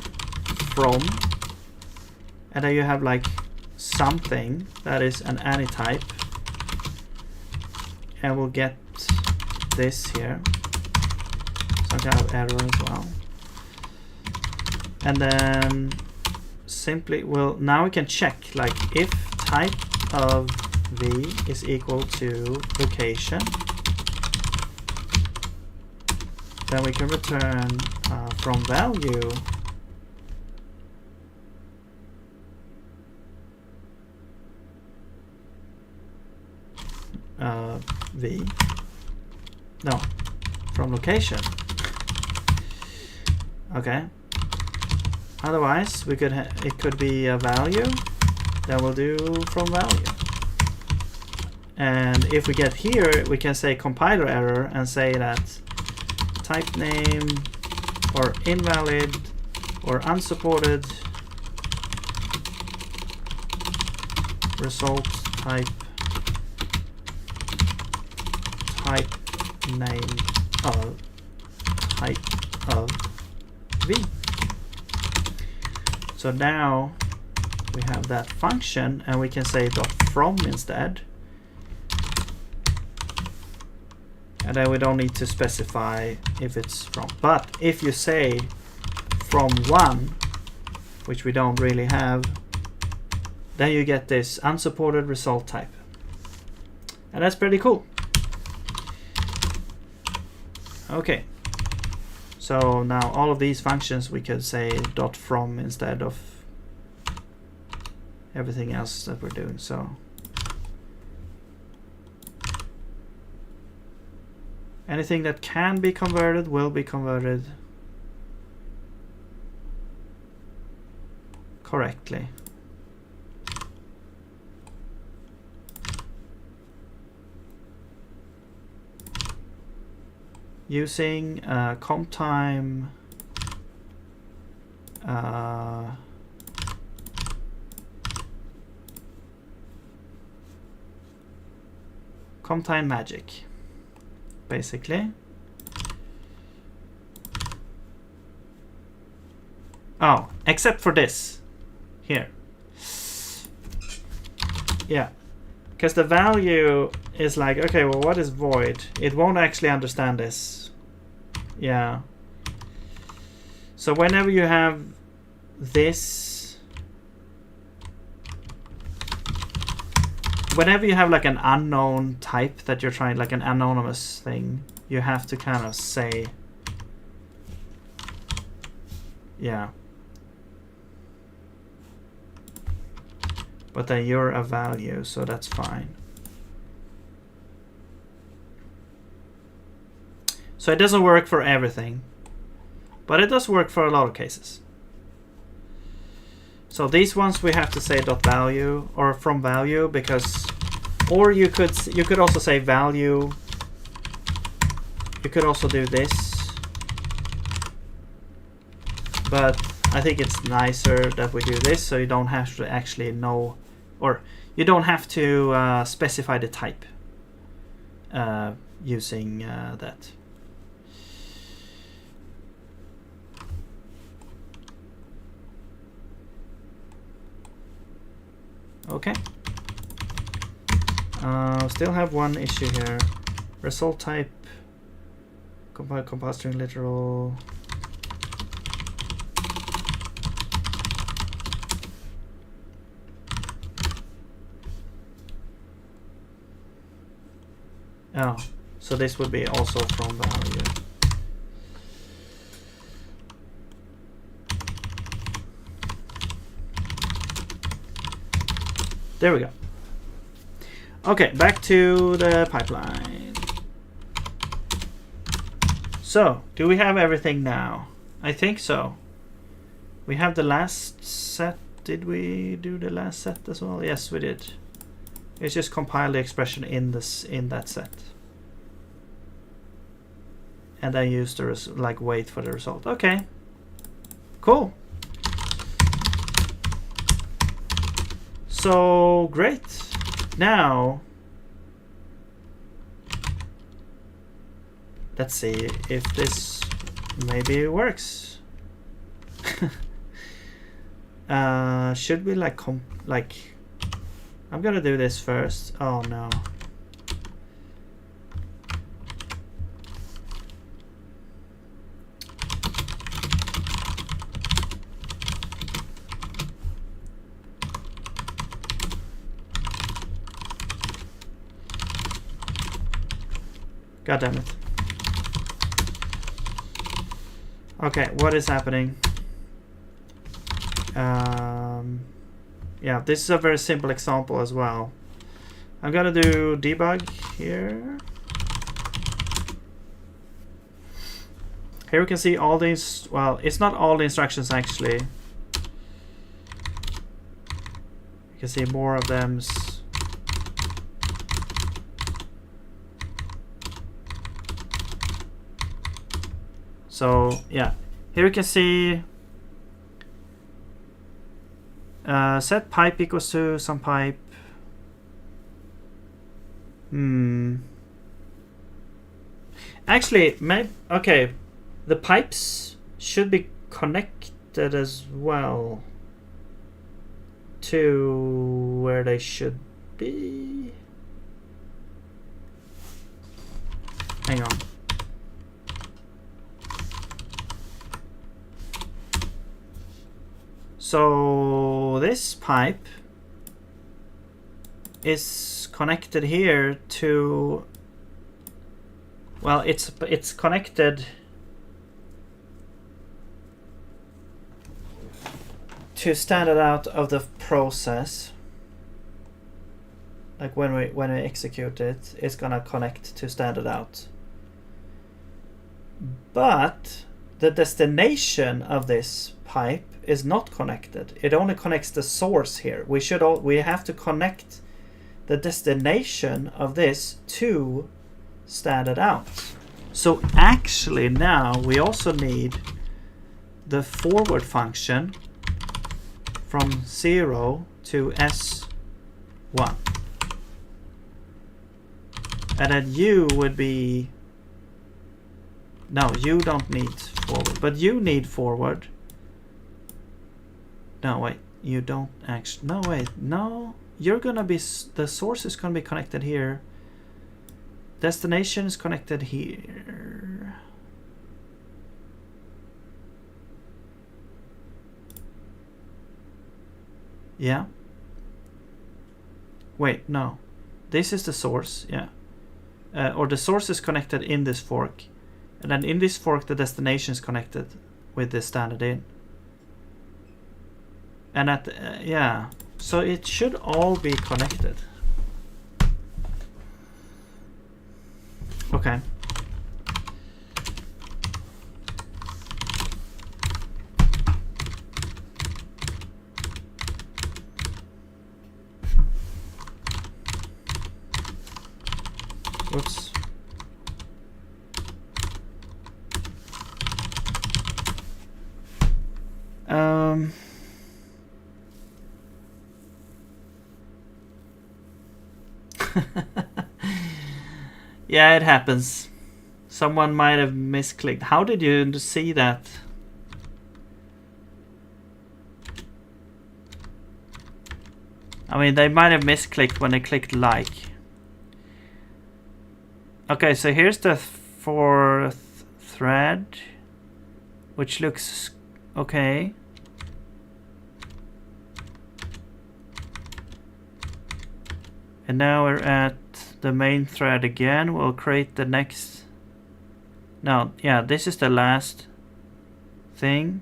from, and then you have like something that is an any type, and we'll get this here, some kind of error as well. And then simply, well, now we can check like if type of v is equal to location, then we can return from value v, no, from location. Okay. Otherwise, we could it could be a value that we'll do from value. And if we get here, we can say compiler error and say that type name or invalid or unsupported result type name of type of v. So now we have that function, and we can say dot from instead. And then we don't need to specify if it's from. But if you say from 1, which we don't really have, then you get this unsupported result type. And that's pretty cool. Okay. So now all of these functions we could say dot from instead of everything else that we're doing. So anything that can be converted will be converted correctly. Using comp time magic, basically. Oh, except for this here. Yeah, because the value is like, okay, well, what is void? It won't actually understand this. Yeah. So whenever you have this, whenever you have like an unknown type that you're trying, like an anonymous thing, you have to kind of say, yeah. But then you're a value, so that's fine. So it doesn't work for everything, but it does work for a lot of cases. So these ones we have to say .value or from value, because, or you could also say value. You could also do this, but I think it's nicer that we do this, so you don't have to actually know, or you don't have to specify the type using that. Okay. Still have one issue here. Result type, compile string literal. Oh, so this would be also from value. There we go. Okay, back to the pipeline. So, do we have everything now? I think so. We have the last set. Did we do the last set as well? Yes, we did. It's just compile the expression in that set, and then use the wait for the result. Okay, cool. So great. Now let's see if this maybe works. Should we I'm gonna do this first. Oh no. God damn it. Okay, what is happening? Yeah, this is a very simple example as well. I'm gonna do debug here. Here we can see all these, well, it's not all the instructions actually. You can see more of them. So yeah, here you can see set pipe equals to some pipe. Actually, okay, the pipes should be connected as well to where they should be. Hang on. So this pipe is connected here to, well, it's connected to standard out of the process. Like when we execute it, it's gonna connect to standard out. But the destination of this pipe is not connected. It only connects the source here. We have to connect the destination of this to standard out. So actually now we also need the forward function from 0 to S1. And then you would be, no, you don't need forward, but you need forward. No, wait, you don't actually, no, wait, no, you're gonna be, the source is gonna be connected here. Destination is connected here. Yeah. Wait, no. This is the source, yeah. Or the source is connected in this fork. And then in this fork, the destination is connected with the standard in. And at, yeah. So it should all be connected. Whoops. Yeah, it happens. Someone might have misclicked. How did you see that? I mean, they might have misclicked when they clicked like. Okay, so here's the fourth thread, which looks okay. And now we're at the main thread again. We'll create the next. No, yeah, this is the last thing.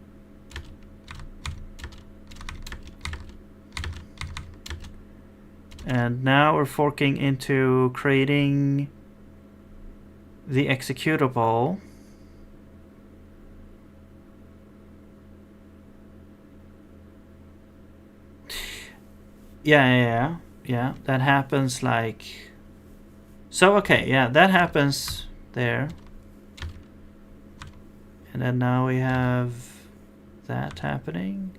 And now we're forking into creating the executable. Yeah, that happens like so. Okay, yeah, that happens there. And then now we have that happening.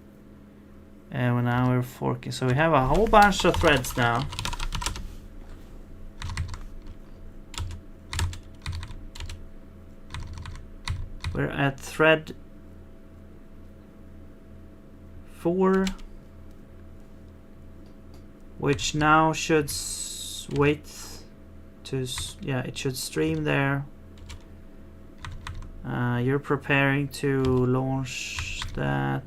And now we're forking. So we have a whole bunch of threads now. We're at thread 4, which now should wait to, yeah, it should stream there. You're preparing to launch that.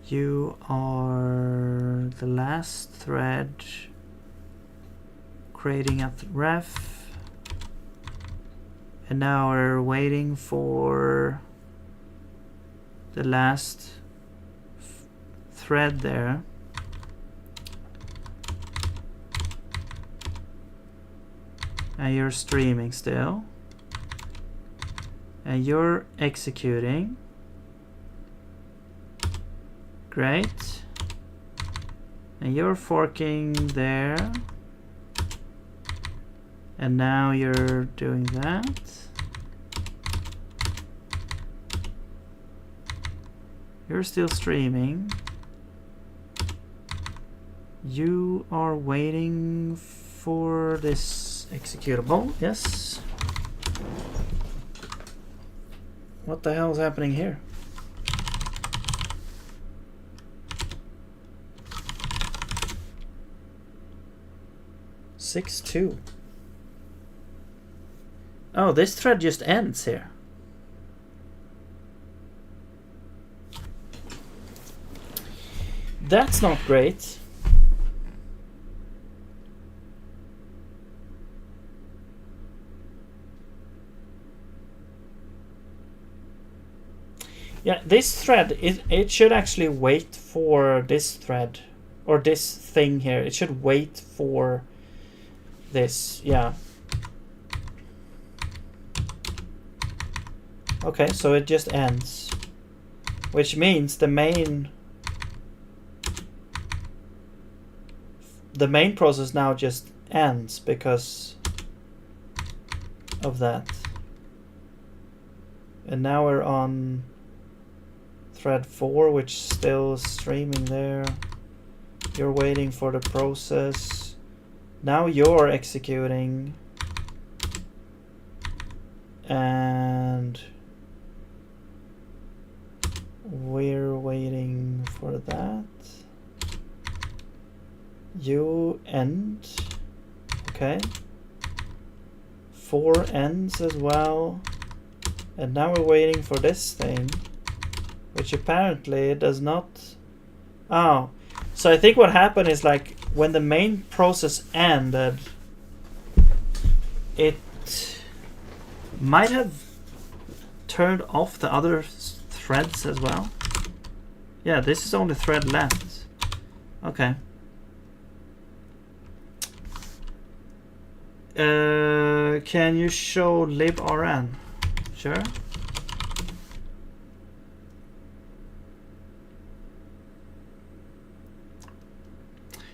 You are the last thread creating a ref. And now we're waiting for the last thread there. And you're streaming still. And you're executing. Great. And you're forking there. And now you're doing that. You're still streaming. You are waiting for this executable. Yes. What the hell is happening here? Six two. Oh, this thread just ends here. That's not great. Yeah, this thread, it should actually wait for this thread, or this thing here. It should wait for this, yeah. Okay, so it just ends, which means the main process now just ends because of that. And now we're on thread 4, which is still streaming there. You're waiting for the process. Now you're executing. And we're waiting for that. You end. Okay. 4 ends as well. And now we're waiting for this thing, which apparently does not. Oh, so I think what happened is, like, when the main process ended, it might have turned off the other threads as well. Yeah, this is only thread left. Okay. Can you show librn? Sure.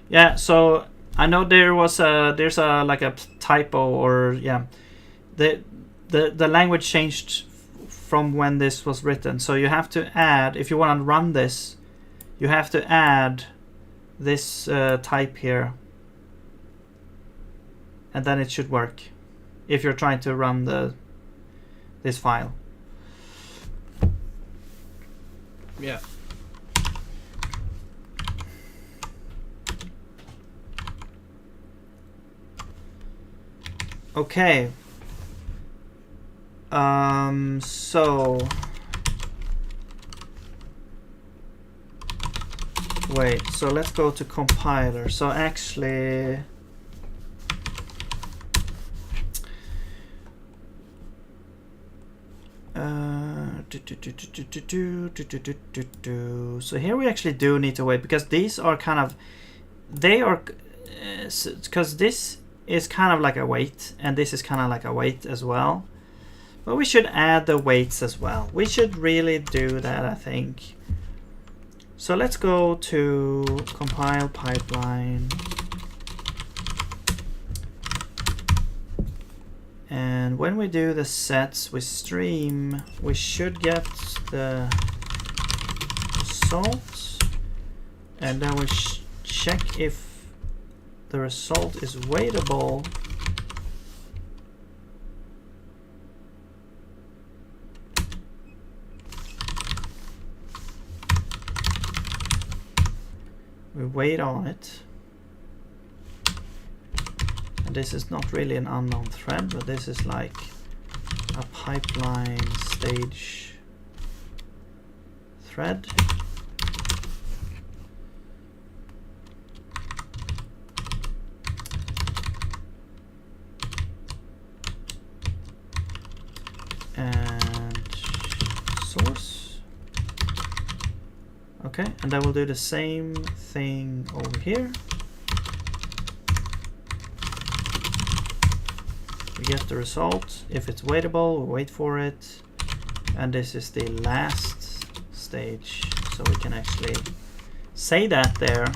Yeah, so I know there's a like a typo, or yeah, the language changed from when this was written. So you have to add, if you want to run this, you have to add this type here, and then it should work if you're trying to run this file. Yeah. Okay. So wait, so let's go to compiler. So actually so here we actually do need to wait, because these are kind of, they are, because this is kind of like a weight, and this is kind of like a weight as well. But we should add the weights as well. We should really do that, I think. So let's go to compile pipeline. And when we do the sets with stream, we should get the result. And then we check if the result is waitable. We wait on it. And this is not really an unknown thread, but this is like a pipeline stage thread. And source. Okay, and then we'll do the same thing over here. We get the result. If it's waitable, we wait for it. And this is the last stage, so we can actually say that there.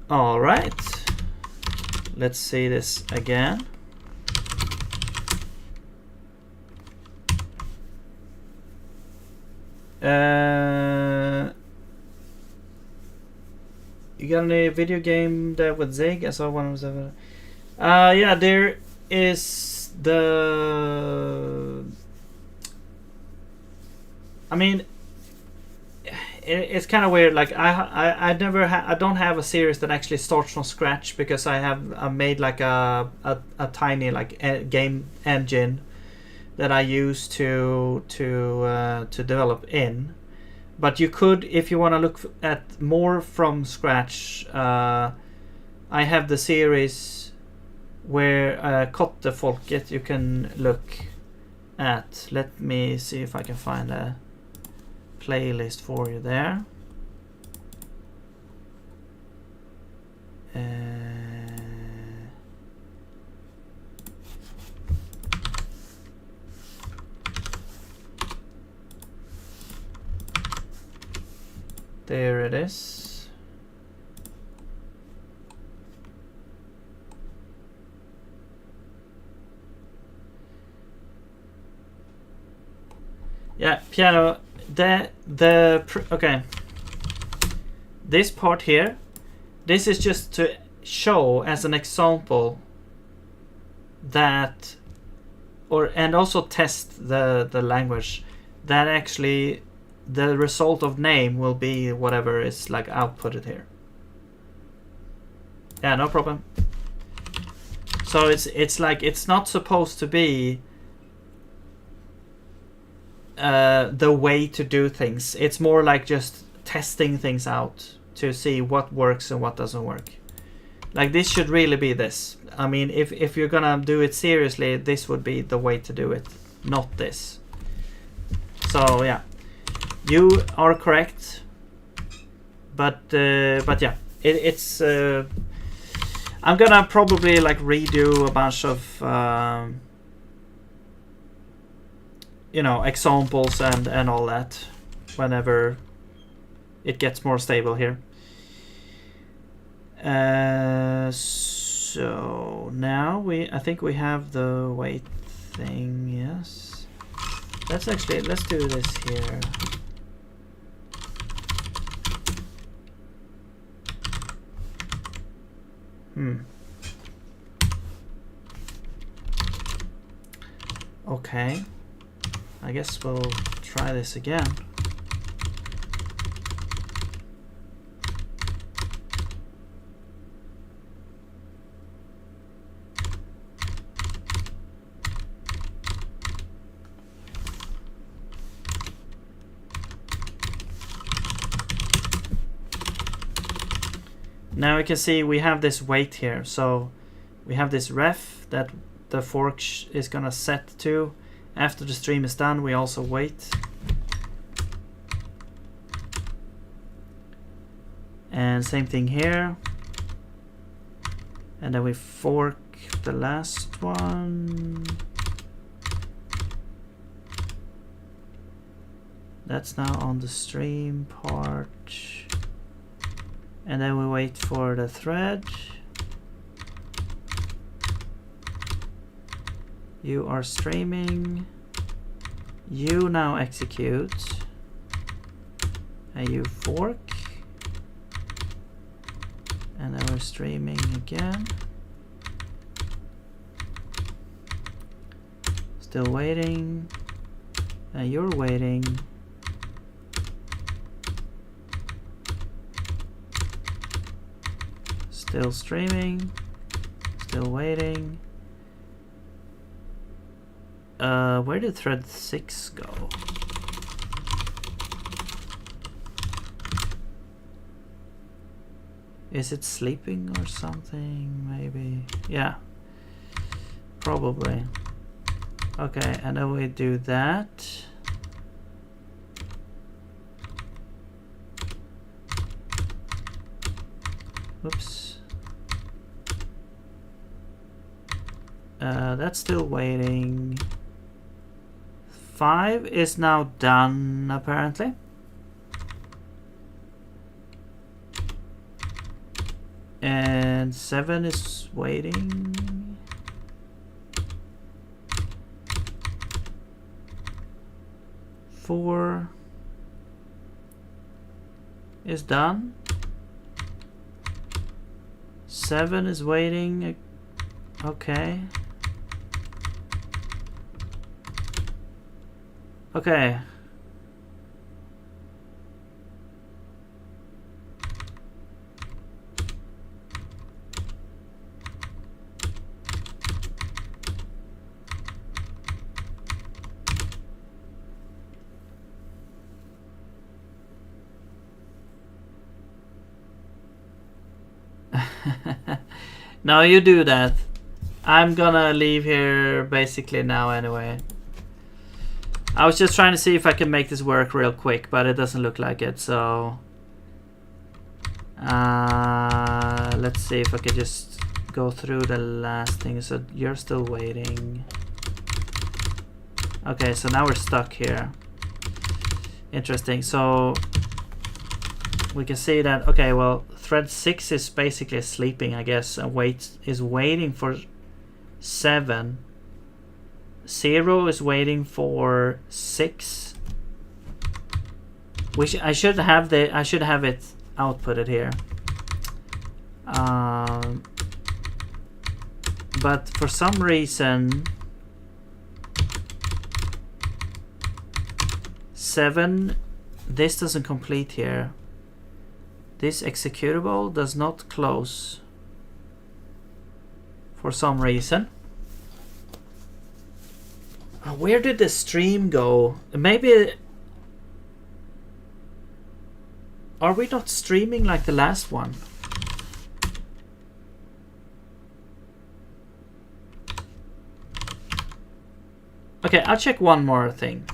All right, let's see this again. You got any video game there with Zig? I saw one was yeah, there is the. I mean, it's kind of weird. Like I don't have a series that actually starts from scratch, because I made like a tiny like game engine that I use to develop in. But you could, if you want to look at more from scratch, I have the series where Kottefolket you can look at. Let me see if I can find a playlist for you there. There it is. Yeah, piano. Okay. This part here, this is just to show as an example that, and also test the language, that actually the result of name will be whatever is like outputted here. Yeah, no problem. So it's like, it's not supposed to be the way to do things. It's more like just testing things out to see what works and what doesn't work. Like this should really be this. I mean, if you're gonna do it seriously, this would be the way to do it, not this. So yeah, you are correct. But yeah, it's. I'm gonna probably like redo a bunch of examples and all that whenever it gets more stable here. So now I think we have the weight thing. Yes. Let's do this here. Okay. I guess we'll try this again. Now we can see we have this weight here. So we have this ref that the fork is gonna set to. After the stream is done, we also wait. And same thing here. And then we fork the last one. That's now on the stream part. And then we wait for the thread. You are streaming. You now execute. And you fork. And then we're streaming again. Still waiting. And you're waiting. Still streaming. Still waiting. Where did thread 6 go? Is it sleeping or something? Maybe. Yeah. Probably. Okay, and then we do that. Oops. That's still waiting. 5 is now done, apparently. And 7 is waiting. Four is done. 7 is waiting. Okay. Okay. No, you do that. I'm gonna leave here basically now anyway. I was just trying to see if I can make this work real quick, but it doesn't look like it, so... let's see if I could just go through the last thing. So you're still waiting. Okay, so now we're stuck here. Interesting. So we can see that, okay, well, thread 6 is basically sleeping, I guess, and is waiting for 7. 0 is waiting for 6. Which I should have it outputted here. But for some reason 7, this doesn't complete here. This executable does not close for some reason. Where did the stream go? Maybe... Are we not streaming like the last one? Okay, I'll check one more thing.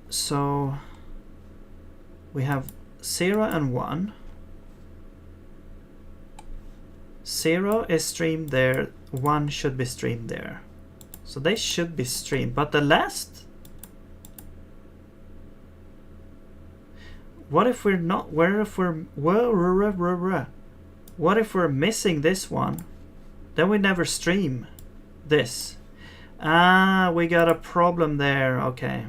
So we have 0 and 1. 0 is streamed there, 1 should be streamed there. So they should be streamed, but the last... What if we're not... What if we're missing this one? Then we never stream this. Ah, we got a problem there. Okay.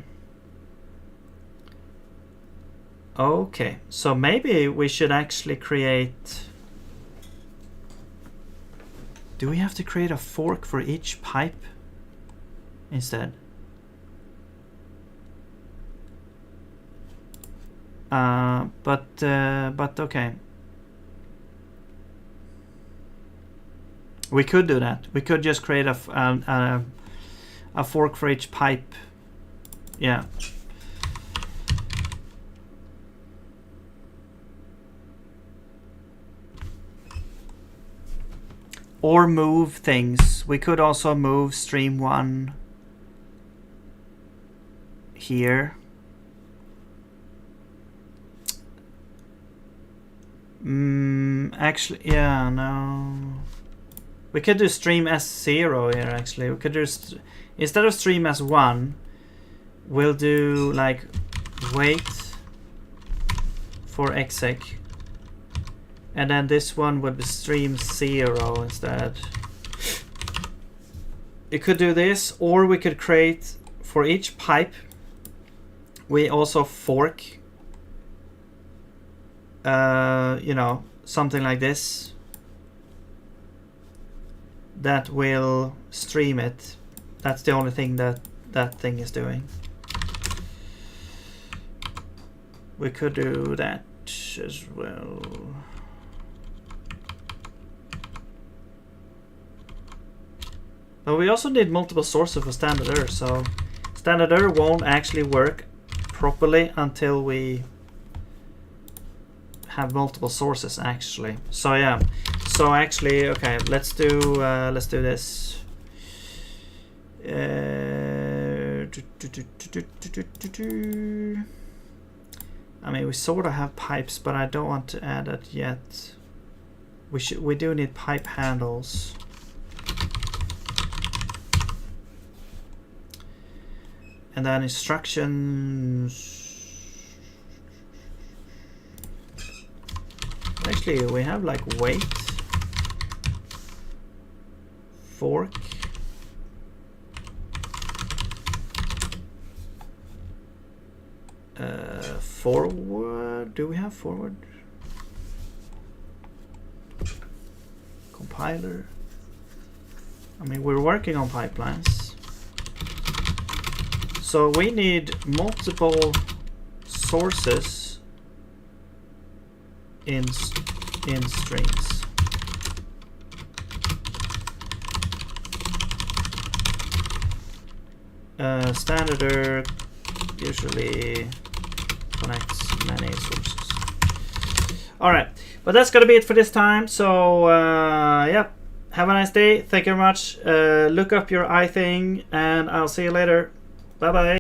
Okay, so maybe we should actually create... Do we have to create a fork for each pipe instead? But okay. We could do that. We could just create a fork for each pipe. Yeah. Or move things. We could also move stream 1 here. Actually, yeah, no. We could do stream S0 here, actually. We could do, instead of stream S1, we'll do like wait for exec. And then this one would be stream 0 instead. You could do this, or we could create for each pipe, we also fork, you know, something like this that will stream it. That's the only thing that that thing is doing. We could do that as well. But we also need multiple sources for standard error, so standard error won't actually work properly until we have multiple sources actually. So yeah, so actually, okay, let's do this. I mean, we sort of have pipes, but I don't want to add that yet. We do need pipe handles. And then instructions. Actually, we have like wait, fork, forward. Do we have forward? Compiler. I mean, we're working on pipelines. So we need multiple sources in strings. Standard error usually connects many sources. All right, but that's gonna be it for this time. So yeah, have a nice day. Thank you very much. Look up your thing, and I'll see you later. Bye bye.